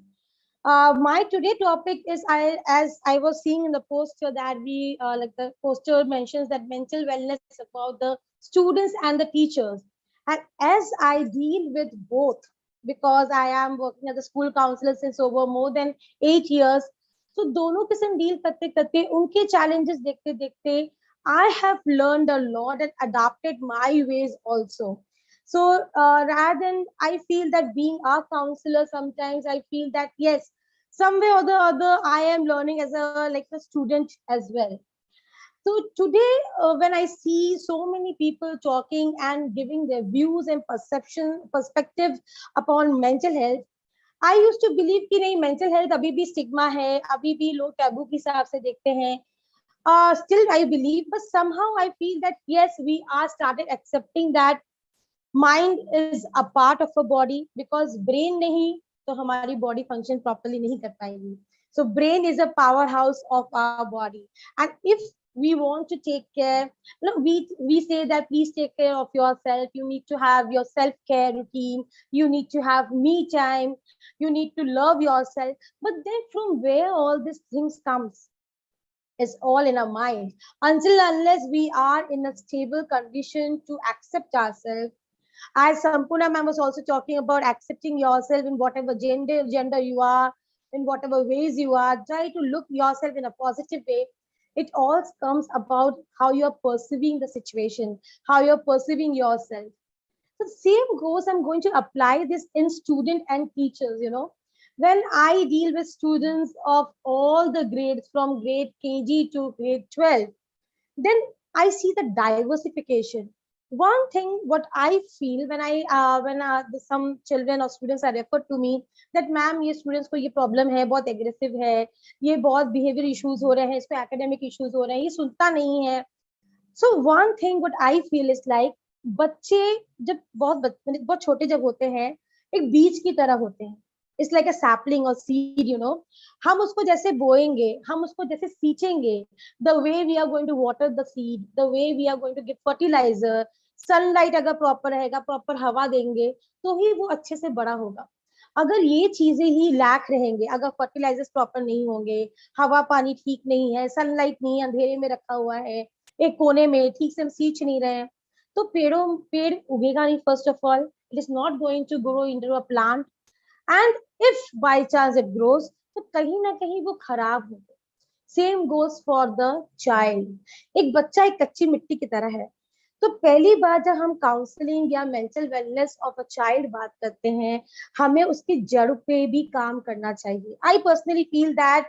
my today topic is, as I was seeing in the poster that we like the poster mentions that mental wellness about the students and the teachers, and as I deal with both because I am working as a school counselor since over more than 8 years, so दोनों के संग deal करते करते उनके challenges देखते देखते I have learned a lot and adapted my ways also. So rather than I feel that being a counselor, sometimes I feel that yes, some way or the other I am learning as a like a student as well. So today when I see so many people talking and giving their views and perspectives upon mental health, I used to believe कि नहीं mental health अभी भी stigma है, अभी भी लोग taboo के हिसाब से देखते हैं. Still I believe, but somehow I feel that yes, we are started accepting that mind is a part of a body, because brain nahi to hamari body function properly nahi kar payegi. So brain is a powerhouse of our body, and if we want to take care, look, we say that please take care of yourself, you need to have your self care routine, you need to have me time, you need to love yourself, but then from where all these things comes is all in our mind. Until unless we are in a stable condition to accept ourselves, as Sampurna ma'am was also talking about accepting yourself in whatever gender you are, in whatever ways you are, try to look yourself in a positive way. It all comes about how you're perceiving the situation, how you're perceiving yourself. So same goes, I'm going to apply this in student and teachers, you know. When I deal with students of all the grades from grade KG to grade 12, then I see the diversification. One thing what I feel when some children or students are referred to me that ma'am ये students को ये problem है, बहुत aggressive है, ये बहुत behavior issues हो रहे हैं, इसको academic issues हो रहे हैं, ये सुनता नहीं है. So one thing what I feel is like बच्चे जब बहुत छोटे जब होते हैं, एक बीज की तरह होते हैं. It's like a sapling or seed, you know. हम उसको जैसे बोएंगे, हम उसको जैसे सींचेंगे, the way we are going to water the seed, the way we are going to give fertilizer, sunlight अगर proper रहेगा, proper हवा देंगे, तो ही वो अच्छे से बड़ा होगा. अगर ये चीजें ही लैक रहेंगे, अगर फर्टिलाइजर्स प्रॉपर नहीं होंगे, हवा पानी ठीक नहीं है, सनलाइट नहीं, अंधेरे में रखा हुआ है, एक कोने में ठीक से हम सींच नहीं रहे हैं, तो पेड़ उगेगा नहीं. First of all, it is not going to grow into a plant, and if by chance it grows, तो कहीं ना कहीं वो खराब होगा. Same goes for the child. एक बच्चा एक कच्ची मिट्टी की तरह है. तो पहली बार जब हम काउंसलिंग या mental wellness of a child बात करते हैं, हमें उसकी जड़ पे भी काम करना चाहिए. I personally feel that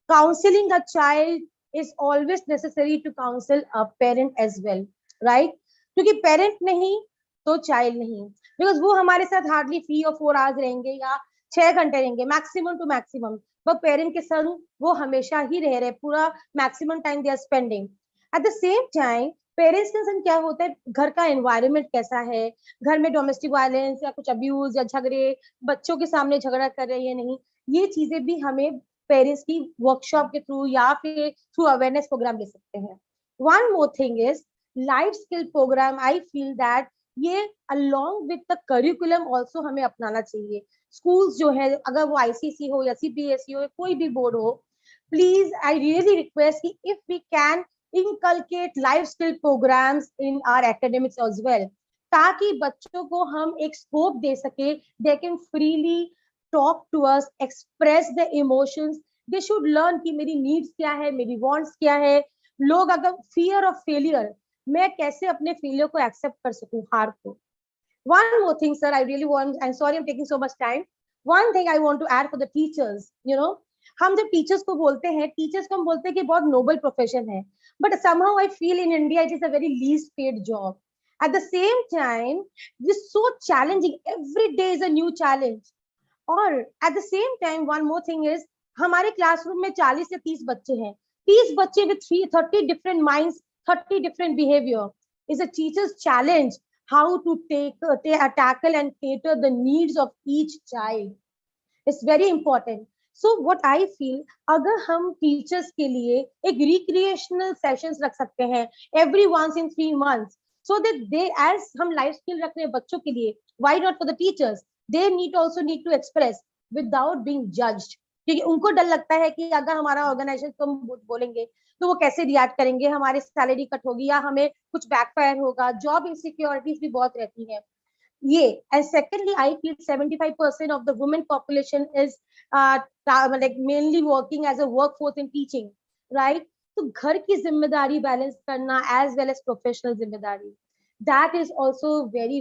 counselling a child is always necessary to counsel a parent as well, right? क्योंकि पेरेंट नहीं तो चाइल्ड नहीं, बिकॉज वो हमारे साथ हार्डली 3 और 4 आवर्स रहेंगे या 6 घंटे रहेंगे मैक्सिमम टू मैक्सिमम, पर पेरेंट के संग वो हमेशा ही रह रहे, पूरा maximum time they are spending. At the same time parents के संग क्या होता है, घर का एनवायरनमेंट कैसा है, घर में डोमेस्टिक वायलेंस या कुछ अब्यूज या झगड़े, बच्चों के सामने झगड़ा कर रहे हैं या नहीं, ये चीजें भी हमें पेरेंट्स की वर्कशॉप के थ्रू या फिर थ्रू अवेयरनेस प्रोग्राम ले सकते हैं. One more thing is life skill programme. I feel that ये along with the curriculum also हमें अपनाना चाहिए. स्कूल्स जो है, अगर वो आईसीएसई हो या सीबीएसई हो, कोई भी बोर्ड हो, प्लीज आई रियली रिक्वेस्ट कि if we can inculcate life skill programs in our academics as well, ताकि बच्चों को हम एक स्कोप दे सके, they can freely talk to us, express the emotions, they should learn कि मेरी needs क्या है, मेरी wants क्या है. लोग अगर fear of failure, मैं कैसे अपने failure को accept कर सकूं, हार को. One more thing sir, I really want, I'm sorry I'm taking so much time, one thing I want to add for the teachers, you know, हम जब टीचर्स को बोलते हैं, टीचर्स को हम बोलते हैं कि बहुत नोबल प्रोफेशन है, but somehow I feel in India it is a very least paid job. At the same time, it is so challenging. Every day is a new challenge. और at the same time, one more thing is, हमारे classroom में 40 से 30 बच्चे हैं. 30 बच्चे with 30 different minds, 30 different behavior. Is a teacher's challenge how to tackle and cater the needs of each child. It's very important. So what I feel, अगर हम teachers के लिए एक recreational sessions रख सकते हैं every once in 3 months, so that they, as हम life skill रख रहे हैं बच्चों के लिए, why not for the teachers? They also need to express without being judged. क्योंकि उनको डर लगता है कि अगर हमारा ऑर्गेनाइजेशन को हम बोलेंगे तो वो कैसे रिएक्ट करेंगे, हमारी सैलरी कट होगी या हमें कुछ बैकफायर होगा, जॉब इनसिक्योरिटीज भी बहुत रहती हैं ये. And secondly I feel 75% of the women population is like mainly working as a workforce in teaching, right? तो घर की जिम्मेदारी बैलेंस करना as well as professional जिम्मेदारी, that is also very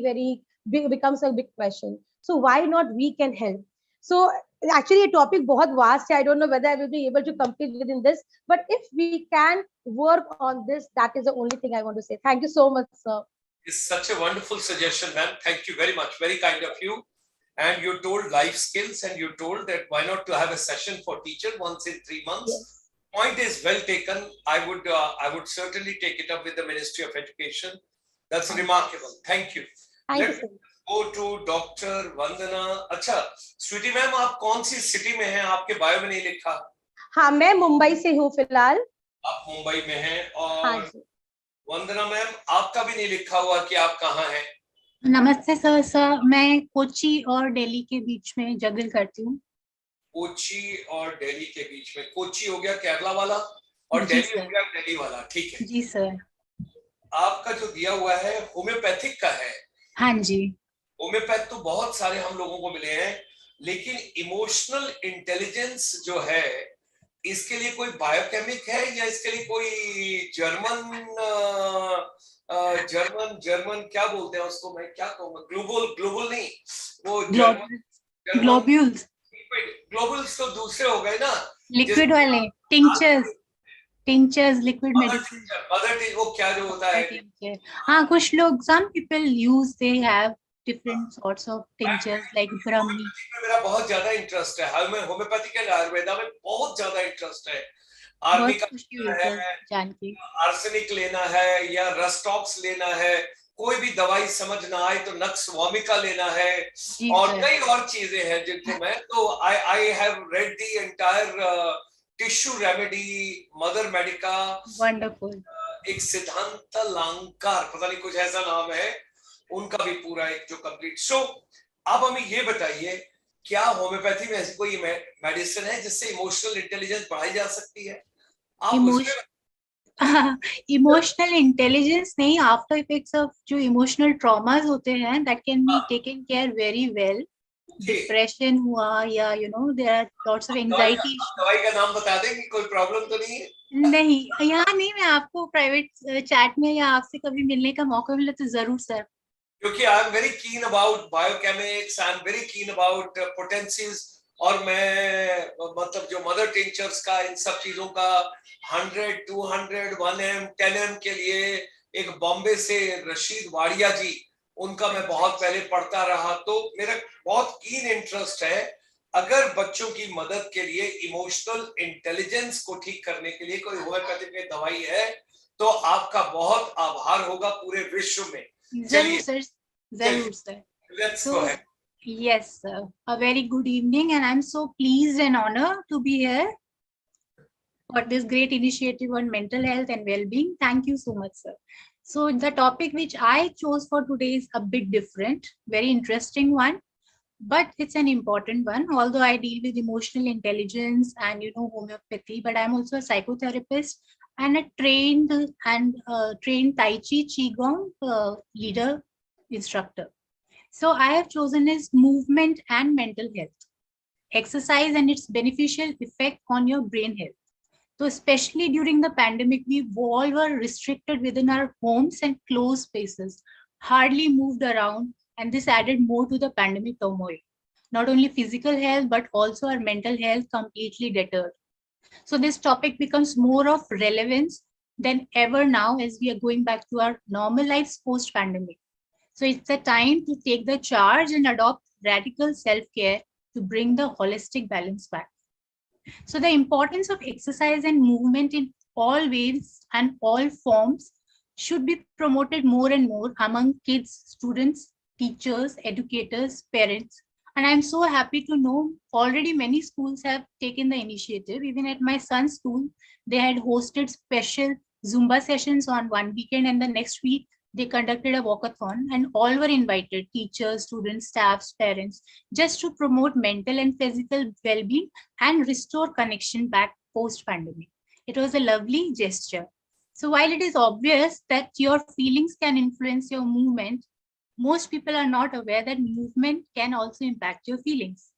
big, becomes a big question. So why not we can help? So actually a topic बहुत vast है, I don't know whether I will be able to complete within this, but if we can work on this, that is the only thing I want to say. Thank you so much, sir. It's such a wonderful suggestion, ma'am. Thank you very much. Very kind of you. And you told life skills, and you told that why not to have a session for teacher once in 3 months. Yes. Point is well taken. I would certainly take it up with the Ministry of Education. That's remarkable. Thank you. Let's go to Dr. Vandana. अच्छा, Sweety ma'am, आप कौन सी city में हैं? आपके bio में नहीं लिखा. हाँ, मैं मुंबई से हूँ फिलहाल. आप मुंबई में हैं. और वंदना मैम, आपका भी नहीं लिखा हुआ कि आप कहाँ हैं. नमस्ते सर, मैं कोची और दिल्ली के बीच में जगल करती हूँ. कोची और दिल्ली के बीच में. कोची हो गया केरला वाला और दिल्ली हो गया दिल्ली वाला. ठीक है जी सर. आपका जो दिया हुआ है होम्योपैथिक का है. हाँ जी. होम्योपैथ तो बहुत सारे हम लोगों को मिले हैं, लेकिन इमोशनल इंटेलिजेंस जो है, इसके लिए कोई बायोकेमिक है या इसके लिए कोई जर्मन क्या बोलते हैं उसको, मैं क्या कहूँगा, ग्लोबल नहीं, वो ग्लोबुल्स तो दूसरे हो गए ना, लिक्विड वाले टिंचर्स लिक्विड मेडिसिन. मदर वो क्या जो होता है. हाँ, कुछ लोग, some people use, they have different sorts of tinctures like brahmi. मेरा बहुत ज्यादा इंटरेस्ट है. हमें होम्योपैथी के आयुर्वेदा में बहुत ज्यादा इंटरेस्ट है. आर्मी का है, आर्सेनिक लेना है या रस्टॉक्स लेना है, कोई भी दवाई समझ ना आए तो नक्स वॉमिका लेना है, और कई और चीजें हैं जिनको मैं तो I have read the entire tissue remedy, mother Medica, wonderful, एक सिद्धांत अलंकार, पता नहीं कुछ ऐसा नाम है उनका भी पूरा एक जो कंप्लीट. सो अब हमें ये बताइए, क्या होम्योपैथी में ऐसी कोई मेडिसिन है जिससे इमोशनल इंटेलिजेंस बढ़ाई जा सकती है? इमोशनल इंटेलिजेंस नहीं, आफ्टर इफेक्ट्स ऑफ जो इमोशनल ट्रॉमास होते हैं, that can be taken care very well. Depression हुआ या there are lots of anxiety. दवाई का नाम बता दें कि कोई प्रॉब्लम तो नहीं है? नहीं, यहाँ नहीं, मैं आपको प्राइवेट चैट में या आपसे कभी मिलने का मौका मिले तो जरूर सर. क्योंकि I am very keen about biochemics, I am very keen about potencies, और मैं मतलब जो मदर टिंचर्स का, इन सब चीजों का 100, 200, 1M, 10M के लिए एक बॉम्बे से रशीद वाड़िया जी, उनका मैं बहुत पहले पढ़ता रहा, तो मेरा बहुत कीन इंटरेस्ट है. अगर बच्चों की मदद के लिए, इमोशनल इंटेलिजेंस को ठीक करने के लिए कोई होम्योपैथिक में दवाई है तो आपका बहुत आभार होगा पूरे विश्व में. जरूर सर, जरूर sir. Let's go ahead. Yes, sir. A very good evening, and I'm so pleased and honored to be here for this great initiative on mental health and well-being. Thank you so much, sir. So the topic which I chose for today is a bit different, very interesting one, but it's an important one. Although I deal with emotional intelligence and homeopathy, but I'm also a psychotherapist and a trained Tai Chi Qigong leader instructor. So I have chosen is movement and mental health, exercise and its beneficial effect on your brain health. So especially during the pandemic, we all were restricted within our homes and closed spaces, hardly moved around, and this added more to the pandemic turmoil. Not only physical health, but also our mental health completely deterred. So this topic becomes more of relevance than ever now as we are going back to our normal lives post-pandemic. So it's the time to take the charge and adopt radical self-care to bring the holistic balance back. So the importance of exercise and movement in all ways and all forms should be promoted more and more among kids, students, teachers, educators, parents, And I'm so happy to know already many schools have taken the initiative. Even at my son's school, they had hosted special Zumba sessions on one weekend, and the next week they conducted a walkathon, and all were invited, teachers, students, staffs, parents, just to promote mental and physical well-being and restore connection back post-pandemic. It was a lovely gesture. So while it is obvious that your feelings can influence your movement, most people are not aware that movement can also impact your feelings.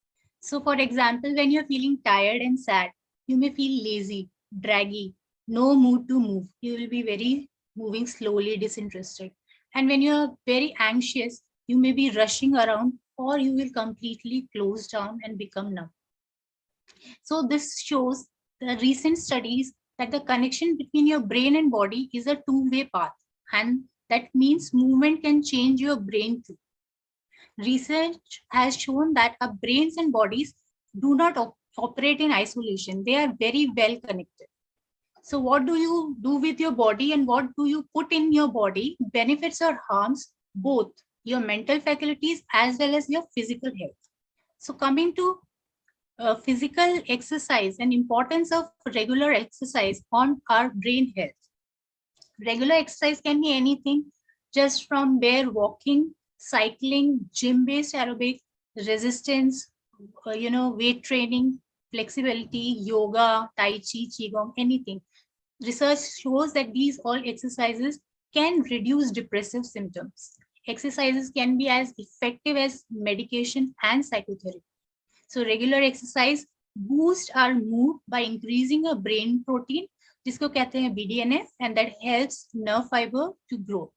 So for example, when you're feeling tired and sad, you may feel lazy, draggy, no mood to move. You will be very moving slowly, disinterested. And when you're very anxious, you may be rushing around, or you will completely close down and become numb. So this shows the recent studies that the connection between your brain and body is a two-way path, and that means movement can change your brain too. Research has shown that our brains and bodies do not operate in isolation. They are very well connected. So what do you do with your body and what do you put in your body benefits or harms both your mental faculties as well as your physical health. So coming to physical exercise and importance of regular exercise on our brain health. Regular exercise can be anything, just from bare walking, cycling, gym-based aerobic, resistance, weight training, flexibility, yoga, tai chi, qigong, anything. Research shows that these all exercises can reduce depressive symptoms. Exercises can be as effective as medication and psychotherapy. So regular exercise boosts our mood by increasing a brain protein, जिसको कहते हैं BDNF, and that helps nerve fiber to grow.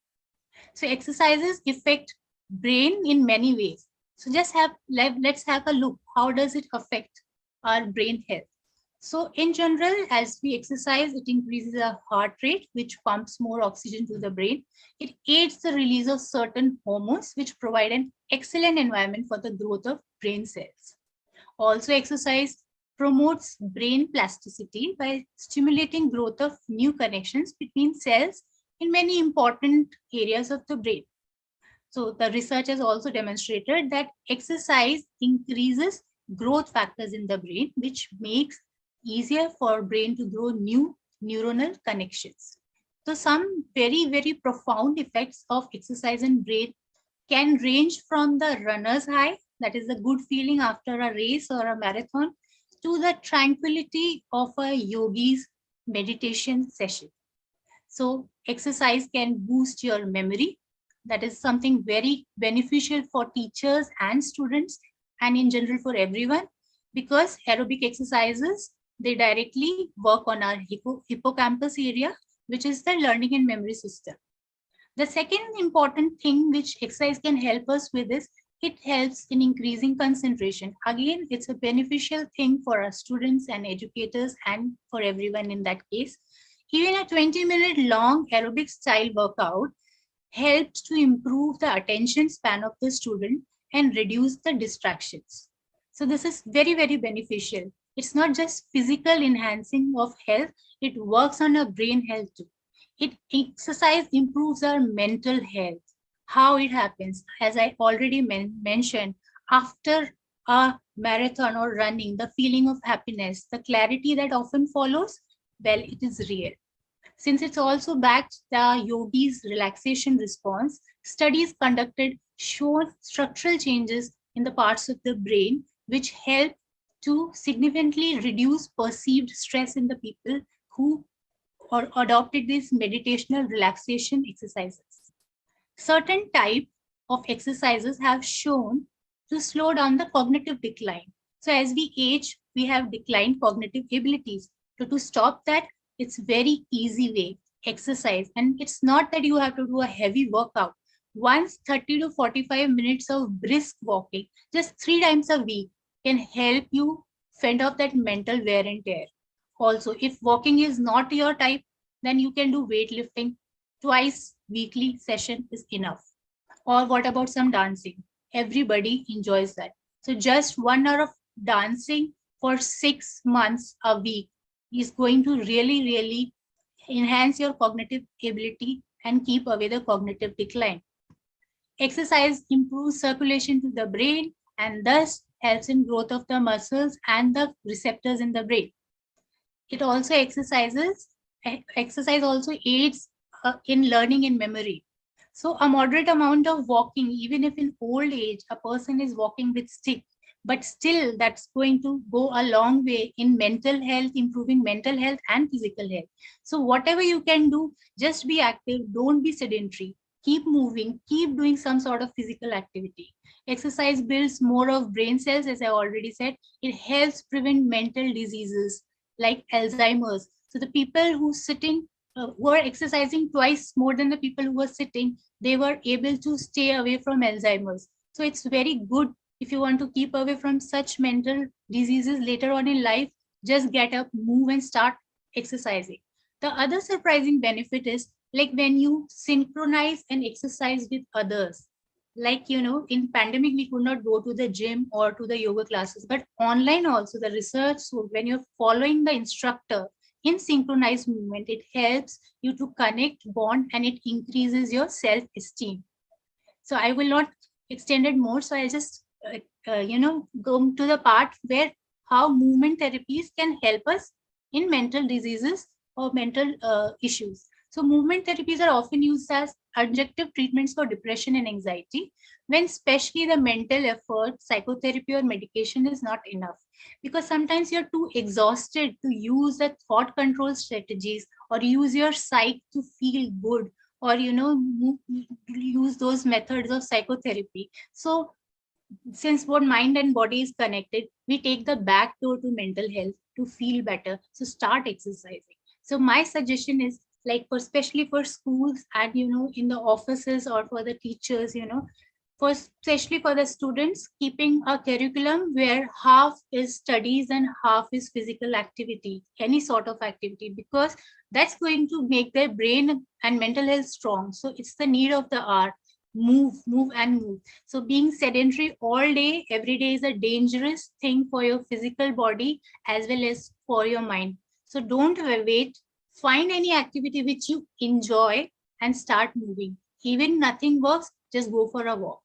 So exercises affect brain in many ways. So let's have a look. How does it affect our brain health? So in general, as we exercise, it increases our heart rate, which pumps more oxygen to the brain. It aids the release of certain hormones, which provide an excellent environment for the growth of brain cells. Also, exercise promotes brain plasticity by stimulating growth of new connections between cells in many important areas of the brain. So the research has also demonstrated that exercise increases growth factors in the brain, which makes easier for brain to grow new neuronal connections. So some very, very profound effects of exercise in brain can range from the runner's high, that is a good feeling after a race or a marathon, to the tranquility of a yogi's meditation session. So exercise can boost your memory. That is something very beneficial for teachers and students, and in general for everyone, because aerobic exercises, they directly work on our hippocampus area, which is the learning and memory system. The second important thing which exercise can help us with is it helps in increasing concentration. Again, it's a beneficial thing for our students and educators and for everyone in that case. Even a 20-minute long aerobic style workout helps to improve the attention span of the student and reduce the distractions. So this is very, very beneficial. It's not just physical enhancing of health, it works on our brain health too. Exercise improves our mental health. How it happens, as I already mentioned, after a marathon or running, the feeling of happiness, the clarity that often follows, well, it is real. Since it's also backed the yogi's relaxation response, studies conducted showed structural changes in the parts of the brain which help to significantly reduce perceived stress in the people who adopted these meditational relaxation exercises. Certain type of exercises have shown to slow down the cognitive decline. So as we age, we have declined cognitive abilities. So to stop that, it's very easy way, exercise. And it's not that you have to do a heavy workout. Once 30 to 45 minutes of brisk walking, just 3 times a week, can help you fend off that mental wear and tear. Also, if walking is not your type, then you can do weightlifting. Twice weekly session is enough. Or what about some dancing? Everybody enjoys that. So just 1 hour of dancing for 6 months a week is going to really, really enhance your cognitive ability and keep away the cognitive decline. Exercise improves circulation to the brain, and thus helps in growth of the muscles and the receptors in the brain. It also exercise also aids in learning and memory. So a moderate amount of walking, even if in old age a person is walking with stick, but still that's going to go a long way in mental health, improving mental health and physical health. So whatever you can do, just be active, don't be sedentary, keep moving, keep doing some sort of physical activity. Exercise builds more of brain cells, as I already said. It helps prevent mental diseases like Alzheimer's. So the people who are exercising twice more than the people who were sitting, they were able to stay away from Alzheimer's. So it's very good if you want to keep away from such mental diseases later on in life. Just get up, move, and start exercising. The other surprising benefit is like when you synchronize and exercise with others. Like, in pandemic, we could not go to the gym or to the yoga classes, but online also the research, so when you're following the instructor in synchronized movement, it helps you to connect, bond, and it increases your self-esteem. So I will not extend it more. So I'll just, go to the part where how movement therapies can help us in mental diseases or mental issues. So movement therapies are often used as adjunctive treatments for depression and anxiety, when especially the mental effort, psychotherapy or medication is not enough. Because sometimes you're too exhausted to use the thought control strategies or use your psyche to feel good, or use those methods of psychotherapy. So since both mind and body is connected, we take the back door to mental health to feel better. So start exercising. So my suggestion is, like, especially for schools and in the offices, or for the teachers, especially for the students, keeping a curriculum where half is studies and half is physical activity, any sort of activity, because that's going to make their brain and mental health strong. So it's the need of the hour. Move and move. So being sedentary all day, every day is a dangerous thing for your physical body as well as for your mind. So don't wait. Find any activity which you enjoy and start moving. Even nothing works, just go for a walk.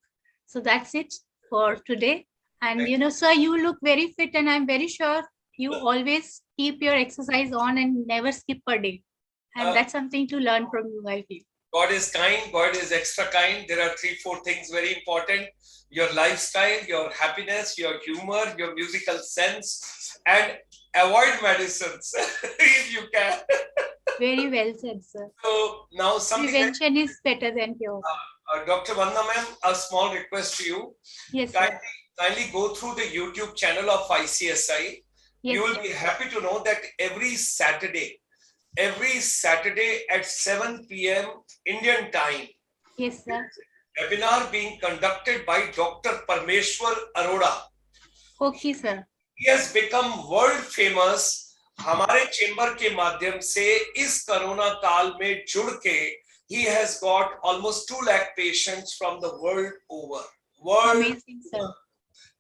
So that's it for today. And sir, you look very fit, and I'm very sure you always keep your exercise on and never skip a day. And that's something to learn from you, I feel. God is kind, God is extra kind. There are 3-4 things very important: your lifestyle, your happiness, your humor, your musical sense, and avoid medicines if you can. Very well said, sir. So now something prevention is better than cure. Dr. Vandana ma'am, a small request to you. Yes, kindly go through the YouTube channel of ICSI. Yes, you will be happy to know that every Saturday at 7 p.m. Indian time, yes, sir, webinar being conducted by Dr. Parmeshwar Arora. Okay, sir. He has become world famous. हमारे chamber के माध्यम से इस corona काल में जुड़ के he has got almost 2 lakh patients from the world over. Amazing, sir.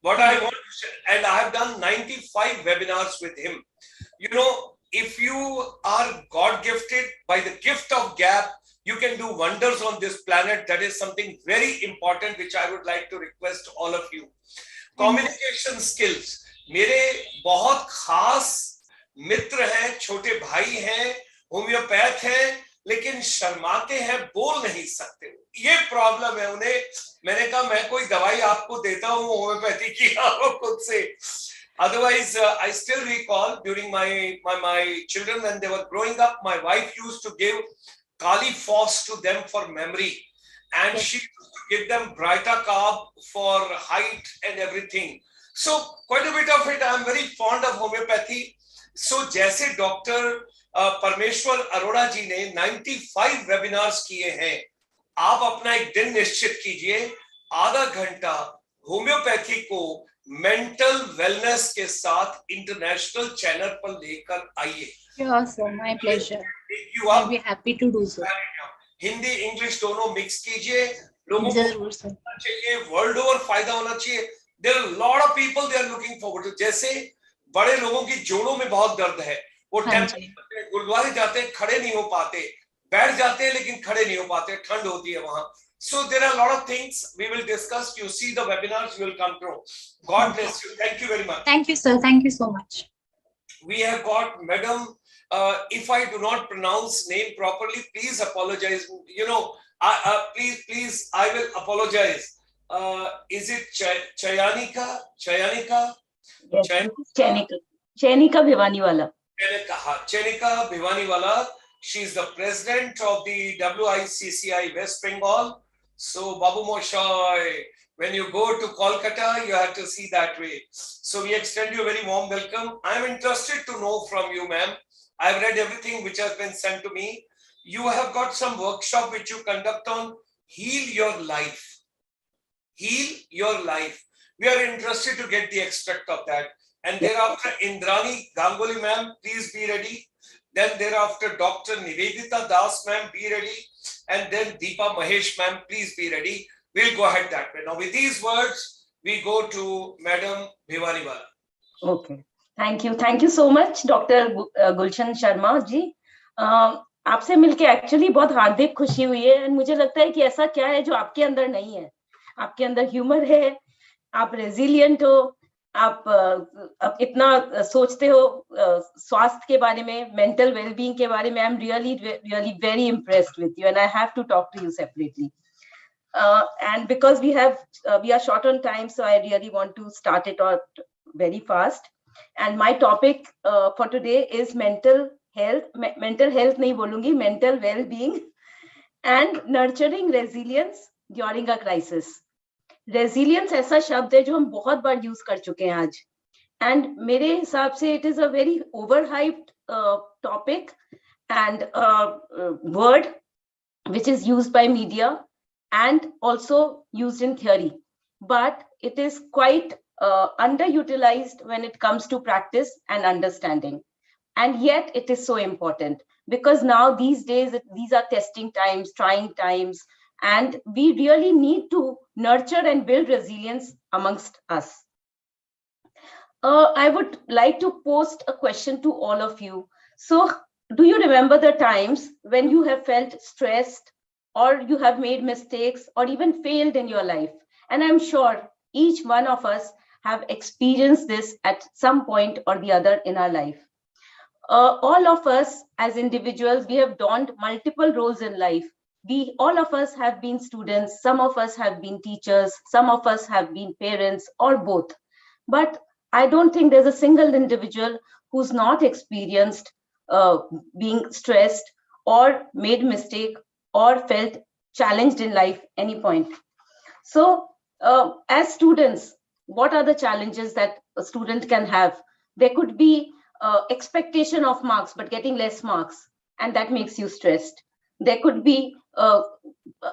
What I want to share, and I have done 95 webinars with him. If you are God gifted by the gift of gap, you can do wonders on this planet. That is something very important which I would like to request all of you. Communication skills. मेरे बहुत खास मित्र हैं, छोटे भाई हैं, homeopath हैं, लेकिन शर्माते हैं, बोल नहीं सकते. ये प्रॉब्लम है उन्हें. मैंने कहा मैं कोई दवाई आपको देता हूँ होम्योपैथी की, आप खुद से. Otherwise, I still recall during my children when they were growing up, my wife used to give Kali Foss to them for memory, and she used to give them Brita Carb for height and everything. So quite a bit of it, I am very fond of homeopathy. So जैसे doctor परमेश्वर अरोड़ा जी ने 95 webinars किए हैं, आप अपना एक दिन निश्चित कीजिए, आधा घंटा होम्योपैथी को मेंटल वेलनेस के साथ इंटरनेशनल चैनल पर लेकर आइए. Sure, sir, my pleasure. I'll be happy to do so. Hindi English दोनों मिक्स कीजिए. लोगों को चाहिए, वर्ल्ड ओवर फायदा होना चाहिए. There are a lot of people they are looking forward to. जैसे बड़े लोगों की जोड़ों में बहुत दर्द है, वो गुरुद्वारे जाते हैं, खड़े नहीं हो पाते, बैठ जाते हैं लेकिन खड़े नहीं हो पाते, ठंड होती है वहां. So there are a lot of things we will discuss. You see the webinars, you will come through. God bless you. Thank you very much. Thank you, sir. Thank you so much. We have got Madam, if I do not pronounce name properly, please apologize. You know, please, I will apologize. Is it Chayanika? Chayanika? Yes, Chenika Bhivaniwala. Chenika Bhivaniwala. She's the president of the WICCI West Bengal. So, Babu Moshoy, when you go to Kolkata, you have to see that way. So we extend you a very warm welcome. I'm interested to know from you, ma'am. I've read everything which has been sent to me. You have got some workshop which you conduct on Heal Your Life. Heal Your Life. We are interested to get the extract of that. And thereafter, Indrani Ganguly, ma'am, please be ready. Then thereafter, Dr. Nivedita Das, ma'am, be ready. And then Deepa Mahesh, ma'am, please be ready. We'll go ahead that way. Now, with these words, we go to Madam Bhivaniwala. Okay. Thank you so much, Dr. Gulshan Sharma जी. आपसे मिलके actually बहुत हार्दिक खुशी हुई है and मुझे लगता है कि ऐसा क्या है जो आपके अंदर नहीं है. आपके अंदर ह्यूमर है, आप रेजिलिएंट हो, आप इतना सोचते हो स्वास्थ्य के बारे में, मेंटल वेलबींग के बारे में. I am really very impressed with you and I have to talk to you separately. And because we are short on time, so I really want to start it out very fast. And my topic for today is mental health. Mental health nahi bolungi, mental well-being and nurturing resilience during a crisis. Resilience ऐसा शब्द है जो हम बहुत बार use कर चुके हैं आज. And मेरे हिसाब से it is a very overhyped topic and word which is used by media and also used in theory, but it is quite underutilized when it comes to practice and understanding. And yet it is so important because now these days, these are testing times, trying times, and we really need to nurture and build resilience amongst us. I would like to post a question to all of you. So do you remember the times when you have felt stressed, or you have made mistakes or even failed in your life? And I'm sure each one of us have experienced this at some point or the other in our life. All of us as individuals, we have donned multiple roles in life. All of us have been students, some of us have been teachers, some of us have been parents, or both. But I don't think there's a single individual who's not experienced being stressed or made mistake or felt challenged in life any point. So as students, what are the challenges that a student can have? There could be expectation of marks, but getting less marks, and that makes you stressed. There could be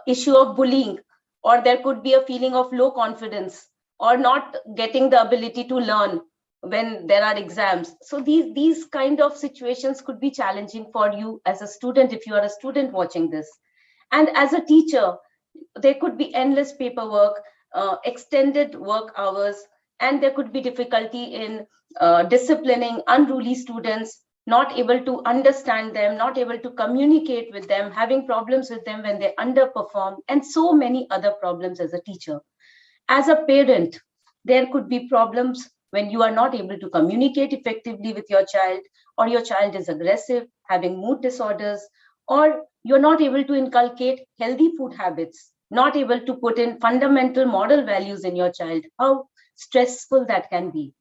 issue of bullying, or there could be a feeling of low confidence, or not getting the ability to learn when there are exams. So these kind of situations could be challenging for you as a student if you are a student watching this. And as a teacher, there could be endless paperwork, extended work hours, and there could be difficulty in disciplining unruly students, not able to understand them, not able to communicate with them, having problems with them when they underperform, and so many other problems as a teacher. As a parent, there could be problems when you are not able to communicate effectively with your child, or your child is aggressive, having mood disorders, or you're not able to inculcate healthy food habits, not able to put in fundamental moral values in your child. How stressful that can be.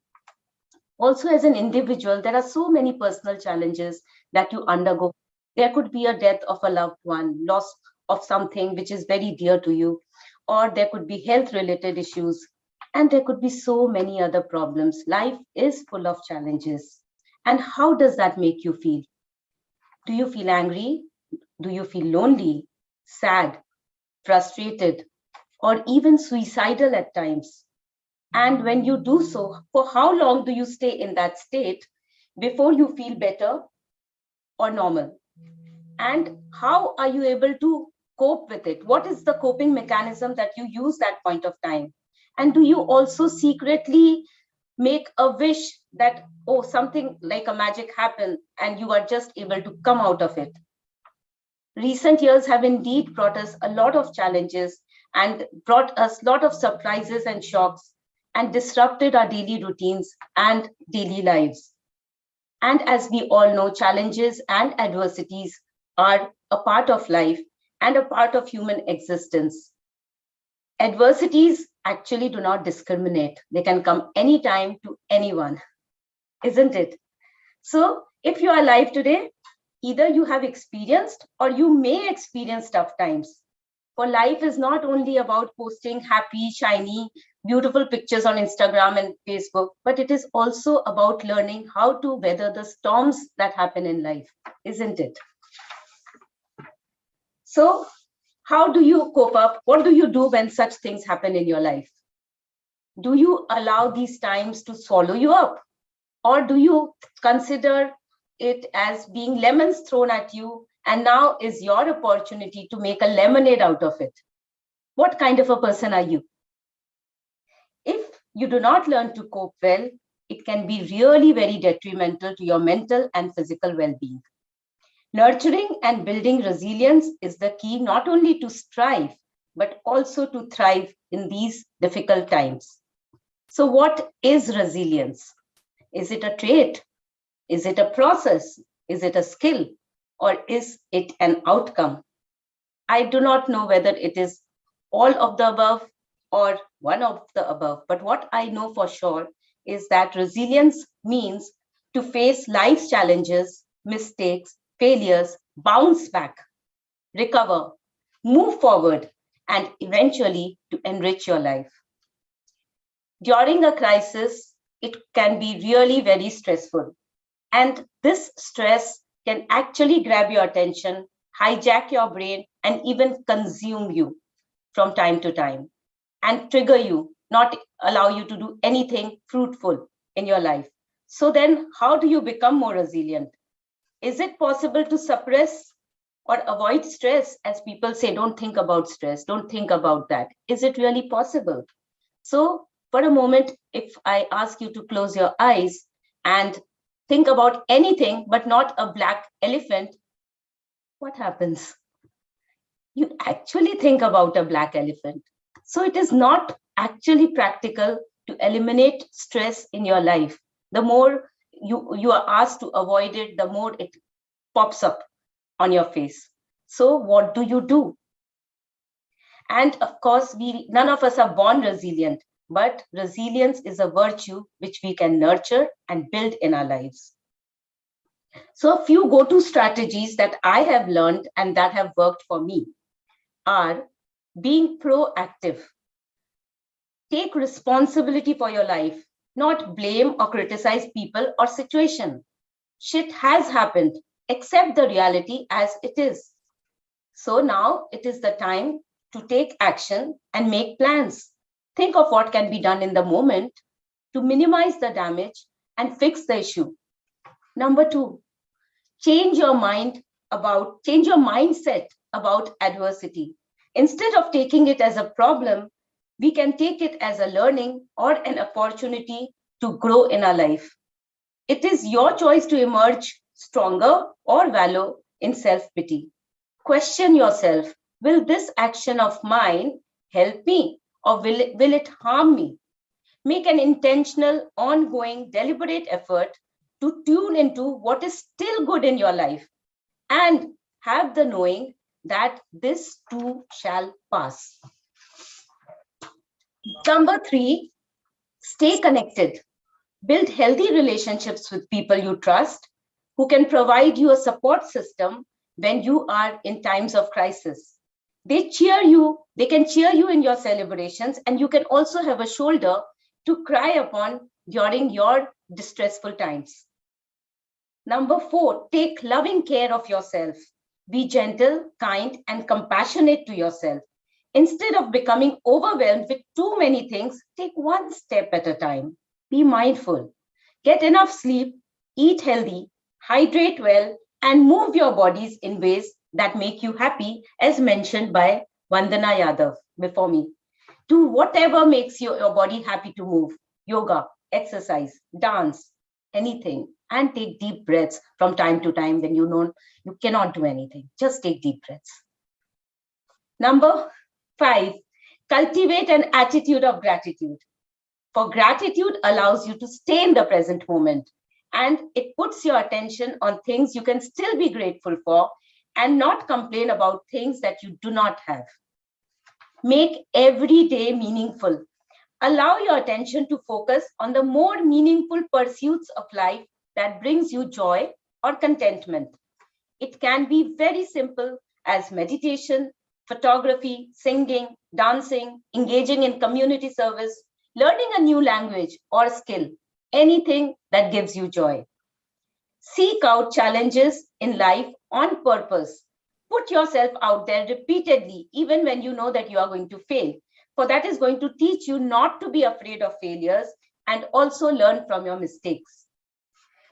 Also, as an individual, there are so many personal challenges that you undergo. There could be a death of a loved one, loss of something which is very dear to you, or there could be health-related issues, and there could be so many other problems. Life is full of challenges. And how does that make you feel? Do you feel angry? Do you feel lonely, sad, frustrated, or even suicidal at times? And when you do so, for how long do you stay in that state before you feel better or normal? And how are you able to cope with it? What is the coping mechanism that you use that point of time? And do you also secretly make a wish that, oh, something like a magic happened and you are just able to come out of it? Recent years have indeed brought us a lot of challenges and brought us a lot of surprises and shocks and disrupted our daily routines and daily lives. And as we all know, challenges and adversities are a part of life and a part of human existence. Adversities actually do not discriminate. They can come anytime to anyone, isn't it? So if you are alive today, either you have experienced or you may experience tough times. For life is not only about posting happy, shiny, beautiful pictures on Instagram and Facebook, but it is also about learning how to weather the storms that happen in life, isn't it? So how do you cope up? What do you do when such things happen in your life? Do you allow these times to swallow you up? Or do you consider it as being lemons thrown at you, and now is your opportunity to make a lemonade out of it? What kind of a person are you? If you do not learn to cope well, it can be really very detrimental to your mental and physical well-being. Nurturing and building resilience is the key not only to strive, but also to thrive in these difficult times. So what is resilience? Is it a trait? Is it a process? Is it a skill? Or is it an outcome? I do not know whether it is all of the above or one of the above, but what I know for sure is that resilience means to face life's challenges, mistakes, failures, bounce back, recover, move forward, and eventually to enrich your life. During a crisis, it can be really very stressful. And this stress can actually grab your attention, hijack your brain, and even consume you from time to time and trigger you, not allow you to do anything fruitful in your life. So then how do you become more resilient? Is it possible to suppress or avoid stress? As people say, don't think about stress, don't think about that. Is it really possible? So for a moment, if I ask you to close your eyes and think about anything but not a black elephant, what happens? You actually think about a black elephant. So it is not actually practical to eliminate stress in your life. The more you are asked to avoid it, the more it pops up on your face. So what do you do? And of course, none of us are born resilient, but resilience is a virtue which we can nurture and build in our lives. So a few go-to strategies that I have learned and that have worked for me are being proactive. Take responsibility for your life, not blame or criticize people or situation. Shit has happened. Accept the reality as it is. So now it is the time to take action and make plans. Think of what can be done in the moment to minimize the damage and fix the issue. Number 2, change your mindset about adversity. Instead of taking it as a problem, we can take it as a learning or an opportunity to grow in our life. It is your choice to emerge stronger or wallow in self-pity. Question yourself, will this action of mine help me or will it harm me? Make an intentional, ongoing, deliberate effort to tune into what is still good in your life and have the knowing that this too shall pass. Number 3, stay connected. Build healthy relationships with people you trust who can provide you a support system when you are in times of crisis. They can cheer you in your celebrations, and you can also have a shoulder to cry upon during your distressful times. Number 4, take loving care of yourself. Be gentle, kind, and compassionate to yourself. Instead of becoming overwhelmed with too many things, take one step at a time. Be mindful. Get enough sleep, eat healthy, hydrate well, and move your bodies in ways that make you happy, as mentioned by Vandana Yadav before me. Do whatever makes your body happy to move. Yoga, exercise, dance, anything. and take deep breaths from time to time when you know you cannot do anything. Just take deep breaths. Number 5, cultivate an attitude of gratitude. For gratitude allows you to stay in the present moment, and it puts your attention on things you can still be grateful for and not complain about things that you do not have. Make every day meaningful. Allow your attention to focus on the more meaningful pursuits of life that brings you joy or contentment. It can be very simple as meditation, photography, singing, dancing, engaging in community service, learning a new language or skill, anything that gives you joy. Seek out challenges in life on purpose. Put yourself out there repeatedly, even when you know that you are going to fail, for that is going to teach you not to be afraid of failures and also learn from your mistakes.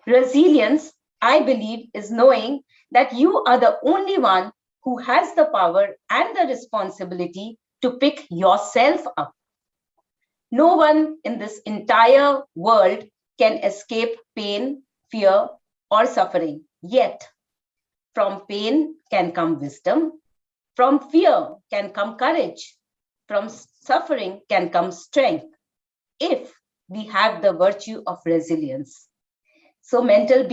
Resilience, I believe, is knowing that you are the only one who has the power and the responsibility to pick yourself up. No one in this entire world can escape pain, fear, or suffering. Yet, from pain can come wisdom, from fear can come courage, from suffering can come strength, if we have the virtue of resilience. So mental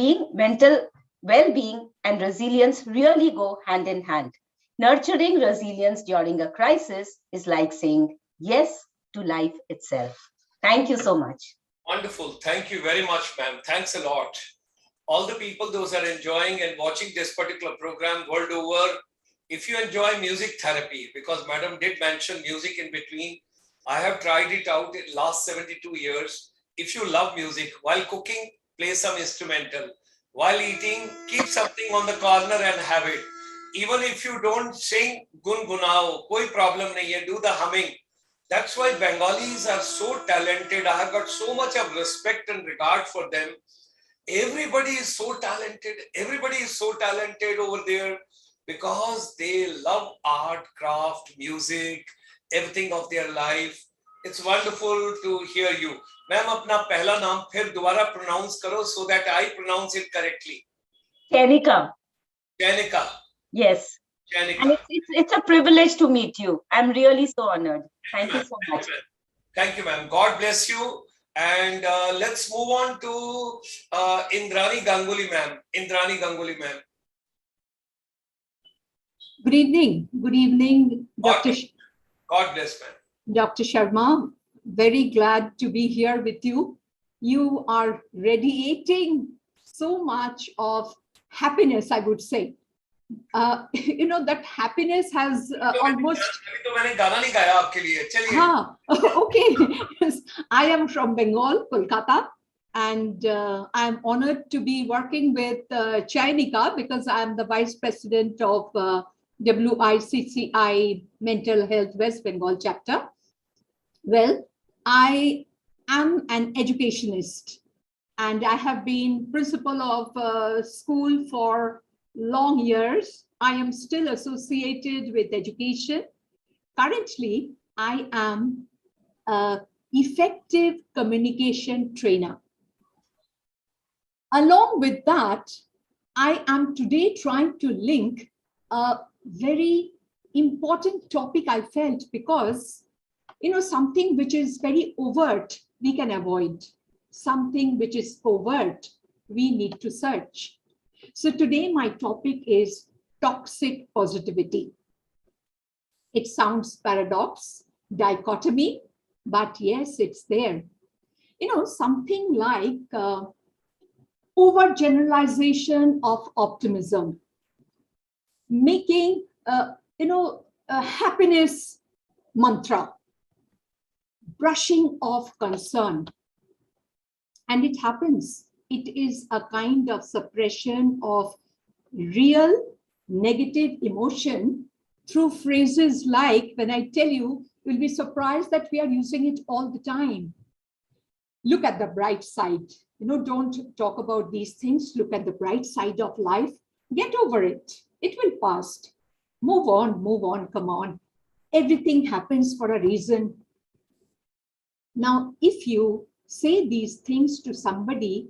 well-being and resilience really go hand in hand. Nurturing resilience during a crisis is like saying yes to life itself. Thank you so much. Wonderful. Thank you very much, ma'am. Thanks a lot. All the people, those are enjoying and watching this particular program world over, if you enjoy music therapy, because madam did mention music in between, I have tried it out in last 72 years. If you love music, while cooking, play some instrumental. While eating, keep something on the corner and have it. Even if you don't sing gungunao, koi problem nahi hai, do the humming. That's why Bengalis are so talented. I have got so much of respect and regard for them. Everybody is so talented. Everybody is so talented over there because they love art, craft, music, everything of their life. It's wonderful to hear you. Ma'am, apna pehla naam phir dobara pronounce karo so that I pronounce it correctly. Kanika. Kanika. Yes. Kanika. And it's a privilege to meet you. I'm really so honored. Thank you so much. Thank you, ma'am. God bless you. And let's move on to Indrani Ganguly, ma'am. Indrani Ganguly, ma'am. Good evening, Dr. God bless, ma'am. Dr. Sharma. Very glad to be here with you. You are radiating so much of happiness, I would say. You know, that happiness has almost... Okay. Yes. I am from Bengal, Kolkata, and I'm honored to be working with Chainika because I'm the Vice President of ICSI Mental Health West Bengal chapter. Well, I am an educationist and I have been principal of school for long years. I am still associated with education. Currently, I am an effective communication trainer. Along with that, I am today trying to link a very important topic I felt because, you know, something which is very overt, we can avoid. Something which is covert, we need to search. So today my topic is toxic positivity. It sounds paradox, dichotomy, but yes, it's there. You know, something like overgeneralization of optimism, making, you know, a happiness mantra, brushing off concern. And it happens. It is a kind of suppression of real negative emotion through phrases like, when I tell you, you'll be surprised that we are using it all the time. Look at the bright side. You know, don't talk about these things. Look at the bright side of life. Get over it. It will pass. Move on, come on. Everything happens for a reason. Now, if you say these things to somebody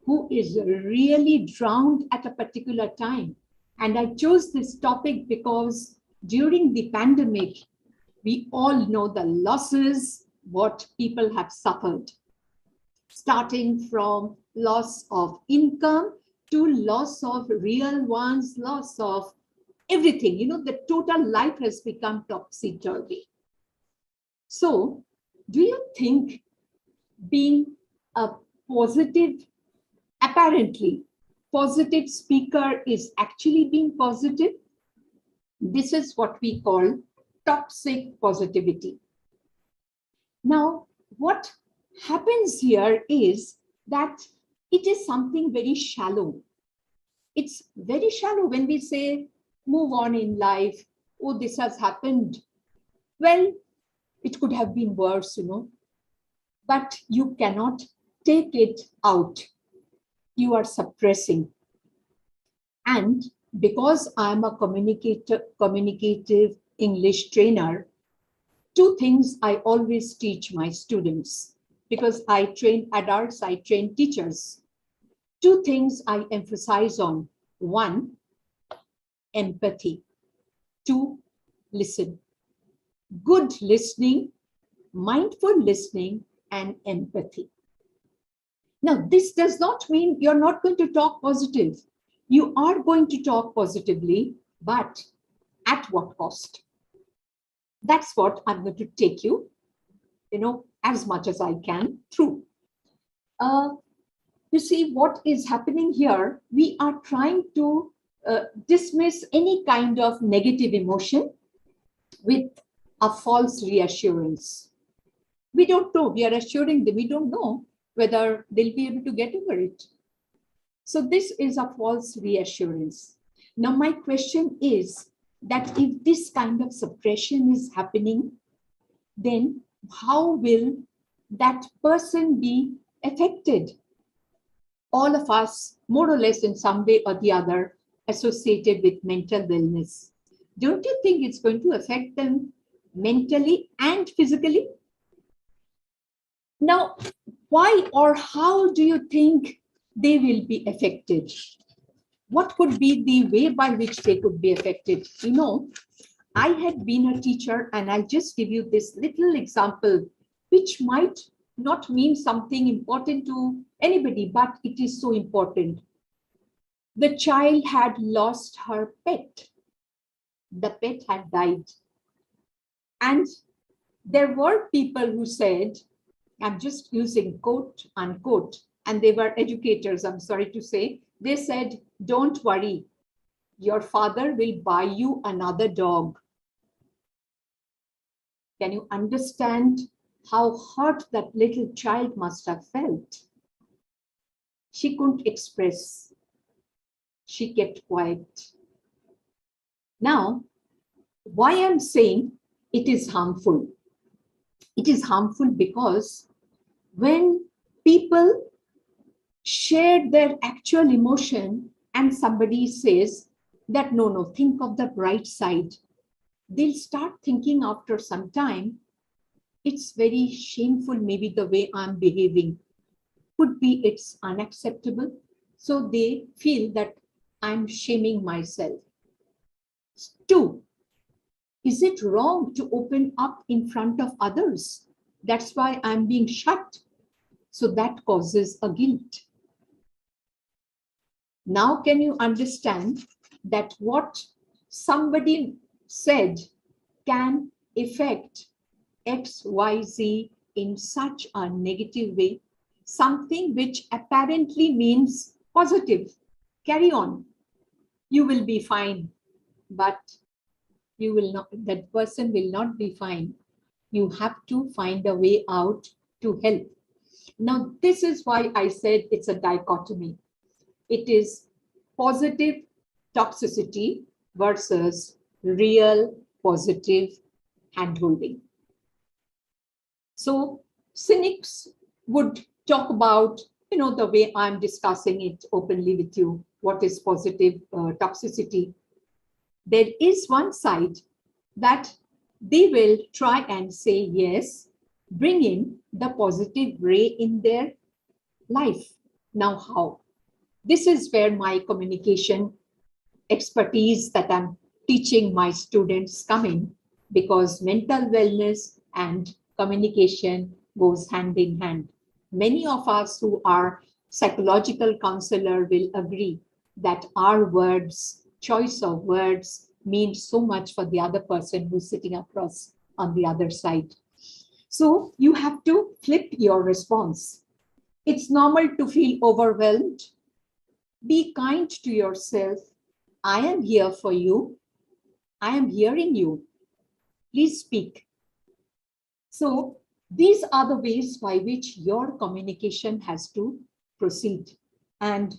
who is really drowned at a particular time. And I chose this topic because during the pandemic, we all know the losses, what people have suffered, starting from loss of income to loss of real ones, loss of everything. You know, the total life has become topsy-turvy. So, do you think being a positive, apparently positive speaker is actually being positive? This is what we call toxic positivity. Now, what happens here is that it is something very shallow. It's very shallow when we say, move on in life. Oh, this has happened. Well, it could have been worse, you know, but you cannot take it out. You are suppressing. And because I'm a communicative English trainer, two things I always teach my students, because I train adults, I train teachers. Two things I emphasize on. One, empathy. Two, listen. Good listening, mindful listening, and empathy. Now, this does not mean you're not going to talk positive. You are going to talk positively, but at what cost? That's what I'm going to take you, as much as I can through. You see, what is happening here, we are trying to dismiss any kind of negative emotion with a false reassurance. We don't know, we are assuring them, we don't know whether they'll be able to get over it. So this is a false reassurance. Now, my question is that if this kind of suppression is happening, then how will that person be affected? All of us, more or less in some way or the other, associated with mental wellness. Don't you think it's going to affect them mentally and physically? Now, why or how do you think they will be affected? What could be the way by which they could be affected? You know, I had been a teacher, and I'll just give you this little example, which might not mean something important to anybody, but it is so important. The child had lost her pet. The pet had died. And there were people who said, I'm just using quote, unquote, and they were educators, I'm sorry to say, they said, don't worry, your father will buy you another dog. Can you understand how hurt that little child must have felt? She couldn't express. She kept quiet. Now, why I'm saying it is harmful? It is harmful because when people share their actual emotion and somebody says that, no, think of the bright side, they'll start thinking after some time, it's very shameful, maybe the way I'm behaving. Could be it's unacceptable. So they feel that I'm shaming myself. 2, is it wrong to open up in front of others? That's why I'm being shut. So that causes a guilt. Now, can you understand that what somebody said can affect X, Y, Z in such a negative way? Something which apparently means positive. Carry on. You will be fine, but you will not, that person will not be fine. You have to find a way out to help. Now, this is why I said it's a dichotomy. It is positive toxicity versus real positive handholding. So cynics would talk about, the way I'm discussing it openly with you, what is positive toxicity. There is one side that they will try and say, yes, bring in the positive ray in their life. Now how? This is where my communication expertise that I'm teaching my students come in, because mental wellness and communication goes hand in hand. Many of us who are psychological counselor will agree that our words, choice of words, means so much for the other person who's sitting across on the other side. So you have to flip your response. It's normal to feel overwhelmed. Be kind to yourself. I am here for you. I am hearing you. Please speak. So these are the ways by which your communication has to proceed. And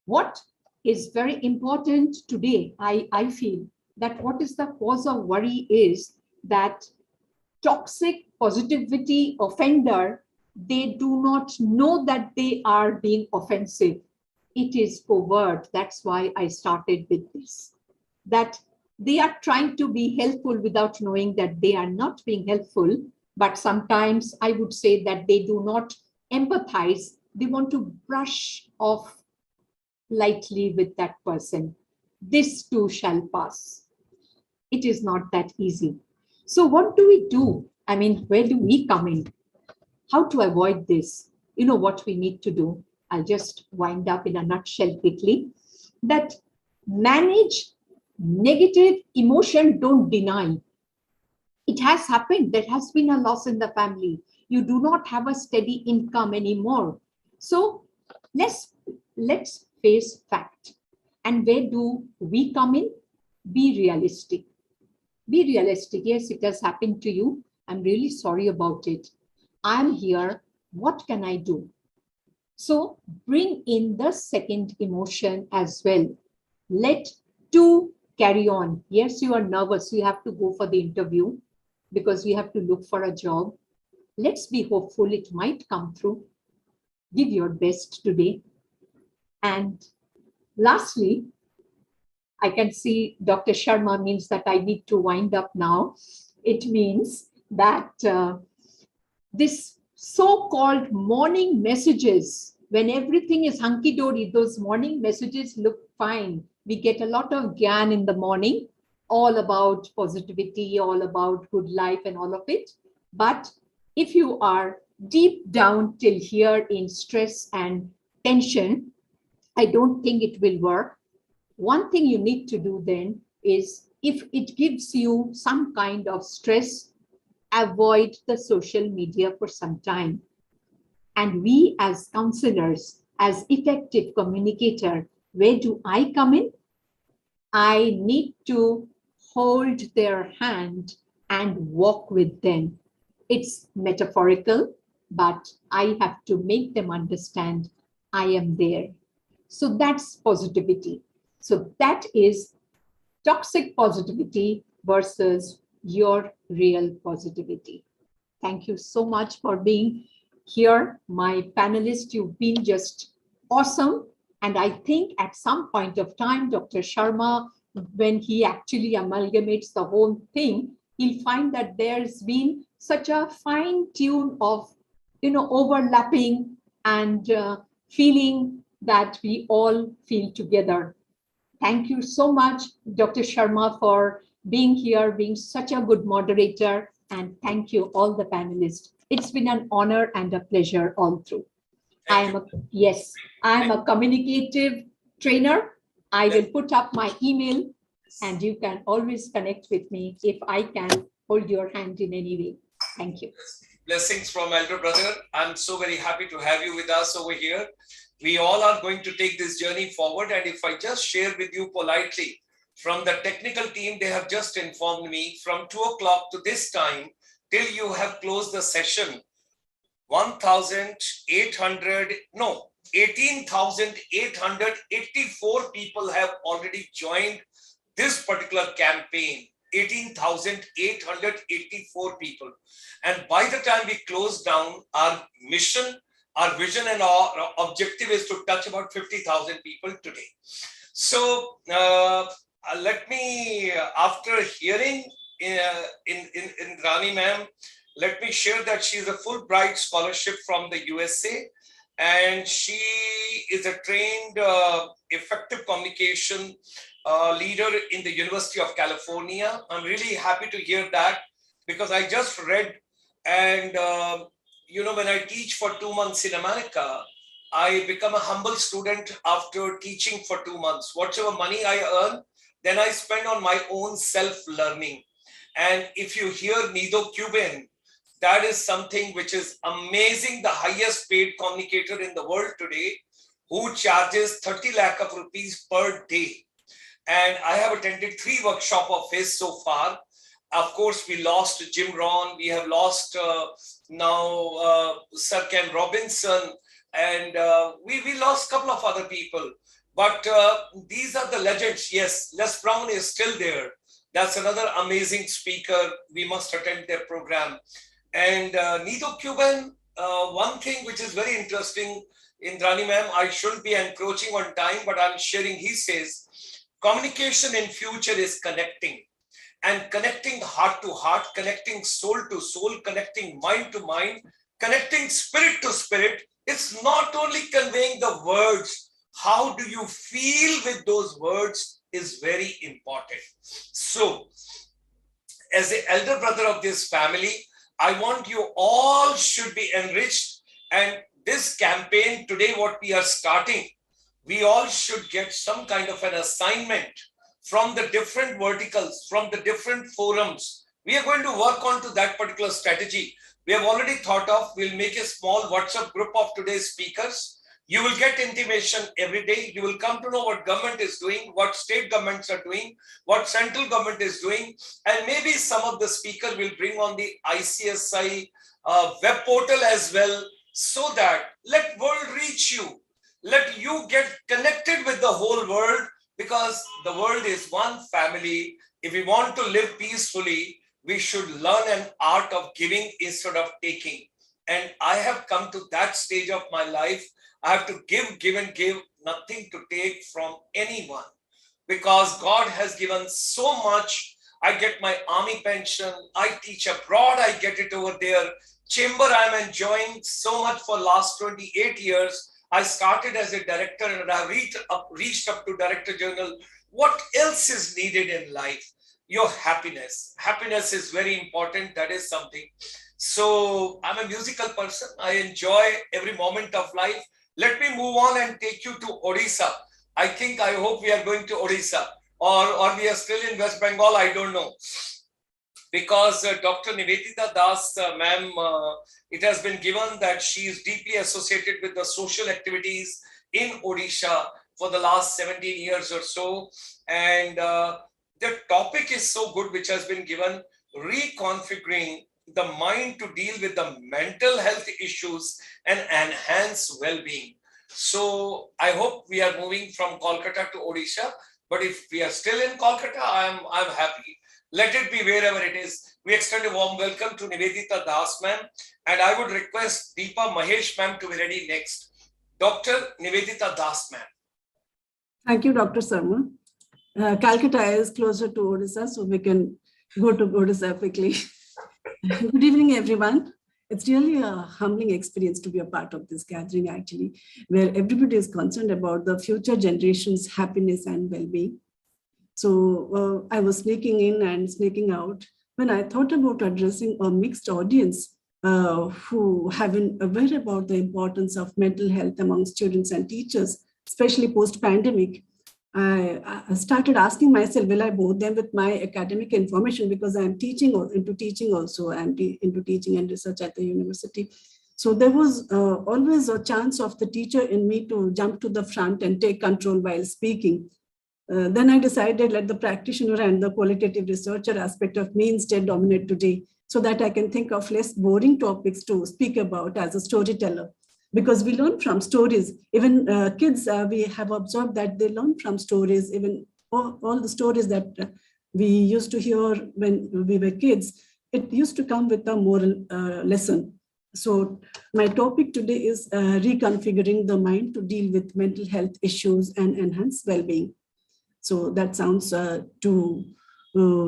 what is very important today, I feel that what is the cause of worry is that toxic positivity offender, they do not know that they are being offensive. It is covert. That's why I started with this, that they are trying to be helpful without knowing that they are not being helpful. But sometimes I would say that they do not empathize. They want to brush off lightly with that person. This too shall pass. It is not that easy. So what do we do? I mean, where do we come in? How to avoid this? You know what we need to do? I'll just wind up in a nutshell quickly. That manage negative emotion, don't deny. It has happened. There has been a loss in the family. You do not have a steady income anymore. So let's face fact. And where do we come in? Be realistic. Be realistic. Yes, it has happened to you. I'm really sorry about it. I'm here. What can I do? So bring in the second emotion as well. Let two carry on. Yes, you are nervous. You have to go for the interview because we have to look for a job. Let's be hopeful. It might come through. Give your best today. And lastly, I can see Dr. Sharma means that I need to wind up now. It means that this so-called morning messages, when everything is hunky-dory, those morning messages look fine. We get a lot of gyan in the morning, all about positivity, all about good life and all of it. But if you are deep down till here in stress and tension, I don't think it will work. One thing you need to do then is, if it gives you some kind of stress, avoid the social media for some time. And we as counselors, as effective communicator, where do I come in? I need to hold their hand and walk with them. It's metaphorical, but I have to make them understand I am there. So that's positivity. So that is toxic positivity versus your real positivity. Thank you so much for being here. My panelists, you've been just awesome. And I think at some point of time, Dr. Sharma, when he actually amalgamates the whole thing, he'll find that there's been such a fine tune of, overlapping and feeling that we all feel together. Thank you so much, Dr. Sharma, for being here, being such a good moderator. And thank you, all the panelists. It's been an honor and a pleasure all through. I am a communicative trainer. I will put up my email and you can always connect with me if I can hold your hand in any way. Thank you. Blessings from elder brother. I'm so very happy to have you with us over here. We all are going to take this journey forward. And if I just share with you politely, from the technical team, they have just informed me from 2 o'clock to this time, till you have closed the session, 18,884 people have already joined this particular campaign. 18,884 people. And by the time we close down, our mission, our vision and our objective is to touch about 50,000 people today. So let me, after hearing in Rani ma'am, let me share that she is a Fulbright scholarship from the USA. and she is a trained effective communication leader in the University of California. I'm really happy to hear that, because I just read, and when I teach for 2 months in America, I become a humble student after teaching for 2 months. Whatever money I earn, then I spend on my own self-learning. And if you hear Nido Cuban, that is something which is amazing, the highest paid communicator in the world today, who charges 30 lakh of rupees per day. And I have attended 3 workshops of his so far. Of course, we lost Jim Rohn, we have lost now Sir Ken Robinson, and we lost a couple of other people. But these are the legends. Yes, Les Brown is still there. That's another amazing speaker. We must attend their program. And Nido Cuban, one thing which is very interesting, Indrani ma'am, I shouldn't be encroaching on time, but I'm sharing, he says, communication in future is connecting, and connecting heart to heart, connecting soul to soul, connecting mind to mind, connecting spirit to spirit. It's not only conveying the words, how do you feel with those words is very important. So, as the elder brother of this family, I want you all should be enriched, and this campaign today, what we are starting, we all should get some kind of an assignment from the different verticals, from the different forums. We are going to work on to that particular strategy. We have already thought of, we'll make a small WhatsApp group of today's speakers. You will get intimation every day. You will come to know what government is doing, what state governments are doing, what central government is doing. And maybe some of the speakers will bring on the ICSI web portal as well, so that let world reach you. Let you get connected with the whole world, because the world is one family. If we want to live peacefully, we should learn an art of giving instead of taking. And I have come to that stage of my life. I have to give and give, nothing to take from anyone, because God has given so much. I get my army pension. I teach abroad. I get it over there. Chamber, I'm enjoying so much for last 28 years. I started as a director, and I reached up to Director General. What else is needed in life? Your happiness. Happiness is very important. That is something. So I'm a musical person. I enjoy every moment of life. Let me move on and take you to Odisha. I hope we are going to Odisha, or we are still in West Bengal. I don't know. Because Dr. Nivedita Das, ma'am, it has been given that she is deeply associated with the social activities in Odisha for the last 17 years or so. And the topic is so good, which has been given, reconfiguring the mind to deal with the mental health issues and enhance well-being. So I hope we are moving from Kolkata to Odisha, but if we are still in Kolkata, I'm happy. Let it be wherever it is. We extend a warm welcome to Nivedita Das ma'am, and I would request Deepa Mahesh ma'am to be ready next. Dr. Nivedita Das ma'am. Thank you, Dr. Sharma. Calcutta is closer to Odisha, so we can go to Odisha quickly. Good evening, everyone. It's really a humbling experience to be a part of this gathering, actually, where everybody is concerned about the future generation's happiness and well-being. So I was sneaking in and sneaking out when I thought about addressing a mixed audience who have been aware about the importance of mental health among students and teachers, especially post-pandemic. I started asking myself, will I bore them with my academic information, because I'm into teaching also. I'm into teaching and research at the university. So there was always a chance of the teacher in me to jump to the front and take control while speaking. Then I decided let the practitioner and the qualitative researcher aspect of me instead dominate today, so that I can think of less boring topics to speak about as a storyteller. Because we learn from stories. Even kids, we have observed that they learn from stories. Even all the stories that we used to hear when we were kids, it used to come with a moral lesson. So my topic today is reconfiguring the mind to deal with mental health issues and enhance well-being. So that sounds too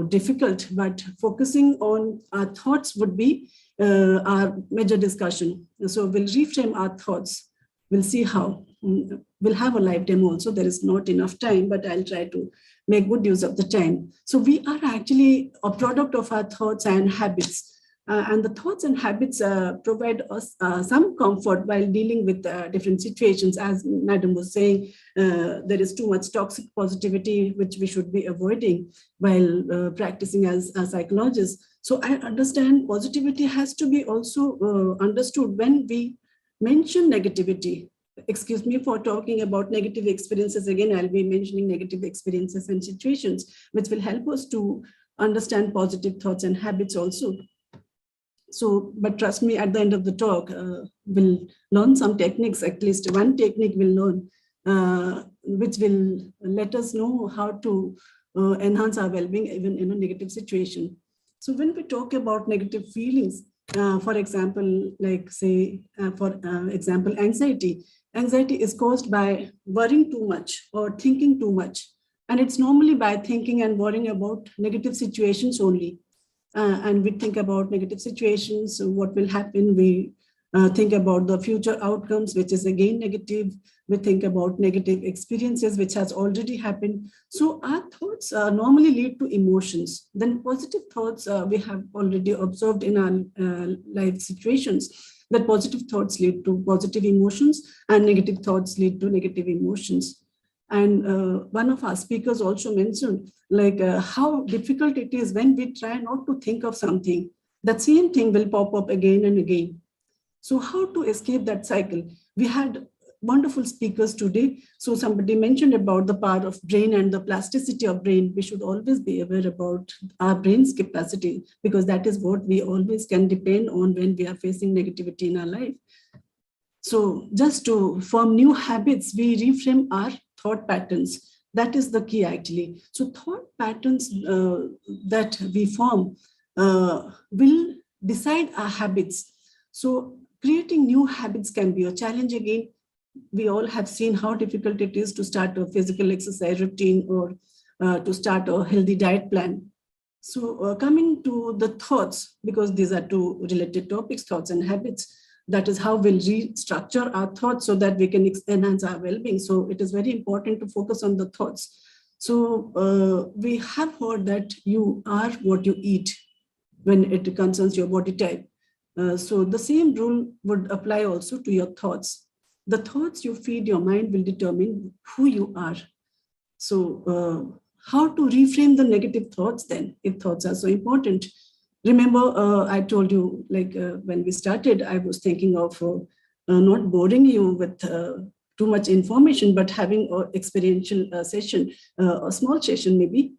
difficult, but focusing on our thoughts would be our major discussion. So we'll reframe our thoughts. We'll see how. We'll have a live demo also. There is not enough time, but I'll try to make good use of the time. So we are actually a product of our thoughts and habits. And the thoughts and habits provide us some comfort while dealing with different situations. As Madam was saying, there is too much toxic positivity, which we should be avoiding while practicing as psychologists. So I understand positivity has to be also understood when we mention negativity. Excuse me for talking about negative experiences. Again, I'll be mentioning negative experiences and situations, which will help us to understand positive thoughts and habits also. So, but trust me, at the end of the talk, we'll learn some techniques, at least one technique we'll learn, which will let us know how to enhance our well-being even in a negative situation. So when we talk about negative feelings, for example, like say, for example, anxiety. Anxiety is caused by worrying too much or thinking too much. And it's normally by thinking and worrying about negative situations only. And we think about negative situations, so what will happen. We think about the future outcomes, which is again negative. We think about negative experiences, which has already happened. So our thoughts normally lead to emotions. Then positive thoughts, we have already observed in our life situations, that positive thoughts lead to positive emotions and negative thoughts lead to negative emotions. And one of our speakers also mentioned like how difficult it is when we try not to think of something. That same thing will pop up again and again. So how to escape that cycle? We had wonderful speakers today. So somebody mentioned about the power of brain and the plasticity of brain. We should always be aware about our brain's capacity, because that is what we always can depend on when we are facing negativity in our life. So just to form new habits, we reframe our thought patterns. That is the key actually. So thought patterns that we form will decide our habits. So creating new habits can be a challenge again. We all have seen how difficult it is to start a physical exercise routine or to start a healthy diet plan. So coming to the thoughts, because these are two related topics, thoughts and habits, that is how we'll restructure our thoughts so that we can enhance our well-being. So it is very important to focus on the thoughts. So we have heard that you are what you eat when it concerns your body type. So the same rule would apply also to your thoughts. The thoughts you feed your mind will determine who you are. So how to reframe the negative thoughts then, if thoughts are so important? Remember, I told you, like when we started, I was thinking of not boring you with too much information, but having an experiential session, a small session maybe.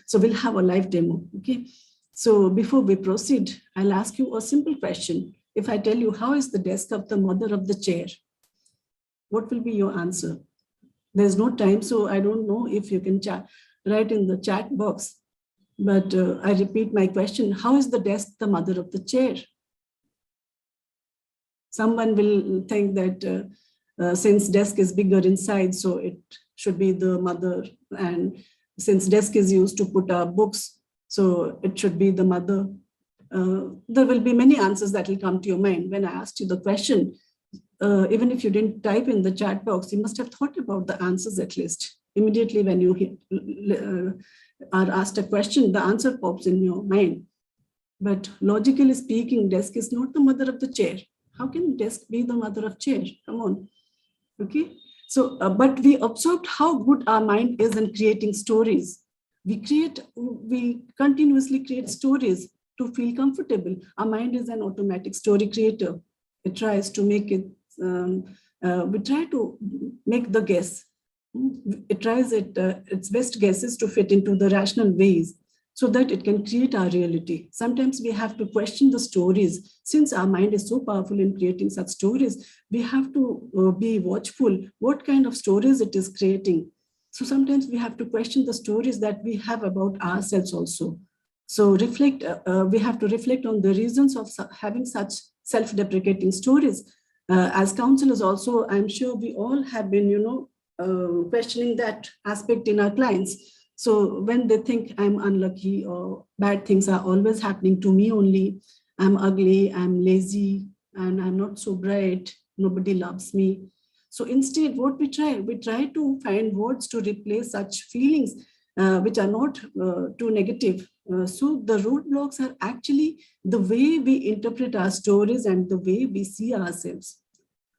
So we'll have a live demo, okay? So before we proceed, I'll ask you a simple question. If I tell you, how is the desk of the mother of the chair? What will be your answer? There's no time, so I don't know if you can write in the chat box. But I repeat my question, how is the desk the mother of the chair? Someone will think that since desk is bigger inside, so it should be the mother. And since desk is used to put our books, so it should be the mother. There will be many answers that will come to your mind. When I asked you the question, even if you didn't type in the chat box, you must have thought about the answers at least. Immediately when you are asked a question, the answer pops in your mind. But logically speaking, desk is not the mother of the chair. How can desk be the mother of chair? Come on. Okay. So, but we observed how good our mind is in creating stories. We continuously create stories to feel comfortable. Our mind is an automatic story creator. It tries to make it, we try to make the guess. It tries its best guesses to fit into the rational ways so that it can create our reality. Sometimes we have to question the stories. Since our mind is so powerful in creating such stories, we have to be watchful what kind of stories it is creating. So sometimes we have to question the stories that we have about ourselves also. So we have to reflect on the reasons of having such self-deprecating stories. As counselors also, I'm sure we all have been, questioning that aspect in our clients. So when they think I'm unlucky or bad things are always happening to me only, I'm ugly, I'm lazy, and I'm not so bright, nobody loves me. So instead, what we try to find words to replace such feelings which are not too negative. So the roadblocks are actually the way we interpret our stories and the way we see ourselves.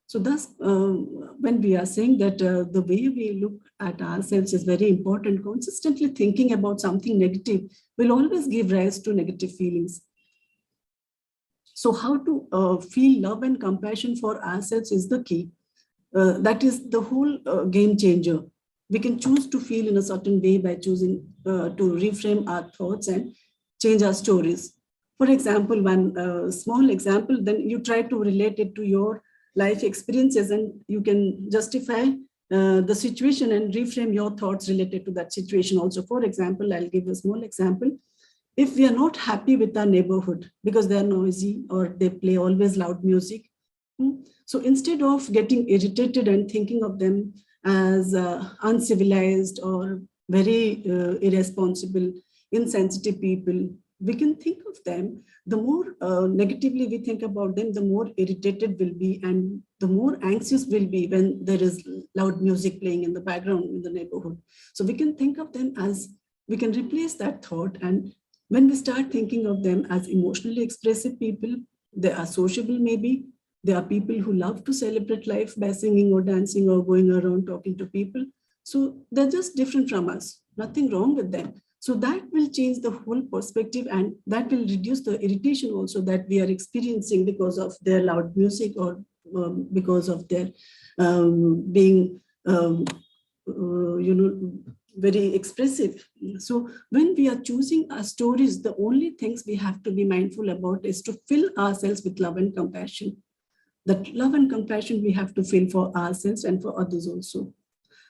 So thus, when we are saying that the way we look at ourselves is very important, consistently thinking about something negative will always give rise to negative feelings. So how to feel love and compassion for ourselves is the key. That is the whole game changer. We can choose to feel in a certain way by choosing to reframe our thoughts and change our stories. For example, one small example, then you try to relate it to your life experiences and you can justify the situation and reframe your thoughts related to that situation also. For example, I'll give a small example. If we are not happy with our neighborhood because they are noisy or they play always loud music, so instead of getting irritated and thinking of them as uncivilized or very irresponsible, insensitive people, we can think of them, the more negatively we think about them, the more irritated we'll be and the more anxious we'll be when there is loud music playing in the background in the neighborhood. So we can think of them as, we can replace that thought, and when we start thinking of them as emotionally expressive people, they are sociable maybe, they are people who love to celebrate life by singing or dancing or going around talking to people. So they're just different from us, nothing wrong with them. So that will change the whole perspective and that will reduce the irritation also that we are experiencing because of their loud music or because of their being, very expressive. So when we are choosing our stories, the only things we have to be mindful about is to fill ourselves with love and compassion. That love and compassion we have to feel for ourselves and for others also.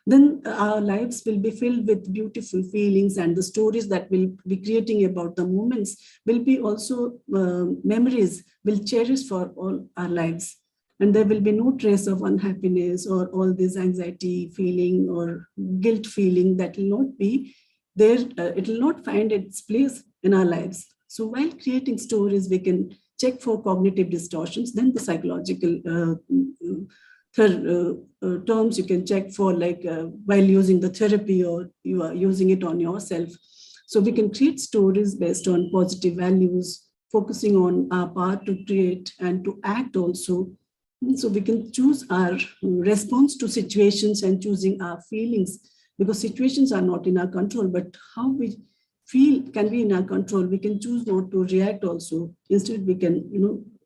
Then our lives will be filled with beautiful feelings and the stories that we'll be creating about the moments will be also memories we'll cherish for all our lives. And there will be no trace of unhappiness or all this anxiety feeling or guilt feeling that will not be there. It will not find its place in our lives. So while creating stories, we can check for cognitive distortions, then the psychological terms you can check for, like while using the therapy or you are using it on yourself. So we can create stories based on positive values, focusing on our power to create and to act also. So we can choose our response to situations and choosing our feelings, because situations are not in our control, but how we feel can be in our control. We can choose not to react also. Instead, we can,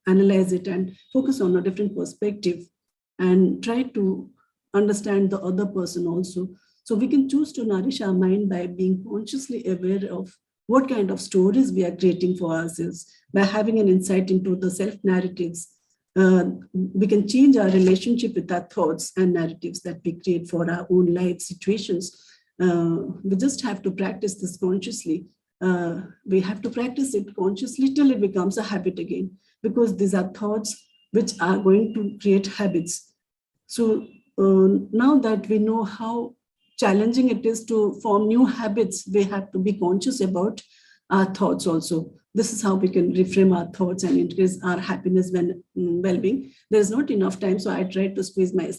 analyze it and focus on a different perspective and try to understand the other person also. So we can choose to nourish our mind by being consciously aware of what kind of stories we are creating for ourselves. By having an insight into the self-narratives, we can change our relationship with our thoughts and narratives that we create for our own life situations. We just have to practice this consciously. We have to practice it consciously till it becomes a habit again, because these are thoughts which are going to create habits. So now that we know how challenging it is to form new habits, we have to be conscious about our thoughts also. This is how we can reframe our thoughts and increase our happiness and well-being. There's not enough time, so I tried to squeeze my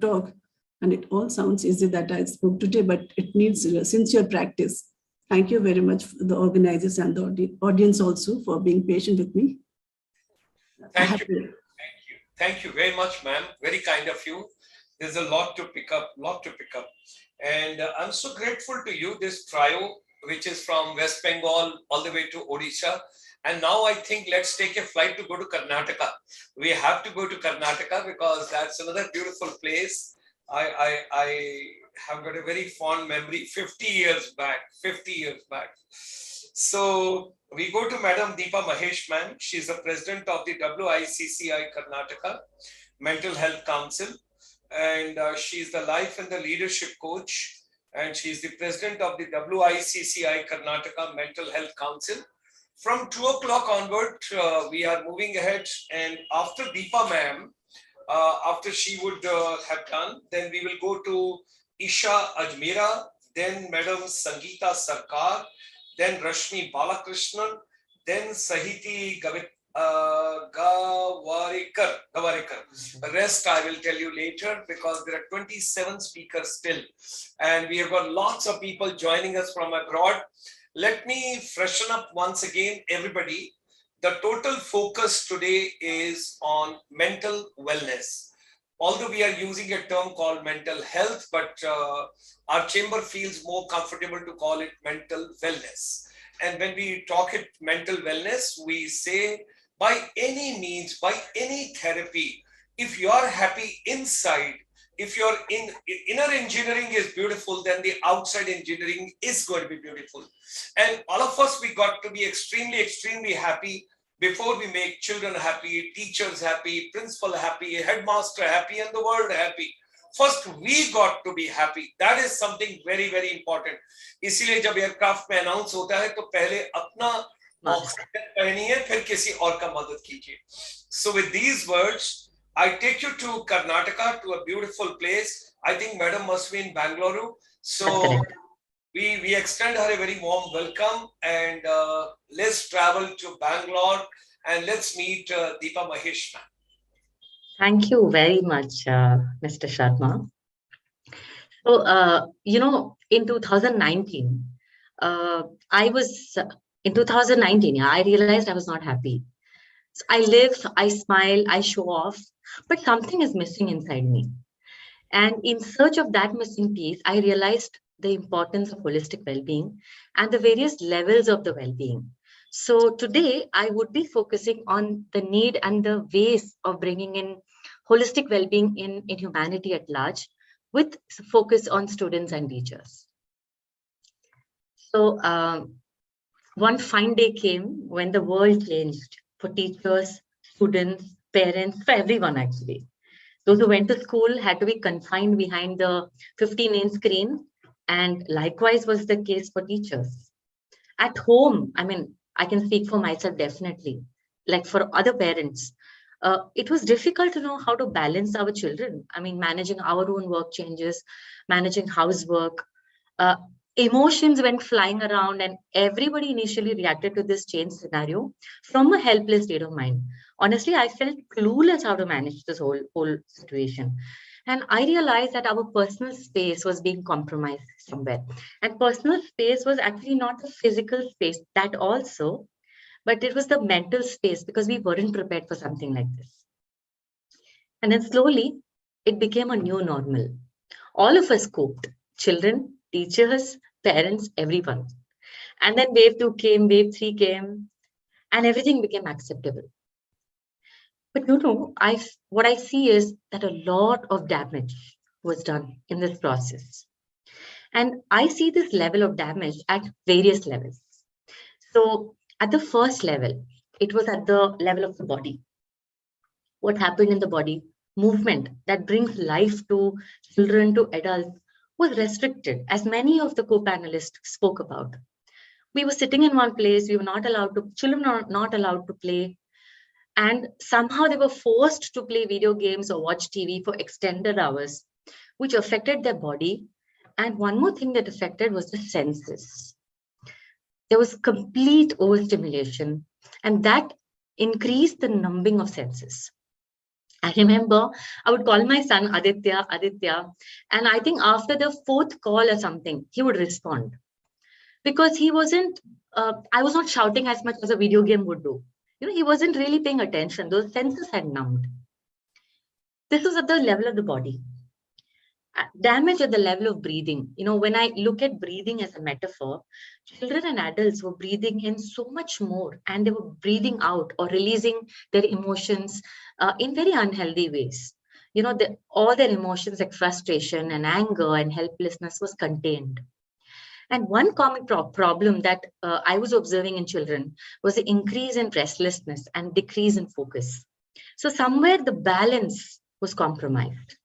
talk, and it all sounds easy that I spoke today, but it needs sincere practice. Thank you very much for the organizers and the audience also for being patient with me. Thank you. Thank you very much, ma'am. Very kind of you. There's a lot to pick up, And I'm so grateful to you, this trio, which is from West Bengal all the way to Odisha. And now I think let's take a flight to go to Karnataka. We have to go to Karnataka because that's another beautiful place. I have got a very fond memory 50 years back. So we go to Madam Deepa Mahesh, ma'am. She's the president of the ICSI Karnataka Mental Health Council. And she's the life and the leadership coach. And she's the president of the ICSI Karnataka Mental Health Council. From 2 o'clock onward, we are moving ahead. And after Deepa ma'am, after she would have done, then we will go to Isha Ajmera, then Madam Sangeeta Sarkar, then Rashmi Balakrishnan, then Sahiti Gavarik Gavarikar. The rest I will tell you later because there are 27 speakers still. And we have got lots of people joining us from abroad. Let me freshen up once again, everybody. The total focus today is on mental wellness. Although we are using a term called mental health, but our chamber feels more comfortable to call it mental wellness. And when we talk it mental wellness, we say by any means, by any therapy, if you are happy inside, if your inner engineering is beautiful, then the outside engineering is going to be beautiful. And all of us, we got to be extremely, extremely happy before we make children happy, teachers happy, principal happy, headmaster happy, and the world happy. First, we got to be happy. That is something very, very important. इसीलिए जब aircraft में announce होता है तो पहले अपना oxygen पहनिए, फिर किसी और का मदद कीजिए. So with these words, I take you to Karnataka, to a beautiful place. I think Madam must be in Bangalore. So we extend her a very warm welcome, and let's travel to Bangalore and let's meet Deepa Mahesh. Thank you very much, Mr. Sharma. So, you know, in 2019, I realized I was not happy. So I live, I smile, I show off, but something is missing inside me. And in search of that missing piece, I realized the importance of holistic well-being and the various levels of the well-being. So today, I would be focusing on the need and the ways of bringing in holistic well-being in humanity at large, with focus on students and teachers. So one fine day came when the world changed for teachers, students, parents, for everyone actually. Those who went to school had to be confined behind the 15-inch screen, and likewise was the case for teachers. At home, I mean, I can speak for myself definitely, like for other parents, it was difficult to know how to balance our children. I mean, managing our own work changes, managing housework, emotions went flying around, and everybody initially reacted to this change scenario from a helpless state of mind. Honestly, I felt clueless how to manage this whole situation. And I realized that our personal space was being compromised somewhere. And personal space was actually not the physical space, that also, but it was the mental space, because we weren't prepared for something like this. And then slowly, it became a new normal. All of us coped, children, teachers, parents, everyone. And then wave 2 came, wave 3 came, and everything became acceptable. But you know, what I see is that a lot of damage was done in this process. And I see this level of damage at various levels. So at the first level, it was at the level of the body. What happened in the body? Movement that brings life to children, to adults, was restricted, as many of the co-panelists spoke about. We were sitting in one place, we were not allowed to, children are not allowed to play, and somehow they were forced to play video games or watch TV for extended hours, which affected their body. And one more thing that affected was the senses. There was complete overstimulation, and that increased the numbing of senses. I remember I would call my son Aditya, and I think after the 4th call or something, he would respond. Because he wasn't, I was not shouting as much as a video game would do. You know, he wasn't really paying attention. Those senses had numbed. This was at the level of the body. Damage at the level of breathing. You know, when I look at breathing as a metaphor, children and adults were breathing in so much more, and they were breathing out or releasing their emotions in very unhealthy ways. You know, all their emotions like frustration and anger and helplessness was contained. And one common problem that I was observing in children was the increase in restlessness and decrease in focus. So somewhere the balance was compromised.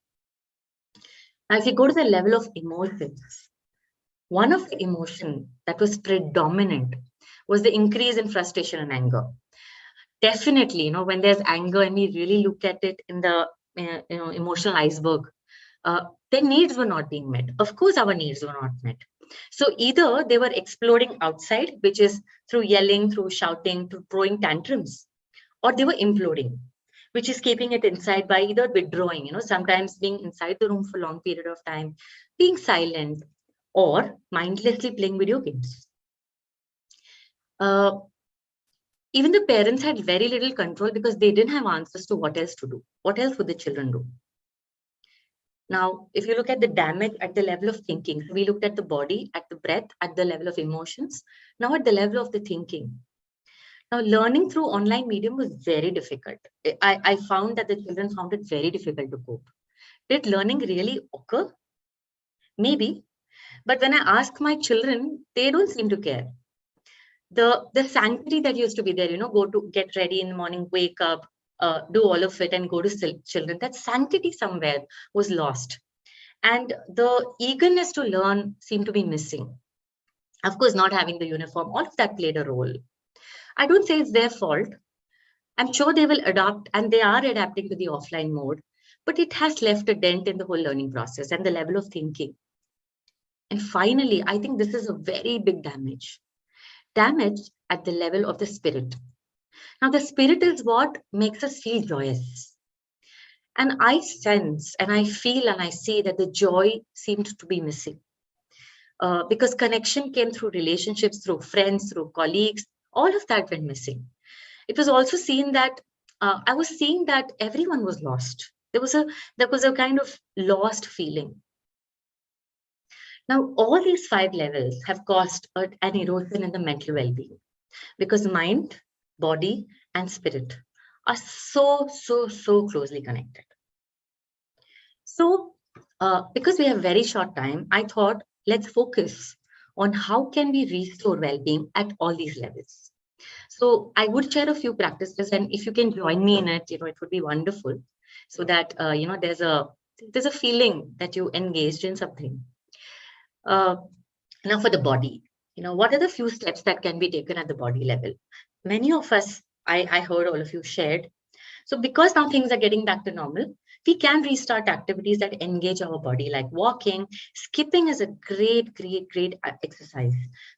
Now, if you go to the level of emotions, one of the emotions that was predominant was the increase in frustration and anger. Definitely, you know, when there's anger and we really look at it in the emotional iceberg, their needs were not being met. Of course, our needs were not met. So either they were exploding outside, which is through yelling, through shouting, through throwing tantrums, or they were imploding, which is keeping it inside by either withdrawing, sometimes being inside the room for a long period of time, being silent, or mindlessly playing video games. Even the parents had very little control because they didn't have answers to what else to do. What else would the children do? Now, if you look at the damage at the level of thinking, we looked at the body, at the breath, at the level of emotions, now at the level of the thinking. Now, learning through online medium was very difficult. I found that the children found it very difficult to cope. Did learning really occur? Maybe. But when I ask my children, they don't seem to care. The sanctity that used to be there, go to get ready in the morning, wake up, do all of it and go to children, that sanctity somewhere was lost. And the eagerness to learn seemed to be missing. Of course, not having the uniform, all of that played a role. I don't say it's their fault. I'm sure they will adapt, and they are adapting to the offline mode, but it has left a dent in the whole learning process and the level of thinking. And finally, I think this is a very big damage. Damage at the level of the spirit. Now, the spirit is what makes us feel joyous. And I sense and I feel and I see that the joy seemed to be missing. Because connection came through relationships, through friends, through colleagues, all of that went missing. It was also seen that I was seeing that everyone was lost. There was a kind of lost feeling. Now, all these 5 levels have caused an erosion in the mental well-being because mind, body, and spirit are so closely connected. So, because we have very short time, I thought let's focus on how can we restore well-being at all these levels. So I would share a few practices, and if you can join me in it, it would be wonderful. So that there's a feeling that you engaged in something. Now for the body, what are the few steps that can be taken at the body level? Many of us, I heard all of you shared. So because now things are getting back to normal, we can restart activities that engage our body, like walking. Skipping is a great exercise.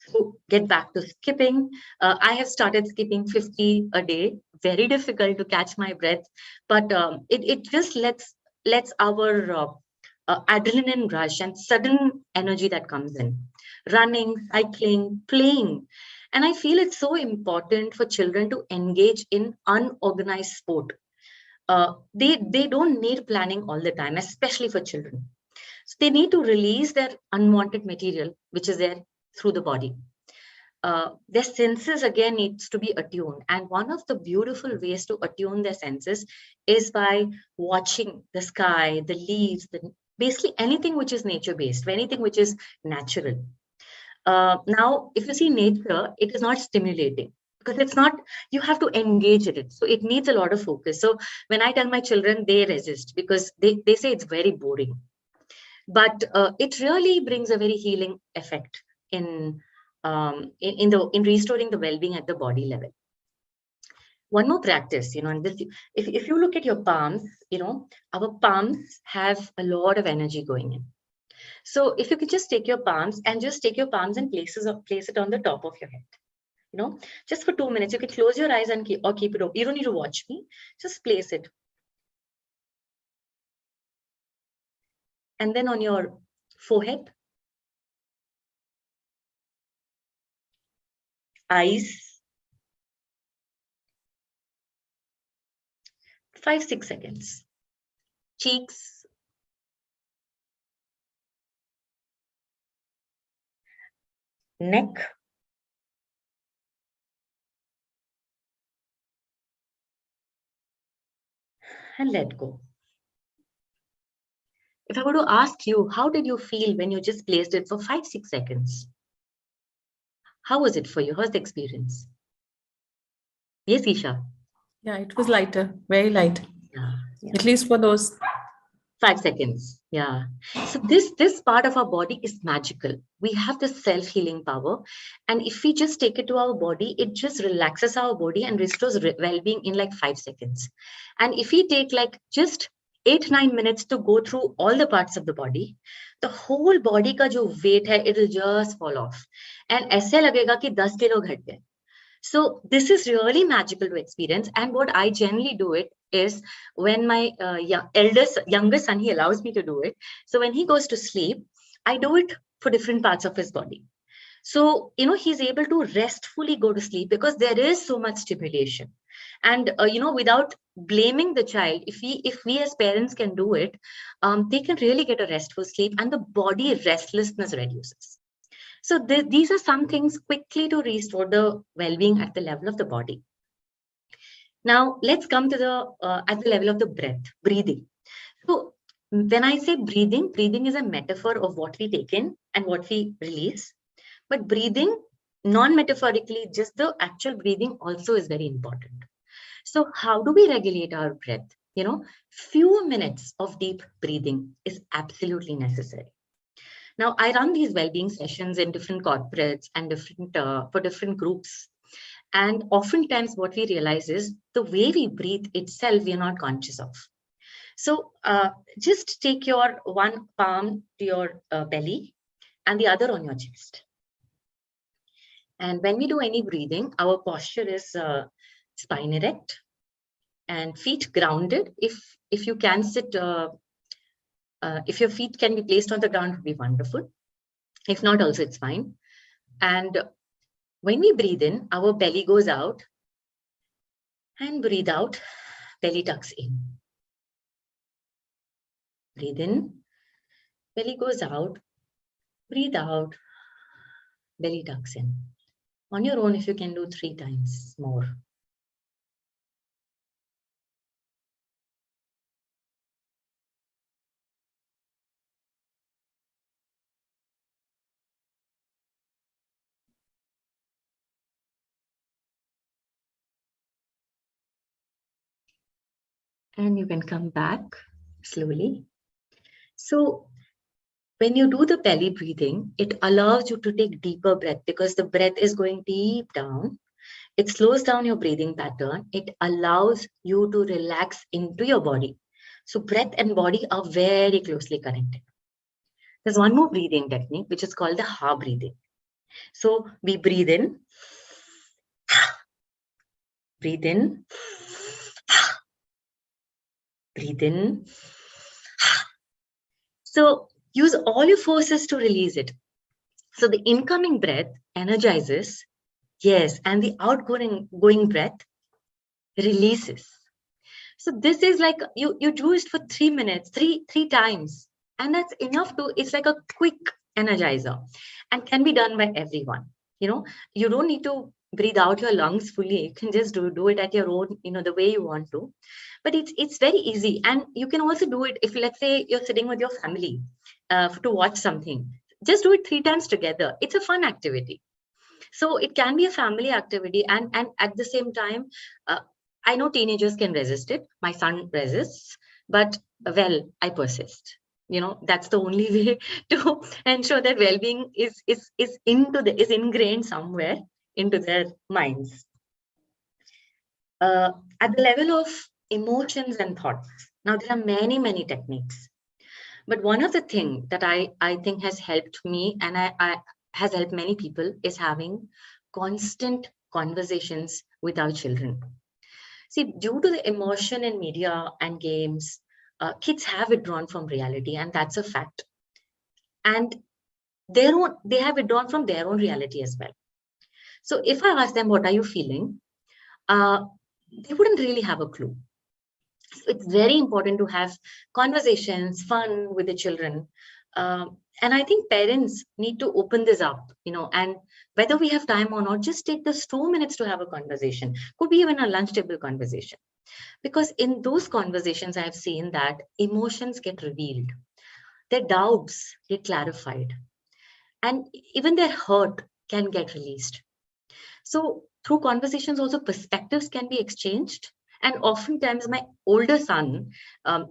So get back to skipping. I have started skipping 50 a day. Very difficult to catch my breath, but it just lets our adrenaline rush and sudden energy that comes in. Running, cycling, playing. And I feel it's so important for children to engage in unorganized sport. They don't need planning all the time, especially for children. So they need to release their unwanted material, which is there through the body. Their senses again needs to be attuned. And one of the beautiful ways to attune their senses is by watching the sky, the leaves, basically anything which is nature-based, anything which is natural. Now, if you see nature, it is not stimulating because it's not, you have to engage in it. So it needs a lot of focus. So when I tell my children, they resist because they say it's very boring. But it really brings a very healing effect in restoring the well-being at the body level. One more practice, and this, if you look at your palms, our palms have a lot of energy going in. So if you could just take your palms and place it on the top of your head, just for 2 minutes. You can close your eyes and keep it open. You don't need to watch me. Just place it. And then on your forehead, eyes, 5-6 seconds. Cheeks, neck, and let go. If I were to ask you, how did you feel when you just placed it for 5-6 seconds? How was it for you? How's the experience? Yes, Isha. Yeah, it was lighter, very light. Yeah. At least for those 5 seconds. Yeah. So this part of our body is magical. We have this self-healing power. And if we just take it to our body, it just relaxes our body and restores well-being in like 5 seconds. And if we take like just 8-9 minutes to go through all the parts of the body, the whole body ka jo weight hai, it will just fall off. And aise lagega ki 10 kilo ghat gaye. So this is really magical to experience. And what I generally do it is when my younger son, he allows me to do it. So when he goes to sleep, I do it for different parts of his body. So, he's able to restfully go to sleep because there is so much stimulation. And, without blaming the child, if we as parents can do it, they can really get a restful sleep and the body restlessness reduces. So these are some things quickly to restore the well-being at the level of the body. Now, let's come to at the level of the breath, breathing. So when I say breathing is a metaphor of what we take in and what we release. But breathing, non-metaphorically, just the actual breathing also is very important. So how do we regulate our breath? Few minutes of deep breathing is absolutely necessary. Now, I run these well-being sessions in different corporates and for different groups. And oftentimes what we realize is the way we breathe itself, we are not conscious of. So just take your one palm to your belly and the other on your chest. And when we do any breathing, our posture is spine erect and feet grounded. If you can sit, if your feet can be placed on the ground, it would be wonderful. If not, also it's fine. And when we breathe in, our belly goes out, and breathe out, belly tucks in. Breathe in, belly goes out, breathe out, belly tucks in. On your own, if you can do 3 times more. And you can come back slowly. So when you do the belly breathing, it allows you to take deeper breath because the breath is going deep down. It slows down your breathing pattern. It allows you to relax into your body. So breath and body are very closely connected. There's one more breathing technique, which is called the ha breathing. So we breathe in, breathe in, breathe in. So use all your forces to release it. So the incoming breath energizes, yes, and the outgoing breath releases. So this is like you do it for 3 minutes, three times, and that's enough to. It's like a quick energizer, and can be done by everyone. You don't need to breathe out your lungs fully. You can just do it at your own, the way you want to. But it's very easy, and you can also do it if, let's say, you're sitting with your family to watch something. Just do it 3 times together. It's a fun activity. So it can be a family activity, and at the same time, I know teenagers can resist it. My son resists, but well, I persist. That's the only way to ensure that well-being is ingrained somewhere into their minds. At the level of emotions and thoughts, now there are many techniques, but one of the things that I think has helped me and has helped many people is having constant conversations with our children. See, due to the emotion in media and games, kids have withdrawn from reality, and that's a fact. And they have withdrawn from their own reality as well. So if I ask them, what are you feeling? They wouldn't really have a clue. So it's very important to have conversations, fun with the children. And I think parents need to open this up, and whether we have time or not, just take those 2 minutes to have a conversation. Could be even a lunch table conversation. Because in those conversations, I have seen that emotions get revealed. Their doubts get clarified. And even their hurt can get released. So through conversations, also perspectives can be exchanged. And oftentimes my older son,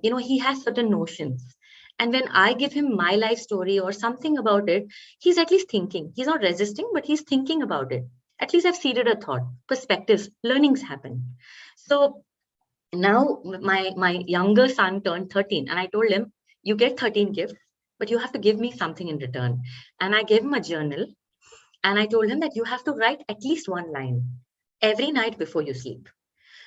he has certain notions. And when I give him my life story or something about it, he's at least thinking. He's not resisting, but he's thinking about it. At least I've seeded a thought, perspectives, learnings happen. So now my younger son turned 13 and I told him, you get 13 gifts, but you have to give me something in return. And I gave him a journal and I told him that you have to write at least 1 line every night before you sleep.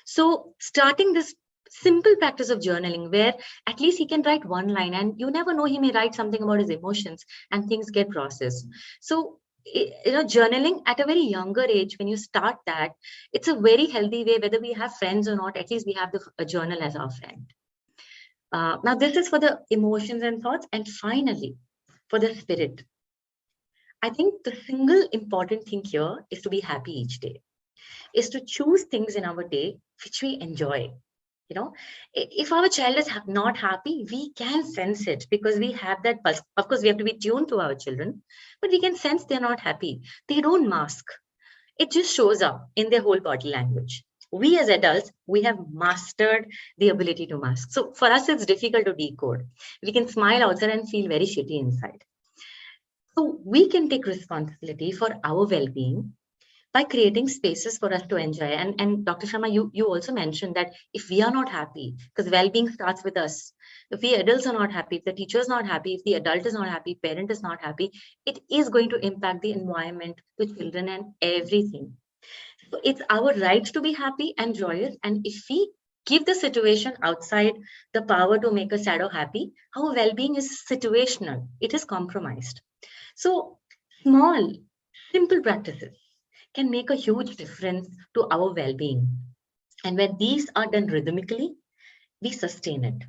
So starting this simple practice of journaling where at least he can write one line, and you never know, he may write something about his emotions and things get processed. So, journaling at a very younger age, when you start that, it's a very healthy way. Whether we have friends or not, at least we have a journal as our friend. Now, this is for the emotions and thoughts. And finally, for the spirit. I think the single important thing here is to be happy each day, is to choose things in our day which we enjoy. If our child is not happy, we can sense it because we have that pulse. Of course, we have to be tuned to our children, but we can sense they're not happy. They don't mask. It just shows up in their whole body language. We as adults, we have mastered the ability to mask. So for us, it's difficult to decode. We can smile outside and feel very shitty inside. So we can take responsibility for our well-being by creating spaces for us to enjoy. And Dr. Sharma, you also mentioned that if we are not happy, because well-being starts with us, if we adults are not happy, if the teacher is not happy, if the adult is not happy, parent is not happy, it is going to impact the environment, the children and everything. So it's our right to be happy and joyous. And if we give the situation outside the power to make us sad or happy, our well-being is situational. It is compromised. So small, simple practices can make a huge difference to our well-being. And when these are done rhythmically, we sustain it.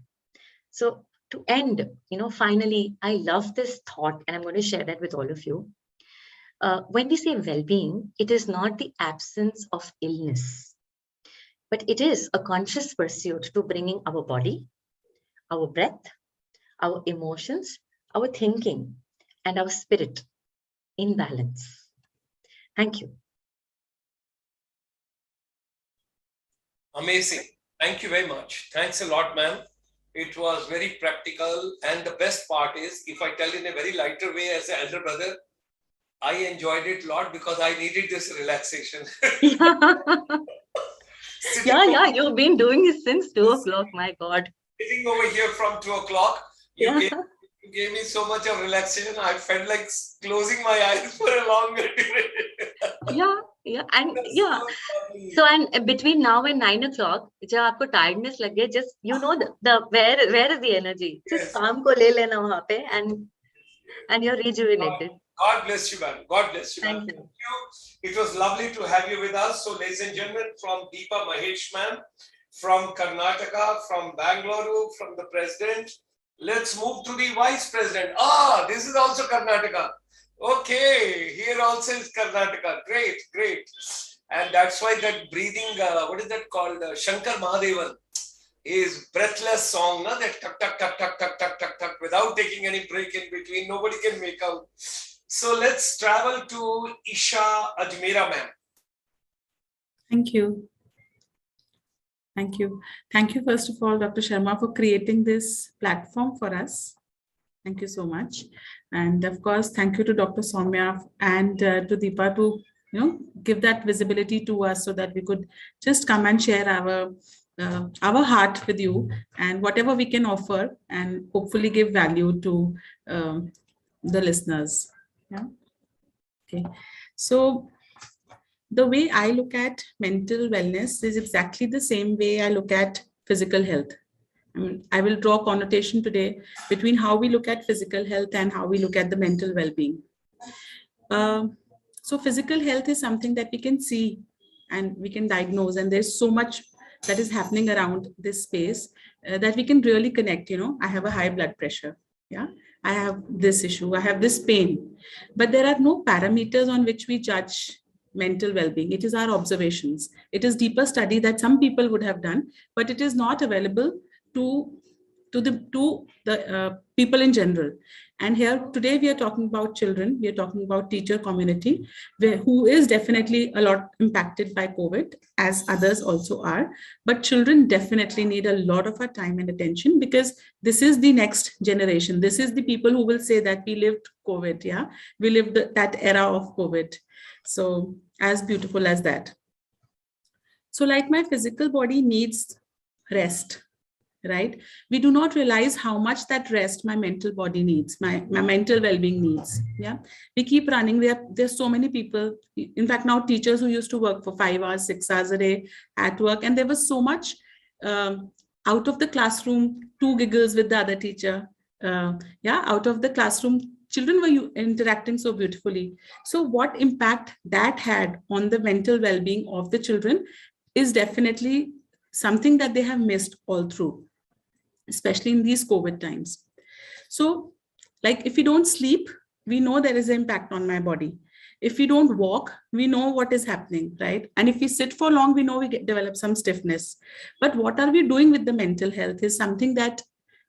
So to end, finally, I love this thought, and I'm going to share that with all of you. When we say well-being, it is not the absence of illness, but it is a conscious pursuit to bringing our body, our breath, our emotions, our thinking, and our spirit in balance. Thank you. Amazing. Thank you very much. Thanks a lot, ma'am. It was very practical. And the best part is, if I tell in a very lighter way as an elder brother, I enjoyed it a lot because I needed this relaxation. Yeah, you've been doing it since 2 o'clock, my God. Sitting over here from 2 o'clock, you gave me so much of relaxation. I felt like closing my eyes for a longer duration. So and between now and 9 o'clock, जब आपको tiredness लगे, just the where is the energy? Just काम को ले लेना वहाँ पे and you're rejuvenated. God bless you, man. God bless you, man. Thank you. It was lovely to have you with us. So, ladies and gentlemen, from Deepa Mahesh, ma'am, from Karnataka, from Bangalore, from the president, let's move to the vice president. This is also Karnataka. Okay, here also is Karnataka. Great, great. And that's why that breathing, what is that called? Shankar Mahadevan. His breathless song, that tuck, tuck, tuck, tuck, tuck, tuck, tuck, tuck, without taking any break in between. Nobody can make out. So let's travel to Isha Ajmera, ma'am. Thank you. Thank you. Thank you, first of all, Dr. Sharma, for creating this platform for us. Thank you so much. And of course, thank you to Dr. Samya and to Deepa to give that visibility to us so that we could just come and share our heart with you and whatever we can offer and hopefully give value to the listeners. Yeah. Okay. So the way I look at mental wellness is exactly the same way I look at physical health. I will draw connotation today between how we look at physical health and how we look at the mental well-being. So physical health is something that we can see and we can diagnose, and there's so much that is happening around this space that we can really connect. I have a high blood pressure. Yeah, I have this issue, I have this pain, but there are no parameters on which we judge mental well-being. It is our observations. It is deeper study that some people would have done, but it is not available to the people in general. And here today we are talking about children, we are talking about teacher community, who is definitely a lot impacted by COVID, as others also are. But children definitely need a lot of our time and attention, because this is the next generation. This is the people who will say that we lived COVID. Yeah, we lived that era of COVID. So as beautiful as that. So like my physical body needs rest, right? We do not realize how much that rest my mental body needs, my mental well-being needs. Yeah, we keep running. There's so many people, in fact now teachers who used to work for 5 hours, 6 hours a day at work, and there was so much out of the classroom, 2 giggles with the other teacher. Out of the classroom, children were interacting so beautifully. So what impact that had on the mental well-being of the children is definitely something that they have missed all through, especially in these COVID times. So like if we don't sleep, we know there is an impact on my body. If we don't walk, we know what is happening, right? And if we sit for long, we know we develop some stiffness. But what are we doing with the mental health is something that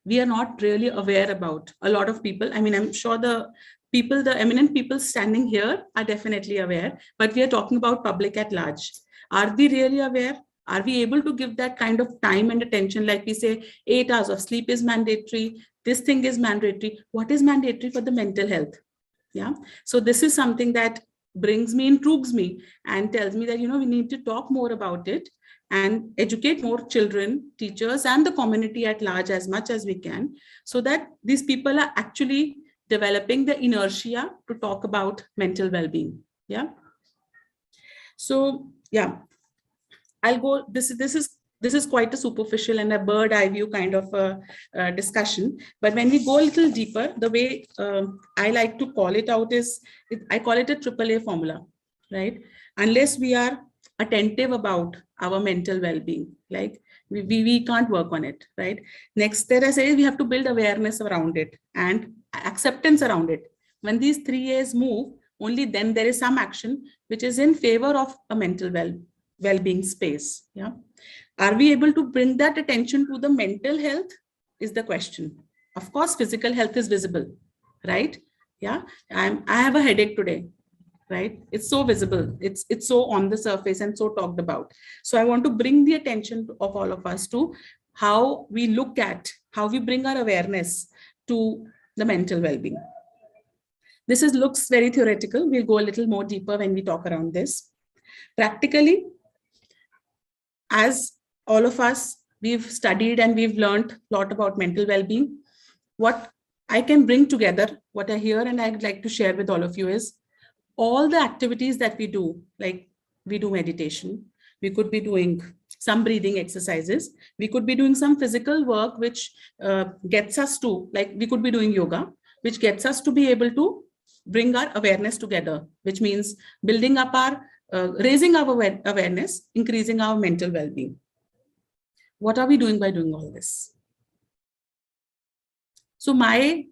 we are not really aware about. A lot of people, I mean, I'm sure the eminent people standing here are definitely aware, but we are talking about public at large. Are we really aware? Are we able to give that kind of time and attention? Like we say, 8 hours of sleep is mandatory. This thing is mandatory. What is mandatory for the mental health? Yeah. So this is something that intrigues me and tells me that, we need to talk more about it and educate more children, teachers, and the community at large as much as we can, so that these people are actually developing the inertia to talk about mental well-being. Yeah. So yeah, I'll go, this is quite a superficial and a bird eye view kind of a discussion. But when we go a little deeper, the way I like to call it out is, I call it a AAA formula, right? Unless we are attentive about our mental well-being, like we can't work on it, right? Next, there I say we have to build awareness around it and acceptance around it. When these 3 A's move, only then there is some action which is in favor of a mental well-being space. Yeah. Are we able to bring that attention to the mental health is the question. Of course, physical health is visible, right? Yeah. I have a headache today, right? It's so visible. It's so on the surface and so talked about. So I want to bring the attention of all of us to how we look at, how we bring our awareness to the mental well-being. This looks very theoretical. We'll go a little more deeper when we talk around this. Practically, as all of us, we've studied and we've learned a lot about mental well-being. What I can bring together, what I hear and I'd like to share with all of you is all the activities that we do, like we do meditation, we could be doing some breathing exercises, we could be doing some physical work, which gets us to, like we could be doing yoga, which gets us to be able to bring our awareness together, which means building up our, raising our awareness, increasing our mental well-being. What are we doing by doing all this? So my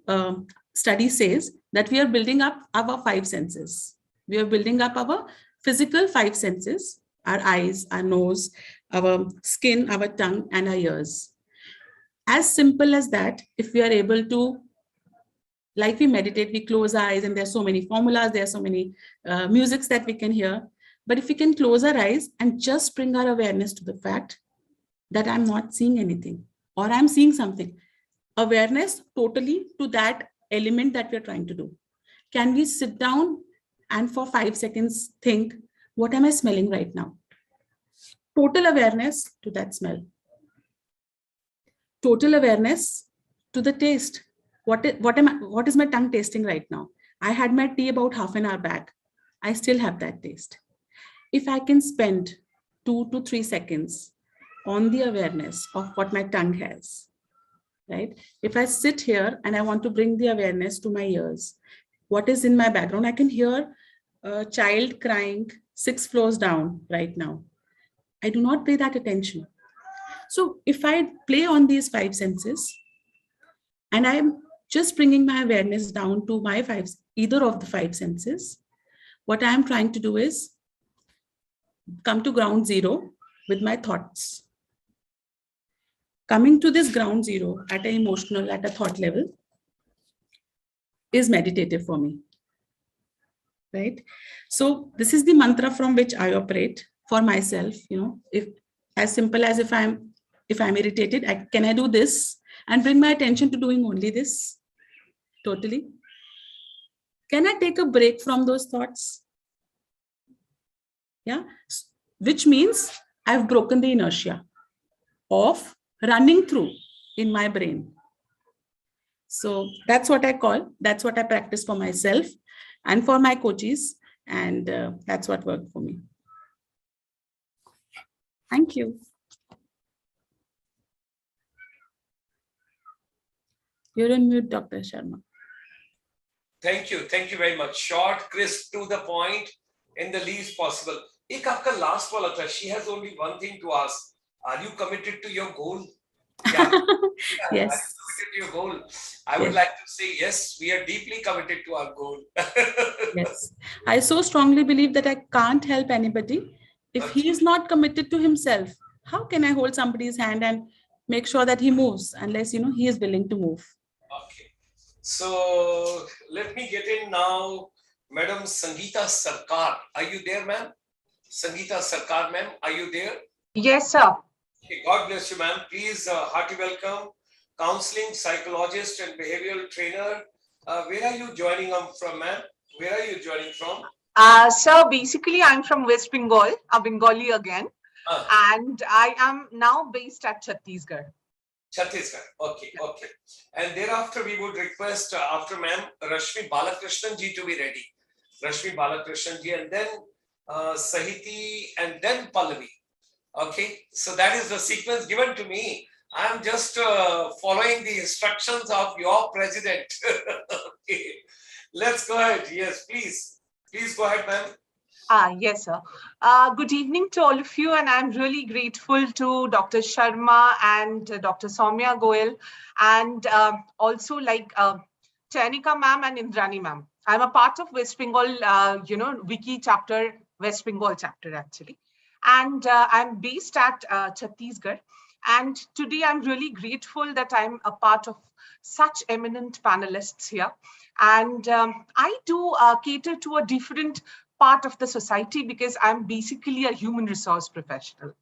study says that we are building up our 5 senses. We are building up our physical 5 senses, our eyes, our nose, our skin, our tongue, and our ears. As simple as that, if we are able to, like we meditate, we close our eyes and there are so many formulas, there are so many musics that we can hear. But if we can close our eyes and just bring our awareness to the fact that I'm not seeing anything or I'm seeing something, awareness totally to that element that we're trying to do. Can we sit down and for 5 seconds think, what am I smelling right now? Total awareness to that smell. Total awareness to the taste. What is my tongue tasting right now? I had my tea about half an hour back. I still have that taste. If I can spend 2 to 3 seconds on the awareness of what my tongue has, right? If I sit here and I want to bring the awareness to my ears, what is in my background? I can hear a child crying 6 floors down right now. I do not pay that attention. So if I play on these 5 senses and I'm just bringing my awareness down to my either of the 5 senses, what I am trying to do is come to ground zero with my thoughts. Coming to this ground zero at an emotional, at a thought level is meditative for me, right? So this is the mantra from which I operate for myself. If as simple as if I'm irritated, can I do this and bring my attention to doing only this? Totally. Can I take a break from those thoughts? Yeah, which means I've broken the inertia of running through in my brain. So that's what I practice for myself and for my coaches. And that's what worked for me. Thank you. You're on mute, Dr. Sharma. Thank you very much. Short, crisp, to the point, in the least possible. एक आपका last वाला था. She has only one thing to ask. Are you committed to your goal? Yeah. Are you Yes. committed to your goal? I would like to say yes. We are deeply committed to our goal. Yes. I so strongly believe that I can't help anybody if he is not committed to himself. How can I hold somebody's hand and make sure that he moves unless he is willing to move? Okay. So let me get in now. Madam Sangeeta Sarkar. Are you there, ma'am? Sangeeta Sarkar, ma'am. Are you there? Yes, sir. Okay, God bless you, ma'am. Please, hearty welcome. Counseling, psychologist and behavioral trainer. Where are you joining from, ma'am? Where are you joining from? So basically, I'm from West Bengal, a Bengali again, and I am now based at Chhattisgarh. Chhattisgarh. Okay. And thereafter, we would request after ma'am Rashmi Balakrishnan ji to be ready. Rashmi Balakrishnan ji, and then Sahiti, and then Pallavi. Okay. So that is the sequence given to me. I am just following the instructions of your president. Okay. Let's go ahead. Yes, please. Please go ahead, ma'am. Yes, sir. Good evening to all of you, and I'm really grateful to Dr. Sharma and Dr. Samya Goyal, and also like Chanika ma'am and Indrani ma'am. I'm a part of West Bengal, Wicci chapter, West Bengal chapter actually, and I'm based at Chhattisgarh. And today I'm really grateful that I'm a part of such eminent panelists here. And I do cater to a different part of the society because I'm basically a human resource professional,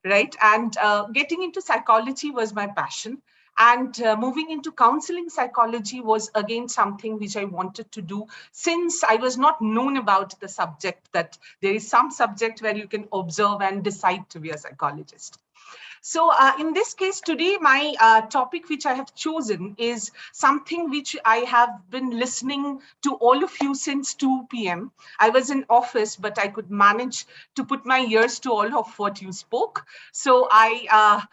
right? And getting into psychology was my passion. And moving into counseling psychology was again something which I wanted to do since I was not known about the subject, that there is some subject where you can observe and decide to be a psychologist. So in this case today, my topic which I have chosen is something which I have been listening to all of you since 2 p.m. I was in office, but I could manage to put my ears to all of what you spoke. So I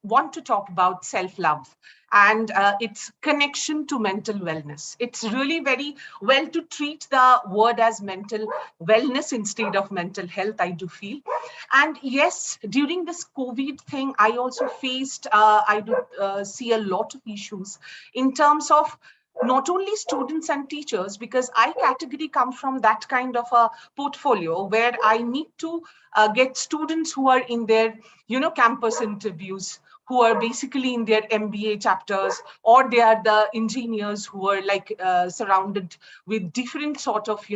want to talk about self-love and its connection to mental wellness. It's really very well to treat the word as mental wellness instead of mental health, I do feel. And yes, during this COVID thing, I also faced, I do see a lot of issues in terms of not only students and teachers, because I category come from that kind of a portfolio where I need to get students who are in their, campus interviews, who are basically in their MBA chapters, or they are the engineers who are like surrounded with different sort of,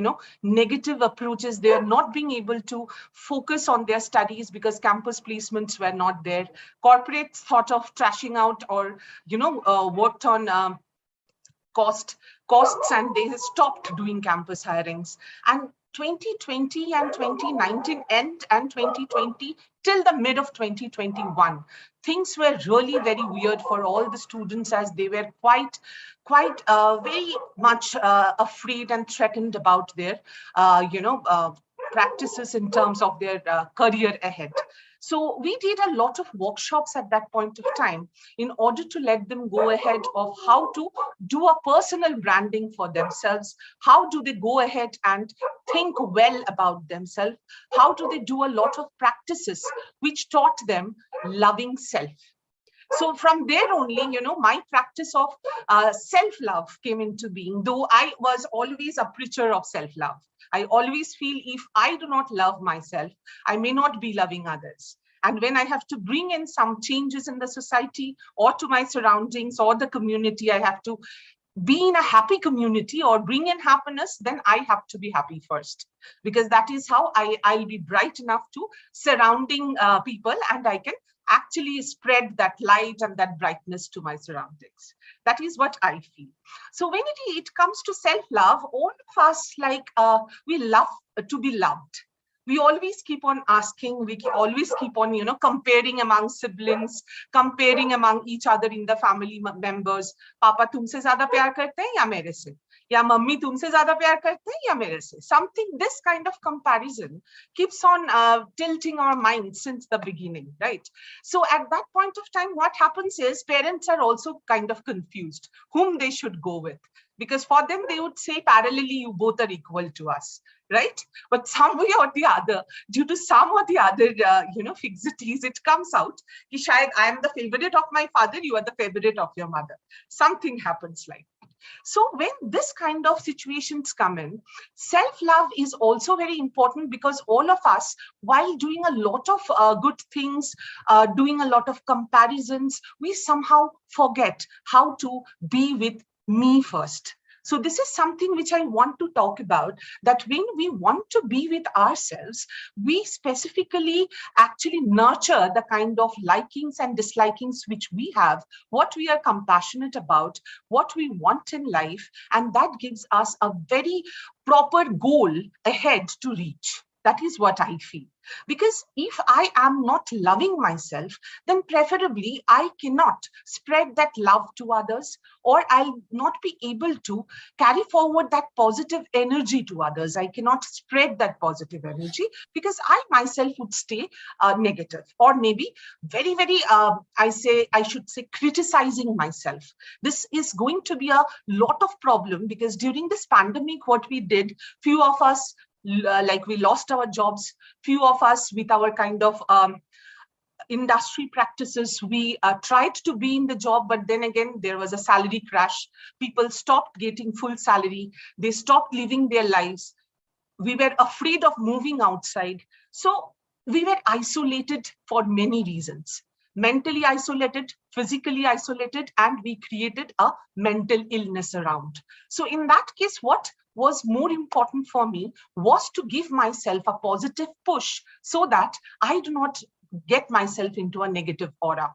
negative approaches. They are not being able to focus on their studies because campus placements were not there. Corporates thought of trashing out or, worked on costs, and they stopped doing campus hirings. And 2020 and 2019 end and 2020 till the mid of 2021, things were really very weird for all the students as they were quite very much afraid and threatened about their, practices in terms of their career ahead. So we did a lot of workshops at that point of time in order to let them go ahead of how to do a personal branding for themselves. How do they go ahead and think well about themselves? How do they do a lot of practices which taught them loving self? So from there only, my practice of self-love came into being, though I was always a preacher of self-love. I always feel if I do not love myself, I may not be loving others. And when I have to bring in some changes in the society or to my surroundings or the community, I have to be in a happy community or bring in happiness, then I have to be happy first, because that is how I'll be bright enough to surrounding people, and I can actually spread that light and that brightness to my surroundings. That is what I feel. So when it comes to self-love, all of us we love to be loved. We always keep on asking, we always keep on, comparing among siblings, comparing among each other in the family members. Papa tumse zyada pyar karte hain ya mere se? या mummy तुमसे ज्यादा प्यार करते हैं या मेरे से. Something, this kind of comparison keeps on tilting our minds since the beginning, right? So at that point of time, what happens is parents are also kind of confused whom they should go with, because for them they would say parallelly you both are equal to us, right? But some way or the other, due to some or the other fixities, it comes out ki shayad I am the favorite of my father, you are the favorite of your mother. Something happens like that. So when this kind of situations come in, self-love is also very important, because all of us, while doing a lot of good things, doing a lot of comparisons, we somehow forget how to be with me first. So this is something which I want to talk about, that when we want to be with ourselves, we specifically actually nurture the kind of likings and dislikings which we have, what we are compassionate about, what we want in life, and that gives us a very proper goal ahead to reach. That is what I feel. Because if I am not loving myself, then preferably I cannot spread that love to others, or I'll not be able to carry forward that positive energy to others. I cannot spread that positive energy, because I myself would stay negative, or maybe very, very, I should say criticizing myself. This is going to be a lot of problem, because during this pandemic, what we did, few of us, like we lost our jobs, few of us with our kind of industry practices, we tried to be in the job, but then again, there was a salary crash. People stopped getting full salary. They stopped living their lives. We were afraid of moving outside. So we were isolated for many reasons. Mentally isolated, physically isolated, and we created a mental illness around. So in that case, what was more important for me was to give myself a positive push, so that I do not get myself into a negative aura.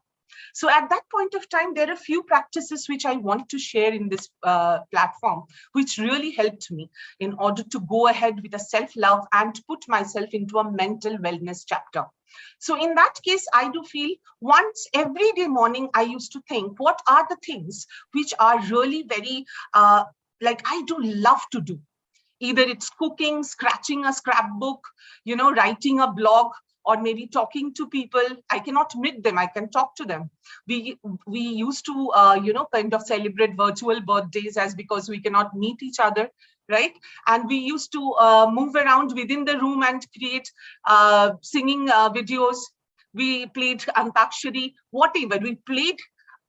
So at that point of time, there are a few practices which I want to share in this platform, which really helped me in order to go ahead with a self-love and put myself into a mental wellness chapter. So in that case, I do feel once every day morning, I used to think, what are the things which are really very, like I do love to do. Either it's cooking, scratching a scrapbook, writing a blog, or maybe talking to people. I cannot meet them, I can talk to them. We used to, kind of celebrate virtual birthdays, as because we cannot meet each other, right? And we used to move around within the room and create singing videos. We played Antakshari, whatever. We played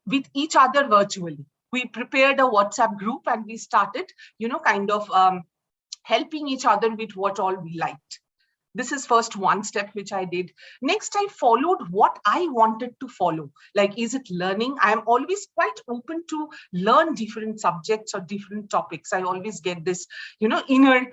with each other virtually. We prepared a WhatsApp group and we started, kind of helping each other with what all we liked. This is first one step which I did. Next, I followed what I wanted to follow. Like, is it learning? I am always quite open to learn different subjects or different topics. I always get this, inner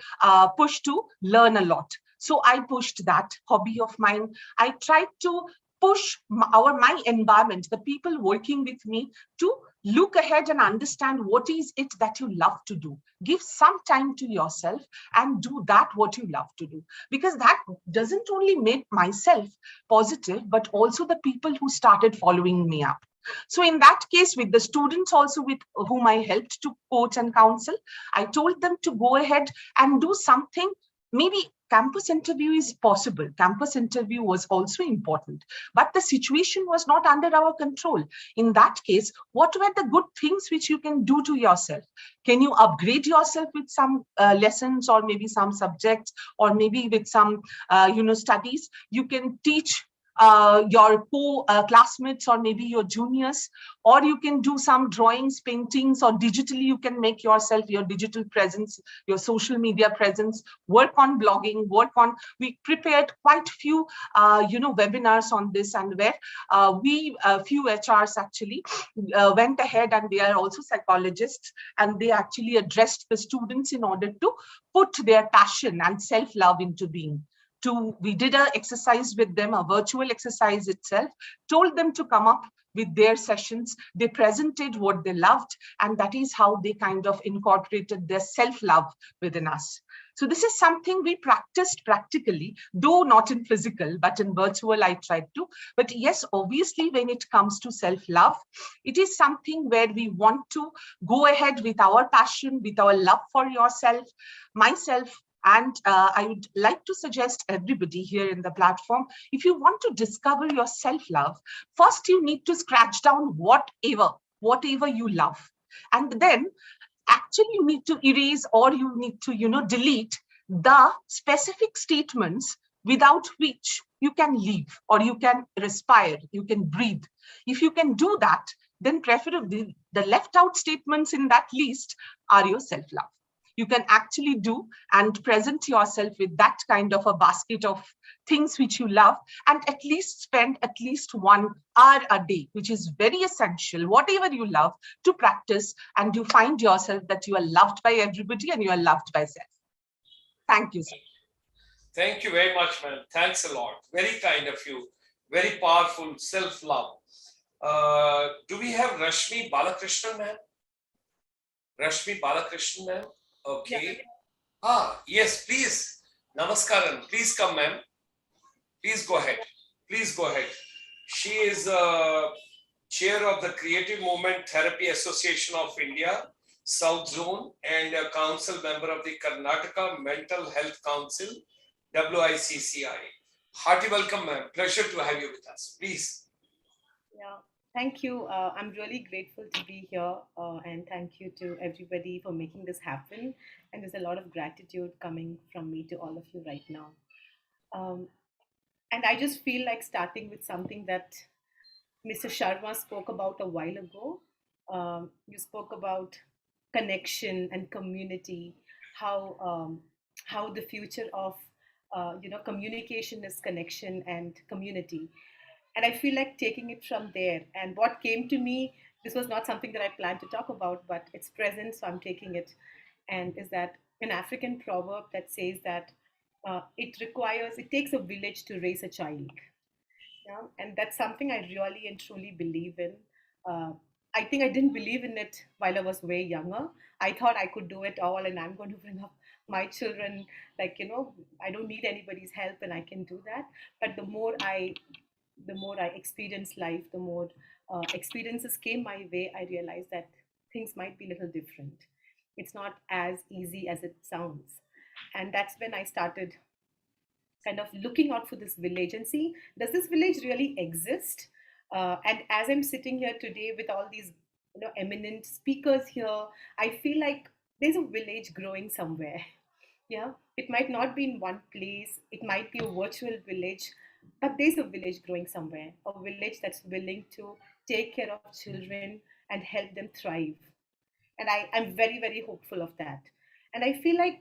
push to learn a lot. So I pushed that hobby of mine. I tried to push my environment, the people working with me, to look ahead and understand what is it that you love to do. Give some time to yourself and do that what you love to do. Because that doesn't only make myself positive, but also the people who started following me up. So in that case, with the students also with whom I helped to coach and counsel, I told them to go ahead and do something. Maybe campus interview is possible. Campus interview was also important, but the situation was not under our control. In that case, what were the good things which you can do to yourself? Can you upgrade yourself with some lessons, or maybe some subjects, or maybe with some, studies? You can teach your classmates or maybe your juniors, or you can do some drawings, paintings, or digitally you can make yourself your digital presence, your social media presence, work on blogging, we prepared quite few, webinars on this, and where few HRs actually went ahead, and they are also psychologists, and they actually addressed the students in order to put their passion and self-love into being. We did an exercise with them, a virtual exercise itself, told them to come up with their sessions. They presented what they loved, and that is how they kind of incorporated their self-love within us. So this is something we practiced practically, though not in physical, but in virtual I tried to. But yes, obviously, when it comes to self-love, it is something where we want to go ahead with our passion, with our love for yourself, myself. And I would like to suggest everybody here in the platform, if you want to discover your self-love, first you need to scratch down whatever you love. And then actually you need to erase, or you need to, delete the specific statements without which you can live, or you can respire, you can breathe. If you can do that, then preferably the left out statements in that list are your self-love. You can actually do and present yourself with that kind of a basket of things which you love, and at least spend at least 1 hour a day, which is very essential, whatever you love, to practice, and you find yourself that you are loved by everybody and you are loved by self. Thank you, sir. Thank you very much, ma'am. Thanks a lot. Very kind of you. Very powerful self-love. Do we have Rashmi Balakrishnan, ma'am? Rashmi Balakrishnan, ma'am? Okay. Yes, please. Namaskaram. Please come, ma'am. Please go ahead. Please go ahead. She is chair of the Creative Movement Therapy Association of India, South Zone, and a council member of the Karnataka Mental Health Council, WICCI. Hearty welcome, ma'am. Pleasure to have you with us. Please. Yeah, thank you. I'm really grateful to be here, and thank you to everybody for making this happen. And there's a lot of gratitude coming from me to all of you right now. And I just feel like starting with something that Mr. Sharma spoke about a while ago. You spoke about connection and community, how the future of communication is connection and community. And I feel like taking it from there. And what came to me, this was not something that I planned to talk about, but it's present, so I'm taking it. And is that an African proverb that says that it takes a village to raise a child. Yeah? And that's something I really and truly believe in. I think I didn't believe in it while I was way younger. I thought I could do it all, and I'm going to bring up my children, I don't need anybody's help and I can do that. But the more I experienced life, the more experiences came my way, I realized that things might be a little different. It's not as easy as it sounds. And that's when I started kind of looking out for this village and see, does this village really exist? And as I'm sitting here today with all these eminent speakers here, I feel like there's a village growing somewhere. Yeah, it might not be in one place, it might be a virtual village, but there's a village growing somewhere, a village that's willing to take care of children and help them thrive. And I'm very, very hopeful of that. And I feel like,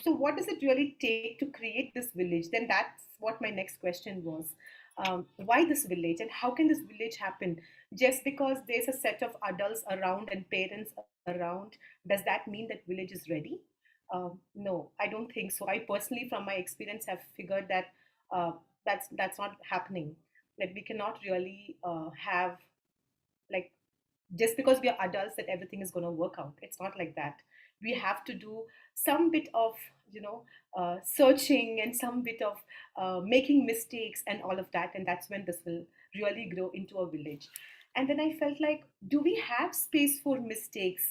so what does it really take to create this village? Then that's what my next question was. Why this village, and how can this village happen? Just because there's a set of adults around and parents around, does that mean that village is ready? No, I don't think so. I personally, from my experience, have figured that that's not happening. Like we cannot really have, like, just because we are adults that everything is going to work out. It's not like that. We have to do some bit of searching and some bit of making mistakes and all of that, and that's when this will really grow into a village. And then I felt like, do we have space for mistakes?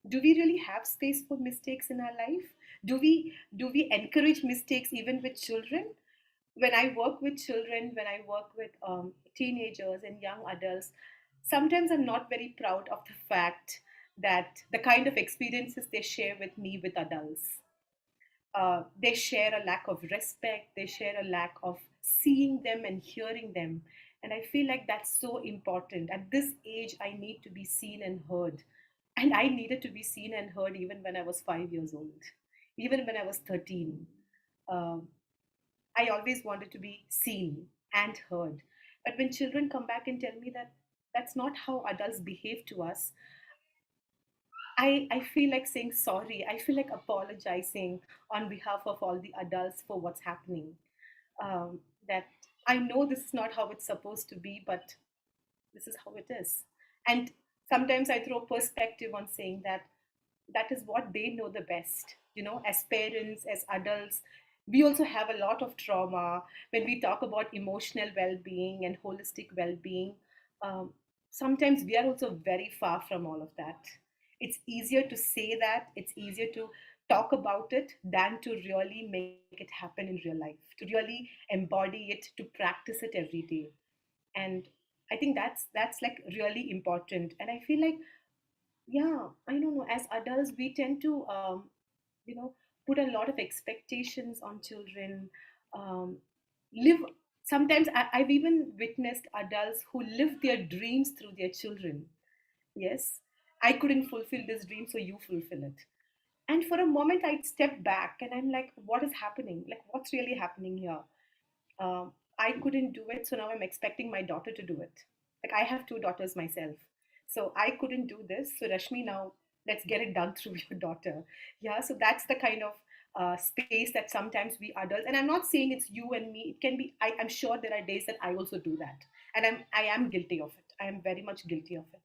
Do we really have space for mistakes in our life? Do we encourage mistakes even with children? When I work with children, when I work with teenagers and young adults, sometimes I'm not very proud of the fact that the kind of experiences they share with me with adults. They share a lack of respect, they share a lack of seeing them and hearing them. And I feel like that's so important. At this age, I need to be seen and heard. And I needed to be seen and heard even when I was 5 years old, even when I was 13. I always wanted to be seen and heard. But when children come back and tell me that that's not how adults behave to us, I feel like saying sorry. I feel like apologizing on behalf of all the adults for what's happening. That I know this is not how it's supposed to be, but this is how it is. And sometimes I throw perspective on saying that that is what they know the best. as parents, as adults, we also have a lot of trauma. When we talk about emotional well-being and holistic well-being, um, sometimes we are also very far from all of that. It's easier to say that, it's easier to talk about it than to really make it happen in real life, to really embody it, to practice it every day. And I think that's like really important. And I feel like, yeah, I don't know, as adults we tend to you know put a lot of expectations on children, um, live sometimes I've even witnessed adults who live their dreams through their children. Yes, I couldn't fulfill this dream, so you fulfill it. And for a moment I'd step back and I'm like, what is happening? Like, what's really happening here? I couldn't do it, so now I'm expecting my daughter to do it. Like, I have two daughters myself, so I couldn't do this. So Rashmi, now let's get it done through your daughter. Yeah, so that's the kind of space that sometimes we adults, and I'm not saying it's you and me. It can be. I'm sure there are days that I also do that, and I am guilty of it. I am very much guilty of it.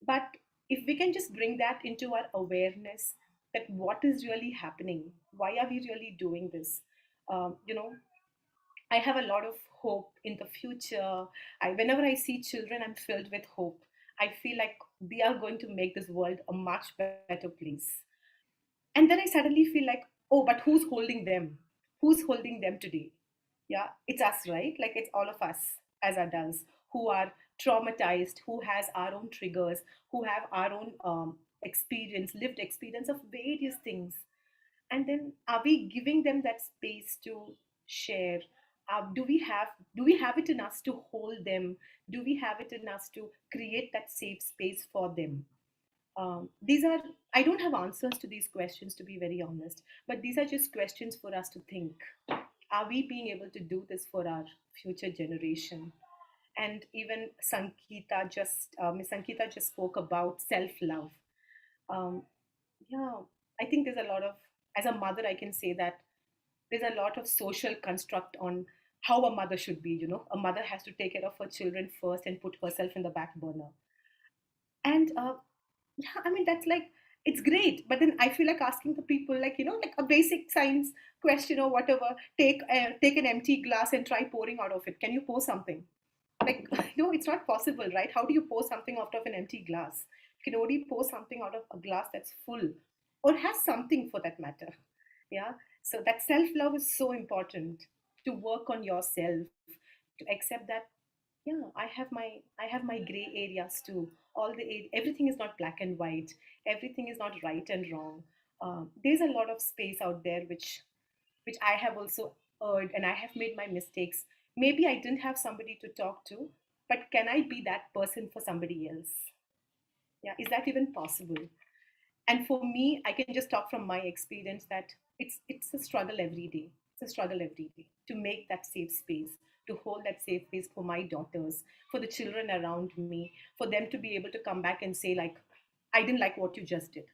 But if we can just bring that into our awareness, that what is really happening, why are we really doing this? You know, I have a lot of hope in the future. Whenever I see children, I'm filled with hope. I feel like they are going to make this world a much better place. And then I suddenly feel like, oh, but who's holding them? Who's holding them today? Yeah, it's us, right? Like, it's all of us as adults who are traumatized, who has our own triggers, who have our own experience, lived experience of various things. And then are we giving them that space to share? Do we have it in us to hold them? Do we have it in us to create that safe space for them? These are, I don't have answers to these questions, to be very honest, but these are just questions for us to think. Are we being able to do this for our future generation? And even Miss Sankita just spoke about self-love. Um, yeah, I think there's a lot of, as a mother, I can say that there's a lot of social construct on how a mother should be. A mother has to take care of her children first and put herself in the back burner. And yeah, I mean, that's like, it's great, but then I feel like asking the people, like, like a basic science question or whatever. Take an empty glass and try pouring out of it. Can you pour something? Like, it's not possible, right? How do you pour something out of an empty glass? You can only pour something out of a glass that's full, or has something, for that matter. Yeah, so that self-love is so important, to work on yourself, to accept that, yeah, I have my gray areas too. Everything is not black and white. Everything is not right and wrong. There's a lot of space out there which I have also earned, and I have made my mistakes. Maybe I didn't have somebody to talk to, but can I be that person for somebody else? Yeah, is that even possible? And for me, I can just talk from my experience that it's a struggle every day. It's a struggle every day to make that safe space, to hold that safe space for my daughters, for the children around me, for them to be able to come back and say, like, I didn't like what you just did.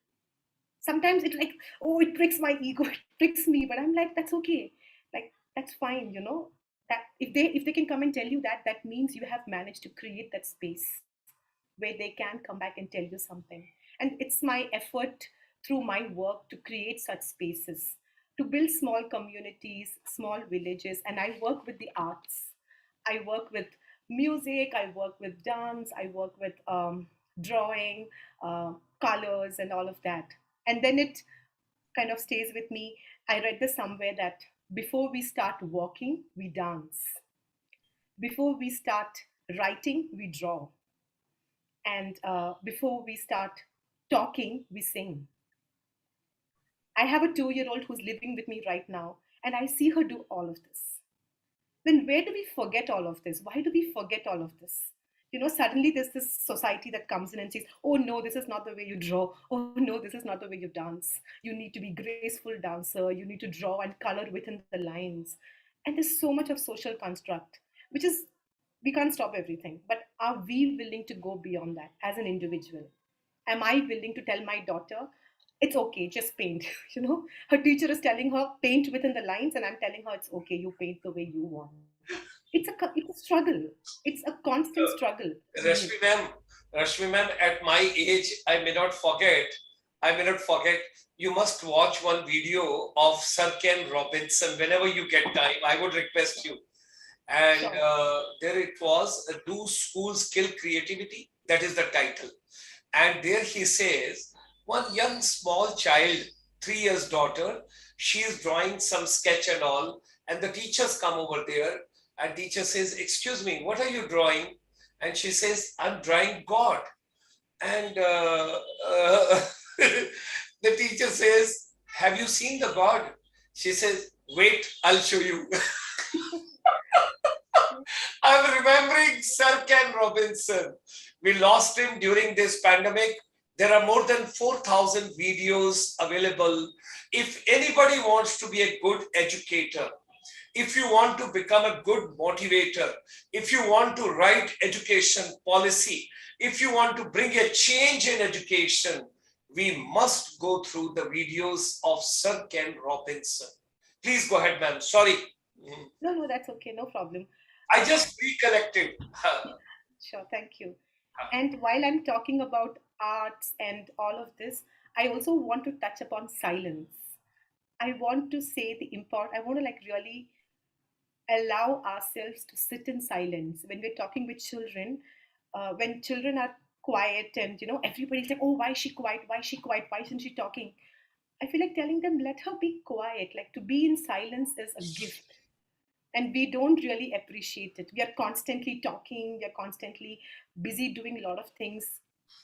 Sometimes it's like, oh, it pricks my ego, it pricks me, but I'm like, that's okay. Like, that's fine. That if they can come and tell you that, that means you have managed to create that space where they can come back and tell you something. And it's my effort through my work to create such spaces, to build small communities, small villages. And I work with the arts. I work with music, I work with dance, I work with drawing, colors, and all of that. And then it kind of stays with me. I read this somewhere that before we start walking, we dance. Before we start writing, we draw. And before we start talking, we sing. I have a 2-year-old who's living with me right now, and I see her do all of this. Then where do we forget all of this? Why do we forget all of this? Suddenly there's this society that comes in and says, oh no, this is not the way you draw. Oh no, this is not the way you dance. You need to be graceful dancer. You need to draw and color within the lines. And there's so much of social construct, which is, we can't stop everything. But are we willing to go beyond that as an individual? Am I willing to tell my daughter, it's okay, just paint? Her teacher is telling her, paint within the lines, and I'm telling her, it's okay, you paint the way you want. It's a struggle. It's a constant struggle. Rashmi ma'am, at my age, I may not forget. I may not forget. You must watch one video of Sir Ken Robinson whenever you get time. I would request you. And there it was, Do Schools Kill Creativity? That is the title. And there he says, one young small child, 3 years daughter, she is drawing some sketch and all, and the teachers come over there, and teacher says, excuse me, what are you drawing? And she says, I'm drawing God. And the teacher says, have you seen the God? She says, wait, I'll show you. I'm remembering Sir Ken Robinson. We lost him during this pandemic. There are more than 4,000 videos available. If anybody wants to be a good educator, if you want to become a good motivator, if you want to write education policy, if you want to bring a change in education, we must go through the videos of Sir Ken Robinson. Please go ahead, ma'am. Sorry. No, that's okay. No problem. I just recollected. Sure, thank you. And while I'm talking about arts and all of this, I also want to touch upon silence. I want to say I want to really allow ourselves to sit in silence when we're talking with children. When children are quiet and everybody's like, oh, why is she quiet? Why is she quiet? Why isn't she talking? I feel like telling them, let her be quiet. Like, to be in silence is a gift. And we don't really appreciate it. We are constantly talking. We are constantly busy doing a lot of things,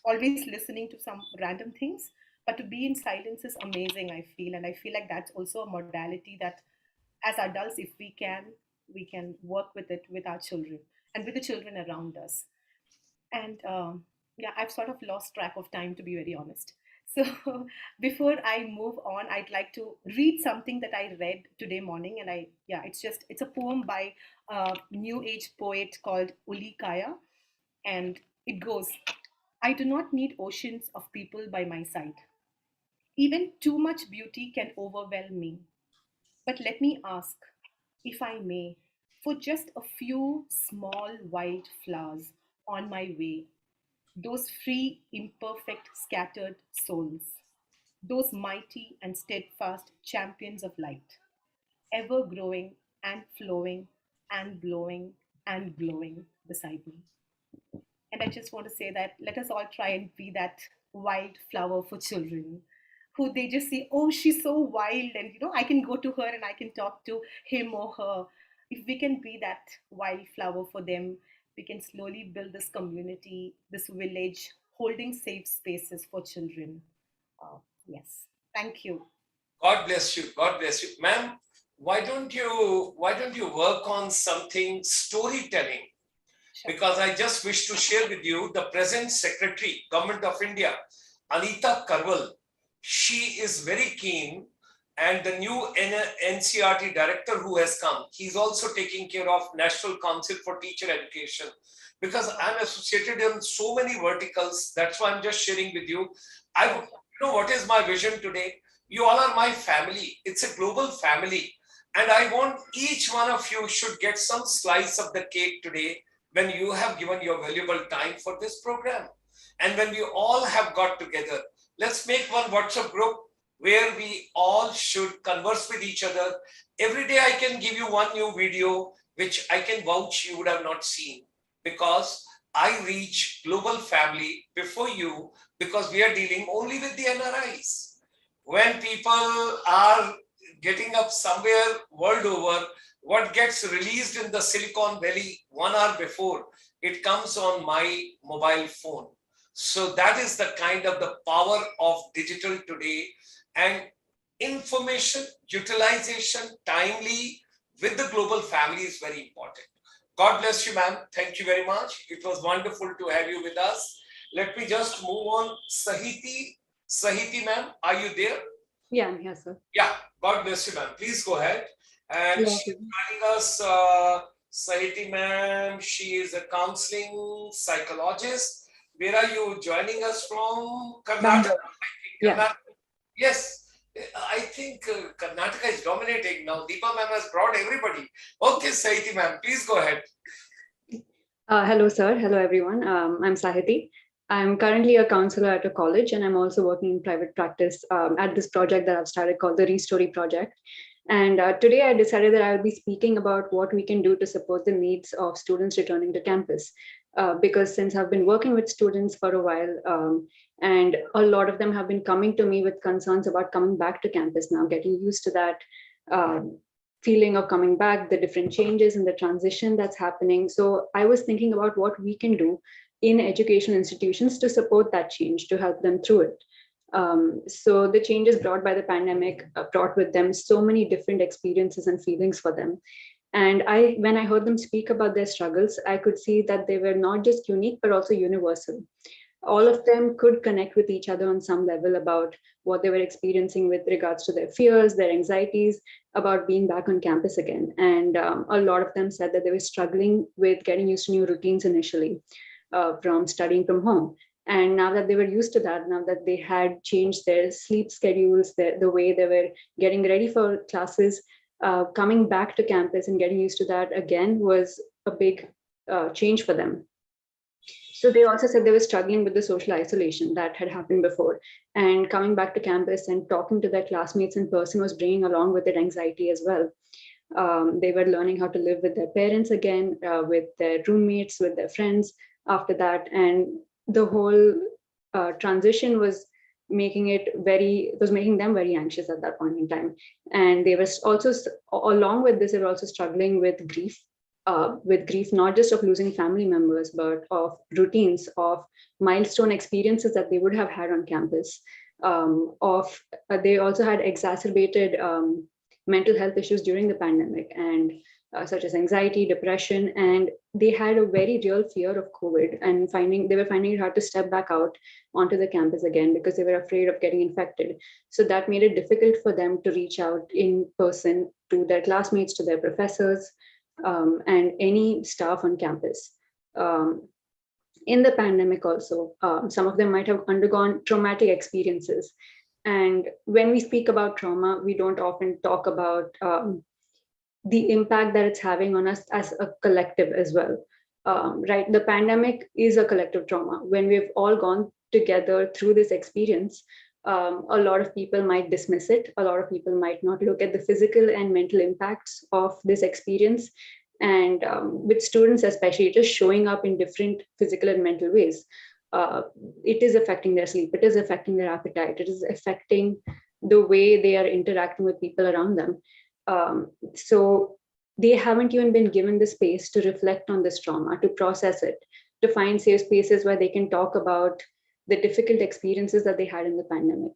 always listening to some random things. But to be in silence is amazing, I feel. And I feel like that's also a modality that as adults, if we can work with it with our children and with the children around us. And I've sort of lost track of time, to be very honest. So before I move on, I'd like to read something that I read today morning. And it's a poem by a new age poet called Uli Kaya. And it goes, I do not need oceans of people by my side. Even too much beauty can overwhelm me. But let me ask, if I may, for just a few small white flowers on my way, those free, imperfect, scattered souls, those mighty and steadfast champions of light, ever growing and flowing and blowing and glowing beside me. And I just want to say that let us all try and be that wild flower for children, who they just see, oh, she's so wild, and I can go to her and I can talk to him or her. If we can be that wildflower for them, we can slowly build this community, this village, holding safe spaces for children. Yes, thank you. God bless you. God bless you, ma'am. Why don't you work on something storytelling? Sure. Because I just wish to share with you the present Secretary, Government of India, Anita Karwal. She is very keen. And the new NCRT director who has come, he's also taking care of National Council for Teacher Education, because I'm associated in so many verticals. That's why I'm just sharing with you. You know what is my vision today? You all are my family. It's a global family. And I want each one of you should get some slice of the cake today when you have given your valuable time for this program. And when we all have got together, let's make one WhatsApp group where we all should converse with each other. Every day I can give you one new video, which I can vouch you would have not seen, because I reach global family before you, because we are dealing only with the NRIs. When people are getting up somewhere world over, what gets released in the Silicon Valley 1 hour before, it comes on my mobile phone. So that is the kind of the power of digital today. And information utilization timely with the global family is very important. God bless you, ma'am. Thank you very much. It was wonderful to have you with us. Let me just move on. Sahiti, ma'am, are you there? Yeah, I'm here, sir. Yeah, God bless you, ma'am. Please go ahead. And she's joining us, Sahiti, ma'am. She is a counseling psychologist. Where are you joining us from? Karnataka. Yeah. Yes, I think Karnataka is dominating now. Deepa ma'am has brought everybody. Okay, Sahiti ma'am, please go ahead. Hello, sir. Hello, everyone. I'm Sahiti. I'm currently a counselor at a college, and I'm also working in private practice at this project that I've started called the Restory Project. And today I decided that I will be speaking about what we can do to support the needs of students returning to campus. Because since I've been working with students for a while, and a lot of them have been coming to me with concerns about coming back to campus now, getting used to that feeling of coming back, the different changes and the transition that's happening. So I was thinking about what we can do in educational institutions to support that change, to help them through it. So the changes brought by the pandemic brought with them so many different experiences and feelings for them. And when I heard them speak about their struggles, I could see that they were not just unique, but also universal. All of them could connect with each other on some level about what they were experiencing with regards to their fears, their anxieties about being back on campus again. And a lot of them said that they were struggling with getting used to new routines initially from studying from home. And now that they were used to that, now that they had changed their sleep schedules, the way they were getting ready for classes, coming back to campus and getting used to that again was a big change for them. So they also said they were struggling with the social isolation that had happened before. And coming back to campus and talking to their classmates in person was bringing along with it anxiety as well. They were learning how to live with their parents again, with their roommates, with their friends after that. And the whole transition was making them very anxious at that point in time. And they were also, along with this, they were also struggling with grief, not just of losing family members, but of routines, of milestone experiences that they would have had on campus. They also had exacerbated mental health issues during the pandemic, and such as anxiety, depression, and they had a very real fear of COVID, and they were finding it hard to step back out onto the campus again because they were afraid of getting infected. So that made it difficult for them to reach out in person to their classmates, to their professors, and any staff on campus. In the pandemic also, some of them might have undergone traumatic experiences. And when we speak about trauma, we don't often talk about the impact that it's having on us as a collective as well. Right? The pandemic is a collective trauma. When we've all gone together through this experience, a lot of people might dismiss it. A lot of people might not look at the physical and mental impacts of this experience. And with students especially, it is showing up in different physical and mental ways. It is affecting their sleep, it is affecting their appetite, it is affecting the way they are interacting with people around them. So they haven't even been given the space to reflect on this trauma, to process it, to find safe spaces where they can talk about the difficult experiences that they had in the pandemic.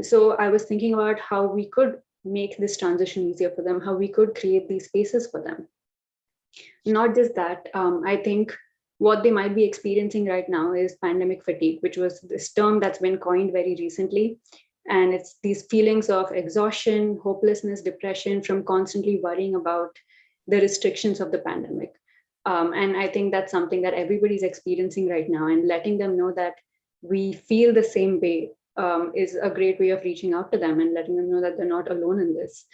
So I was thinking about how we could make this transition easier for them, how we could create these spaces for them. Not just that, I think what they might be experiencing right now is pandemic fatigue, which was this term that's been coined very recently. And it's these feelings of exhaustion, hopelessness, depression from constantly worrying about the restrictions of the pandemic. And I think that's something that everybody's experiencing right now, and letting them know that we feel the same way is a great way of reaching out to them and letting them know that they're not alone in this.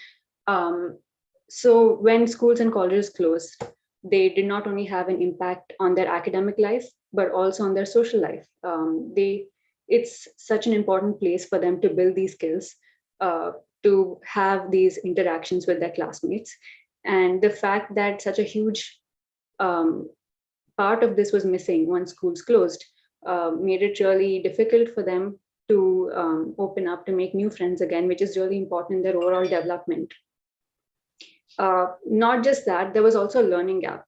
So when schools and colleges closed, they did not only have an impact on their academic life, but also on their social life. It's such an important place for them to build these skills, to have these interactions with their classmates. And the fact that such a huge part of this was missing once schools closed made it really difficult for them to open up, to make new friends again, which is really important in their overall development. Not just that, there was also a learning gap,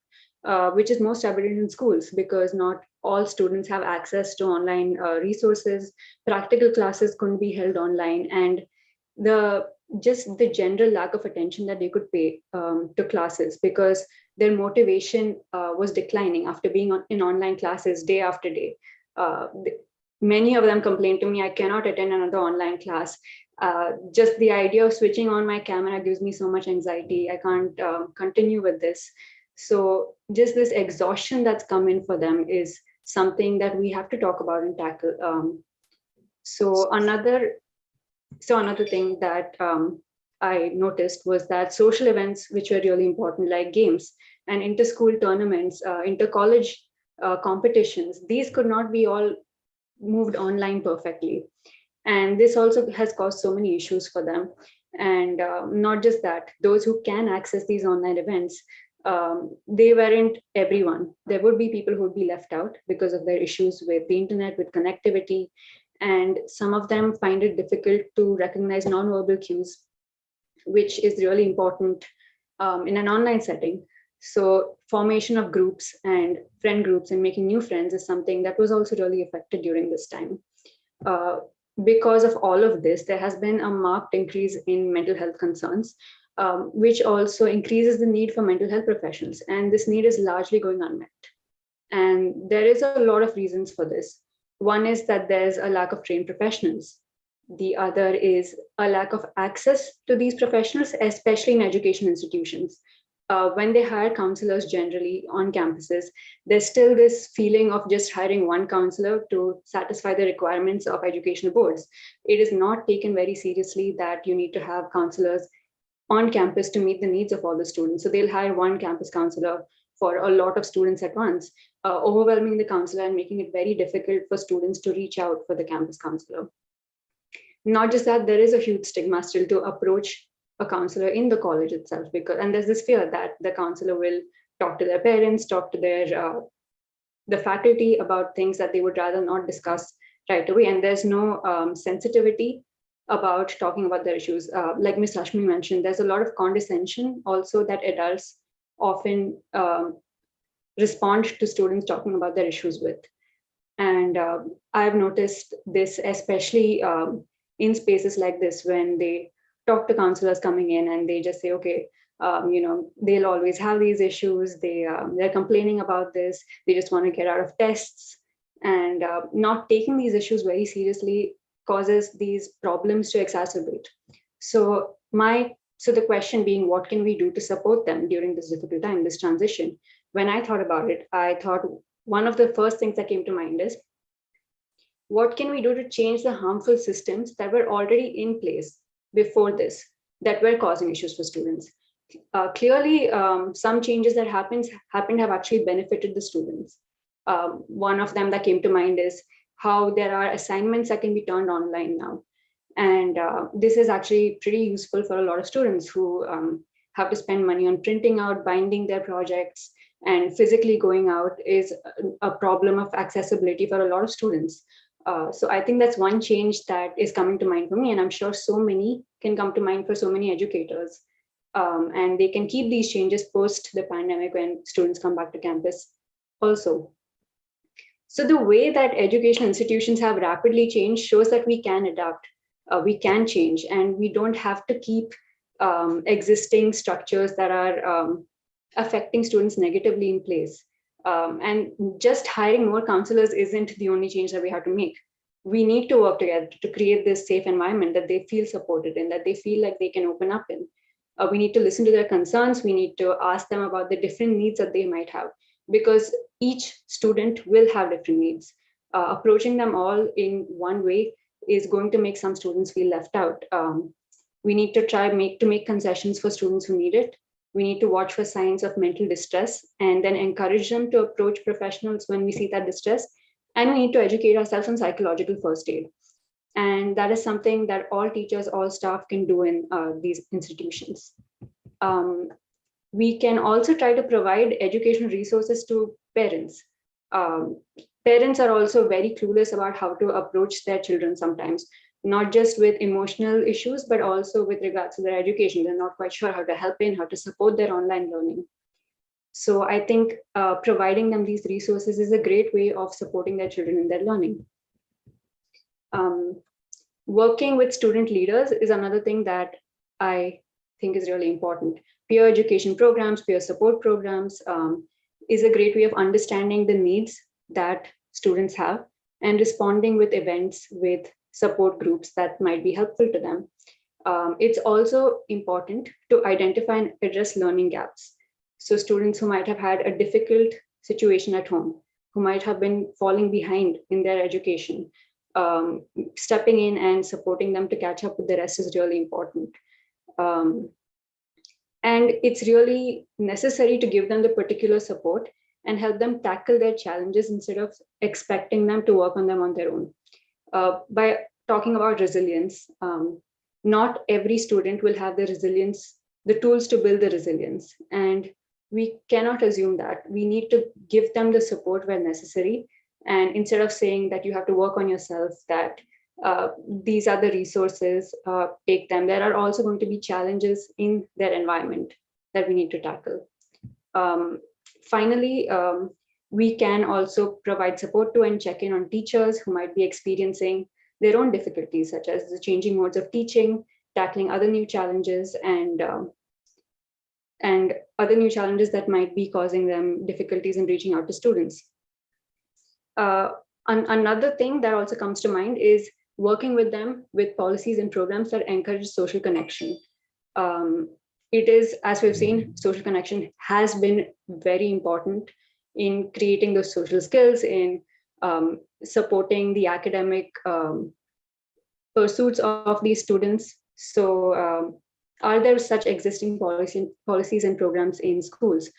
which is most evident in schools because not all students have access to online resources. Practical classes couldn't be held online, and the general lack of attention that they could pay to classes, because their motivation was declining after being in online classes day after day. Many of them complained to me, I cannot attend another online class. Just the idea of switching on my camera gives me so much anxiety. I can't continue with this. So just this exhaustion that's come in for them is something that we have to talk about and tackle. So another thing that I noticed was that social events, which were really important, like games and inter-school tournaments, inter-college competitions, these could not be all moved online perfectly. And this also has caused so many issues for them. And not just that, those who can access these online events, they weren't everyone. There would be people who would be left out because of their issues with the internet, with connectivity. And some of them find it difficult to recognize nonverbal cues, which is really important in an online setting. So formation of groups and friend groups and making new friends is something that was also really affected during this time. Because of all of this, there has been a marked increase in mental health concerns, which also increases the need for mental health professionals. And this need is largely going unmet. And there is a lot of reasons for this. One is that there's a lack of trained professionals. The other is a lack of access to these professionals, especially in education institutions. When they hire counselors generally on campuses, there's still this feeling of just hiring one counselor to satisfy the requirements of educational boards. It is not taken very seriously that you need to have counselors on campus to meet the needs of all the students. So they'll hire one campus counselor for a lot of students at once, overwhelming the counselor and making it very difficult for students to reach out for the campus counselor. Not just that, there is a huge stigma still to approach a counselor in the college itself, and there's this fear that the counselor will talk to their parents, talk to the faculty about things that they would rather not discuss right away, and there's no sensitivity about talking about their issues. Like Ms. Rashmi mentioned, there's a lot of condescension also that adults often respond to students talking about their issues with. And I've noticed this especially in spaces like this, when they talk to counselors coming in and they just say, okay, they'll always have these issues. They're complaining about this. They just want to get out of tests, and not taking these issues very seriously causes these problems to exacerbate. So the question being, what can we do to support them during this difficult time, this transition? When I thought about it, I thought one of the first things that came to mind is, what can we do to change the harmful systems that were already in place before this, that were causing issues for students? Clearly, some changes that happened have actually benefited the students. One of them that came to mind is how there are assignments that can be turned online now. And this is actually pretty useful for a lot of students who have to spend money on printing out, binding their projects, and physically going out is a problem of accessibility for a lot of students. So I think that's one change that is coming to mind for me, and I'm sure so many can come to mind for so many educators. And they can keep these changes post the pandemic when students come back to campus also. So the way that education institutions have rapidly changed shows that we can adapt, we can change, and we don't have to keep existing structures that are affecting students negatively in place. And just hiring more counselors isn't the only change that we have to make. We need to work together to create this safe environment that they feel supported in, that they feel like they can open up in. We need to listen to their concerns. We need to ask them about the different needs that they might have, because each student will have different needs. Approaching them all in one way is going to make some students feel left out. We need to try to make concessions for students who need it. We need to watch for signs of mental distress and then encourage them to approach professionals when we see that distress. And we need to educate ourselves on psychological first aid. And that is something that all teachers, all staff can do in these institutions. We can also try to provide educational resources to parents. Parents are also very clueless about how to approach their children sometimes, not just with emotional issues, but also with regards to their education. They're not quite sure how to help in, how to support their online learning. So I think providing them these resources is a great way of supporting their children in their learning. Working with student leaders is another thing that I think is really important. Peer education programs, peer support programs is a great way of understanding the needs that students have and responding with events with support groups that might be helpful to them. It's also important to identify and address learning gaps. So students who might have had a difficult situation at home, who might have been falling behind in their education, stepping in and supporting them to catch up with the rest is really important. And it's really necessary to give them the particular support and help them tackle their challenges instead of expecting them to work on them on their own. By talking about resilience, not every student will have the resilience, the tools to build the resilience. And we cannot assume that. We need to give them the support where necessary. And instead of saying that you have to work on yourself, that these are the resources, take them. There are also going to be challenges in their environment that we need to tackle. Finally, we can also provide support to and check in on teachers who might be experiencing their own difficulties, such as the changing modes of teaching, tackling other new challenges, and other new challenges that might be causing them difficulties in reaching out to students. Another thing that also comes to mind is working with them with policies and programs that encourage social connection. It is, as we've seen, social connection has been very important in creating those social skills, in supporting the academic pursuits of these students. So are there such existing policies and programs in schools?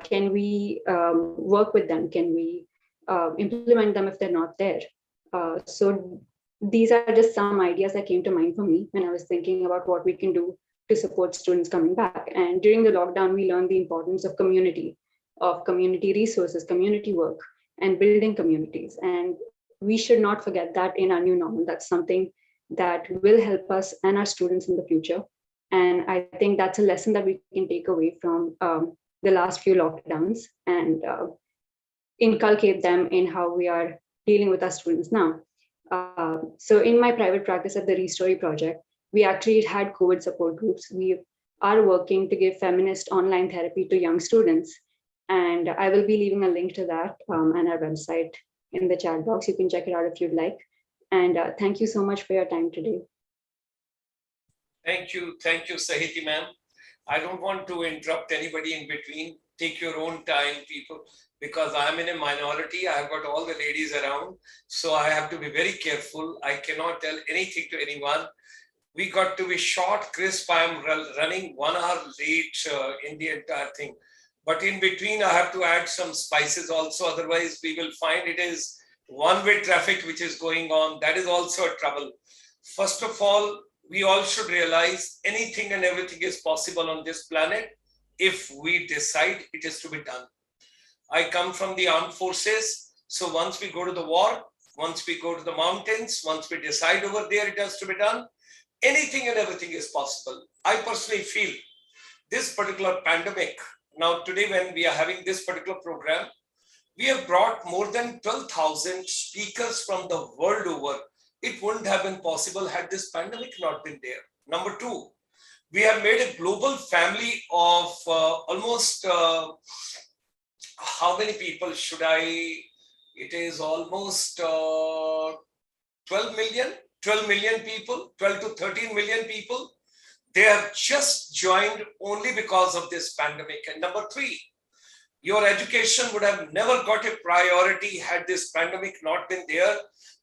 Can we work with them? Can we implement them if they're not there? So these are just some ideas that came to mind for me when I was thinking about what we can do to support students coming back. And during the lockdown, we learned the importance of community resources, community work, and building communities. And we should not forget that in our new normal. That's something that will help us and our students in the future. And I think that's a lesson that we can take away from the last few lockdowns and inculcate them in how we are dealing with our students now. So in my private practice at the Restory Project, we actually had COVID support groups. We are working to give feminist online therapy to young students. And I will be leaving a link to that and our website in the chat box. You can check it out if you'd like. And thank you so much for your time today. Thank you, Sahiti ma'am. I don't want to interrupt anybody in between. Take your own time, people, because I'm in a minority. I've got all the ladies around, so I have to be very careful. I cannot tell anything to anyone. We got to be short, crisp. I'm running 1 hour late in the entire thing. But in between, I have to add some spices also. Otherwise, we will find it is one-way traffic which is going on. That is also a trouble. First of all, we all should realize anything and everything is possible on this planet if we decide it is to be done. I come from the armed forces. So once we go to the war, once we go to the mountains, once we decide over there it has to be done, anything and everything is possible. I personally feel this particular pandemic, now today when we are having this particular program, we have brought more than 12,000 speakers from the world over. It wouldn't have been possible had this pandemic not been there. Number two, we have made a global family of almost, how many people should I, it is almost 12 million people, 12 to 13 million people. They have just joined only because of this pandemic. And number three, your education would have never got a priority had this pandemic not been there.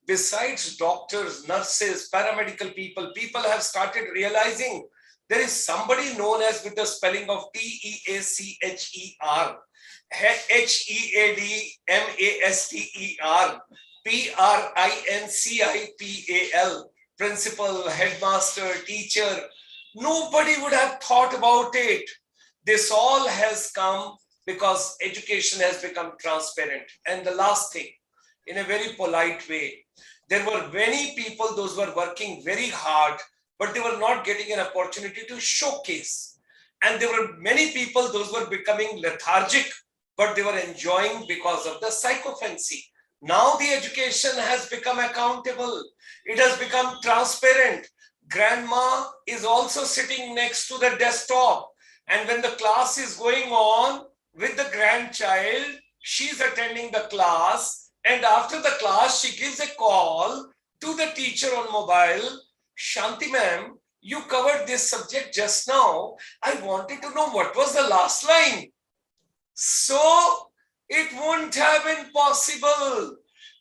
Besides doctors, nurses, paramedical people, people have started realizing there is somebody known as with the spelling of TEACHER, HEADMASTER, PRINCIPAL, principal, headmaster, teacher. Nobody would have thought about it. This all has come because education has become transparent. And the last thing, in a very polite way, there were many people, those were working very hard, but they were not getting an opportunity to showcase. And there were many people, those were becoming lethargic, but they were enjoying because of the psychophancy. Now the education has become accountable. It has become transparent. Grandma is also sitting next to the desktop. And when the class is going on with the grandchild, she's attending the class. And after the class, she gives a call to the teacher on mobile. Shanti ma'am, you covered this subject just now. I wanted to know what was the last line. So it wouldn't have been possible.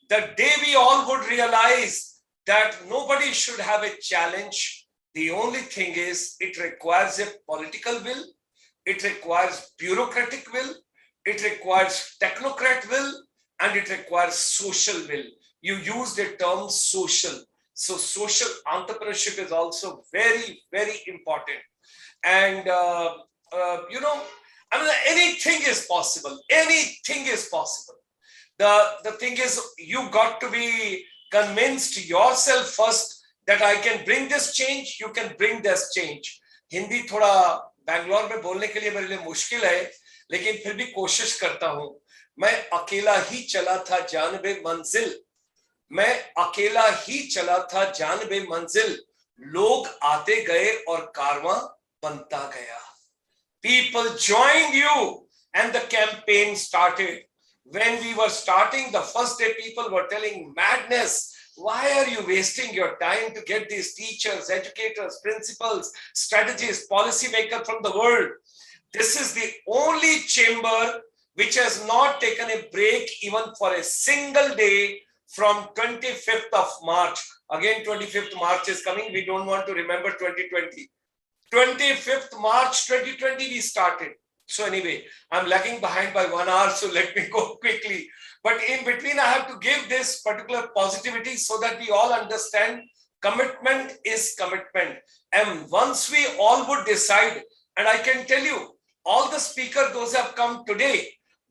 The day we all would realize that nobody should have a challenge. The only thing is it requires a political will. It requires bureaucratic will. it requires technocrat will, and it requires social will. You used the term social. So social entrepreneurship is also very, very important. And, I mean, anything is possible. Anything is possible. The thing is, you got to be convinced yourself first that I can bring this change, you can bring this change. Hindi थोड़ा बैंगलोर में बोलने के लिए मेरे लिए मुश्किल है, लेकिन फिर भी कोशिश करता हूं. मैं अकेला ही चला था जानबे मंजिल, मैं अकेला ही चला था जानबे मंजिल, लोग आते गए और कारवां बनता गया. People joined you and the campaign started. When we were starting, the first day people were telling madness. Why are you wasting your time to get these teachers, educators, principals, strategists, policymakers from the world? This is the only chamber which has not taken a break even for a single day from 25th of March. Again, 25th March is coming. We don't want to remember 2020. 25th March 2020 we started. So anyway, I'm lagging behind by 1 hour, so let me go quickly. But in between, I have to give this particular positivity so that we all understand commitment is commitment. And once we all would decide, and I can tell you, all the speakers, those have come today,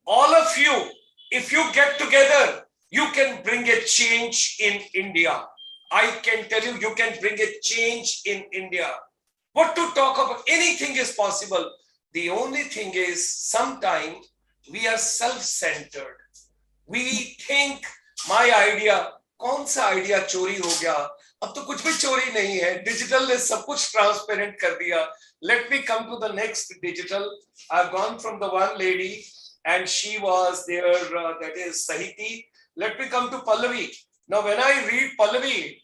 all of you, if you get together, you can bring a change in India. I can tell you, you can bring a change in India. What to talk about? Anything is possible. The only thing is, sometimes we are self-centered. We think my idea, कौन सा idea चोरी हो गया? अब तो कुछ भी चोरी नहीं है. Digital ने सब कुछ transparent कर दिया. Let me come to the next digital. I've gone from the one lady, and she was there. That is Sahiti. Let me come to Pallavi. Now, when I read Pallavi,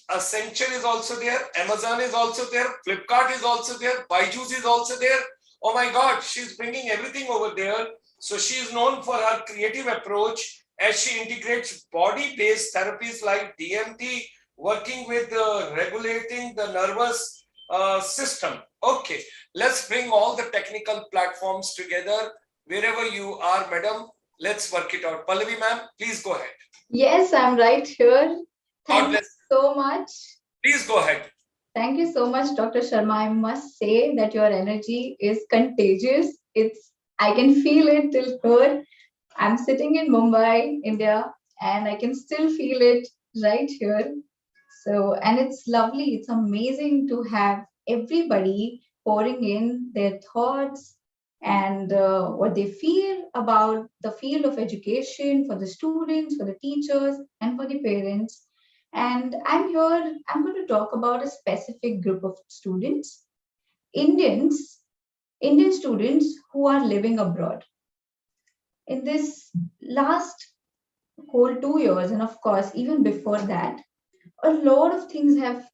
Accenture is also there, Amazon is also there, Flipkart is also there, Byju's is also there. Oh my God, she's bringing everything over there. So she is known for her creative approach as she integrates body-based therapies like DMT, working with regulating the nervous system. Okay, let's bring all the technical platforms together. Wherever you are, madam, let's work it out. Pallavi ma'am, please go ahead. Yes, I'm right here. Thank you so much. Please go ahead. Thank you so much, Dr. Sharma. I must say that your energy is contagious. I can feel it till here. I'm sitting in Mumbai, India, and I can still feel it right here. So, and it's lovely. It's amazing to have everybody pouring in their thoughts and what they feel about the field of education for the students, for the teachers, and for the parents. And I'm going to talk about a specific group of students, Indian students who are living abroad. In this last whole 2 years, and of course, even before that, a lot of things have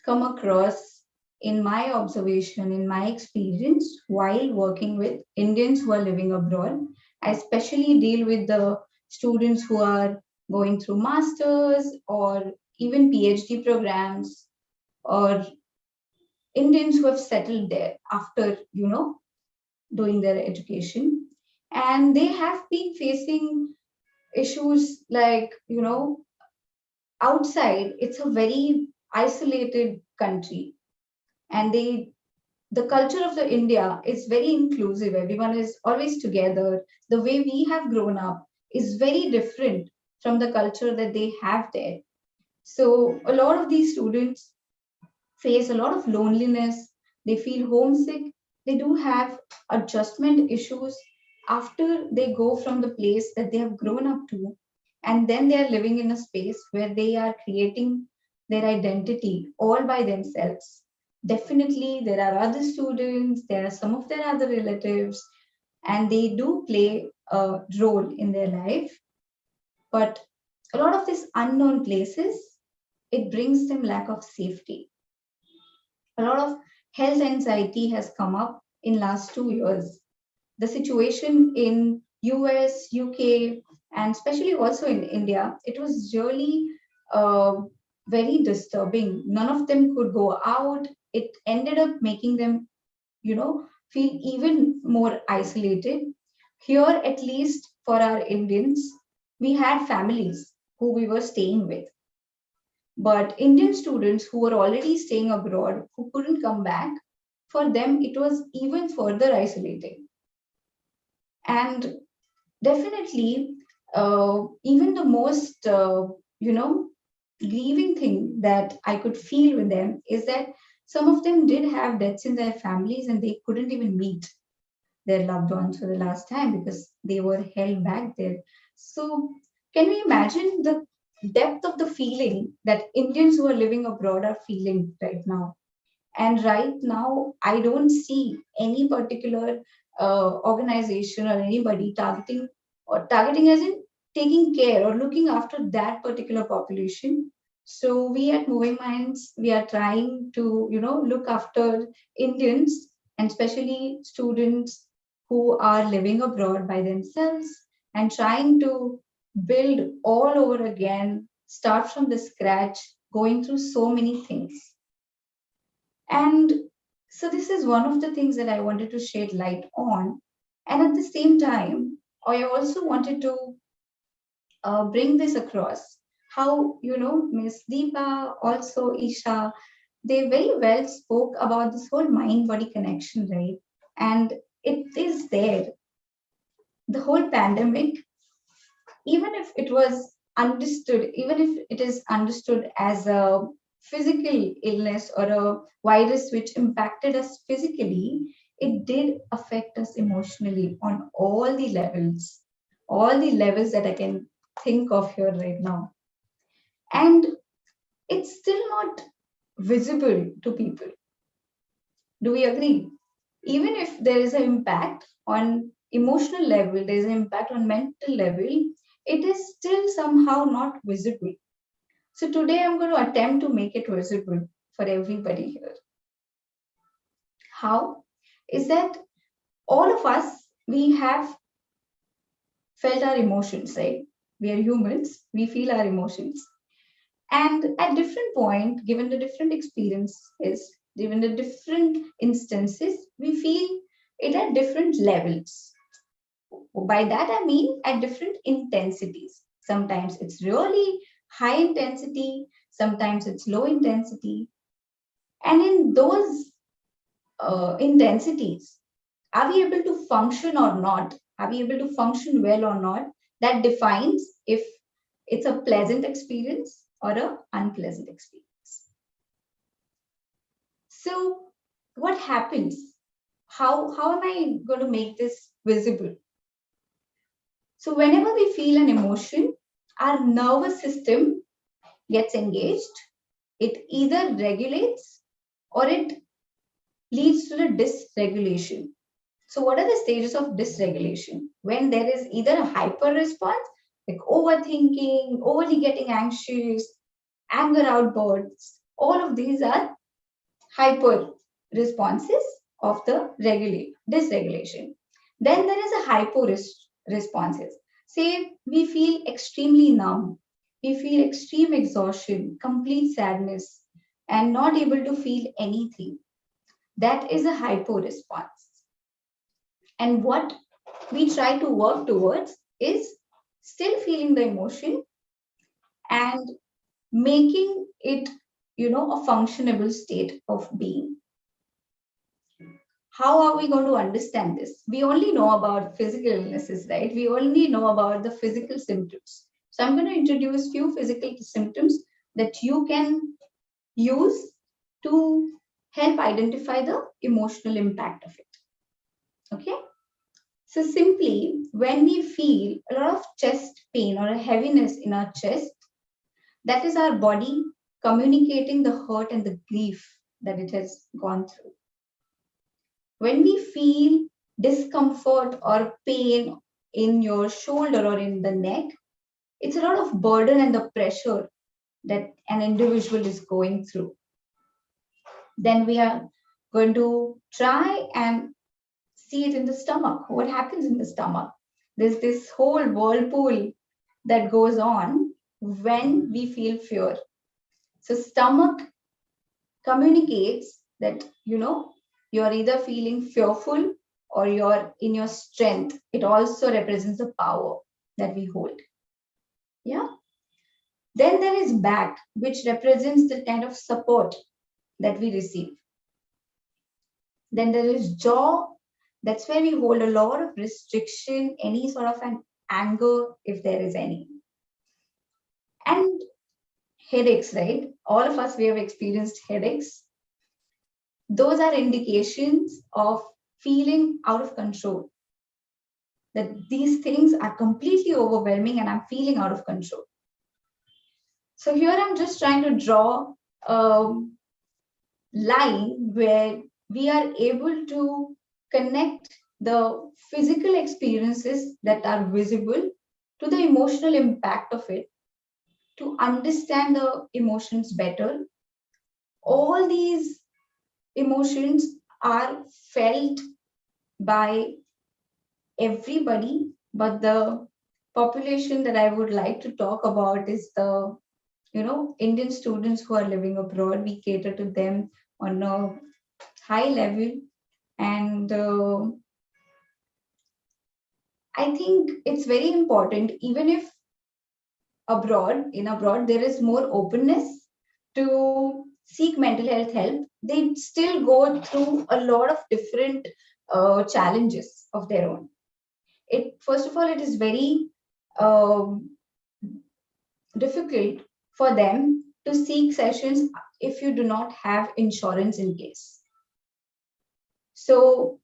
come across in my observation, in my experience while working with Indians who are living abroad. I especially deal with the students who are going through masters or even PhD programs, or Indians who have settled there after, doing their education. And they have been facing issues like, outside, it's a very isolated country. And the culture of the India is very inclusive. Everyone is always together. The way we have grown up is very different from the culture that they have there. So a lot of these students face a lot of loneliness. They feel homesick. They do have adjustment issues after they go from the place that they have grown up to, and then they are living in a space where they are creating their identity all by themselves. Definitely, there are other students, there are some of their other relatives, and they do play a role in their life. But a lot of these unknown places, it brings them lack of safety. A lot of health anxiety has come up in last 2 years. The situation in US, UK, and especially also in India, it was really very disturbing. None of them could go out. It ended up making them, feel even more isolated. Here, at least for our Indians, we had families who we were staying with. But Indian students who were already staying abroad, who couldn't come back, for them it was even further isolating. And definitely, even the most, grieving thing that I could feel with them is that some of them did have deaths in their families and they couldn't even meet their loved ones for the last time because they were held back there. So, can we imagine the depth of the feeling that Indians who are living abroad are feeling right now? And right now, I don't see any particular organization or anybody targeting as in taking care or looking after that particular population. So we at Moving Minds, we are trying to, look after Indians and especially students who are living abroad by themselves and trying to build all over again, start from the scratch, going through so many things. And so this is one of the things that I wanted to shed light on. And at the same time, I also wanted to bring this across how, Miss Deepa, also Isha, they very well spoke about this whole mind-body connection, right? And it is there. The whole pandemic, even if it was understood, even if it is understood as a physical illness or a virus which impacted us physically, it did affect us emotionally on all the levels that I can think of here right now. And it's still not visible to people. Do we agree? Even if there is an impact on emotional level, there is an impact on mental level, it is still somehow not visible. So today I'm going to attempt to make it visible for everybody here. How? Is that all of us, we have felt our emotions, right? We are humans, we feel our emotions. And at different point, given the different experiences, given the different instances, we feel it at different levels. By that, I mean at different intensities. Sometimes it's really high intensity, sometimes it's low intensity. And in those intensities, are we able to function or not? Are we able to function well or not? That defines if it's a pleasant experience or an unpleasant experience. So what happens? How am I going to make this visible? So whenever we feel an emotion, our nervous system gets engaged. It either regulates or it leads to the dysregulation. So what are the stages of dysregulation? When there is either a hyper response, like overthinking, overly getting anxious, anger outbursts, all of these are hyper responses of the dysregulation. Then there is a hypo responses. Say we feel extremely numb, we feel extreme exhaustion, complete sadness, and not able to feel anything. That is a hypo response. And what we try to work towards is still feeling the emotion and making it, a functionable state of being. How are we going to understand this? We only know about physical illnesses, right? We only know about the physical symptoms. So I'm going to introduce few physical symptoms that you can use to help identify the emotional impact of it. Okay? So simply, when we feel a lot of chest pain or a heaviness in our chest, that is our body communicating the hurt and the grief that it has gone through. When we feel discomfort or pain in your shoulder or in the neck, it's a lot of burden and the pressure that an individual is going through. Then we are going to try and see it in the stomach. What happens in the stomach? There's this whole whirlpool that goes on when we feel fear. So stomach communicates that, you're either feeling fearful or in your strength, it also represents the power that we hold. Yeah. Then there is back, which represents the kind of support that we receive. Then there is jaw. That's where we hold a lot of restriction, any sort of an anger, if there is any. And headaches, right? All of us, we have experienced headaches. Those are indications of feeling out of control. That these things are completely overwhelming and I'm feeling out of control. So here I'm just trying to draw a line where we are able to connect the physical experiences that are visible to the emotional impact of it, to understand the emotions better. All these emotions are felt by everybody, but the population that I would like to talk about is the Indian students who are living abroad. We cater to them on a high level, and I think it's very important, even if in abroad there is more openness to seek mental health help, they still go through a lot of different challenges of their own. First of all, it is very difficult for them to seek sessions if you do not have insurance in case. So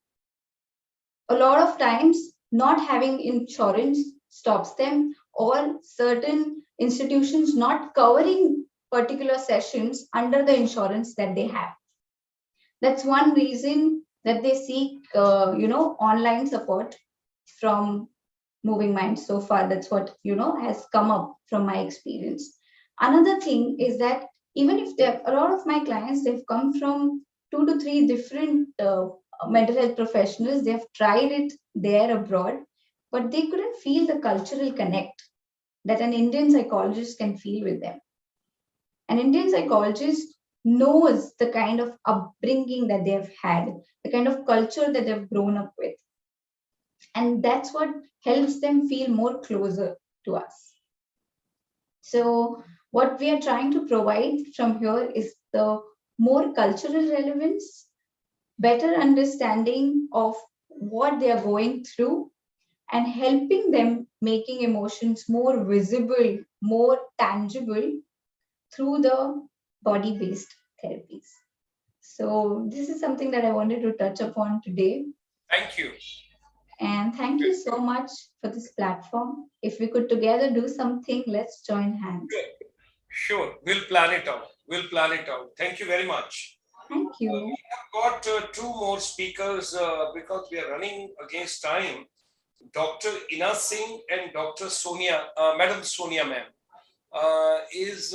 a lot of times not having insurance stops them, or certain institutions not covering particular sessions under the insurance that they have. That's one reason that they seek online support from Moving Minds. So far, that's what has come up from my experience. Another thing is that even if a lot of my clients, they've come from 2 to 3 different mental health professionals, they've tried it there abroad, but they couldn't feel the cultural connect that an Indian psychologist can feel with them. An Indian psychologist knows the kind of upbringing that they've had, the kind of culture that they've grown up with. And that's what helps them feel more closer to us. So what we are trying to provide from here is the more cultural relevance, better understanding of what they are going through, and helping them making emotions more visible, more tangible through the body-based therapies. So this is something that I wanted to touch upon today. Thank you. And thank you so much for this platform. If we could together do something, let's join hands. Sure. We'll plan it out. Thank you very much. Thank you. We have got 2 more speakers because we are running against time. Dr. Ina Singh and Dr. Sonia, Madam Sonia ma'am. Is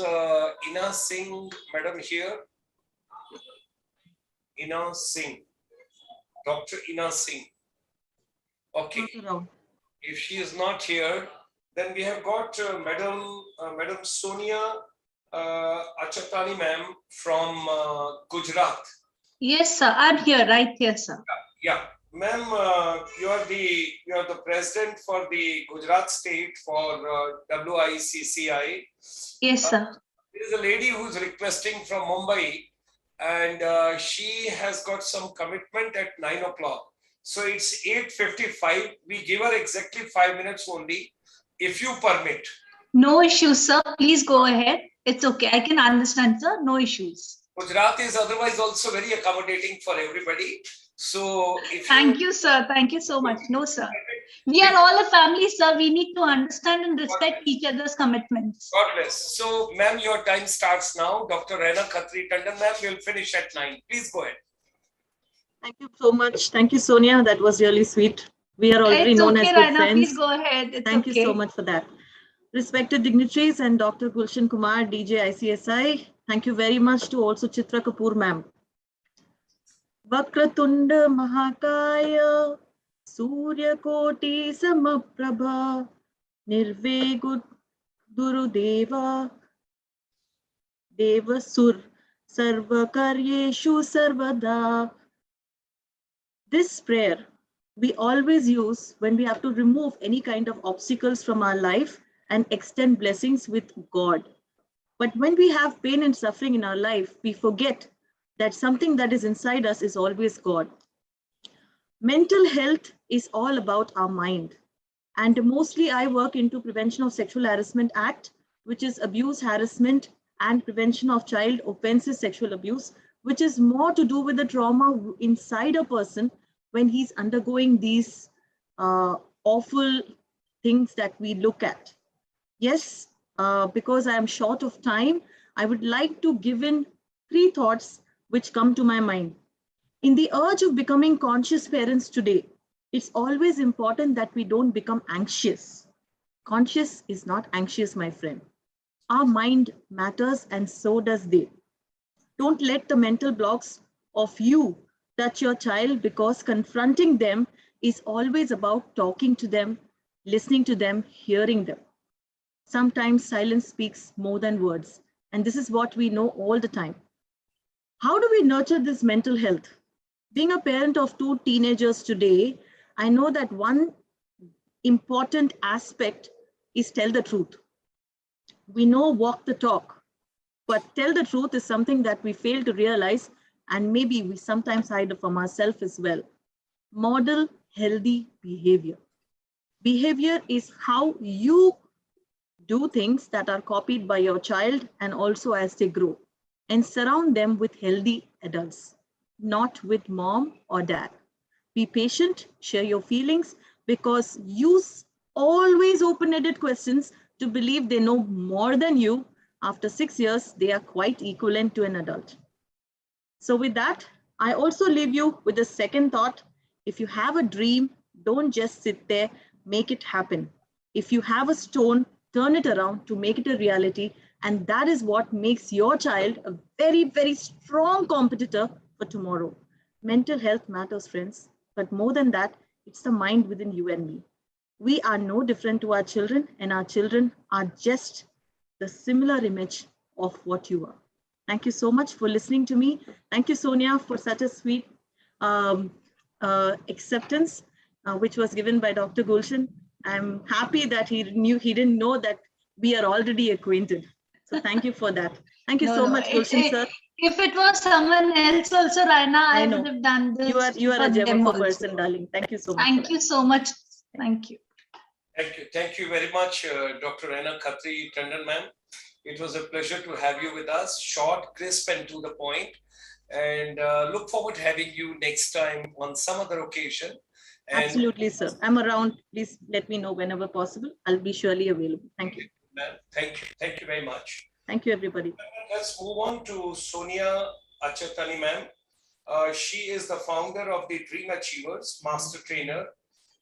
Ina Singh, madam, here? Ina Singh. Dr. Ina Singh. Okay. If she is not here, then we have got Madam Sonia Achatani ma'am from Gujarat. Yes, sir. I'm here, right here, sir. Yeah, ma'am, you are the president for the Gujarat state for WICCI. Yes, sir. There is a lady who's requesting from Mumbai, and she has got some commitment at 9 o'clock. So it's 8:55. We give her exactly 5 minutes only, if you permit. No issues, sir. Please go ahead. It's okay. I can understand, sir. No issues. Gujarat is otherwise also very accommodating for everybody. So if Thank you, sir. Thank you so much. No, sir. We are all a family, sir. We need to understand and respect each other's commitments. God bless. So, ma'am, your time starts now. Dr. Raina Khatri Tandon, ma'am, will finish at 9. Please go ahead. Thank you so much. Thank you, Sonia. That was really sweet. We are already It's known okay, as good Raina. friends. Please go ahead. It's Thank okay. you so much for that. Respected dignitaries and Dr. Gulshan Kumar, DJ ICSI, thank you very much to also Chitra Kapoor, ma'am. Vakratunda Mahakaya, Surya Koti Samaprabha, Nirvegut Gurudeva, Devasur, Sarva Karyeshu Sarvada. This prayer we always use when we have to remove any kind of obstacles from our life and extend blessings with God. But when we have pain and suffering in our life, we forget that something that is inside us is always God. Mental health is all about our mind. And mostly I work into Prevention of Sexual Harassment Act, which is abuse, harassment, and prevention of child offenses, sexual abuse, which is more to do with the trauma inside a person when he's undergoing these awful things that we look at. Yes, because I am short of time, I would like to give in 3 thoughts which come to my mind. In the urge of becoming conscious parents today, it's always important that we don't become anxious. Conscious is not anxious, my friend. Our mind matters and so does they. Don't let the mental blocks of you touch your child, because confronting them is always about talking to them, listening to them, hearing them. Sometimes silence speaks more than words, and this is what we know all the time. How do we nurture this mental health? Being a parent of 2 teenagers today, I know that one important aspect is tell the truth. We know walk the talk, but tell the truth is something that we fail to realize, and maybe we sometimes hide from ourselves as well. Model healthy behavior. Behavior is how you do things that are copied by your child and also as they grow, and surround them with healthy adults, not with mom or dad. Be patient, share your feelings, because use always open-ended questions to believe they know more than you. After 6 years, they are quite equivalent to an adult. So with that, I also leave you with a second thought. If you have a dream, don't just sit there, make it happen. If you have a stone, turn it around to make it a reality. And that is what makes your child a very, very strong competitor for tomorrow. Mental health matters, friends. But more than that, it's the mind within you and me. We are no different to our children, and our children are just the similar image of what you are. Thank you so much for listening to me. Thank you, Sonia, for such a sweet acceptance, which was given by Dr. Gulshan. I'm happy that he didn't know that we are already acquainted. So thank you for that. Thank you so much, Gulshan sir. If it was someone else also, Raina, I would have done this. You are a gem of a person, darling. Thank you so much. Thank you so much. Thank you. Thank you very much, Dr. Raina Khatri Tandon, ma'am. It was a pleasure to have you with us, short, crisp, and to the point. And look forward to having you next time on some other occasion. And absolutely, sir. I'm around. Please let me know whenever possible. I'll be surely available. Thank you. Thank you. Thank you very much. Thank you, everybody. Let's move on to Sonia Achatani, ma'am. She is the founder of the Dream Achievers Master Trainer,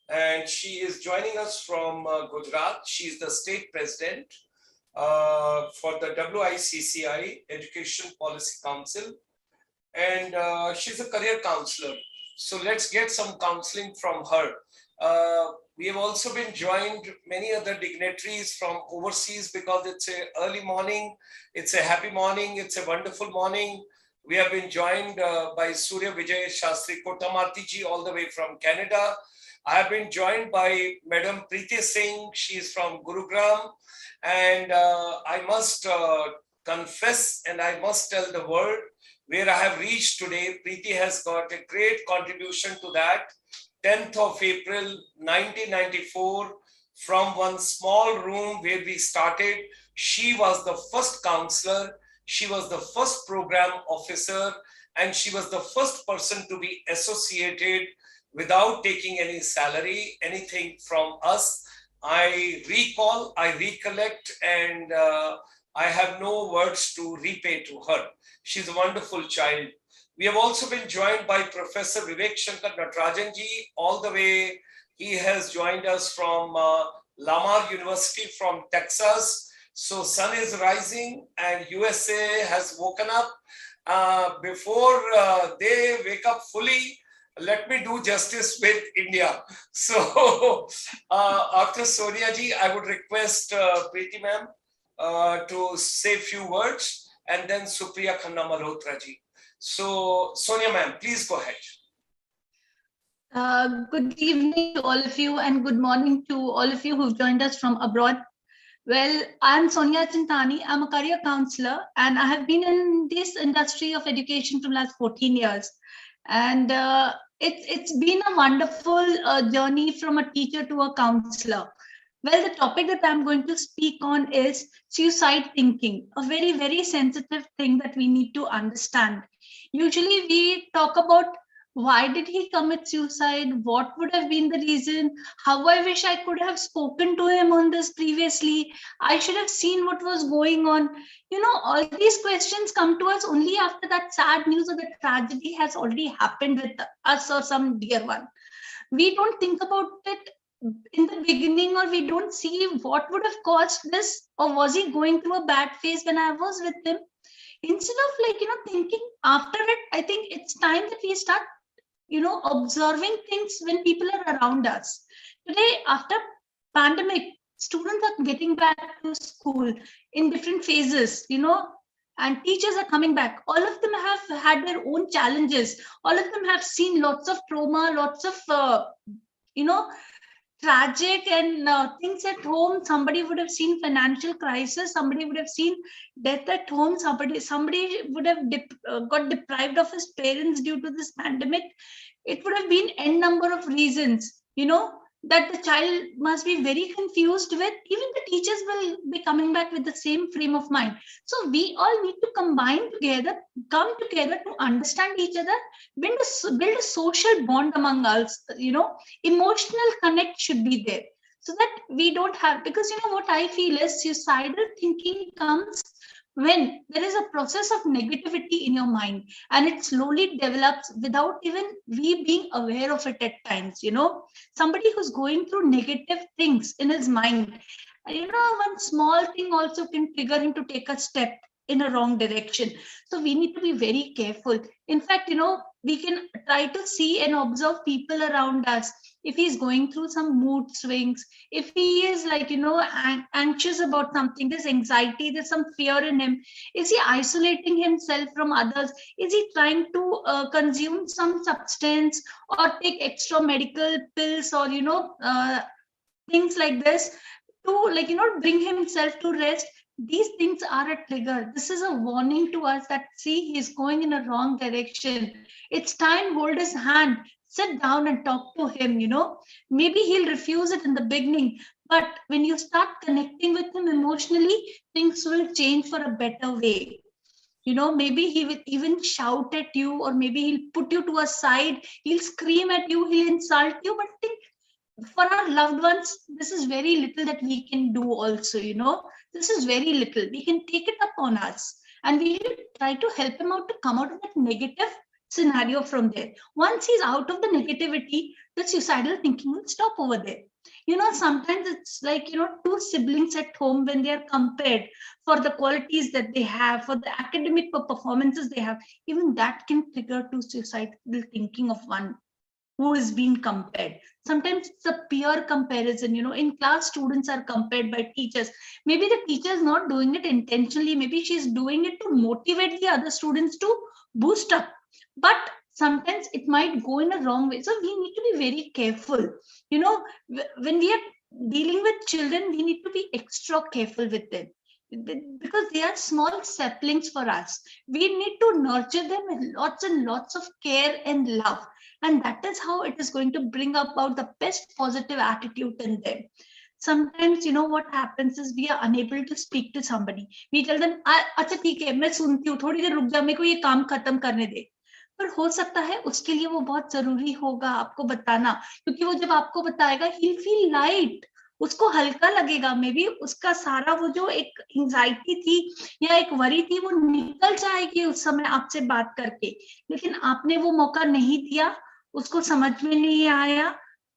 and she is joining us from Gujarat. She is the state president for the WICCI Education Policy Council, and she's a career counselor. So let's get some counseling from her. We have also been joined many other dignitaries from overseas, because it's an early morning, it's a happy morning, it's a wonderful morning. We have been joined by Surya Vijay Shastri Kotamarti ji all the way from Canada. I have been joined by Madam Preeti Singh, she is from Gurugram. And I must confess, and I must tell the world where I have reached today. Preeti has got a great contribution to that. 10th of April, 1994, from one small room where we started, she was the first counselor, she was the first program officer, and she was the first person to be associated without taking any salary, anything from us. I recall, I recollect, and I have no words to repay to her. She's a wonderful child. We have also been joined by Professor Vivek Shankar Natarajan ji, all the way. He has joined us from Lamar University from Texas. So sun is rising and USA has woken up. Before they wake up fully, let me do justice with India. So after Sonia ji, I would request Preeti ma'am to say a few words, and then Supriya Khanna Malhotra ji. So Sonia ma'am, please go ahead. Good evening to all of you and good morning to all of you who've joined us from abroad. Well, I'm Sonia Chintani. I'm a career counselor and I have been in this industry of education for the last 14 years. And it's been a wonderful journey from a teacher to a counselor. Well, the topic that I'm going to speak on is suicide thinking, a very, very sensitive thing that we need to understand. Usually we talk about why did he commit suicide? What would have been the reason? How I wish I could have spoken to him on this previously. I should have seen what was going on. You know, all these questions come to us only after that sad news or the tragedy has already happened with us or some dear one. We don't think about it in the beginning, or we don't see what would have caused this, or was he going through a bad phase when I was with him? Instead of thinking after it, I think it's time that we start observing things when people are around us. Today, after pandemic, students are getting back to school in different phases, and teachers are coming back. All of them have had their own challenges. All of them have seen lots of trauma, lots of, tragic and things at home. Somebody would have seen financial crisis. Somebody would have seen death at home. Somebody would have got deprived of his parents due to this pandemic. It would have been n number of reasons, that the child must be very confused with. Even the teachers will be coming back with the same frame of mind. So we all need to come together to understand each other, build a social bond among us. Emotional connect should be there, so that we don't have, because what I feel is suicidal thinking comes when there is a process of negativity in your mind, and it slowly develops without even we being aware of it at times. Somebody who's going through negative things in his mind, one small thing also can trigger him to take a step in a wrong direction. So we need to be very careful. In fact, we can try to see and observe people around us. If he's going through some mood swings, if he is anxious about something, there's anxiety, there's some fear in him, is he isolating himself from others? Is he trying to consume some substance or take extra medical pills or things like this to bring himself to rest? These things are a trigger. This is a warning to us that, see, he's going in a wrong direction. It's time, hold his hand, sit down and talk to him. Maybe he'll refuse it in the beginning, but when you start connecting with him emotionally, things will change for a better way. Maybe he will even shout at you, or maybe he'll put you to a side, he'll scream at you, he'll insult you. But think, for our loved ones, this is very little that we can do also. This is very little. We can take it up on us, and we should try to help him out to come out of that negative scenario from there. Once he's out of the negativity, the suicidal thinking will stop over there. Sometimes it's like, two siblings at home, when they are compared for the qualities that they have, for the academic performances they have, even that can trigger to suicidal thinking of one who is being compared. Sometimes it's a peer comparison. In class, students are compared by teachers. Maybe the teacher is not doing it intentionally. Maybe she's doing it to motivate the other students to boost up. But sometimes it might go in a wrong way. So we need to be very careful. When we are dealing with children, we need to be extra careful with them, because they are small saplings for us. We need to nurture them with lots and lots of care and love. And that is how it is going to bring about the best positive attitude in them. Sometimes, what happens is we are unable to speak to somebody. We tell them, अच्छा ठीक है, मैं सुनती हूँ, थोड़ी देर रुक जा, मेरे को ये काम खत्म करने दे. पर हो सकता है उसके लिए वो बहुत जरूरी होगा आपको बताना, क्योंकि वो जब आपको बताएगा, he'll feel light. उसको हल्का लगेगा. मे बी उसका सारा वो जो एक एंजाइटी थी या एक वरी थी, वो निकल जाएगी उस समय आपसे बात करके. लेकिन आपने वो मौका नहीं दिया, उसको समझ में नहीं आया,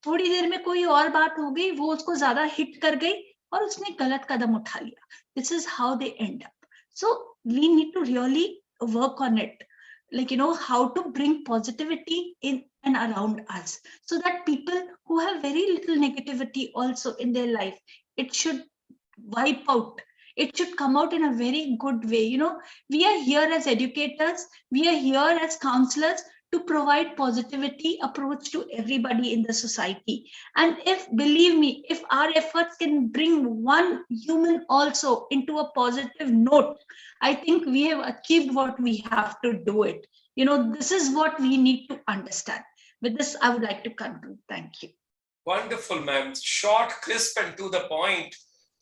थोड़ी देर में कोई और बात हो गई, वो उसको ज्यादा हिट कर गई और उसने गलत कदम उठा लिया. This is how they end up. So we need to really work on it, how to bring positivity in and around us, so that people who have very little negativity also in their life, it should wipe out. It should come out in a very good way. We are here as educators, we are here as counselors to provide positivity approach to everybody in the society. And if, believe me, if our efforts can bring one human also into a positive note, I think we have achieved what we have to do it. This is what we need to understand. With this, I would like to conclude. Thank you. Wonderful, ma'am. Short, crisp, and to the point.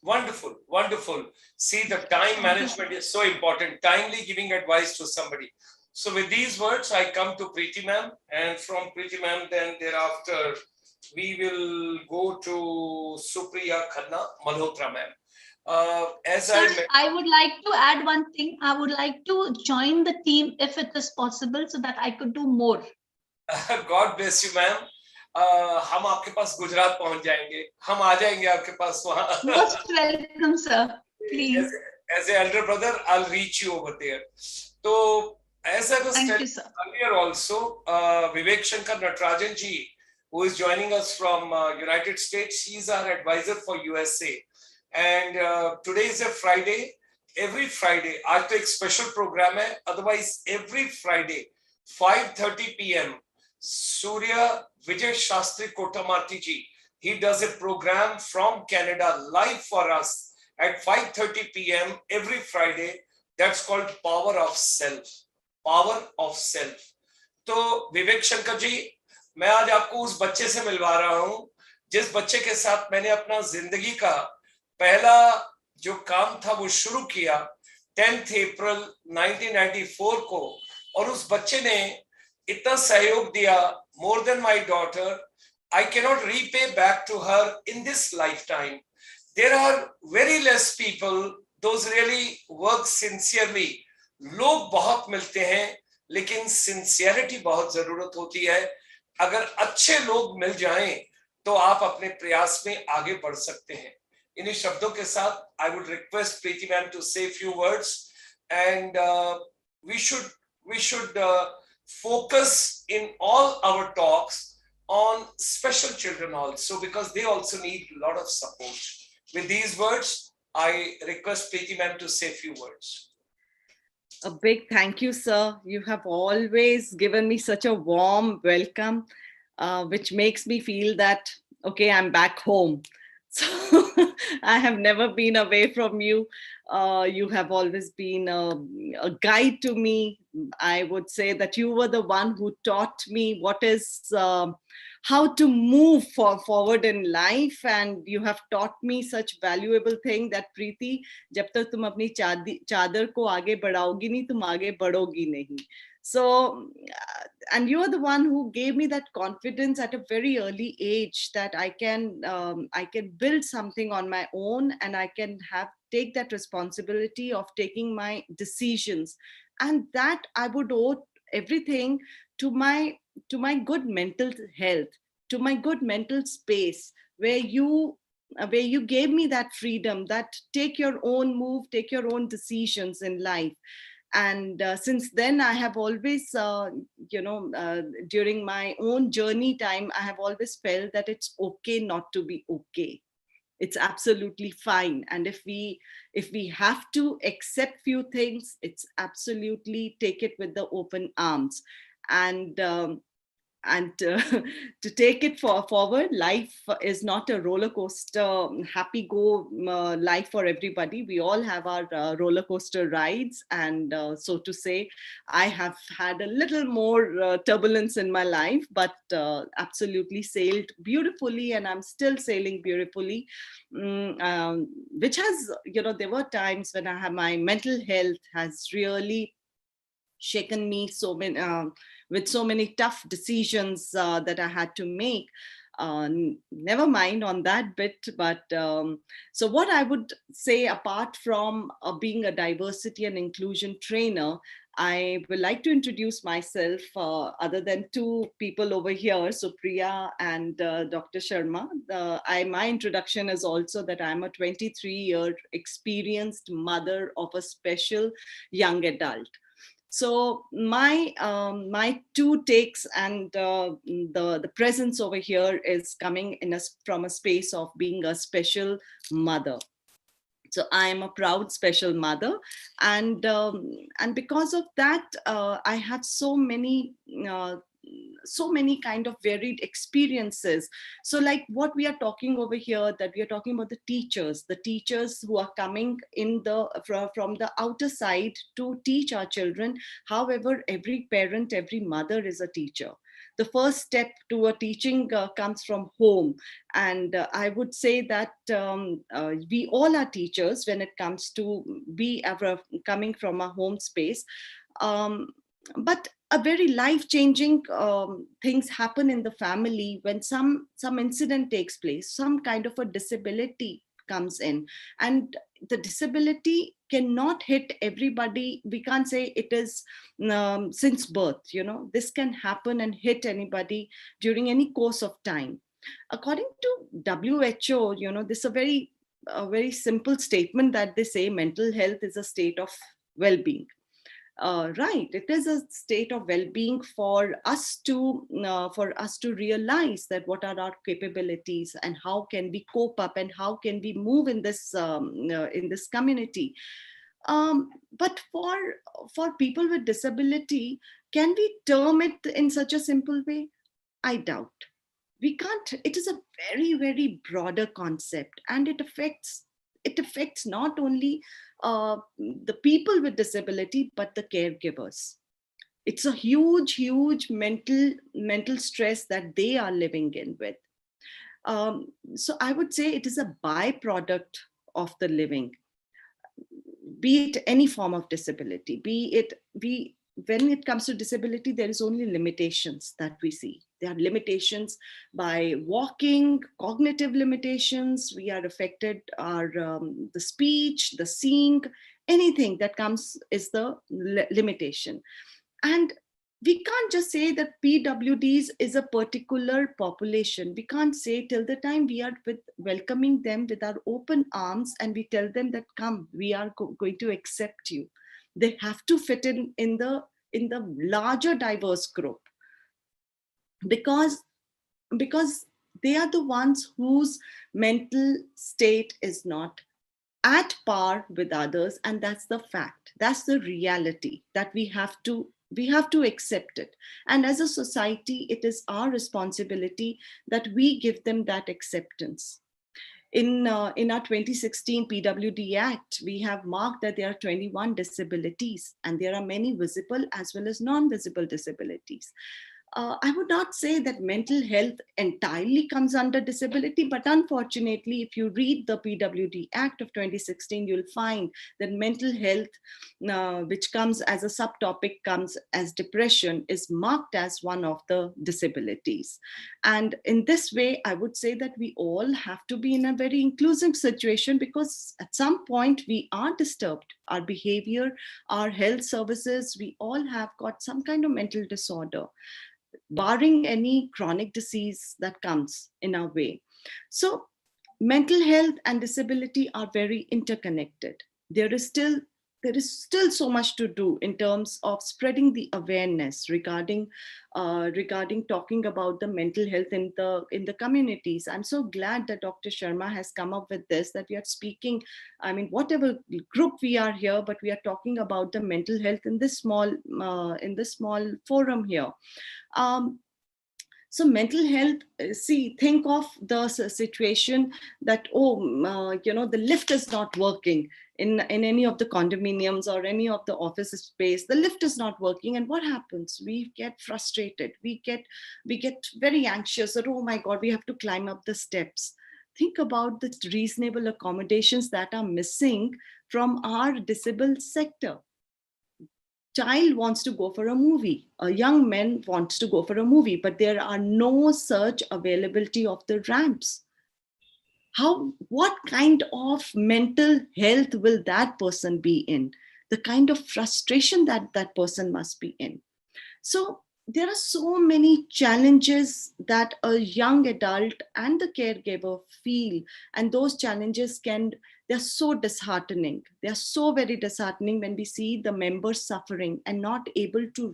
Wonderful, wonderful. See, the time management is so important. Timely giving advice to somebody. So with these words, I come to Preeti ma'am, and from Preeti ma'am, then thereafter, we will go to Supriya Khanna Malhotra ma'am. Sorry, I would like to add one thing. I would like to join the team if it is possible so that I could do more. God bless you, ma'am. हम आपके पास गुजरात पहुंच जाएंगे, हम आ जाएंगे आपके पास वहां. Most welcome, sir. Please. As an elder brother, I'll reach you over there. So, as I was telling earlier also, Vivek Shankar Natarajan ji, who is joining us from United States, he's our advisor for USA. And today is a Friday. Every Friday, आज तो एक special program है. Otherwise, every Friday, 5:30 p.m. Surya Vijay Shastri Kotamarti ji, he does a program from Canada live for us at 5:30 p.m. every Friday. That's called Power of Self. Power of Self. तो विवेक शंकर जी, मैं आज आपको उस बच्चे से मिलवा रहा हूं जिस बच्चे के साथ मैंने अपना जिंदगी का पहला जो काम था वो शुरू किया 10th अप्रैल 1994 को, और उस बच्चे ने इतना सहयोग दिया, more than my daughter. I cannot repay back to her in this lifetime. There are very less people, those really work sincerely. लोग बहुत मिलते हैं, लेकिन sincerity बहुत जरूरत होती है. अगर अच्छे लोग मिल जाएं, तो आप अपने प्रयास में आगे बढ़ सकते हैं. इन्हीं शब्दों के साथ, I would request Preeti ma'am to say a few words, and we should focus in all our talks on special children also, because they also need a lot of support. With these words, I request Preeti ma'am to say a few words. A big thank you, sir. You have always given me such a warm welcome, which makes me feel that, okay, I'm back home. So I have never been away from you. You have always been a guide to me. I would say that you were the one who taught me what is, how to move forward in life, and you have taught me such valuable thing that Preeti, जब तक तुम अपनी चादर को आगे बढ़ाओगी नहीं, तुम आगे बढ़ोगी नहीं. So, and you are the one who gave me that confidence at a very early age that I can build something on my own, and I can take that responsibility of taking my decisions, and that I would owe everything to my good mental health, to my good mental space, where you gave me that freedom, that take your own move, take your own decisions in life. And since then, I have always, during my own journey time, I have always felt that it's okay not to be okay. It's absolutely fine. And if we have to accept few things, it's absolutely take it with the open arms. And to take it forward, life is not a roller coaster, happy go life for everybody. We all have our roller coaster rides, and so to say, I have had a little more turbulence in my life, but absolutely sailed beautifully, and I'm still sailing beautifully. Which has, there were times when my mental health has really shaken me so many. With so many tough decisions that I had to make. Never mind on that bit, but so what I would say, apart from being a diversity and inclusion trainer, I would like to introduce myself other than two people over here, so Priya and Dr. Sharma. My introduction is also that I'm a 23-year experienced mother of a special young adult. So my two takes and the presence over here is coming from a space of being a special mother. So I am a proud special mother, and because of that, I had so many kind of varied experiences. So like what we are talking over here, that we are talking about the teachers who are coming in from the outer side to teach our children. However, every parent, every mother is a teacher. The first step to a teaching comes from home. And I would say that we all are teachers when it comes to coming from a home space. But a very life-changing things happen in the family when some incident takes place, some kind of a disability comes in, and the disability cannot hit everybody. We can't say it is since birth, this can happen and hit anybody during any course of time. According to WHO, this is a very simple statement that they say mental health is a state of well-being. Right, it is a state of well-being for us to realize that what are our capabilities and how can we cope up and how can we move in this community. But for people with disability, can we term it in such a simple way? I doubt. We can't. It is a very, very broader concept, and it affects not only the people with disability, but the caregivers. It's a huge, huge mental stress that they are living in with. So I would say it is a byproduct of the living, be it any form of disability, when it comes to disability, there is only limitations that we see. There are limitations by walking, cognitive limitations. We are affected, the speech, the seeing, anything that comes is the limitation. And we can't just say that PWDs is a particular population. We can't say till the time we are welcoming them with our open arms and we tell them that, come, we are going to accept you. They have to fit in the larger diverse group, because they are the ones whose mental state is not at par with others, and that's the fact. That's the reality that we have to accept it. And as a society, it is our responsibility that we give them that acceptance. In our 2016 PWD Act, we have marked that there are 21 disabilities, and there are many visible as well as non-visible disabilities. I would not say that mental health entirely comes under disability, but unfortunately, if you read the PWD Act of 2016, you'll find that mental health, which comes as a subtopic, comes as depression, is marked as one of the disabilities. And in this way, I would say that we all have to be in a very inclusive situation, because at some point we are disturbed. Our behavior, our health services, we all have got some kind of mental disorder, barring any chronic disease that comes in our way. So mental health and disability are very interconnected. There is still so much to do in terms of spreading the awareness regarding talking about the mental health in the communities. I'm so glad that Dr. Sharma has come up with this, that we are speaking, I mean, whatever group we are here, but we are talking about the mental health in this small forum here. So mental health, think of the situation that, the lift is not working in any of the condominiums or any of the office space. The lift is not working, and what happens? We get frustrated. We get very anxious that, oh my God, we have to climb up the steps. Think about the reasonable accommodations that are missing from our disabled sector. Child wants to go for a movie, a young man wants to go for a movie, but there are no such availability of the ramps. What kind of mental health will that person be in? The kind of frustration that person must be in. So there are so many challenges that a young adult and the caregiver feel, and those challenges they're so disheartening. They're so very disheartening when we see the members suffering and not able to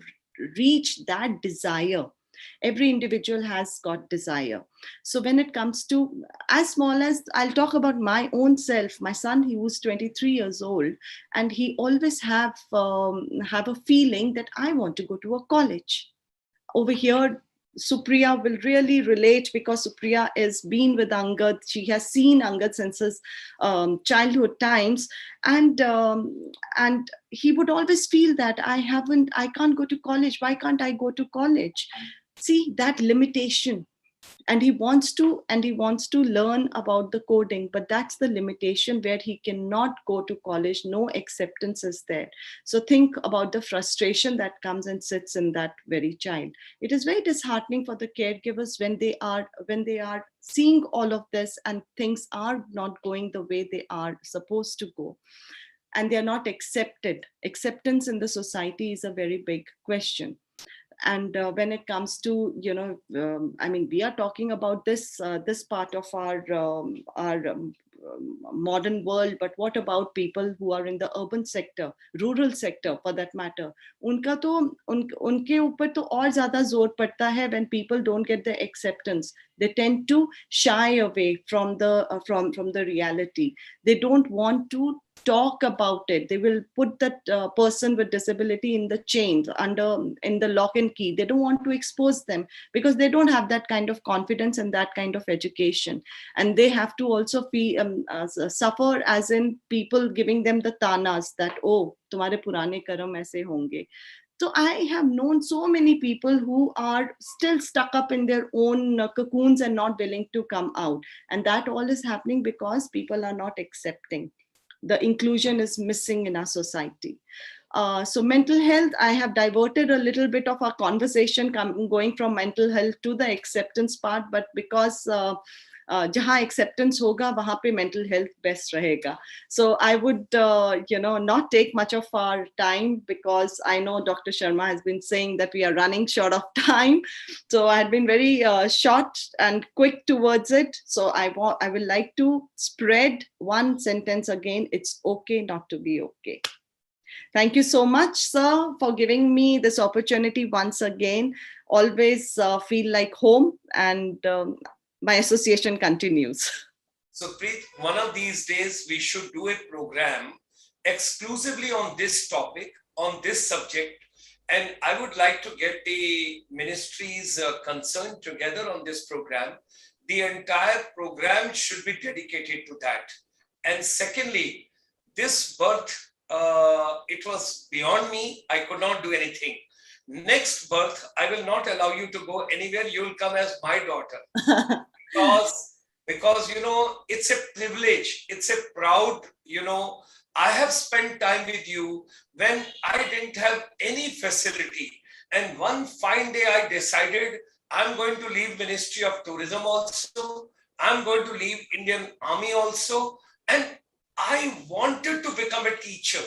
reach that desire Every individual has got desire. So when it comes to as small as, I'll talk about my own self, my son, he was 23 years old, and he always have a feeling that I want to go to a college. Over here, Supriya will really relate, because Supriya has been with Angad. She has seen Angad since his childhood times, and he would always feel that I can't go to college. Why can't I go to college? See that limitation. And he wants to learn about the coding, but that's the limitation where he cannot go to college. No acceptance is there. So think about the frustration that comes and sits in that very child. It is very disheartening for the caregivers when they are seeing all of this and things are not going the way they are supposed to go, and they are not accepted. Acceptance in the society is a very big question. And when it comes to, we are talking about this part of our modern world, but what about people who are in the urban sector, rural sector for that matter? उनके ऊपर तो और ज़्यादा जोर पड़ता है when people don't get the acceptance. They tend to shy away from the reality. They don't want to talk about it. They will put that person with disability in the chains, in the lock and key. They don't want to expose them because they don't have that kind of confidence and that kind of education. And they have to also suffer, as in people giving them the tanas that, oh, tumhare purane karam aise honge. So I have known so many people who are still stuck up in their own cocoons and not willing to come out. And that all is happening because people are not accepting. The inclusion is missing in our society. So mental health, I have diverted a little bit of our conversation going from mental health to the acceptance part, but because jahan acceptance hoga, wahan pe mental health best rahega. So I would, not take much of our time, because I know Dr. Sharma has been saying that we are running short of time. So I had been very short and quick towards it. So I will like to spread one sentence again. It's okay not to be okay. Thank you so much, sir, for giving me this opportunity once again. Always feel like home, and my association continues. So Preet, one of these days we should do a program exclusively on this topic, on this subject. And I would like to get the ministries concerned together on this program. The entire program should be dedicated to that. And secondly, this birth, it was beyond me. I could not do anything. Next birth, I will not allow you to go anywhere. You will come as my daughter. because it's a privilege. It's a proud, I have spent time with you when I didn't have any facility. And one fine day I decided I'm going to leave Ministry of Tourism also. I'm going to leave Indian Army also. And I wanted to become a teacher.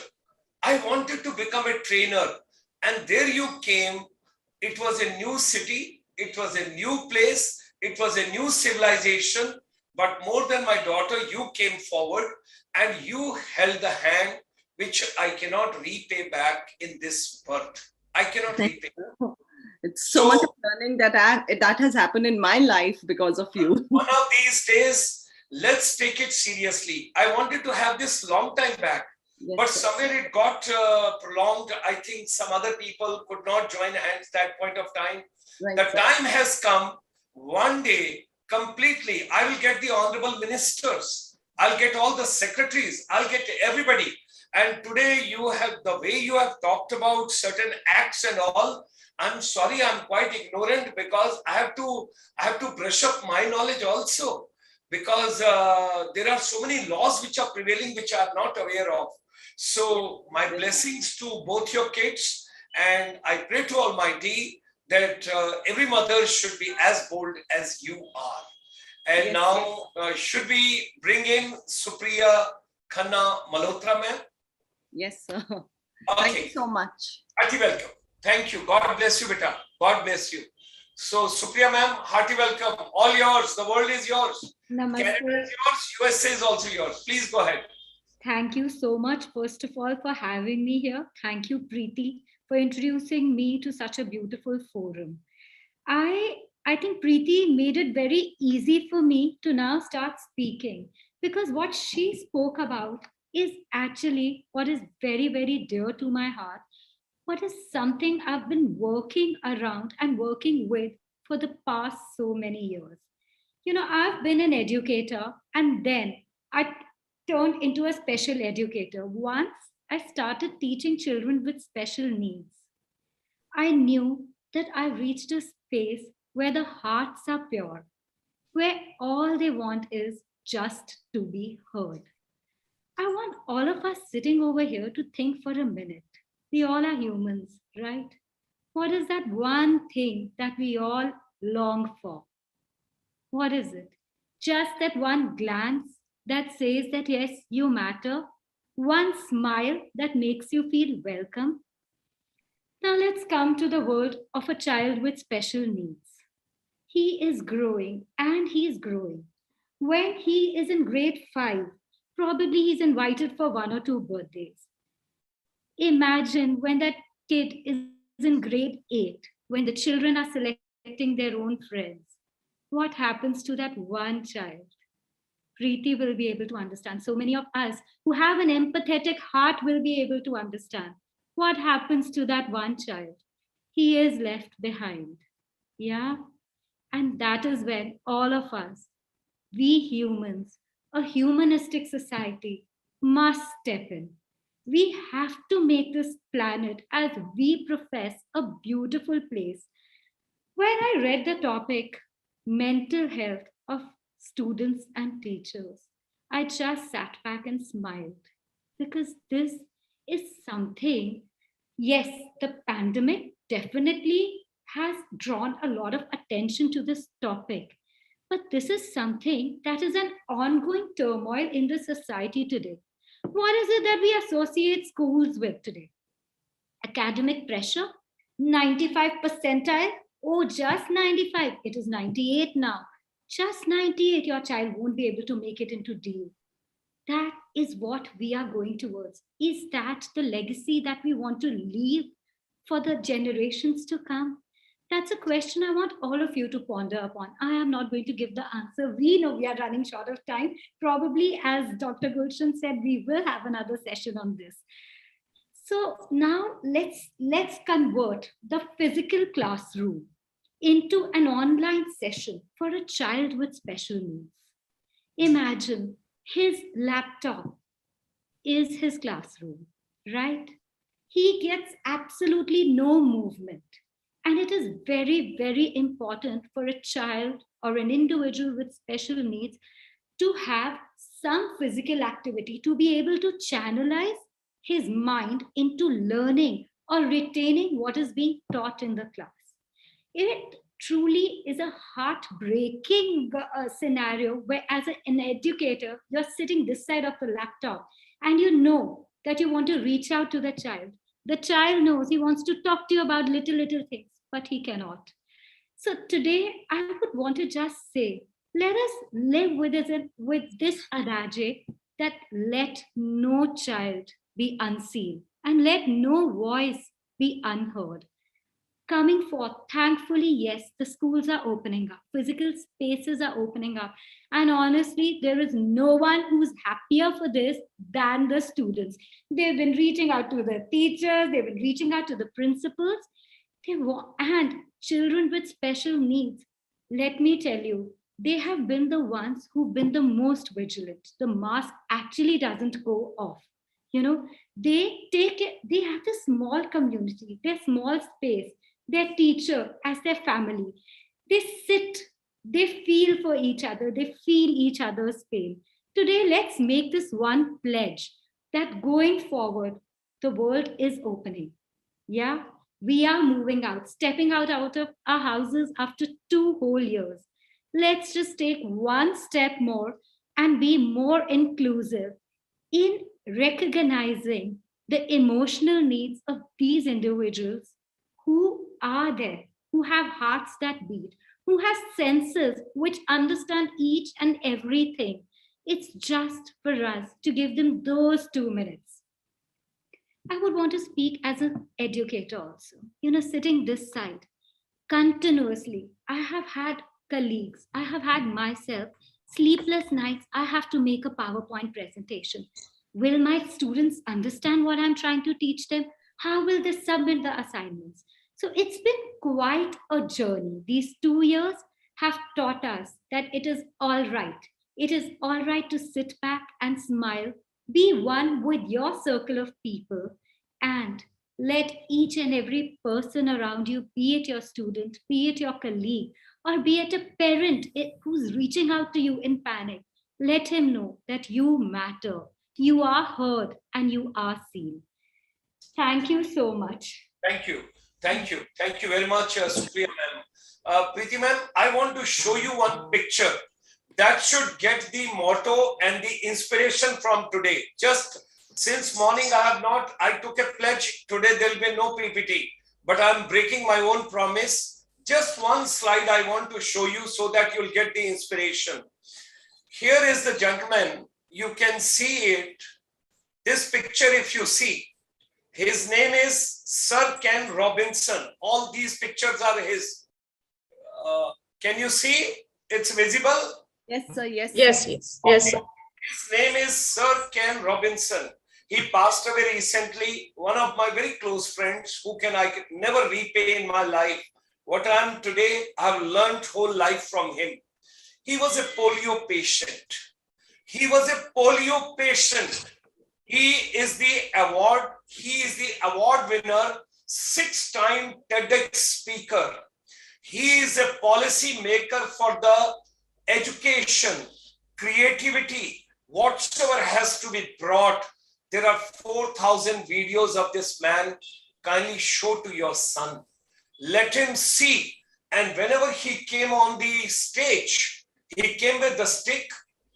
I wanted to become a trainer. And there you came. It was a new city. It was a new place. It was a new civilization. But more than my daughter, you came forward and you held the hand, which I cannot repay back in this birth. I cannot repay. It's so much of learning that has happened in my life because of you. One of these days, let's take it seriously. I wanted to have this long time back, yes, but somewhere it got prolonged. I think some other people could not join hands that point of time. Right, the time has come. One day, completely, I will get the honorable ministers. I'll get all the secretaries. I'll get everybody. And today you have, the way you have talked about certain acts and all, I'm sorry, I'm quite ignorant, because I have to brush up my knowledge also, because there are so many laws which are prevailing, which I'm not aware of. So my blessings to both your kids, and I pray to Almighty that every mother should be as bold as you are. And yes, now, should we bring in Supriya Khanna Malhotra ma'am? Yes, sir. Okay. Thank you so much. Hearty welcome. Thank you. God bless you, beta. God bless you. So, Supriya ma'am, hearty welcome. All yours. The world is yours. Namaste. Canada is yours. USA is also yours. Please go ahead. Thank you so much, first of all, for having me here. Thank you, Preeti, for introducing me to such a beautiful forum. I think Preeti made it very easy for me to now start speaking, because what she spoke about is actually what is very, very dear to my heart. What is something I've been working around and working with for the past so many years. I've been an educator, and then I turned into a special educator. Once I started teaching children with special needs, I knew that I reached a space where the hearts are pure, where all they want is just to be heard. I want all of us sitting over here to think for a minute. We all are humans, right? What is that one thing that we all long for? What is it? Just that one glance that says that yes, you matter, one smile that makes you feel welcome. Now let's come to the world of a child with special needs. He is growing and he is growing. When he is in grade 5, probably he's invited for 1 or 2 birthdays. Imagine when that kid is in grade 8, when the children are selecting their own friends. What happens to that one child? Preeti will be able to understand. So many of us who have an empathetic heart will be able to understand. What happens to that one child? He is left behind. Yeah. And that is when all of us, we humans, a humanistic society, must step in. We have to make this planet, as we profess, a beautiful place. When I read the topic, mental health of students and teachers, I just sat back and smiled, because this is something, yes, the pandemic definitely has drawn a lot of attention to this topic. But this is something that is an ongoing turmoil in the society today. What is it that we associate schools with today? Academic pressure, 95 percentile. Oh, just 95. It is 98 now. Just 98, your child won't be able to make it into D. That is what we are going towards. Is that the legacy that we want to leave for the generations to come? That's a question I want all of you to ponder upon. I am not going to give the answer. We know we are running short of time. Probably, as Dr. Gulshan said, we will have another session on this. So now let's convert the physical classroom into an online session for a child with special needs. Imagine his laptop is his classroom, right? He gets absolutely no movement. And it is very, very important for a child or an individual with special needs to have some physical activity to be able to channelize his mind into learning or retaining what is being taught in the class. It truly is a heartbreaking scenario where, as an educator, you're sitting this side of the laptop and you know that you want to reach out to the child. The child knows he wants to talk to you about little things, but he cannot. So today, I would want to just say, let us live with this adage that let no child be unseen and let no voice be unheard. Coming forth, thankfully, yes, the schools are opening up, physical spaces are opening up. And honestly, there is no one who's happier for this than the students. They've been reaching out to the teachers, they've been reaching out to the principals, and children with special needs. Let me tell you, they have been the ones who've been the most vigilant. The mask actually doesn't go off. They have this small community, their small space, their teacher as their family. They sit, they feel for each other, they feel each other's pain. Today, let's make this one pledge that going forward, the world is opening. Yeah, we are moving out, stepping out of our houses after 2 whole years. Let's just take one step more and be more inclusive in recognizing the emotional needs of these individuals who are there, who have hearts that beat, who have senses which understand each and everything. It's just for us to give them those 2 minutes. I would want to speak as an educator also, sitting this side. continuously. I have had colleagues, I have had myself sleepless nights. I have to make a PowerPoint presentation. Will my students understand what I'm trying to teach them? How will they submit the assignments? So it's been quite a journey. These 2 years have taught us that it is all right. It is all right to sit back and smile, be one with your circle of people, and let each and every person around you, be it your student, be it your colleague, or be it a parent who's reaching out to you in panic, let him know that you matter, you are heard, and you are seen. Thank you so much. Thank you. Thank you. Thank you very much, Supriya ma'am. Preeti ma'am, I want to show you one picture that should get the motto and the inspiration from today. Just since morning, I took a pledge. Today, there will be no PPT, but I'm breaking my own promise. Just one slide I want to show you so that you'll get the inspiration. Here is the gentleman. You can see it. This picture, if you see, his name is Sir Ken Robinson. All these pictures are his. Can you see? It's visible? Yes, sir. Yes. Yes, yes, yes, sir. His name is Sir Ken Robinson. He passed away recently. One of my very close friends who I could never repay in my life. What I am today, I've learned whole life from him. He was a polio patient. He was a polio patient. He is the award winner, 6-time TEDx speaker. He is a policy maker for the education, creativity, whatsoever has to be brought. There are 4,000 videos of this man. Kindly show to your son. Let him see. And whenever he came on the stage, he came with the stick.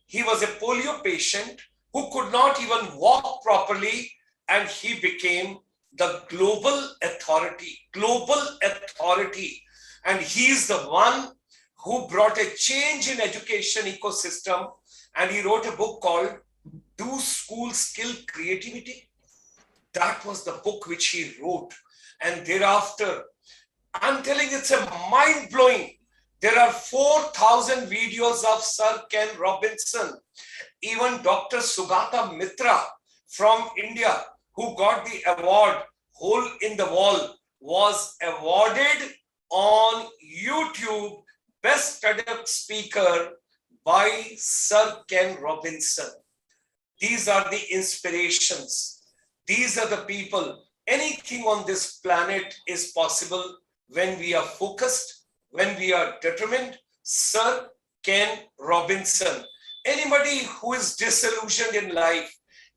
He was a polio patient who could not even walk properly, and he became the global authority. And he is the one who brought a change in education ecosystem, and he wrote a book called Do Schools Kill Creativity? That was the book which he wrote. And thereafter, I'm telling you, it's a mind-blowing. There are 4,000 videos of Sir Ken Robinson. Even Dr. Sugata Mitra from India, who got the award, Hole in the Wall, was awarded on YouTube Best TEDx Speaker by Sir Ken Robinson. These are the inspirations. These are the people. Anything on this planet is possible when we are focused, when we are determined. Sir Ken Robinson. Anybody who is disillusioned in life,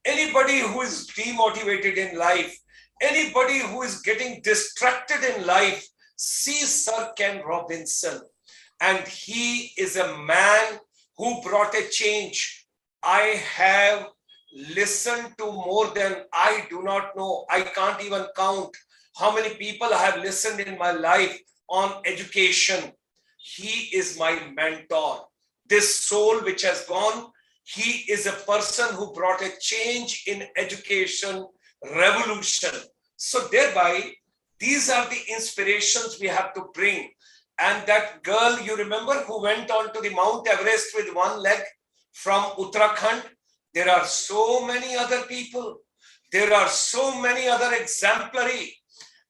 anybody who is demotivated in life, anybody who is getting distracted in life, see Sir Ken Robinson. And he is a man who brought a change. I have listened to more than I do not know. I can't even count how many people I have listened in my life on education. He is my mentor. This soul which has gone, he is a person who brought a change in education revolution. So thereby, these are the inspirations we have to bring. And that girl, you remember, who went on to the Mount Everest with one leg from Uttarakhand? There are so many other people. There are so many other exemplary.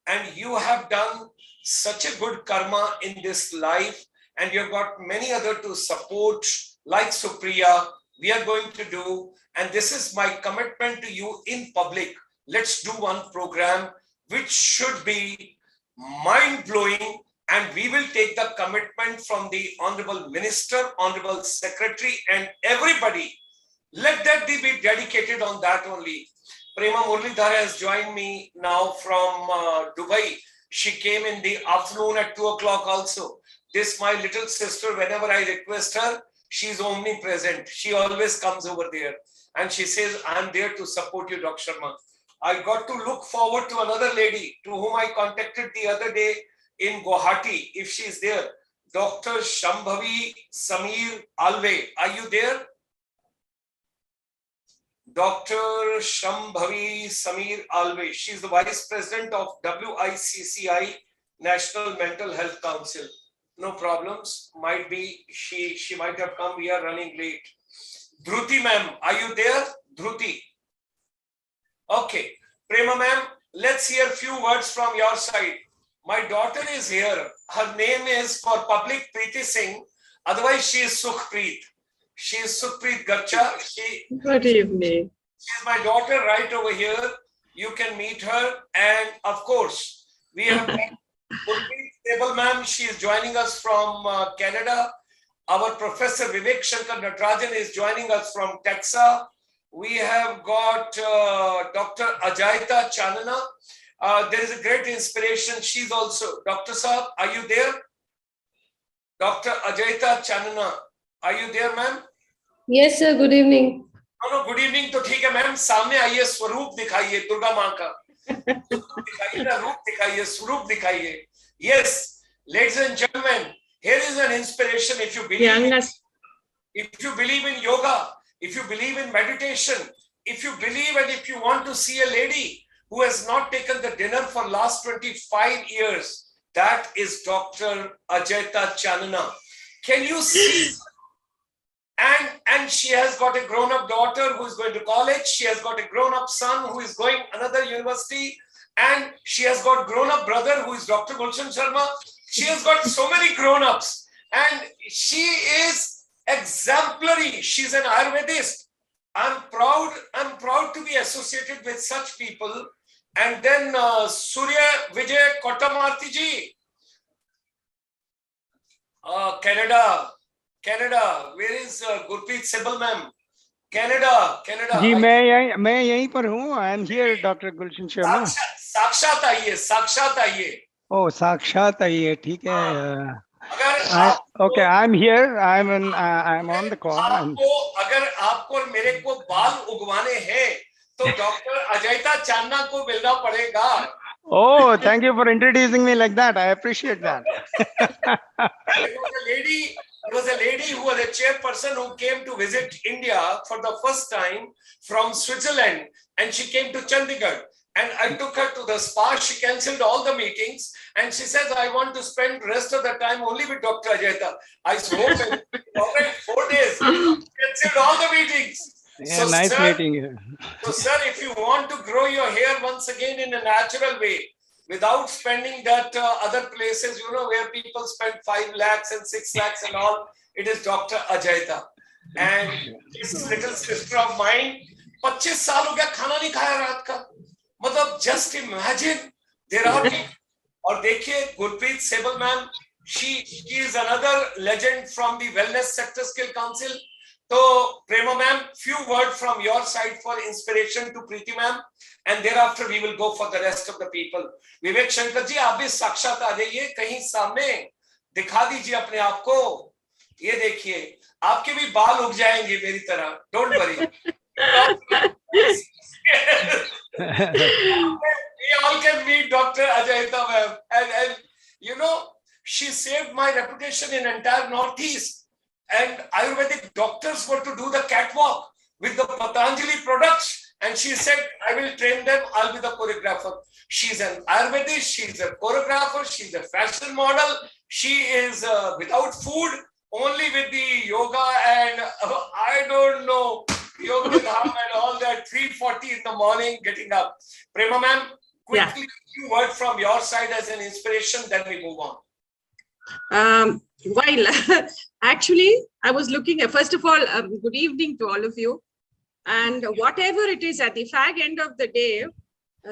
And you have done such a good karma in this life. And you've got many other to support, like Supriya, we are going to do. And this is my commitment to you in public. Let's do one program which should be mind-blowing. And we will take the commitment from the Honorable Minister, Honorable Secretary, and everybody. Let that be dedicated on that only. Prema Murlidhara has joined me now from Dubai. She came in the afternoon at 2 o'clock also. This, my little sister, whenever I request her, she's omnipresent. She always comes over there. And she says, I'm there to support you, Dr. Sharma. I got to look forward to another lady to whom I contacted the other day in Guwahati, if she is there. Dr. Shambhavi Samir Alve. Are you there? Dr. Shambhavi Samir Alve. She is the Vice President of WICCI, National Mental Health Council. No problems. Might be she might have come. We are running late. Dhruti ma'am, are you there? Dhruti. Okay. Prema ma'am, let's hear a few words from your side. My daughter is here. Her name is for public Preeti Singh. Otherwise, she is Sukhpreet. She is Sukhpreet Garcha. Good evening. She's my daughter right over here. You can meet her. And of course, we have Gurpreet Stable ma'am. She is joining us from Canada. Our Professor Vivek Shankar Natarajan is joining us from Texas. We have got Dr. Ajayita Chanana. There is a great inspiration. She's also, Dr. Saab, are you there? Dr. Ajayita Chanana, are you there, ma'am? Yes, sir. Good evening. No, good evening. तो ठीक है ma'am, सामने आइए, स्वरूप दिखाइए दुर्गा माँ का, दिखाइए ना, रूप दिखाइए, स्वरूप दिखाइए. Yes, ladies and gentlemen, here is an inspiration. If you believe in yoga, if you believe in meditation, if you believe and if you want to see a lady who has not taken the dinner for last 25 years, that is Dr. Ajayita Chanana. Can you see? And she has got a grown-up daughter who is going to college. She has got a grown-up son who is going another university. And she has got grown-up brother who is Dr. Gulshan Sharma. She has got so many grown-ups. And she is exemplary. She's an Ayurvedist. I'm proud to be associated with such people. And then Surya Vijay Kottamarthi ji. Canada. Where is Gurpreet Sibal ma'am? Canada. जी मैं यहीं पर हूँ. I am here, Dr. Gulshan Sharma. साक्षात आइए. Oh, साक्षात आइए. ठीक है. Okay, I'm here. I'm on the call. अगर आपको और मेरे को बाल उगवाने हैं तो डॉक्टर अजयता चानना को मिलना पड़ेगा. Oh, thank you for introducing me like that. I appreciate that. There was a lady who was a chairperson who came to visit India for the first time from Switzerland, and she came to Chandigarh. And I took her to the spa. She cancelled all the meetings, and she says, "I want to spend the rest of the time only with Dr. Ajayita." I spoke already 4 days. Cancelled all the meetings. Yeah, So, nice sir, meeting you. So, sir, if you want to grow your hair once again in a natural way, without spending that other places, where people spend 5 lakhs and 6 lakhs and all, it is Dr. Ajayita. And this little sister of mine, 25 साल हो गया खाना नहीं खाया रात का. मतलब just imagine, there are people. और देखिए Gurpreet Sibal ma'am, she is another legend from the Wellness Sector Skill Council. So, Prema ma'am, few words from your side for inspiration to Preeti ma'am, and thereafter we will go for the rest of the people. Vivek Shankar ji, आप भी साक्षात आ जाइए कहीं सामने, दिखा दीजिए अपने आप को. ये देखिए, आपके भी बाल उग जाएंगे मेरी तरह. Don't worry. We all can meet Dr. Ajayita ma'am, and she saved my reputation in entire Northeast. And Ayurvedic doctors were to do the catwalk with the Patanjali products. And she said, I will train them, I'll be the choreographer. She's an Ayurvedist, she's a choreographer, she's a fashion model. She is without food, only with the yoga and I don't know, yoga and all that, 3:40 in the morning, getting up. Prema ma'am, quickly, a few words from your side as an inspiration, then we move on. Actually, I was looking at, first of all, good evening to all of you. And whatever it is at the fag end of the day,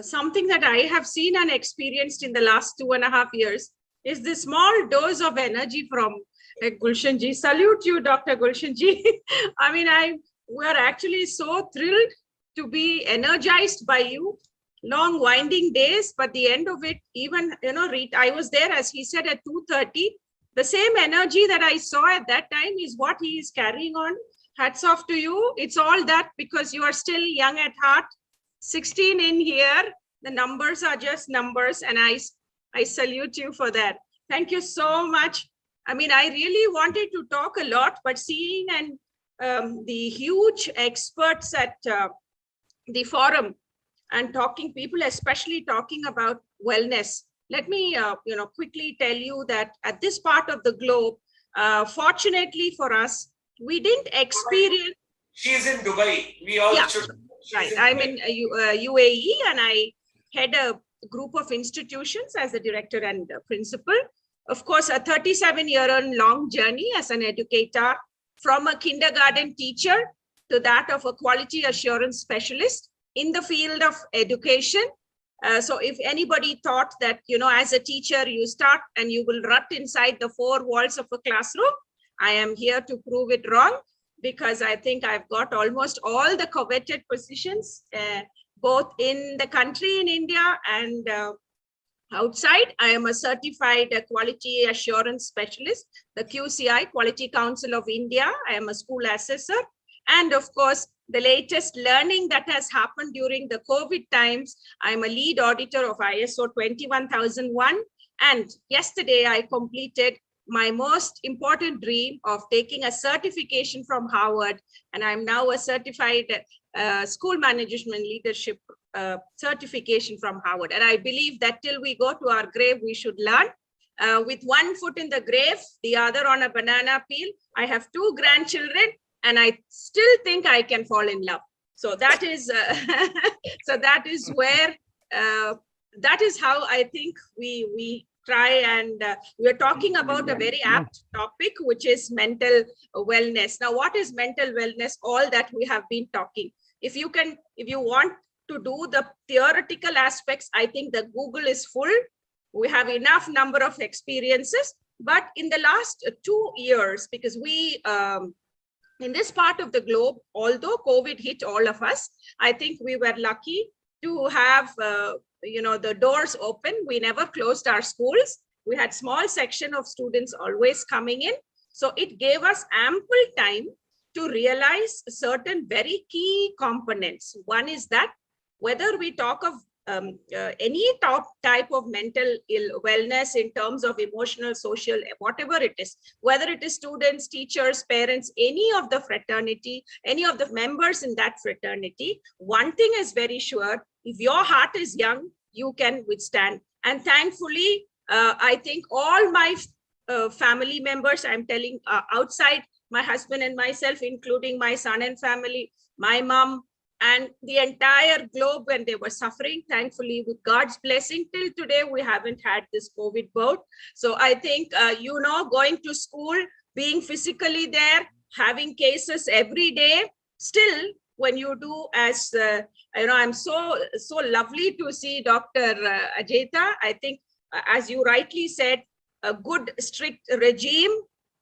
something that I have seen and experienced in the last 2.5 years is this small dose of energy from Gulshan ji. Salute you, Dr. Gulshan ji. I mean, we are actually so thrilled to be energized by you. Long winding days, but the end of it, even, I was there, as he said, at 2:30. The same energy that I saw at that time is what he is carrying on. Hats off to you. It's all that because you are still young at heart. 16 in here. The numbers are just numbers, and I salute you for that. Thank you so much. I mean, I really wanted to talk a lot, but seeing and the huge experts at the forum and talking, people especially talking about wellness, let me quickly tell you that at this part of the globe, fortunately for us, we didn't experience. She's in Dubai. We all should. Right. I'm in UAE, and I head a group of institutions as the director and principal. Of course, a 37-year-long journey as an educator, from a kindergarten teacher to that of a quality assurance specialist in the field of education. So if anybody thought that, as a teacher, you start and you will rot inside the four walls of a classroom, I am here to prove it wrong, because I think I've got almost all the coveted positions, both in the country, in India, and outside. I am a certified quality assurance specialist, the QCI, Quality Council of India. I am a school assessor. And of course, the latest learning that has happened during the COVID times, I'm a lead auditor of ISO 21001. And yesterday I completed my most important dream of taking a certification from Harvard. And I'm now a certified school management leadership certification from Harvard. And I believe that till we go to our grave, we should learn. With one foot in the grave, the other on a banana peel. I have 2 grandchildren, and I still think I can fall in love. So that is where that is how I think we try, and we're talking about a very apt topic, which is mental wellness. Now, what is mental wellness? All that we have been talking. If you want to do the theoretical aspects, I think the Google is full. We have enough number of experiences. But in the last 2 years, because we, in this part of the globe, although COVID hit all of us, I think we were lucky to have the doors open. We never closed our schools. We had small section of students always coming in. So it gave us ample time to realize certain very key components. One is that whether we talk of any type of mental wellness in terms of emotional, social, whatever it is, whether it is students, teachers, parents, any of the fraternity, any of the members in that fraternity, one thing is very sure: if your heart is young, you can withstand. And thankfully, I think all my family members, I'm telling outside my husband and myself, including my son and family, my mom, and the entire globe, when they were suffering, thankfully, with God's blessing, till today, we haven't had this COVID bout. So I think, going to school, being physically there, having cases every day, still, when you do, as I'm so lovely to see Dr. Ajeta. I think, as you rightly said, a good strict regime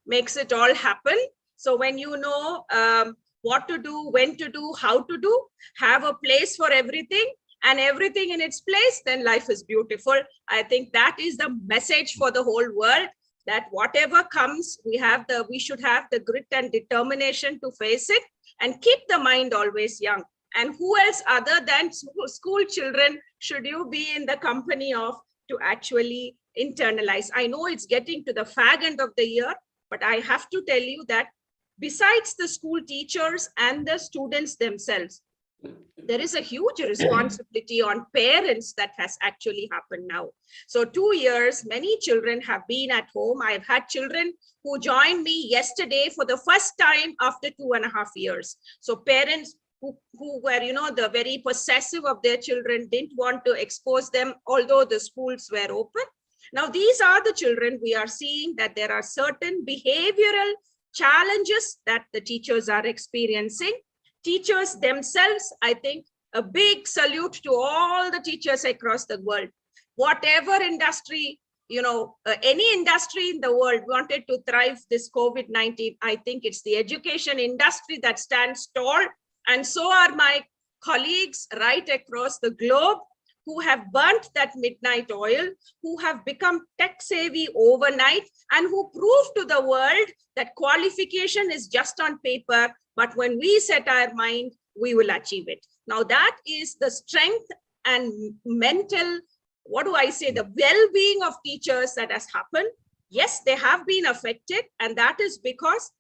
makes it all happen. So when you know what to do, when to do, how to do, have a place for everything, and everything in its place, then life is beautiful. I think that is the message for the whole world, that whatever comes, we should have the grit and determination to face it, and keep the mind always young. And who else other than school children should you be in the company of to actually internalize? I know it's getting to the fag end of the year, but I have to tell you that besides the school teachers and the students themselves, there is a huge responsibility on parents that has actually happened now. So 2 years, many children have been at home. I've had children who joined me yesterday for the first time after 2.5 years. So parents who were, the very possessive of their children, didn't want to expose them, although the schools were open. Now, these are the children we are seeing that there are certain behavioral challenges that the teachers are experiencing. Teachers themselves, I think, a big salute to all the teachers across the world. Whatever industry, any industry in the world wanted to thrive this COVID-19, I think it's the education industry that stands tall. And so are my colleagues right across the globe who have burnt that midnight oil, who have become tech savvy overnight, and who prove to the world that qualification is just on paper, but when we set our mind, we will achieve it. Now that is the strength and mental, the well-being of teachers that has happened. Yes, they have been affected, and that is because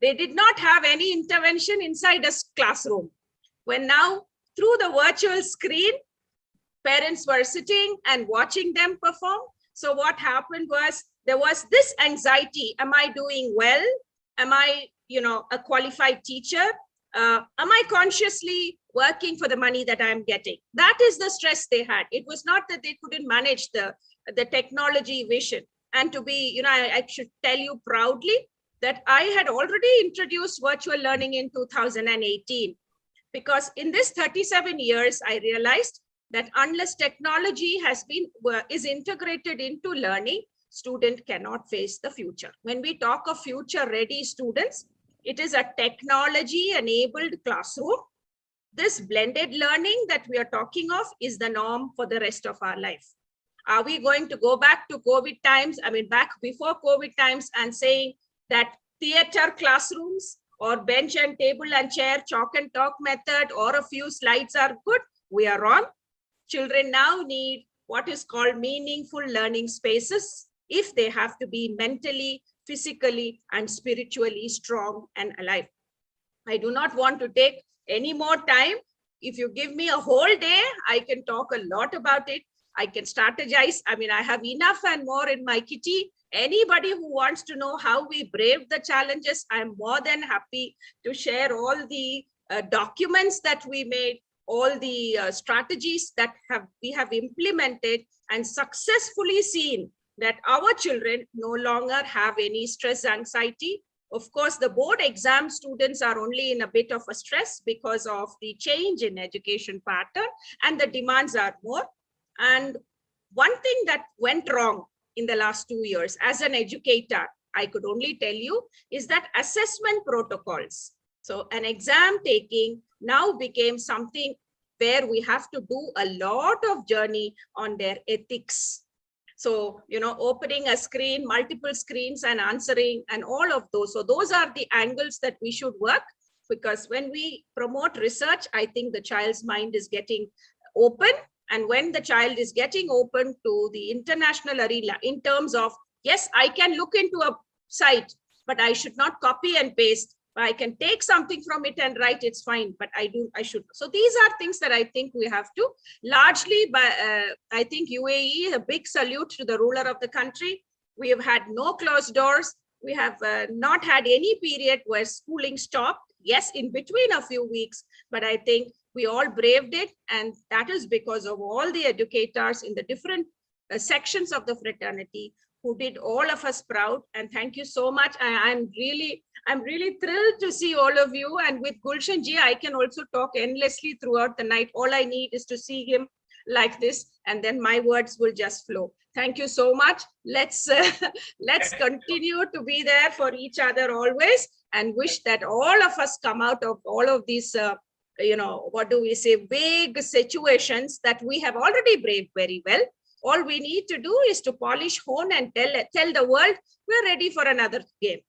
they did not have any intervention inside a classroom. When now, through the virtual screen, Parents were sitting and watching them perform. So what happened was there was this anxiety. Am I doing well? Am I, a qualified teacher? Am I consciously working for the money that I'm getting? That is the stress they had. It was not that they couldn't manage the technology vision. And to be, I should tell you proudly that I had already introduced virtual learning in 2018. Because in this 37 years, I realized that unless technology is integrated into learning, student cannot face the future. When we talk of future-ready students, it is a technology-enabled classroom. This blended learning that we are talking of is the norm for the rest of our life. Are we going to go back to COVID times? I mean, back before COVID times and saying that theater classrooms or bench and table and chair, chalk and talk method, or a few slides are good? We are wrong. Children now need what is called meaningful learning spaces if they have to be mentally, physically, and spiritually strong and alive. I do not want to take any more time. If you give me a whole day, I can talk a lot about it. I can strategize. I mean, I have enough and more in my kitty. Anybody who wants to know how we braved the challenges, I'm more than happy to share all the documents that we made, all the strategies that we have implemented and successfully seen that our children no longer have any stress, anxiety. Of course, the board exam students are only in a bit of a stress because of the change in education pattern and the demands are more. And one thing that went wrong in the last 2 years as an educator, I could only tell you, is that assessment protocols. So an exam taking now became something where we have to do a lot of journey on their ethics. So, opening a screen, multiple screens and answering and all of those. So those are the angles that we should work, because when we promote research, I think the child's mind is getting open. And when the child is getting open to the international arena in terms of, yes, I can look into a site, but I should not copy and paste. I can take something from it and write, it's fine, but I should. So these are things that I think we have to largely, I think UAE, a big salute to the ruler of the country. We have had no closed doors. We have not had any period where schooling stopped. Yes, in between a few weeks, but I think we all braved it. And that is because of all the educators in the different sections of the fraternity who did all of us proud. And thank you so much. I'm really thrilled to see all of you. And with Gulshan ji, I can also talk endlessly throughout the night. All I need is to see him like this, and then my words will just flow. Thank you so much. Let's continue to be there for each other always, and wish that all of us come out of all of these, what do we say, vague situations that we have already braved very well. All we need to do is to polish, hone, and tell the world we're ready for another game.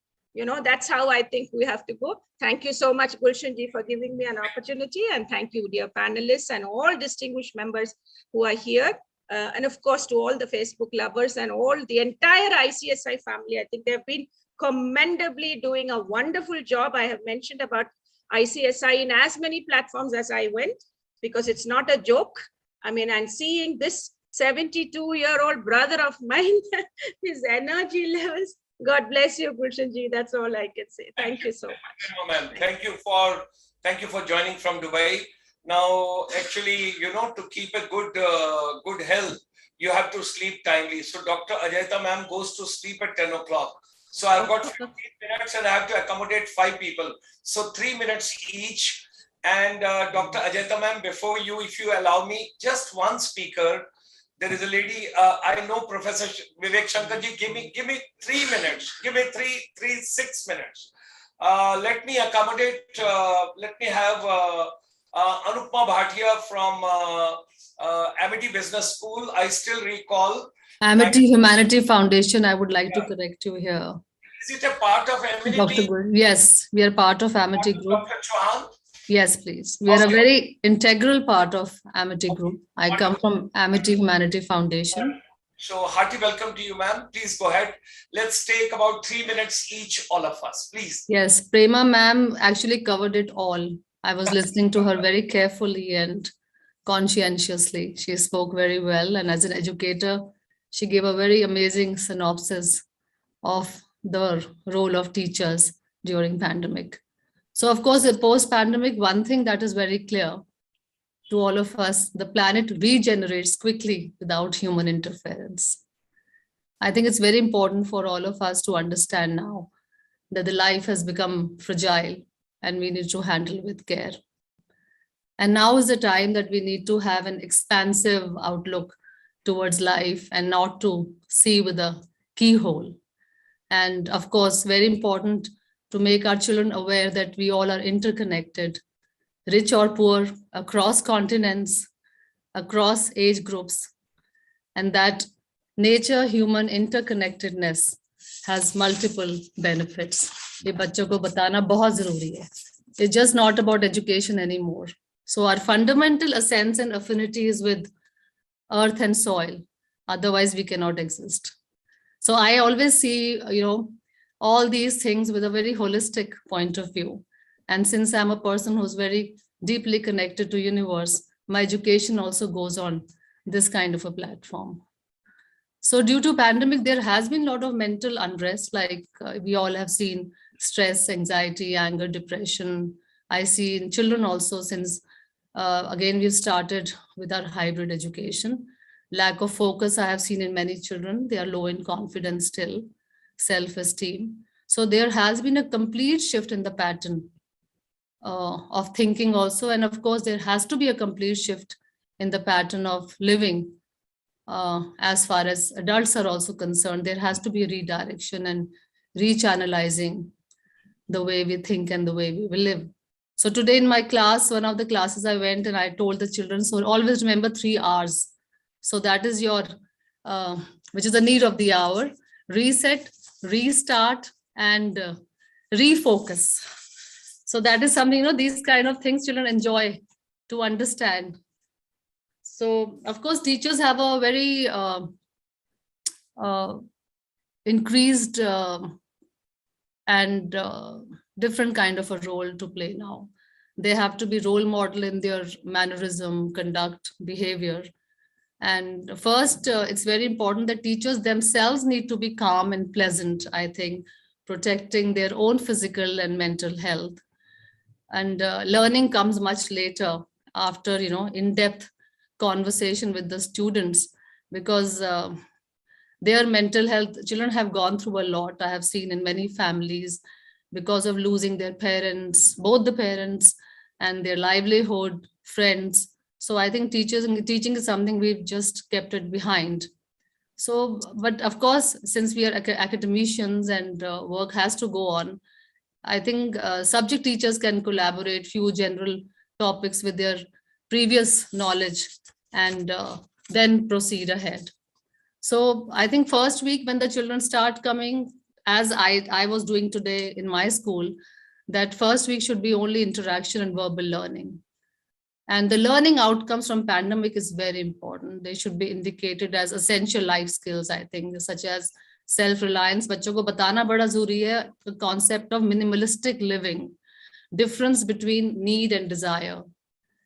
That's how I think we have to go. Thank you so much, Gulshan ji, for giving me an opportunity. And thank you, dear panelists and all distinguished members who are here. And of course, to all the Facebook lovers and all the entire ICSI family. I think they've been commendably doing a wonderful job. I have mentioned about ICSI in as many platforms as I went, because it's not a joke. I mean, and seeing this 72-year-old brother of mine, his energy levels. God bless you, Gulshan ji. That's all I can say. Thank you so much. Thank you for joining from Dubai. Now, actually, to keep a good health, you have to sleep timely. So Dr. Ajayata ma'am goes to sleep at 10 o'clock. So I've got 15 minutes and I have to accommodate 5 people. So 3 minutes each. And Dr. Ajayata ma'am, before you, if you allow me, just one speaker. There is a lady, I know Professor Vivek Shankar ji, give me 3 minutes, give me 6 minutes. Let me accommodate, let me have Anupma Bhatia from Amity Business School. I still recall. Amity Humanity Foundation, I would like to correct you here. Is it a part of Amity? Dr. Goyal, yes, we are part of Amity Group. Dr. Chauhan? Yes, please. We are a very integral part of Amity Group. I come from Amity Humanity Foundation. So hearty welcome to you, ma'am. Please go ahead. Let's take about 3 minutes each, all of us, please. Yes, Prema ma'am actually covered it all. I was listening to her very carefully, and conscientiously. She spoke very well. And as an educator, she gave a very amazing synopsis of the role of teachers during pandemic. So of course, the post-pandemic, one thing that is very clear to all of us, the planet regenerates quickly without human interference. I think it's very important for all of us to understand now that the life has become fragile and we need to handle with care. And now is the time that we need to have an expansive outlook towards life and not to see with a keyhole. And of course, very important to make our children aware that we all are interconnected, rich or poor, across continents, across age groups, and that nature-human interconnectedness has multiple benefits. ये बच्चों को बताना बहुत ज़रूरी है. It's just not about education anymore. So our fundamental essence and affinity is with earth and soil. Otherwise, we cannot exist. So I always see, all these things with a very holistic point of view. And since I'm a person who's very deeply connected to universe, my education also goes on this kind of a platform. So due to pandemic, there has been a lot of mental unrest, like we all have seen stress, anxiety, anger, depression. I see in children also, since again, we've started with our hybrid education. Lack of focus I have seen in many children. They are low in confidence still, self-esteem. So there has been a complete shift in the pattern of thinking also. And of course, there has to be a complete shift in the pattern of living. As far as adults are also concerned, there has to be a redirection and rechannelizing the way we think and the way we will live. So today in my class, one of the classes I went and I told the children, so always remember 3 R's. So that is your, which is the need of the hour: reset, restart, and refocus. So that is something, these kind of things children enjoy to understand. So of course, teachers have a very increased and different kind of a role to play now. They have to be role model in their mannerism, conduct, behavior. And first, it's very important that teachers themselves need to be calm and pleasant, I think, protecting their own physical and mental health. And learning comes much later after, in-depth conversation with the students, because their mental health, children have gone through a lot. I have seen in many families because of losing their parents, both the parents and their livelihood, friends. So I think teaching is something we've just kept it behind. So, but of course, since we are academicians and work has to go on, I think subject teachers can collaborate few general topics with their previous knowledge and then proceed ahead. So I think first week when the children start coming, as I was doing today in my school, that first week should be only interaction and verbal learning. And the learning outcomes from pandemic is very important. They should be indicated as essential life skills, I think, such as self-reliance. बच्चों को बताना बड़ा ज़रूरी है, the concept of minimalistic living, difference between need and desire,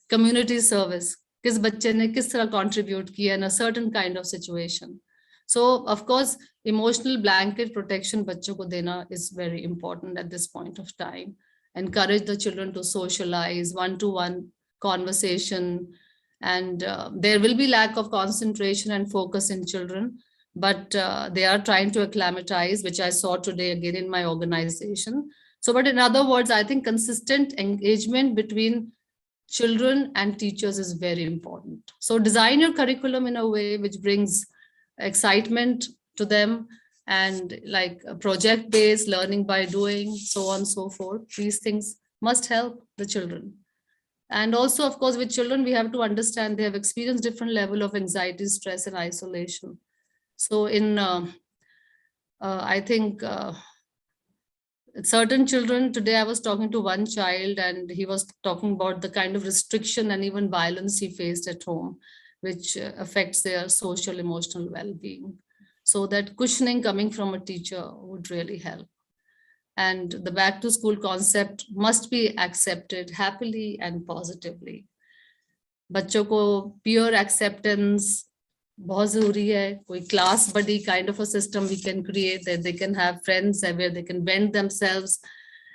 community service, किस बच्चे ने किस तरह contribute किया in a certain kind of situation. So, of course, emotional blanket protection बच्चों को देना is very important at this point of time. Encourage the children to socialize, one-to-one conversation, and there will be lack of concentration and focus in children, but they are trying to acclimatize, which I saw today again in my organization. So, but in other words, I think consistent engagement between children and teachers is very important. So design your curriculum in a way which brings excitement to them, and like project-based learning by doing, so on and so forth. These things must help the children. And also, of course, with children, we have to understand they have experienced different level of anxiety, stress, and isolation. So in, I think, certain children, today I was talking to one child and he was talking about the kind of restriction and even violence he faced at home, which affects their social, emotional well-being. So that cushioning coming from a teacher would really help. And the back to school concept must be accepted happily and positively. बच्चों को peer acceptance बहुत जरूरी है. कोई class buddy kind of a system we can create that they can have friends where they can vent themselves,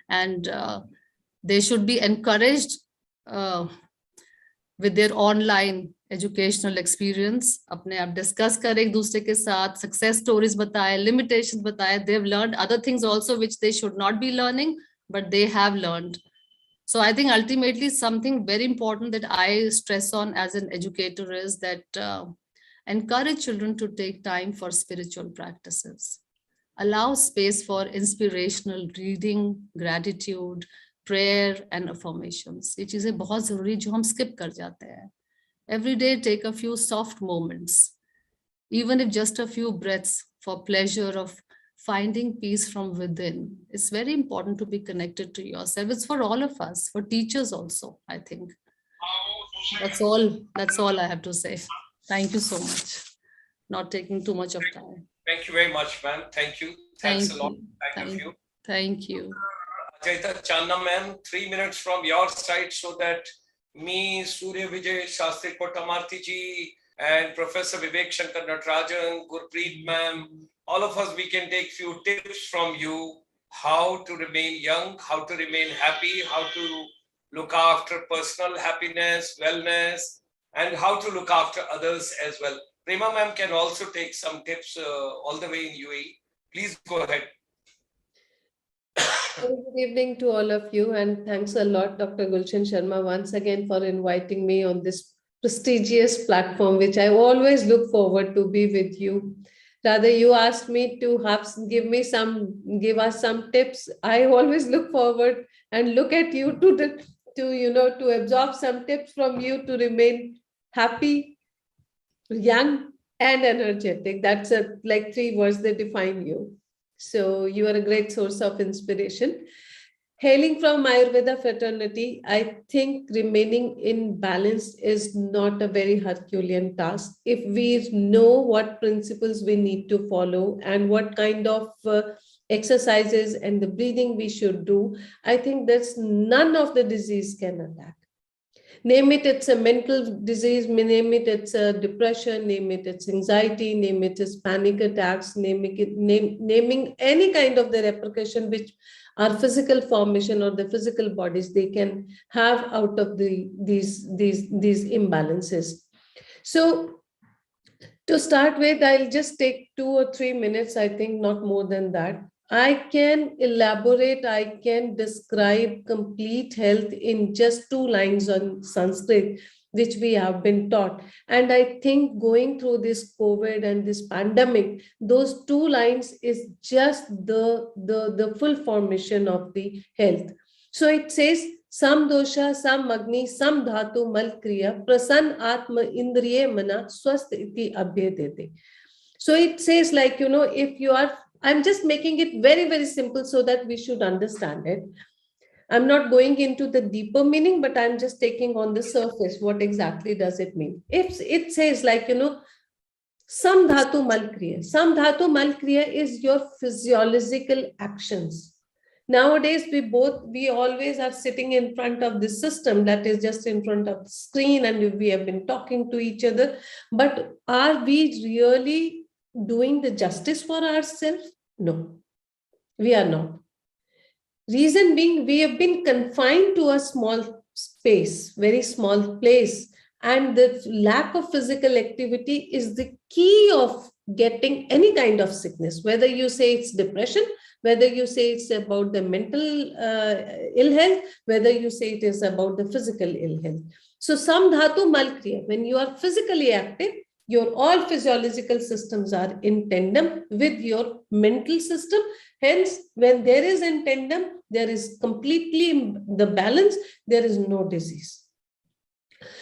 and they should be encouraged with their online educational experience. अपने आप discuss करें एक दूसरे के साथ, success stories बताएं, limitations बताएं. They've learned other things also which they should not be learning, but they have learned. So I think ultimately something very important that I stress on as an educator is that encourage children to take time for spiritual practices. Allow space for inspirational reading, gratitude, prayer and affirmations. ये चीजें बहुत जरूरी जो हम skip कर जाते हैं. Every day take a few soft moments, even if just a few breaths, for pleasure of finding peace from within. It's very important to be connected to yourself. It's for all of us, for teachers also, I think. That's all I have to say. Thank you so much. Not taking too much of time. Thank you very much, ma'am. Thank you. Thanks a lot. Thank you. Thank you. Ajayita Channa, ma'am, 3 minutes from your side so that me, Surya Vijay, Shastri Kottamarthi ji, and Professor Vivek Shankar Natarajan, Gurpreet ma'am, all of us, we can take few tips from you, how to remain young, how to remain happy, how to look after personal happiness, wellness, and how to look after others as well. Prema ma'am can also take some tips all the way in UAE. Please go ahead. Good evening to all of you, and thanks a lot, Dr. Gulshan Sharma, once again for inviting me on this prestigious platform, which I always look forward to be with you. Rather, you asked me to give us some tips. I always look forward and look at you to absorb some tips from you to remain happy, young, and energetic. That's like 3 words that define you. So you are a great source of inspiration. Hailing from Ayurveda fraternity, I think remaining in balance is not a very Herculean task. If we know what principles we need to follow and what kind of exercises and the breathing we should do, I think that's none of the disease can attack. Name it, it's a mental disease, name it, it's a depression, name it, it's anxiety, name it, it's panic attacks, naming any kind of the repercussion which our physical formation or the physical bodies they can have out of these imbalances. So to start with, I'll just take 2 or 3 minutes, I think not more than that. I can elaborate, I can describe complete health in just 2 lines on Sanskrit, which we have been taught. And I think going through this COVID and this pandemic, those 2 lines is just the full formation of the health. So it says, Sam dosha, sam agni, sam dhatu mal kriya, prasan atma indriye mana, swast iti abhyedete. So it says like, if you are, I'm just making it very, very simple so that we should understand it. I'm not going into the deeper meaning, but I'm just taking on the surface. What exactly does it mean? If it says like, Sam dhatu mal kriya. Sam dhatu mal kriya is your physiological actions. Nowadays, we always are sitting in front of the system that is just in front of the screen and we have been talking to each other. But are we really doing the justice for ourselves? No, we are not. Reason being, we have been confined to a small space, very small place, and the lack of physical activity is the key of getting any kind of sickness, whether you say it's depression, whether you say it's about the mental ill health, whether you say it is about the physical ill health. So sam dhatu mal kriya, when you are physically active, your all physiological systems are in tandem with your mental system. Hence, when there is in tandem, there is completely the balance, there is no disease.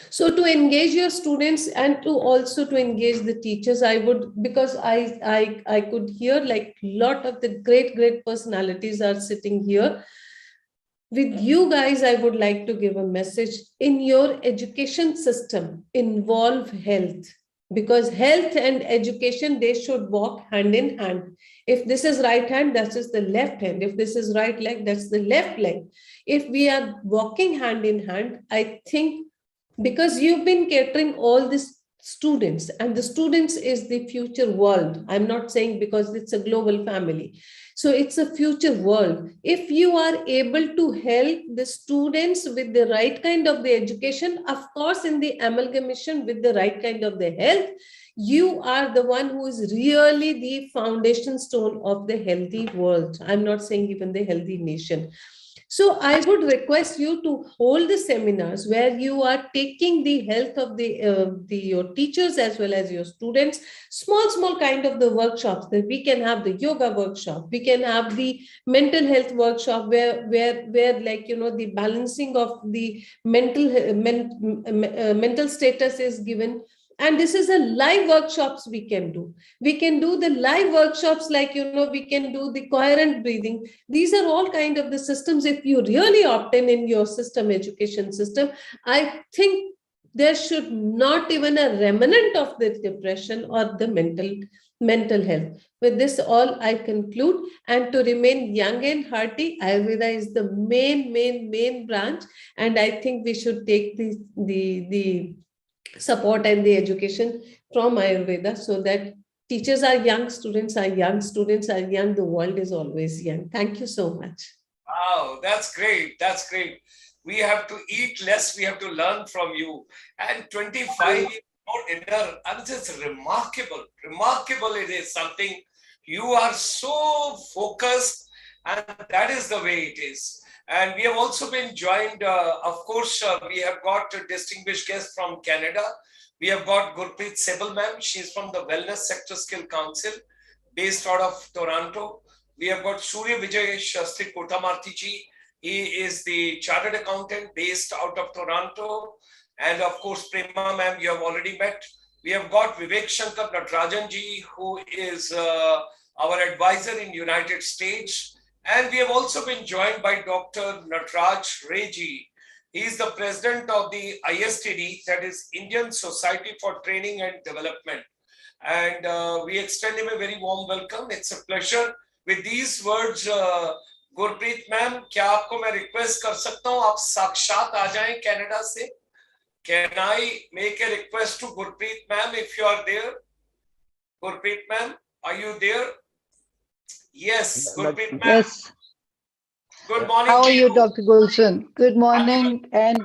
So to engage your students and to also to engage the teachers, I would, because I could hear like a lot of the great personalities are sitting here. With you guys, I would like to give a message. In your education system, involve health. Because health and education, they should walk hand in hand. If this is right hand, that is the left hand. If this is right leg, that's the left leg. If we are walking hand in hand, I think because you've been catering all these students, and the students is the future world. I'm not saying because it's a global family. So it's a future world. If you are able to help the students with the right kind of the education, of course, in the amalgamation with the right kind of the health, you are the one who is really the foundation stone of the healthy world. I'm not saying even the healthy nation. So I would request you to hold the seminars where you are taking the health of your teachers as well as your students, small kind of the workshops. That we can have the yoga workshop, we can have the mental health workshop where like, you know, the balancing of the mental status is given. And this is a live workshops we can do. We can do the live workshops, like, you know, we can do the coherent breathing. These are all kind of the systems. If you really opt in your system, education system, I think there should not even a remnant of the depression or the mental health. With this all, I conclude. And to remain young and hearty, Ayurveda is the main branch. And I think we should take the support and the education from Ayurveda, so that teachers are young, students are young, the world is always young. Thank you so much. Wow, that's great. That's great. We have to eat less. We have to learn from you. And 25 years no dinner. And it's remarkable. Remarkable. It is something. You are so focused, and that is the way it is. And we have also been joined, of course, we have got a distinguished guest from Canada. We have got Gurpreet Sehgal ma'am. She's from the Wellness Sector Skill Council, based out of Toronto. We have got Surya Vijay Shastri Kotamarti ji. He is the chartered accountant based out of Toronto. And of course, Prema ma'am, you have already met. We have got Vivek Shankar Natarajan ji, who is our advisor in United States. And we have also been joined by Dr. Nataraj Reji. He is the president of the ISTD, that is Indian Society for Training and Development. And we extend him a very warm welcome. It's a pleasure. With these words, Gurpreet ma'am, क्या आपको मैं request कर सकता हूँ आप साक्षात आ जाएं Canada से? Can I make a request to Gurpreet ma'am if you are there? Gurpreet ma'am, are you there? Yes, Gurpreet ma'am. Yes. Good morning. How are you, Dr. Gulshan? Good morning and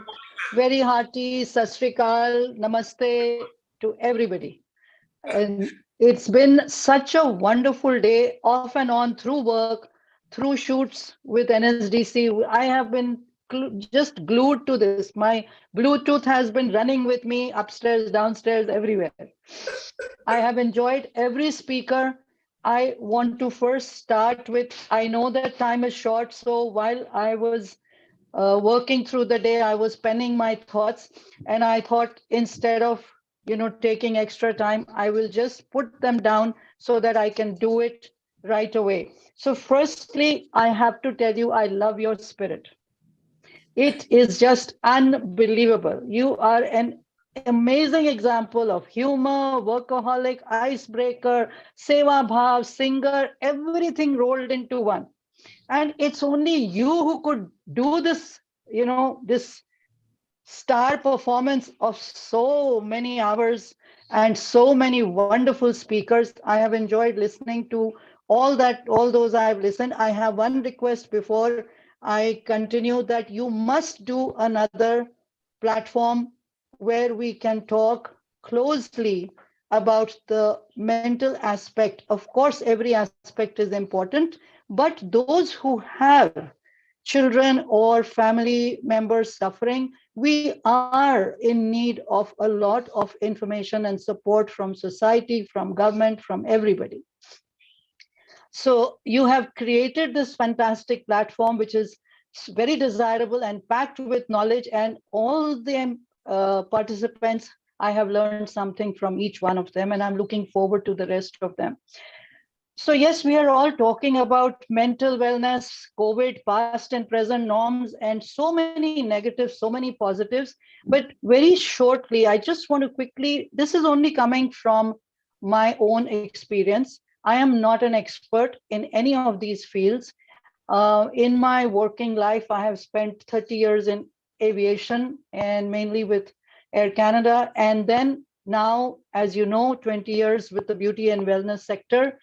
very hearty Sat Sri Akal, Namaste to everybody. And it's been such a wonderful day, off and on, through work, through shoots with NSDC. I have been just glued to this. My Bluetooth has been running with me upstairs, downstairs, everywhere. I have enjoyed every speaker. I want to first start with, I know that time is short, so while I was working through the day, I was penning my thoughts, and I thought, instead of taking extra time, I will just put them down so that I can do it right away. So firstly, I have to tell you, I love your spirit. It is just unbelievable. You are an amazing example of humor, workaholic, icebreaker, seva bhav, singer, everything rolled into one. And it's only you who could do this, this star performance of so many hours and so many wonderful speakers. I have enjoyed listening to all those I have listened. I have one request before I continue, that you must do another platform where we can talk closely about the mental aspect. Of course, every aspect is important, but those who have children or family members suffering, we are in need of a lot of information and support from society, from government, from everybody. So you have created this fantastic platform, which is very desirable and packed with knowledge, and all the participants, I have learned something from each one of them, and I'm looking forward to the rest of them. So yes, we are all talking about mental wellness, COVID, past and present norms, and so many negatives, so many positives. But very shortly, I just want to quickly, this is only coming from my own experience. I am not an expert in any of these fields. In my working life, I have spent 30 years in aviation, and mainly with Air Canada, and then now, as you know, 20 years with the beauty and wellness sector,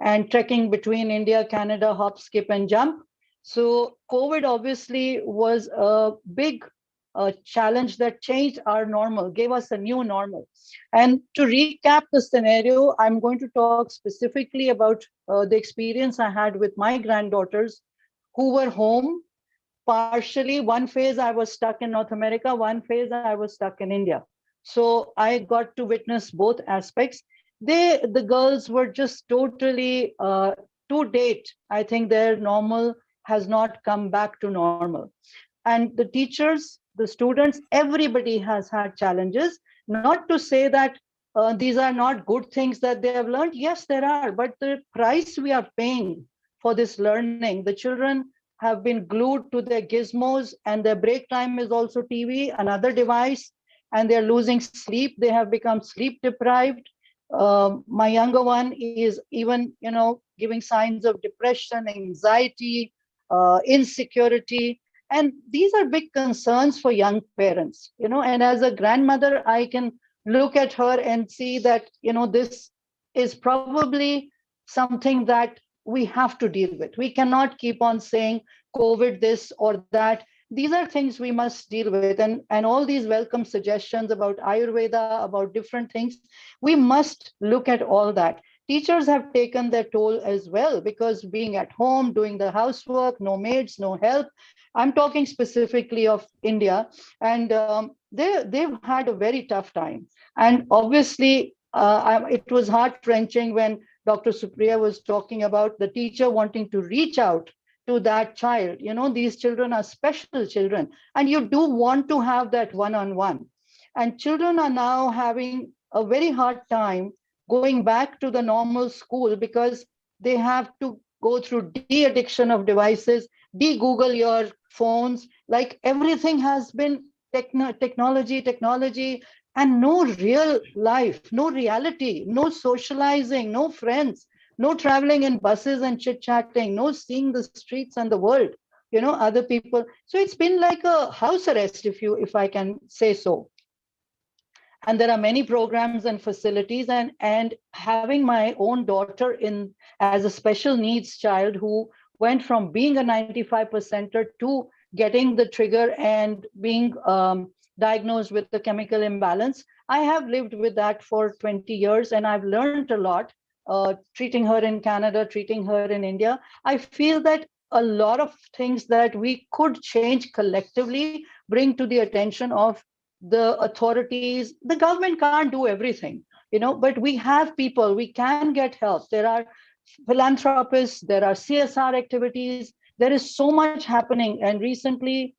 and trekking between India, Canada, hop, skip, and jump. So COVID obviously was a big challenge that changed our normal, gave us a new normal. And to recap the scenario, I'm going to talk specifically about the experience I had with my granddaughters who were home partially. One phase I was stuck in North America, one phase I was stuck in India. So I got to witness both aspects. The girls were just totally, to date, I think their normal has not come back to normal. And the teachers, the students, everybody has had challenges. Not to say that these are not good things that they have learned. Yes, there are, but the price we are paying for this learning, the children have been glued to their gizmos, and their break time is also TV, another device, and they're losing sleep. They have become sleep deprived. My younger one is even, giving signs of depression, anxiety, insecurity. And these are big concerns for young parents, and as a grandmother, I can look at her and see that, this is probably something that we have to deal with. We cannot keep on saying COVID this or that. These are things we must deal with. And all these welcome suggestions about Ayurveda, about different things, we must look at all that. Teachers have taken their toll as well, because being at home, doing the housework, no maids, no help. I'm talking specifically of India, and they've had a very tough time. And obviously, it was heart-wrenching when Dr. Supriya was talking about the teacher wanting to reach out to that child. These children are special children, and you do want to have that one-on-one. And children are now having a very hard time going back to the normal school, because they have to go through de-addiction of devices, de-Google your phones, like everything has been technology, and no real life, no reality, no socializing, no friends, no traveling in buses and chit-chatting, no seeing the streets and the world, other people. So it's been like a house arrest, if I can say so. And there are many programs and facilities, and having my own daughter in as a special needs child who went from being a 95%er to getting the trigger and being diagnosed with the chemical imbalance. I have lived with that for 20 years, and I've learned a lot, treating her in Canada, treating her in India. I feel that a lot of things that we could change collectively, bring to the attention of the authorities. The government can't do everything, but we have people, we can get help. There are philanthropists, there are CSR activities, there is so much happening. And recently,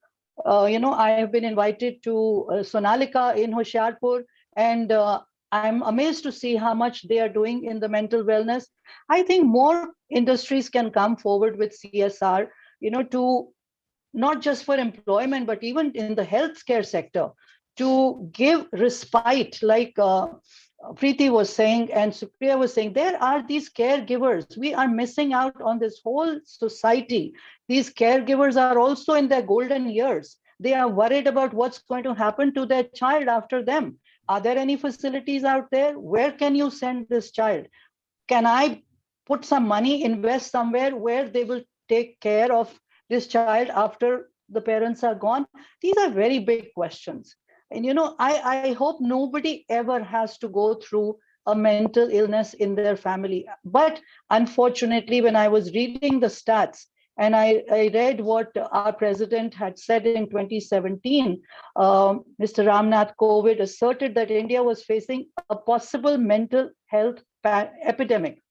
I have been invited to Sonalika in Hoshiarpur, and I'm amazed to see how much they are doing in the mental wellness. I think more industries can come forward with CSR, to not just for employment, but even in the healthcare sector, to give respite, like Preeti was saying and Supriya was saying. There are these caregivers. We are missing out on this whole society. These caregivers are also in their golden years. They are worried about what's going to happen to their child after them. Are there any facilities out there? Where can you send this child? Can I put some money, invest somewhere where they will take care of this child after the parents are gone? These are very big questions. And I hope nobody ever has to go through a mental illness in their family. But unfortunately, when I was reading the stats, and I read what our president had said in 2017, Mr. Ramnath Kovind asserted that India was facing a possible mental health epidemic.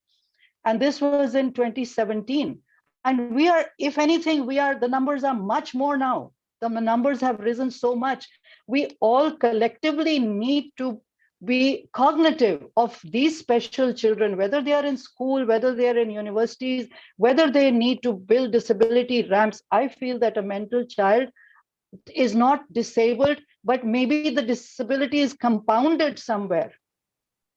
And this was in 2017. And we are, if anything, the numbers are much more now. The numbers have risen so much. We all collectively need to be cognitive of these special children, whether they are in school, whether they are in universities, whether they need to build disability ramps. I feel that a mental child is not disabled, but maybe the disability is compounded somewhere,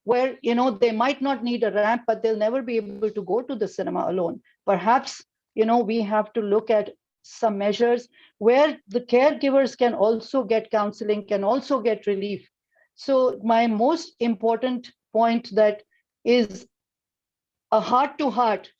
where they might not need a ramp, but they'll never be able to go to the cinema alone. Perhaps we have to look at some measures where the caregivers can also get counseling, can also get relief. So my most important point that is a heart to heart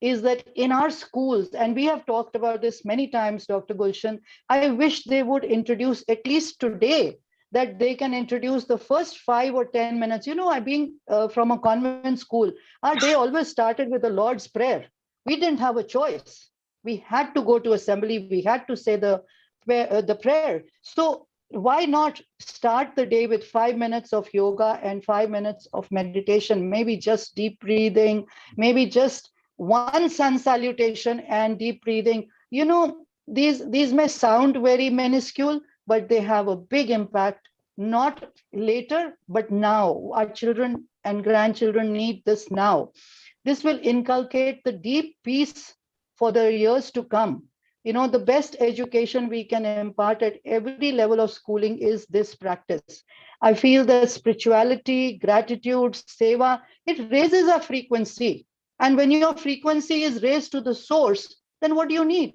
is that in our schools, and we have talked about this many times, Dr. Gulshan, I wish they would introduce, at least today, that they can introduce the first 5 or 10 minutes. You know, I being from a convent school, our day always started with the Lord's Prayer. We didn't have a choice. We had to go to assembly. We had to say the prayer. So why not start the day with 5 minutes of yoga and 5 minutes of meditation, maybe just deep breathing, maybe just one sun salutation and deep breathing. You know, these may sound very minuscule, but they have a big impact, not later, but now. Our children and grandchildren need this now. This will inculcate the deep peace for the years to come. You know, the best education we can impart at every level of schooling is this practice. I feel that spirituality, gratitude, seva, it raises our frequency. And when your frequency is raised to the source, then what do you need?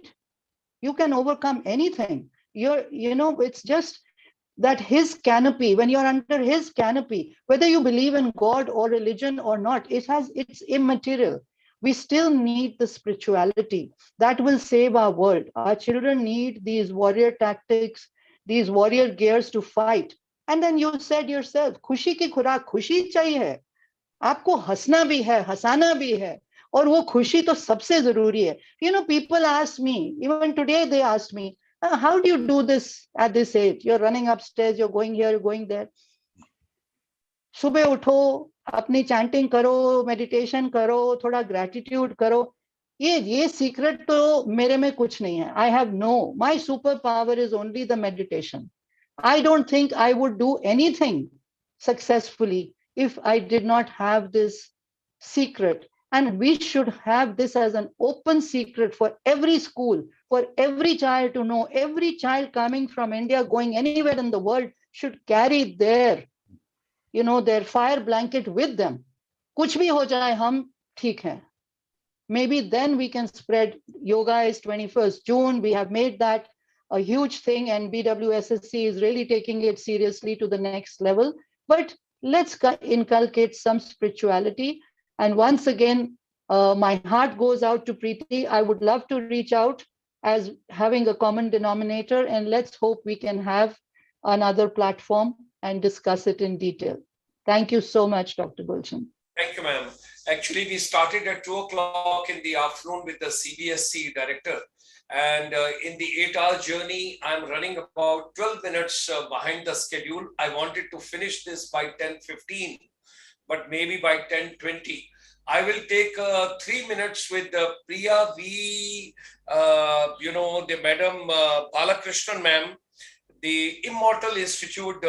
You can overcome anything. It's just that his canopy, when you're under his canopy, whether you believe in God or religion or not, it's immaterial. We still need the spirituality that will save our world. Our children need these warrior tactics, these warrior gears to fight. And then you said yourself, खुशी की खुराक खुशी चाहिए. आपको हंसना भी है, हंसाना भी है, और वो खुशी तो सबसे जरूरी है. You know, people ask me, even today they asked me, how do you do this at this age? You're running upstairs, you're going here, you're going there. सुबह उठो, अपनी चैंटिंग करो, मेडिटेशन करो, थोड़ा ग्रैटिट्यूड करो. ये सीक्रेट तो मेरे में कुछ नहीं है. I have my super power is only the meditation. I don't think I would do anything successfully if I did not have this secret. And we should have this as an open secret for every school, for every child to know. Every child coming from India, going anywhere in the world, should carry their fire blanket with them. Kuch bhi ho jaye, hum theek hai. Maybe then we can spread. Yoga is 21st June. We have made that a huge thing, and BWSSC is really taking it seriously to the next level. But let's inculcate some spirituality. And once again, my heart goes out to Preeti. I would love to reach out as having a common denominator, and let's hope we can have another platform and discuss it in detail. Thank you so much, Dr. Gulshan. Thank you, ma'am. Actually, we started at 2 o'clock in the afternoon with the CBSC director. And in the 8-hour journey, I'm running about 12 minutes behind the schedule. I wanted to finish this by 10:15, but maybe by 10:20. I will take 3 minutes with Priya V, the Madam Balakrishnan ma'am, the Immortal Institute,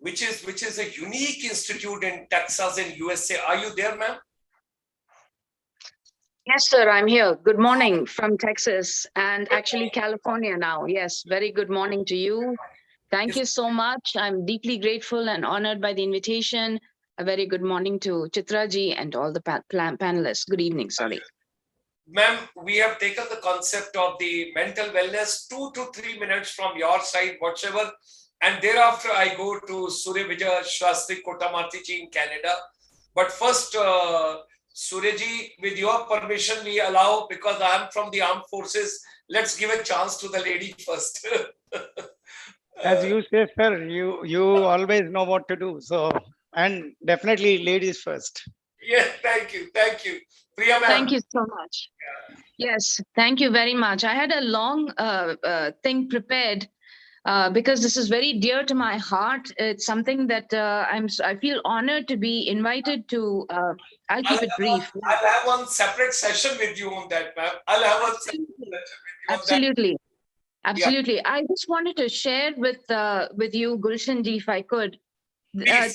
which is a unique institute in Texas in USA. Are you there, ma'am? Yes, sir, I'm here. Good morning from Texas and actually California now. Yes, very good morning to you. Thank you so much. I'm deeply grateful and honored by the invitation. A very good morning to Chitra ji and all the panelists. Good evening, sorry. Ma'am, we have taken the concept of the mental wellness, 2 to 3 minutes from your side, whatever. And thereafter, I go to Surya Vijay Shastri Kotamarti ji in Canada. But first, Surya ji, with your permission, we allow, because I am from the armed forces, let's give a chance to the lady first. As you say, sir, you always know what to do. So, and definitely ladies first. Yes, thank you. Thank you. Priya ma'am. Thank you so much. Yes, thank you very much. I had a long thing prepared because this is very dear to my heart. It's something that I feel honored to be invited to. I'll keep it brief. I'll have one separate session with you on that, ma'am. I'll have one separate session with you Absolutely. on that. Absolutely. Yeah. I just wanted to share with you, Gulshan ji, if I could,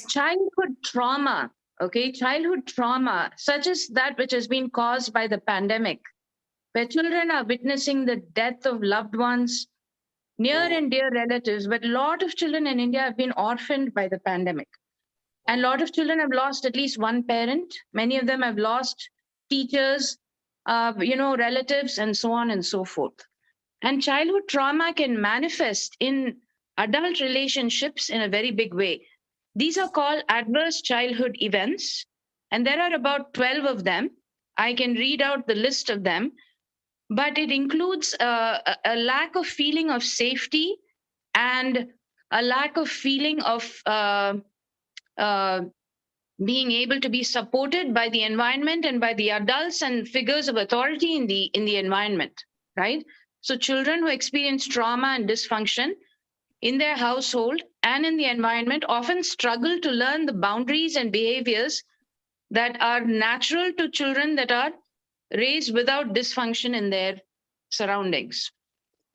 childhood trauma, okay? Childhood trauma, such as that which has been caused by the pandemic, where children are witnessing the death of loved ones, near and dear relatives, but a lot of children in India have been orphaned by the pandemic. And a lot of children have lost at least one parent. Many of them have lost teachers, relatives, and so on and so forth. And childhood trauma can manifest in adult relationships in a very big way. These are called adverse childhood events, and there are about 12 of them. I can read out the list of them, but it includes a lack of feeling of safety and a lack of feeling of being able to be supported by the environment and by the adults and figures of authority in the environment, right? So children who experience trauma and dysfunction in their household and in the environment often struggle to learn the boundaries and behaviors that are natural to children that are raised without dysfunction in their surroundings.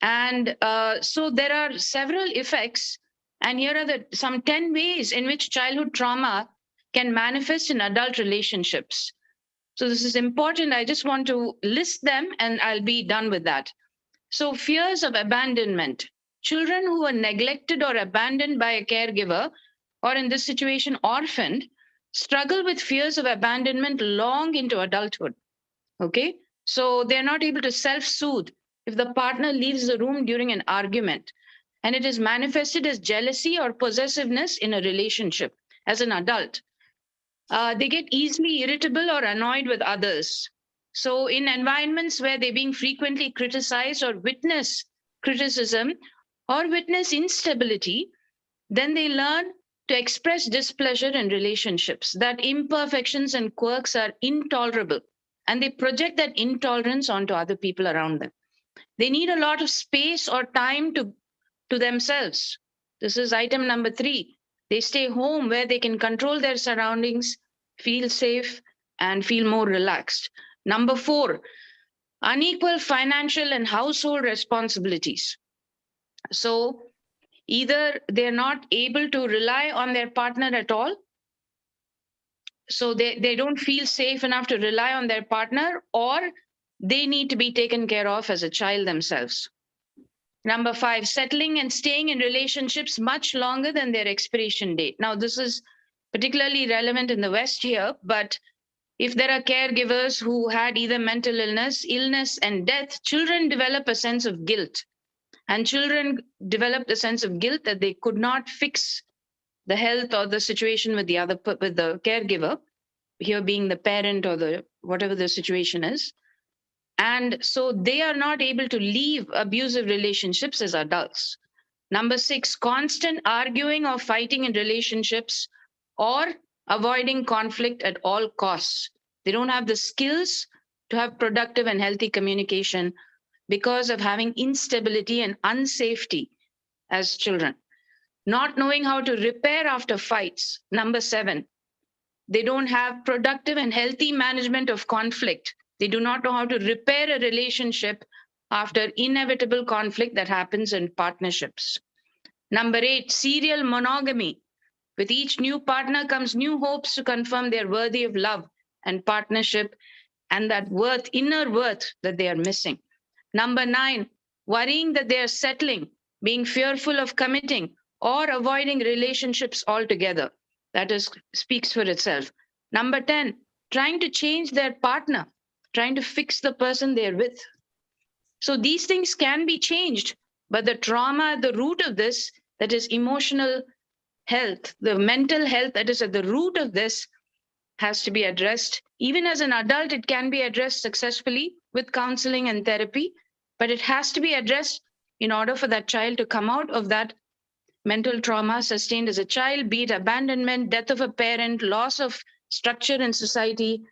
And so there are several effects, and here are some 10 ways in which childhood trauma can manifest in adult relationships. So this is important. I just want to list them and I'll be done with that. So fears of abandonment. Children who are neglected or abandoned by a caregiver, or in this situation, orphaned, struggle with fears of abandonment long into adulthood. Okay? So they're not able to self-soothe if the partner leaves the room during an argument. And it is manifested as jealousy or possessiveness in a relationship as an adult. They get easily irritable or annoyed with others. So in environments where they're being frequently criticized or witness criticism or witness instability, then they learn to express displeasure in relationships, that imperfections and quirks are intolerable, and they project that intolerance onto other people around them. They need a lot of space or time to themselves. This is item number 3. They stay home where they can control their surroundings, feel safe, and feel more relaxed. Number 4, unequal financial and household responsibilities. So either they're not able to rely on their partner at all, so they don't feel safe enough to rely on their partner, or they need to be taken care of as a child themselves. Number 5, settling and staying in relationships much longer than their expiration date. Now, this is particularly relevant in the West here, but if there are caregivers who had either mental illness, and death, children develop a sense of guilt. And children develop the sense of guilt that they could not fix the health or the situation with the caregiver, here being the parent or the whatever the situation is. And so they are not able to leave abusive relationships as adults. Number 6, constant arguing or fighting in relationships or avoiding conflict at all costs. They don't have the skills to have productive and healthy communication because of having instability and unsafety as children. Not knowing how to repair after fights. Number 7, they don't have productive and healthy management of conflict. They do not know how to repair a relationship after inevitable conflict that happens in partnerships. Number 8, serial monogamy. With each new partner comes new hopes to confirm they're worthy of love and partnership and that worth, inner worth that they are missing. Number 9, worrying that they are settling, being fearful of committing or avoiding relationships altogether. That speaks for itself. Number 10, trying to change their partner, trying to fix the person they're with. So these things can be changed, but the trauma at the root of this, that is emotional health, the mental health that is at the root of this, has to be addressed. Even as an adult, it can be addressed successfully with counseling and therapy, but it has to be addressed in order for that child to come out of that mental trauma sustained as a child, be it abandonment, death of a parent, loss of structure in society,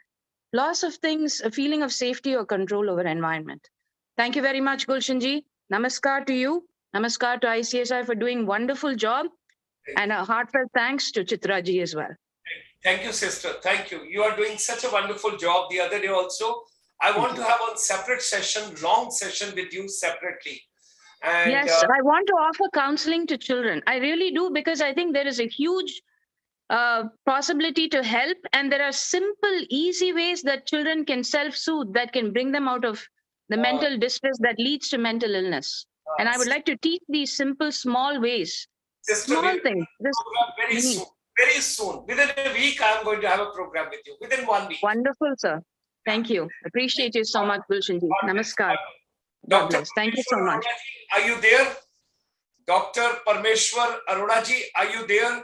loss of things, a feeling of safety or control over environment. Thank you very much, Gulshanji. Namaskar to you. Namaskar to ICSI for doing wonderful job. And a heartfelt thanks to Chitraji as well. Thank you, sister. Thank you. You are doing such a wonderful job. The other day also, I want to have a separate session, long session with you separately. And, yes, I want to offer counseling to children. I really do, because I think there is a huge possibility to help. And there are simple, easy ways that children can self-soothe that can bring them out of the mental distress that leads to mental illness. And I would like to teach these simple, small ways. Sister, small things. Very soon. Very soon. Within a week, I'm going to have a program with you. Within 1 week. Wonderful, sir. Thank you. Appreciate you so much, Gulshanji. Namaskar. God bless. Thank you so much. Are you there? Dr. Parmeshwar Aroraji, are you there?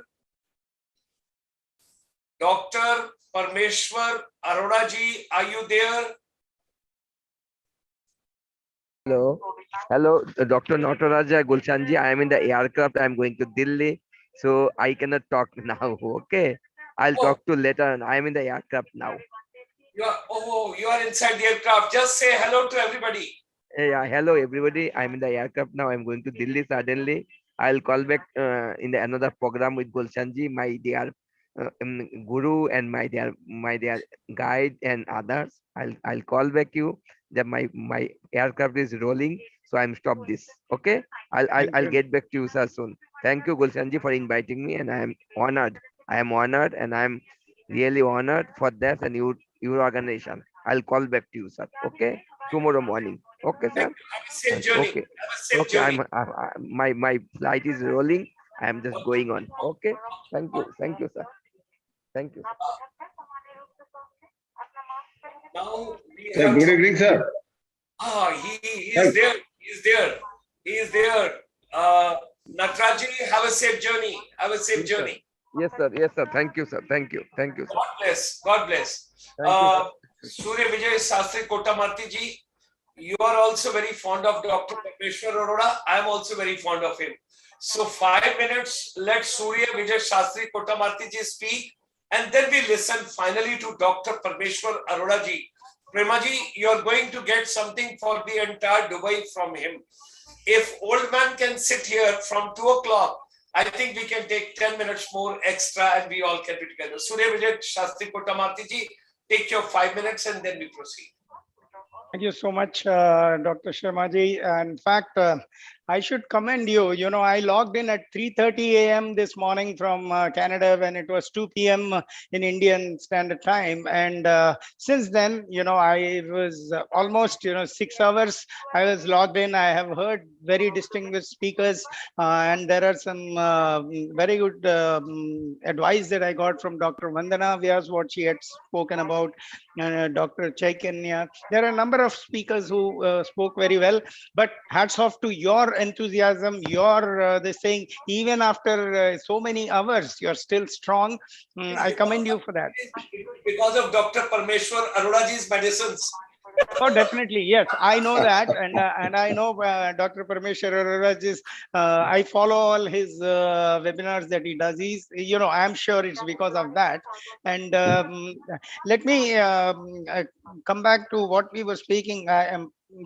Dr. Parmeshwar Aroraji, are you there? Hello, Dr. Nataraja Gulshanji. I am in the aircraft. I am going to Delhi, so I cannot talk now. Okay, I'll talk to later. I am in the aircraft now. You are inside the aircraft. Just say hello to everybody. Yeah, hello everybody. I'm in the aircraft now. I'm going to Delhi suddenly. I'll call back in the another program with Gulshanji, my dear guru, and my dear guide and others. I'll call back you. That my aircraft is rolling, so I'm stop this. Okay, I'll get back to you sir soon. Thank you Gulshanji for inviting me, and I am honored. I am honored, and I'm really honored for that and your organization. I'll call back to you sir. Okay, tomorrow morning. Okay sir. Have a safe journey. Okay. Have a safe Okay, journey. my flight is rolling. I'm just going on. Okay. Thank you sir. Thank you. Now we Sir, have good evening, sir. he is there. He is there. He is there. Natraji, have a safe journey. Have a safe journey. Yes sir. Yes sir. Thank you sir. Thank you. Thank you sir. God bless. God bless. Thank you, Surya Vijay Sastry Kottamarti ji, you are also very fond of Dr. Parmeshwar Arora. I am also very fond of him. So 5 minutes, let Surya Vijay Sastry Kottamarti ji speak, and then we listen finally to Dr. Parmeshwar Arora ji. Prema ji, you are going to get something for the entire Dubai from him. If old man can sit here from 2 o'clock, I think we can take 10 minutes more extra and we all can be together. Surya Vijay Sastry Kottamarti ji, take your 5 minutes and then we proceed. Thank you so much, Dr. Sharmaji. In fact, I should commend you. You know, I logged in at 3:30 a.m. this morning from Canada when it was 2 p.m. in Indian Standard Time. And since then, you know, I was almost, 6 hours I was logged in. I have heard very distinguished speakers, and there are some very good advice that I got from Dr. Vandana Vyas, what she had spoken about, Dr. Chaitanya. There are a number of speakers who spoke very well, but hats off to your enthusiasm, your this thing, even after so many hours, you're still strong. I commend you for that. Because of Dr. Parmeshwar Aroraji's medicines. Oh, definitely. Yes, I know that. And I know Dr. Parmeshwar Aroraji's, I follow all his webinars that he does. He's, I'm sure it's because of that. And let me come back to what we were speaking.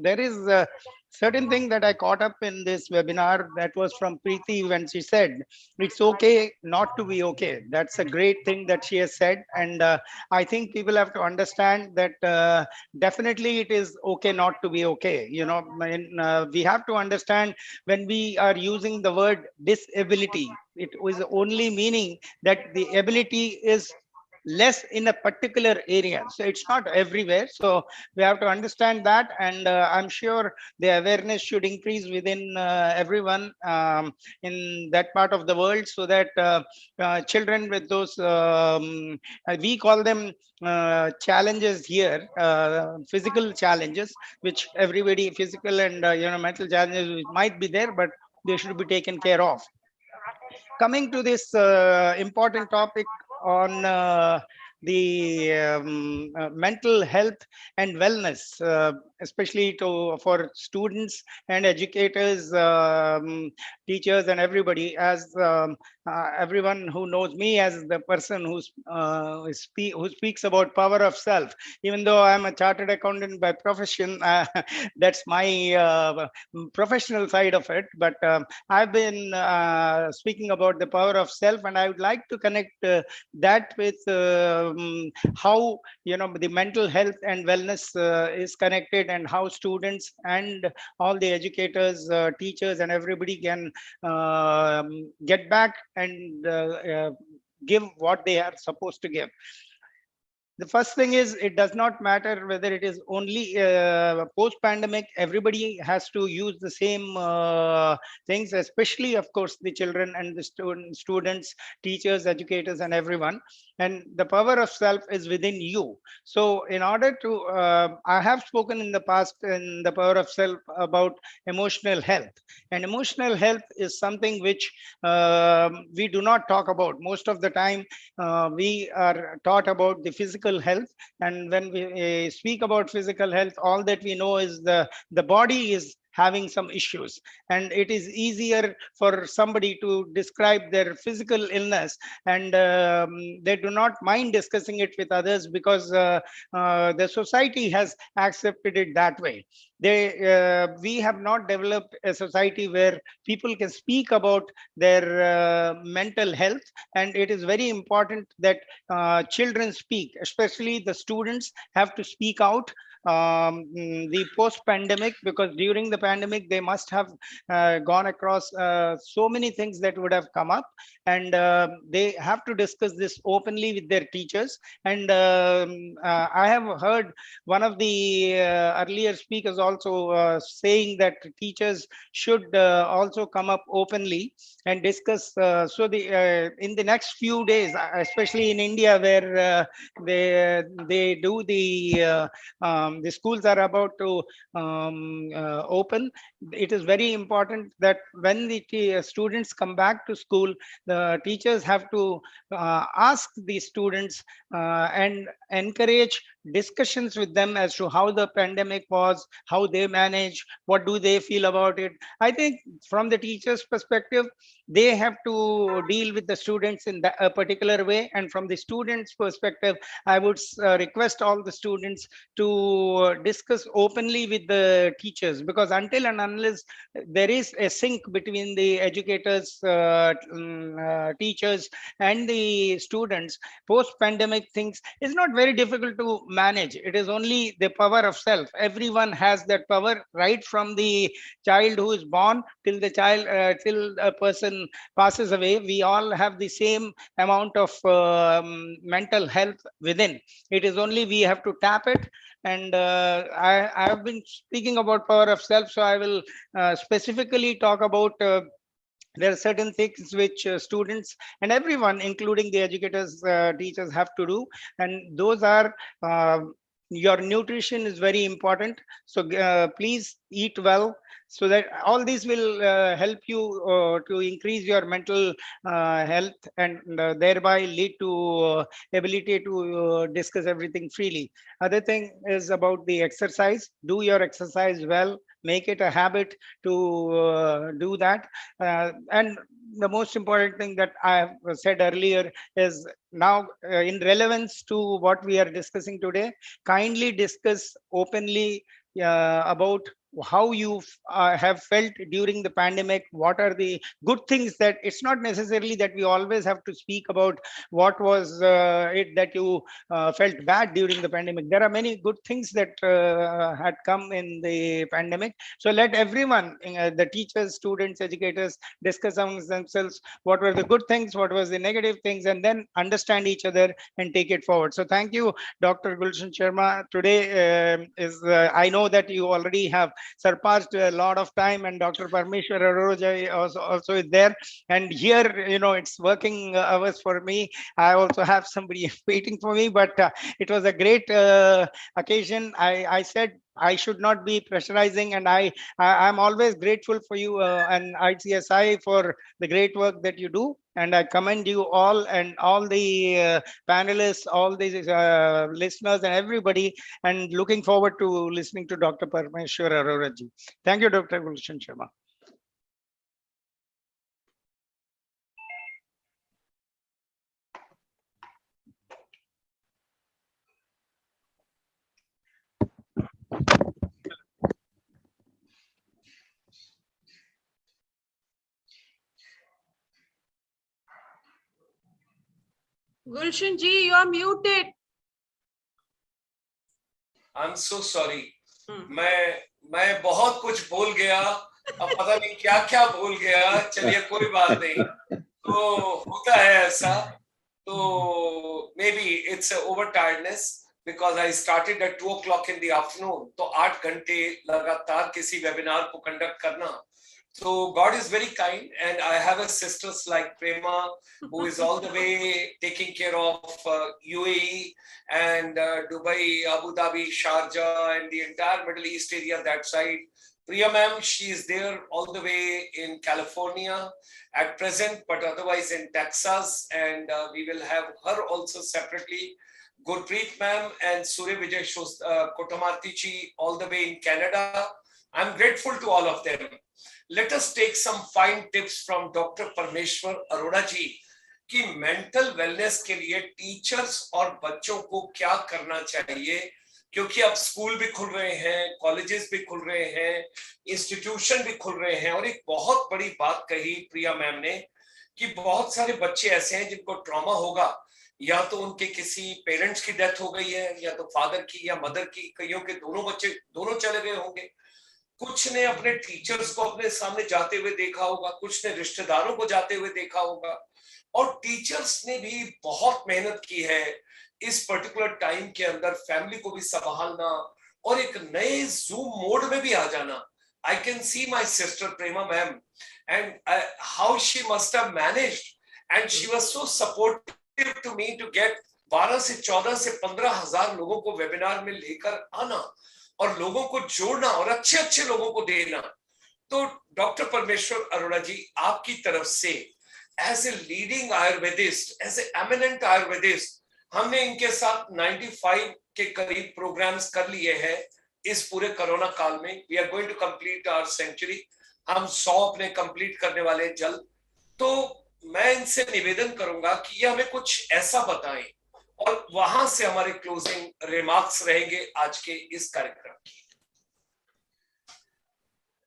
There is a certain thing that I caught up in this webinar that was from Preeti when she said, it's okay not to be okay. That's a great thing that she has said. And I think people have to understand that definitely it is okay not to be okay. We have to understand when we are using the word disability, it was only meaning that the ability is less in a particular area, so it's not everywhere. So we have to understand that, and I'm sure the awareness should increase within everyone in that part of the world, so that children with those we call them challenges here, physical challenges, which everybody, physical and mental challenges which might be there, but they should be taken care of. Coming to this important topic on the mental health and wellness, especially for students and educators, teachers and everybody, as everyone who knows me as the person who speaks about power of self. Even though I'm a chartered accountant by profession, that's my professional side of it. But I've been speaking about the power of self, and I would like to connect that with how the mental health and wellness is connected, and how students and all the educators, teachers and everybody can get back and give what they are supposed to give. The first thing is, it does not matter whether it is only post-pandemic. Everybody has to use the same things, especially, of course, the children and the students, teachers, educators, and everyone. And the power of self is within you. So in order to, I have spoken in the past in the power of self about emotional health. And emotional health is something which we do not talk about. Most of the time, we are taught about the physical health. And when we speak about physical health, all that we know is the body is having some issues, and it is easier for somebody to describe their physical illness, and they do not mind discussing it with others because the society has accepted it that way. We have not developed a society where people can speak about their mental health, and it is very important that children speak, especially the students have to speak out. The post-pandemic, because during the pandemic they must have gone across so many things that would have come up, and they have to discuss this openly with their teachers. And I have heard one of the earlier speakers also saying that teachers should also come up openly and discuss. So the in the next few days, especially in India, where they do the schools are about to open, it is very important that when the students come back to school, the teachers have to ask the students and encourage discussions with them as to how the pandemic was, how they manage, what do they feel about it. I think from the teacher's perspective, they have to deal with the students in a particular way, and from the students' perspective, I would request all the students to discuss openly with the teachers, because until and unless there is a sync between the educators, teachers, and the students, post-pandemic things is not very difficult to manage. It is only the power of self. Everyone has that power, right from the child who is born till the child till a person passes away. We all have the same amount of mental health within. It is only we have to tap it. And I have been speaking about power of self, so I will specifically talk about there are certain things which students and everyone, including the educators, teachers, have to do, and those are your nutrition is very important. So please eat well, so that all these will help you to increase your mental health, and thereby lead to ability to discuss everything freely. Other thing is about the exercise. Do your exercise well, make it a habit to do that. And the most important thing that I have said earlier is now in relevance to what we are discussing today, kindly discuss openly about how you have felt during the pandemic. What are the good things? That it's not necessarily that we always have to speak about what was it that you felt bad during the pandemic. There are many good things that had come in the pandemic. So let everyone, the teachers, students, educators, discuss amongst themselves what were the good things, what was the negative things, and then understand each other and take it forward. So thank you, Dr. Gulshan Sharma. Today I know that you already have surpassed a lot of time, and Dr. Parmeshwar Arora also is there, and here, you know, it's working hours for me. I also have somebody waiting for me, but it was a great occasion. I said I should not be pressurizing, and I'm always grateful for you and ICSI for the great work that you do, and I commend you all and all the panelists, all the listeners, and everybody, and looking forward to listening to Dr. Parmeshwar Arora ji. Thank you, Dr. Gulshan Sharma. Gulshan ji, you are muted. I'm so sorry. मैं बहुत कुछ बोल गया, अब पता नहीं क्या क्या बोल गया. चलिए कोई बात नहीं, तो होता है ऐसा. So maybe it's a over tiredness because I started at 2 o'clock in the afternoon. तो 8 घंटे लगातार किसी webinar को conduct करना. So God is very kind, and I have a sisters like Prema, who is all the way taking care of UAE and Dubai, Abu Dhabi, Sharjah, and the entire Middle East area that side. Priya ma'am, she is there all the way in California at present, but otherwise in Texas, and we will have her also separately. Gurpreet ma'am and Surya Vijay Kotamartichi all the way in Canada. I'm grateful to all of them. Let us take some fine tips from Dr. Parmeshwar Arora ji कि mental wellness के लिए teachers और बच्चों को क्या करना चाहिए, क्योंकि अब स्कूल भी खुल रहे हैं, कॉलेजेस भी खुल रहे हैं, इंस्टीट्यूशन भी खुल रहे हैं। और एक बहुत बड़ी बात कही प्रिया मैम ने कि बहुत सारे बच्चे ऐसे हैं जिनको ट्रॉमा होगा, या तो उनके किसी पेरेंट्स की डेथ हो गई है, या तो फादर की या मदर की, कईयों के दोनों बच्चे दोनों चले गए होंगे, कुछ ने अपने टीचर्स को अपने सामने जाते हुए देखा होगा, कुछ ने रिश्तेदारों को जाते हुए देखा होगा, और टीचर्स ने भी बहुत मेहनत की है इस पर्टिकुलर टाइम के अंदर फैमिली को भी संभालना और एक नए जूम मोड में भी आ जाना। I can see my sister Prema ma'am and how she must have managed and she was so supportive to me to get 12 से 14 से 15,000 लोगों को वेबिनार में लेकर आना और लोगों को जोड़ना और अच्छे अच्छे लोगों को देना। तो डॉक्टर परमेश्वर अरोड़ा जी, आपकी तरफ से as a leading ayurvedist, as an eminent ayurvedist, हमने इनके साथ 95 के करीब प्रोग्राम्स कर लिए हैं इस पूरे कोरोना काल में। We are going to complete our century, हम 100 अपने कंप्लीट करने वाले जल्द। तो मैं इनसे निवेदन करूंगा कि ये हमें कुछ ऐसा बताएं और वहां से हमारे क्लोजिंग रिमार्क्स रहेंगे आज के इस कार्यक्रम की।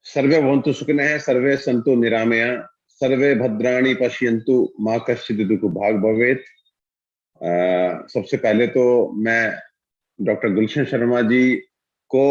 सर्वे भवन्तु सुखिनः, सर्वे सन्तु निरामया, सर्वे भद्राणि पश्यन्तु मा कश्चित् दुःखभाग् भवेत्। सबसे पहले तो मैं डॉक्टर गुलशन शर्मा जी को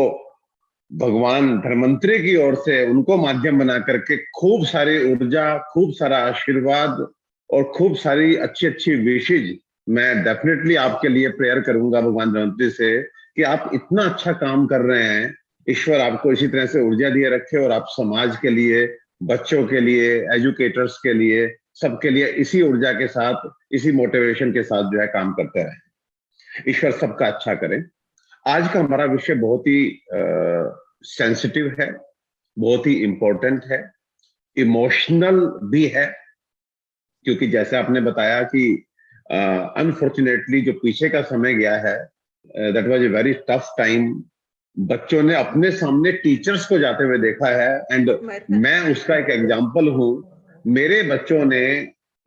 भगवान धर्मंतरी की ओर से उनको माध्यम बना करके खूब सारी ऊर्जा, खूब सारा आशीर्वाद और खूब सारी अच्छी अच्छी विशेष मैं डेफिनेटली आपके लिए प्रेयर करूंगा भगवान धर्मंतरी से कि आप इतना अच्छा काम कर रहे हैं। ईश्वर आपको इसी तरह से ऊर्जा दिए रखे और आप समाज के लिए, बच्चों के लिए, एजुकेटर्स के लिए, सबके लिए इसी ऊर्जा के साथ, इसी मोटिवेशन के साथ जो है काम करते रहे। ईश्वर सबका अच्छा करे। आज का हमारा विषय बहुत ही सेंसिटिव है, बहुत ही इंपॉर्टेंट है, इमोशनल भी है, क्योंकि जैसे आपने बताया कि अनफॉर्चुनेटली जो पीछे का समय गया है, that was a very tough time. बच्चों ने अपने सामने टीचर्स को जाते हुए देखा है एंड मैं उसका एक एग्जांपल हूं। मेरे बच्चों ने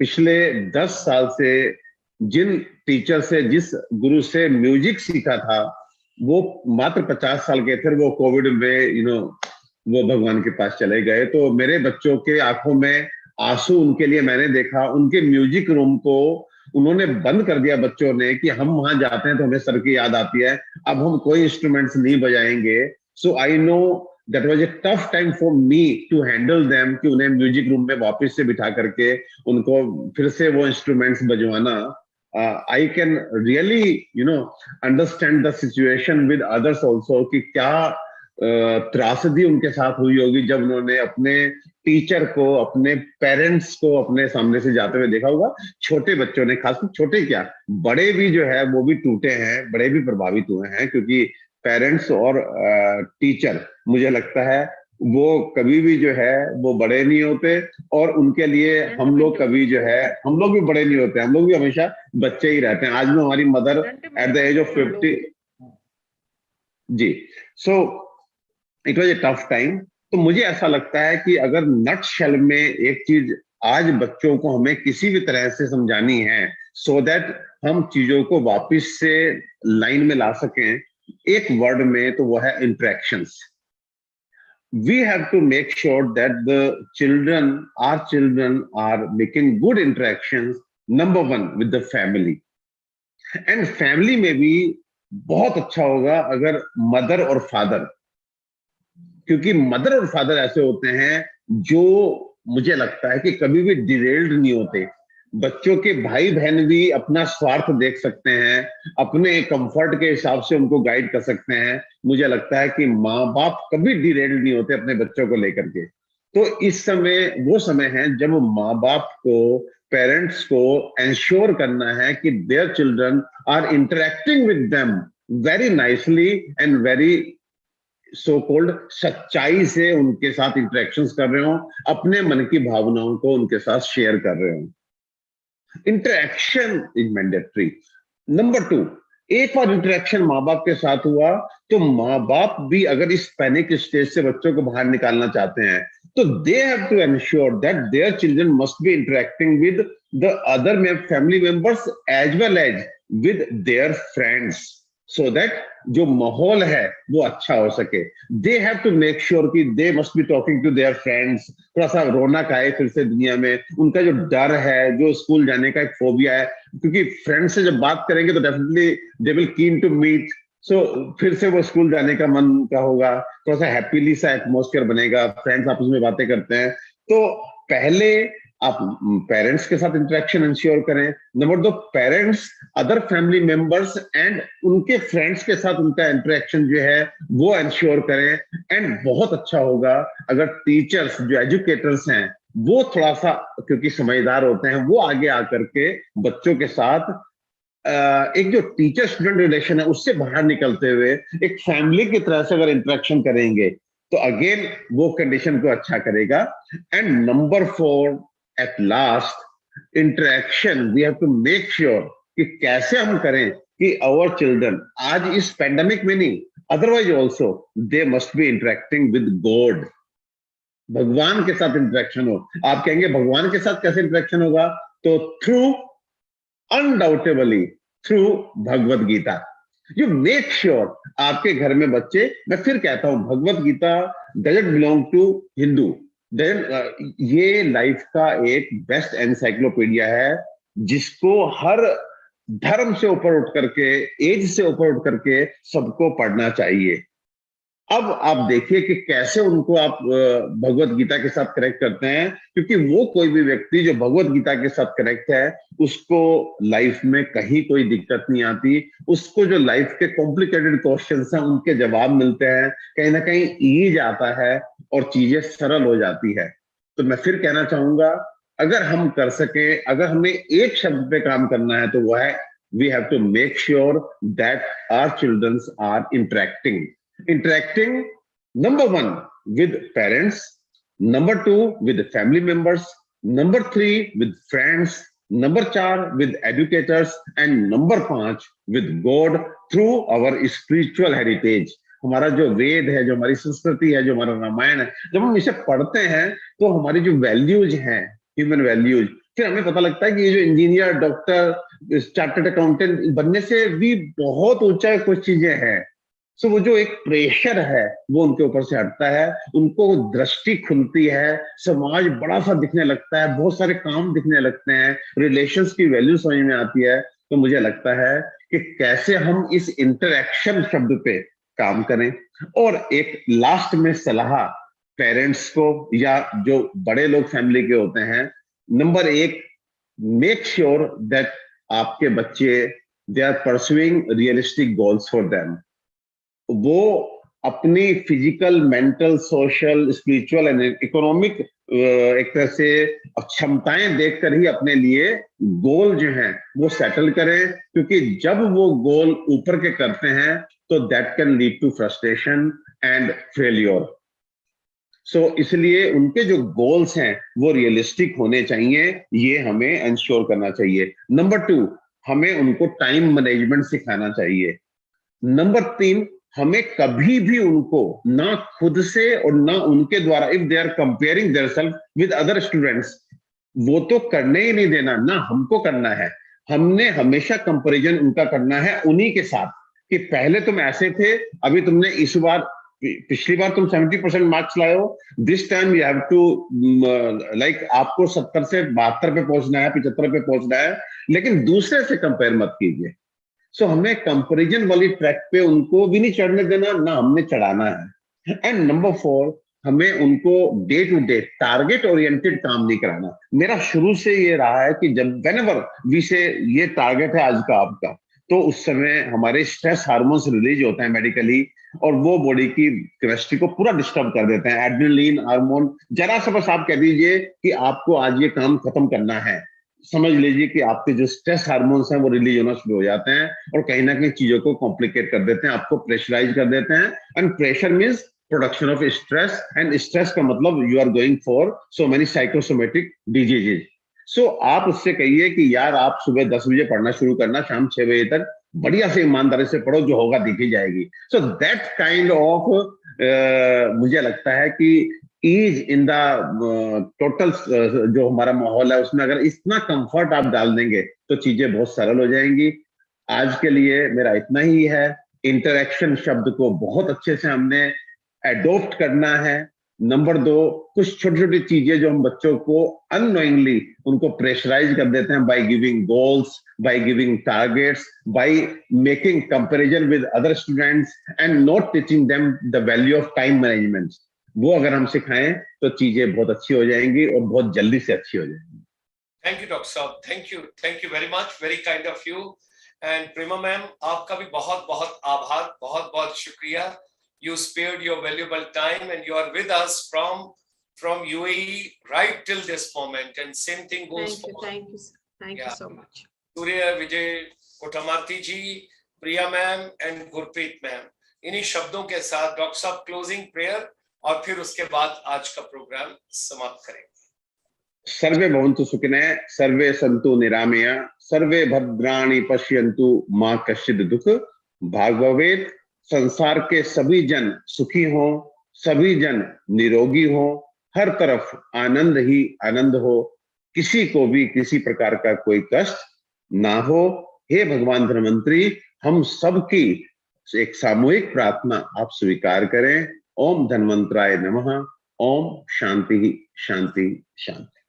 पिछले 10 साल से जिन टीचर से, जिस गुरु से म्यूजिक सीखा था, वो मात्र 50 साल के थे, वो कोविड में वो भगवान के पास चले गए। तो मेरे बच्चों के आंखों में आंसू उनके लिए मैंने देखा। उनके म्यूजिक रूम को उन्होंने बंद कर दिया बच्चों ने कि हम वहां जाते हैं तो हमें सर की याद आती है, अब हम कोई इंस्ट्रूमेंट्स नहीं बजाएंगे। So I know that was a tough time for me to handle them, कि उन्हें म्यूजिक रूम में वापस से बिठा करके उनको फिर से वो इंस्ट्रूमेंट्स बजवाना। I can really understand the situation with others also कि क्या त्रासदी उनके साथ हुई होगी जब उन्होंने अपने टीचर को, अपने पेरेंट्स को अपने सामने से जाते हुए देखा होगा। छोटे बच्चों ने, खासकर छोटे क्या, बड़े भी जो है वो भी टूटे हैं, बड़े भी प्रभावित हुए हैं, क्योंकि पेरेंट्स और टीचर मुझे लगता है वो कभी भी जो है वो बड़े नहीं होते, और उनके लिए हम लोग कभी जो है, हम लोग भी बड़े नहीं होते, हम लोग भी हमेशा बच्चे ही रहते हैं। आज में हमारी mother at the age of 50 जी, so it was a tough time. तो मुझे ऐसा लगता है कि अगर नटशेल में एक चीज आज बच्चों को हमें किसी भी तरह से समझानी है सो दैट हम चीजों को वापस से लाइन में ला सकें, एक वर्ड में, तो वो है interactions. We have to make sure that the children, our children, are making good interactions, number one, with the family. And family में भी बहुत अच्छा होगा अगर मदर और फादर, क्योंकि मदर और फादर ऐसे होते हैं जो मुझे लगता है कि कभी भी डिरेल्ड नहीं होते। बच्चों के भाई बहन भी अपना स्वार्थ देख सकते हैं, अपने कंफर्ट के हिसाब से उनको गाइड कर सकते हैं। मुझे लगता है कि माँ बाप कभी डिरेल नहीं होते अपने बच्चों को लेकर के। तो इस समय वो समय है जब माँ बाप को, पेरेंट्स को एंश्योर करना है कि their children are interacting with them very nicely and very so called सच्चाई से उनके साथ इंटरेक्शंस कर रहे हो, अपने मन की भावनाओं को उनके साथ शेयर कर रहे हो। Interaction is mandatory. नंबर 2, एक बार इंटरेक्शन माँ बाप के साथ हुआ तो माँ बाप भी अगर इस पैनिक स्टेज से बच्चों को बाहर निकालना चाहते हैं तो they have to ensure that their children must be interacting with the other family members as well as with their friends, so that जो माहौल है वो अच्छा हो सके। They have to make sure कि they must be talking to their friends, थोड़ा सा रौनक आए फिर से दुनिया में। उनका जो डर है, जो स्कूल जाने का एक फोबिया है, क्योंकि फ्रेंड्स से जब बात करेंगे तो definitely they will keen to meet, so फिर से वो स्कूल जाने का मन का होगा, थोड़ा सा हैप्पीली सा एटमॉस्फेयर बनेगा, फ्रेंड्स आपस में बातें करते हैं। तो पहले आप पेरेंट्स के साथ इंटरेक्शन इंश्योर करें। Number 2, parents other family members and उनके फ्रेंड्स के साथ उनका इंटरेक्शन जो है वो इंश्योर करें। एंड बहुत अच्छा होगा अगर टीचर्स, जो एजुकेटर्स हैं, वो थोड़ा सा, क्योंकि समझदार होते हैं, वो आगे आकर के बच्चों के साथ एक जो टीचर स्टूडेंट रिलेशन है उससे बाहर निकलते हुए एक फैमिली की तरह से अगर इंटरेक्शन करेंगे तो अगेन वो कंडीशन को अच्छा करेगा। And number 4, at last, interaction we have to make sure कि कैसे हम करें कि आवर चिल्ड्रन आज इस पैंडेमिक में नहीं, otherwise also they must be interacting with God, भगवान के साथ इंटरेक्शन हो। आप कहेंगे भगवान के साथ कैसे इंटरेक्शन होगा? तो through, undoubtedly through Bhagavad Gita. You make sure आपके घर में बच्चे, मैं फिर कहता हूं, Bhagavad Gita doesn't belong to Hindu, ये लाइफ का एक बेस्ट एनसाइक्लोपीडिया है जिसको हर धर्म से ऊपर उठ करके, एज से ऊपर उठ करके सबको पढ़ना चाहिए। अब आप देखिए कि कैसे उनको आप भगवत गीता के साथ कनेक्ट करते हैं, क्योंकि वो कोई भी व्यक्ति जो भगवत गीता के साथ कनेक्ट है उसको लाइफ में कहीं कोई दिक्कत नहीं आती, उसको जो लाइफ के कॉम्प्लिकेटेड क्वेश्चंस हैं उनके जवाब मिलते हैं, कहीं ना कहीं ईज आता है और चीजें सरल हो जाती है। तो मैं फिर कहना चाहूंगा, अगर हम कर सके, अगर हमें एक शब्द पे काम करना है तो वो है we have to make sure that our childrens are interacting, number 1 with parents, number 2 with family members, number 3 with friends, number 4 with educators, and number 5 with God through our spiritual heritage। हमारा जो वेद है, जो हमारी संस्कृति है, जो हमारा रामायण है, जब हम इसे पढ़ते हैं तो हमारी जो वैल्यूज हैं, ह्यूमन वैल्यूज, फिर हमें पता लगता है कि ये जो इंजीनियर, डॉक्टर, चार्टर्ड अकाउंटेंट बनने से भी बहुत ऊंचा कुछ चीजें हैं। सो वो जो एक प्रेशर है वो उनके ऊपर से हटता है, उनको दृष्टि खुलती है, समाज बड़ा सा दिखने लगता है, बहुत सारे काम दिखने लगते हैं, रिलेशंस की वैल्यू समझ में आती है। तो मुझे लगता है कि कैसे हम इस इंटरेक्शन शब्द पे काम करें। और एक लास्ट में सलाह पेरेंट्स को या जो बड़े लोग फैमिली के होते हैं, नंबर 1, मेक श्योर दैट आपके बच्चे they are pursuing realistic goals for them. वो अपनी physical, mental, social, spiritual and economic एक तरह से क्षमताएं देखकर ही अपने लिए गोल जो हैं वो सेटल करें, क्योंकि जब वो गोल ऊपर के करते हैं तो that can lead to frustration and failure. So इसलिए उनके जो गोल्स हैं वो रियलिस्टिक होने चाहिए, ये हमें इंश्योर करना चाहिए। नंबर 2, हमें उनको टाइम मैनेजमेंट सिखाना चाहिए। नंबर 3, हमें कभी भी उनको ना खुद से और ना उनके द्वारा, if they are comparing theirself with other students, वो तो करने ही नहीं देना, ना हमको करना है। हमने हमेशा कंपैरिजन उनका करना है उन्हीं के साथ कि पहले तुम ऐसे थे, अभी तुमने इस बार, पिछली बार तुम 70% मार्क्स लाए हो, this time you have to like आपको 70 से 72 पे पहुंचना है, 75 पे पहुंचना है, लेकिन दूसरे से कंपेयर मत कीजिए। सो हमें कंपैरिजन वाली ट्रैक पे उनको भी नहीं चढ़ने देना, ना हमने चढ़ाना है। एंड नंबर 4, हमें उनको day to day target oriented काम नहीं कराना। मेरा शुरू से ये रहा है कि जब व्हेनेवर वी से ये टारगेट है आज का आपका, तो उस समय हमारे स्ट्रेस हार्मोन्स रिलीज होते हैं मेडिकली, और वो बॉडी की केमिस्ट्री को पूरा डिस्टर्ब कर देते हैं। एड्रेनलिन हार्मोन, जरा सा बस आप कह दीजिए कि आपको आज ये काम खत्म करना है, समझ लीजिए कि आपके जो स्ट्रेस हार्मोन्स हैं वो रिलीज होना शुरू हो जाते हैं और कहीं ना कहीं चीजों को कॉम्प्लिकेट कर देते हैं, आपको प्रेशराइज कर देते हैं। And pressure means production of stress, and stress का मतलब you are going for so many psychosomatic diseases. So आप उससे कहिए कि यार आप सुबह 10 बजे पढ़ना शुरू करना, शाम 6 बजे तक बढ़िया से ईमानदारी से पढ़ो, जो होगा दिखी जाएगी। सो दैट काइंड ऑफ मुझे लगता है कि ईज इन द टोटल जो हमारा माहौल है उसमें अगर इतना कंफर्ट आप डाल देंगे तो चीजें बहुत सरल हो जाएंगी। आज के लिए मेरा इतना ही है। इंटरेक्शन शब्द को बहुत अच्छे से हमने एडॉप्ट करना है। नंबर 2, कुछ छोटी छोटी चीजें जो हम बच्चों को अननोइंगली उनको प्रेशराइज कर देते हैं by giving goals, by giving targets, by making comparison with other students and not teaching them the value of time management, वो अगर हम सिखाएं तो चीजें बहुत अच्छी हो जाएंगी और बहुत जल्दी से अच्छी हो जाएंगी। थैंक यू डॉक्टर साहब, thank you very much, very kind of you. And Prema ma'am, आपका भी बहुत बहुत आभार, बहुत बहुत शुक्रिया। You spared your valuable time and you are with us from UAE right till this moment, and same thing goes for Thank you so much. Surya Vijay Kotamarti ji, Priya ma'am and Gurpreet ma'am, इन्हीं शब्दों के साथ doctor साहब closing prayer और फिर उसके बाद आज का प्रोग्राम समाप्त करेंगे। सर्वे भवन्तु सुखिनः, सर्वे सन्तु निरामया, सर्वे भद्राणि पश्यन्तु मा कश्चित् दुःख भाग् भवेत्। संसार के सभी जन सुखी हों, सभी जन निरोगी हों, हर तरफ आनंद ही आनंद हो, किसी को भी किसी प्रकार का कोई कष्ट ना हो। हे भगवान धन्वंतरी, हम सबकी एक सामूहिक प्रार्थना आप स्वीकार करें। ओम धन्वंतराय नमः। ओम शांति शांति शांति।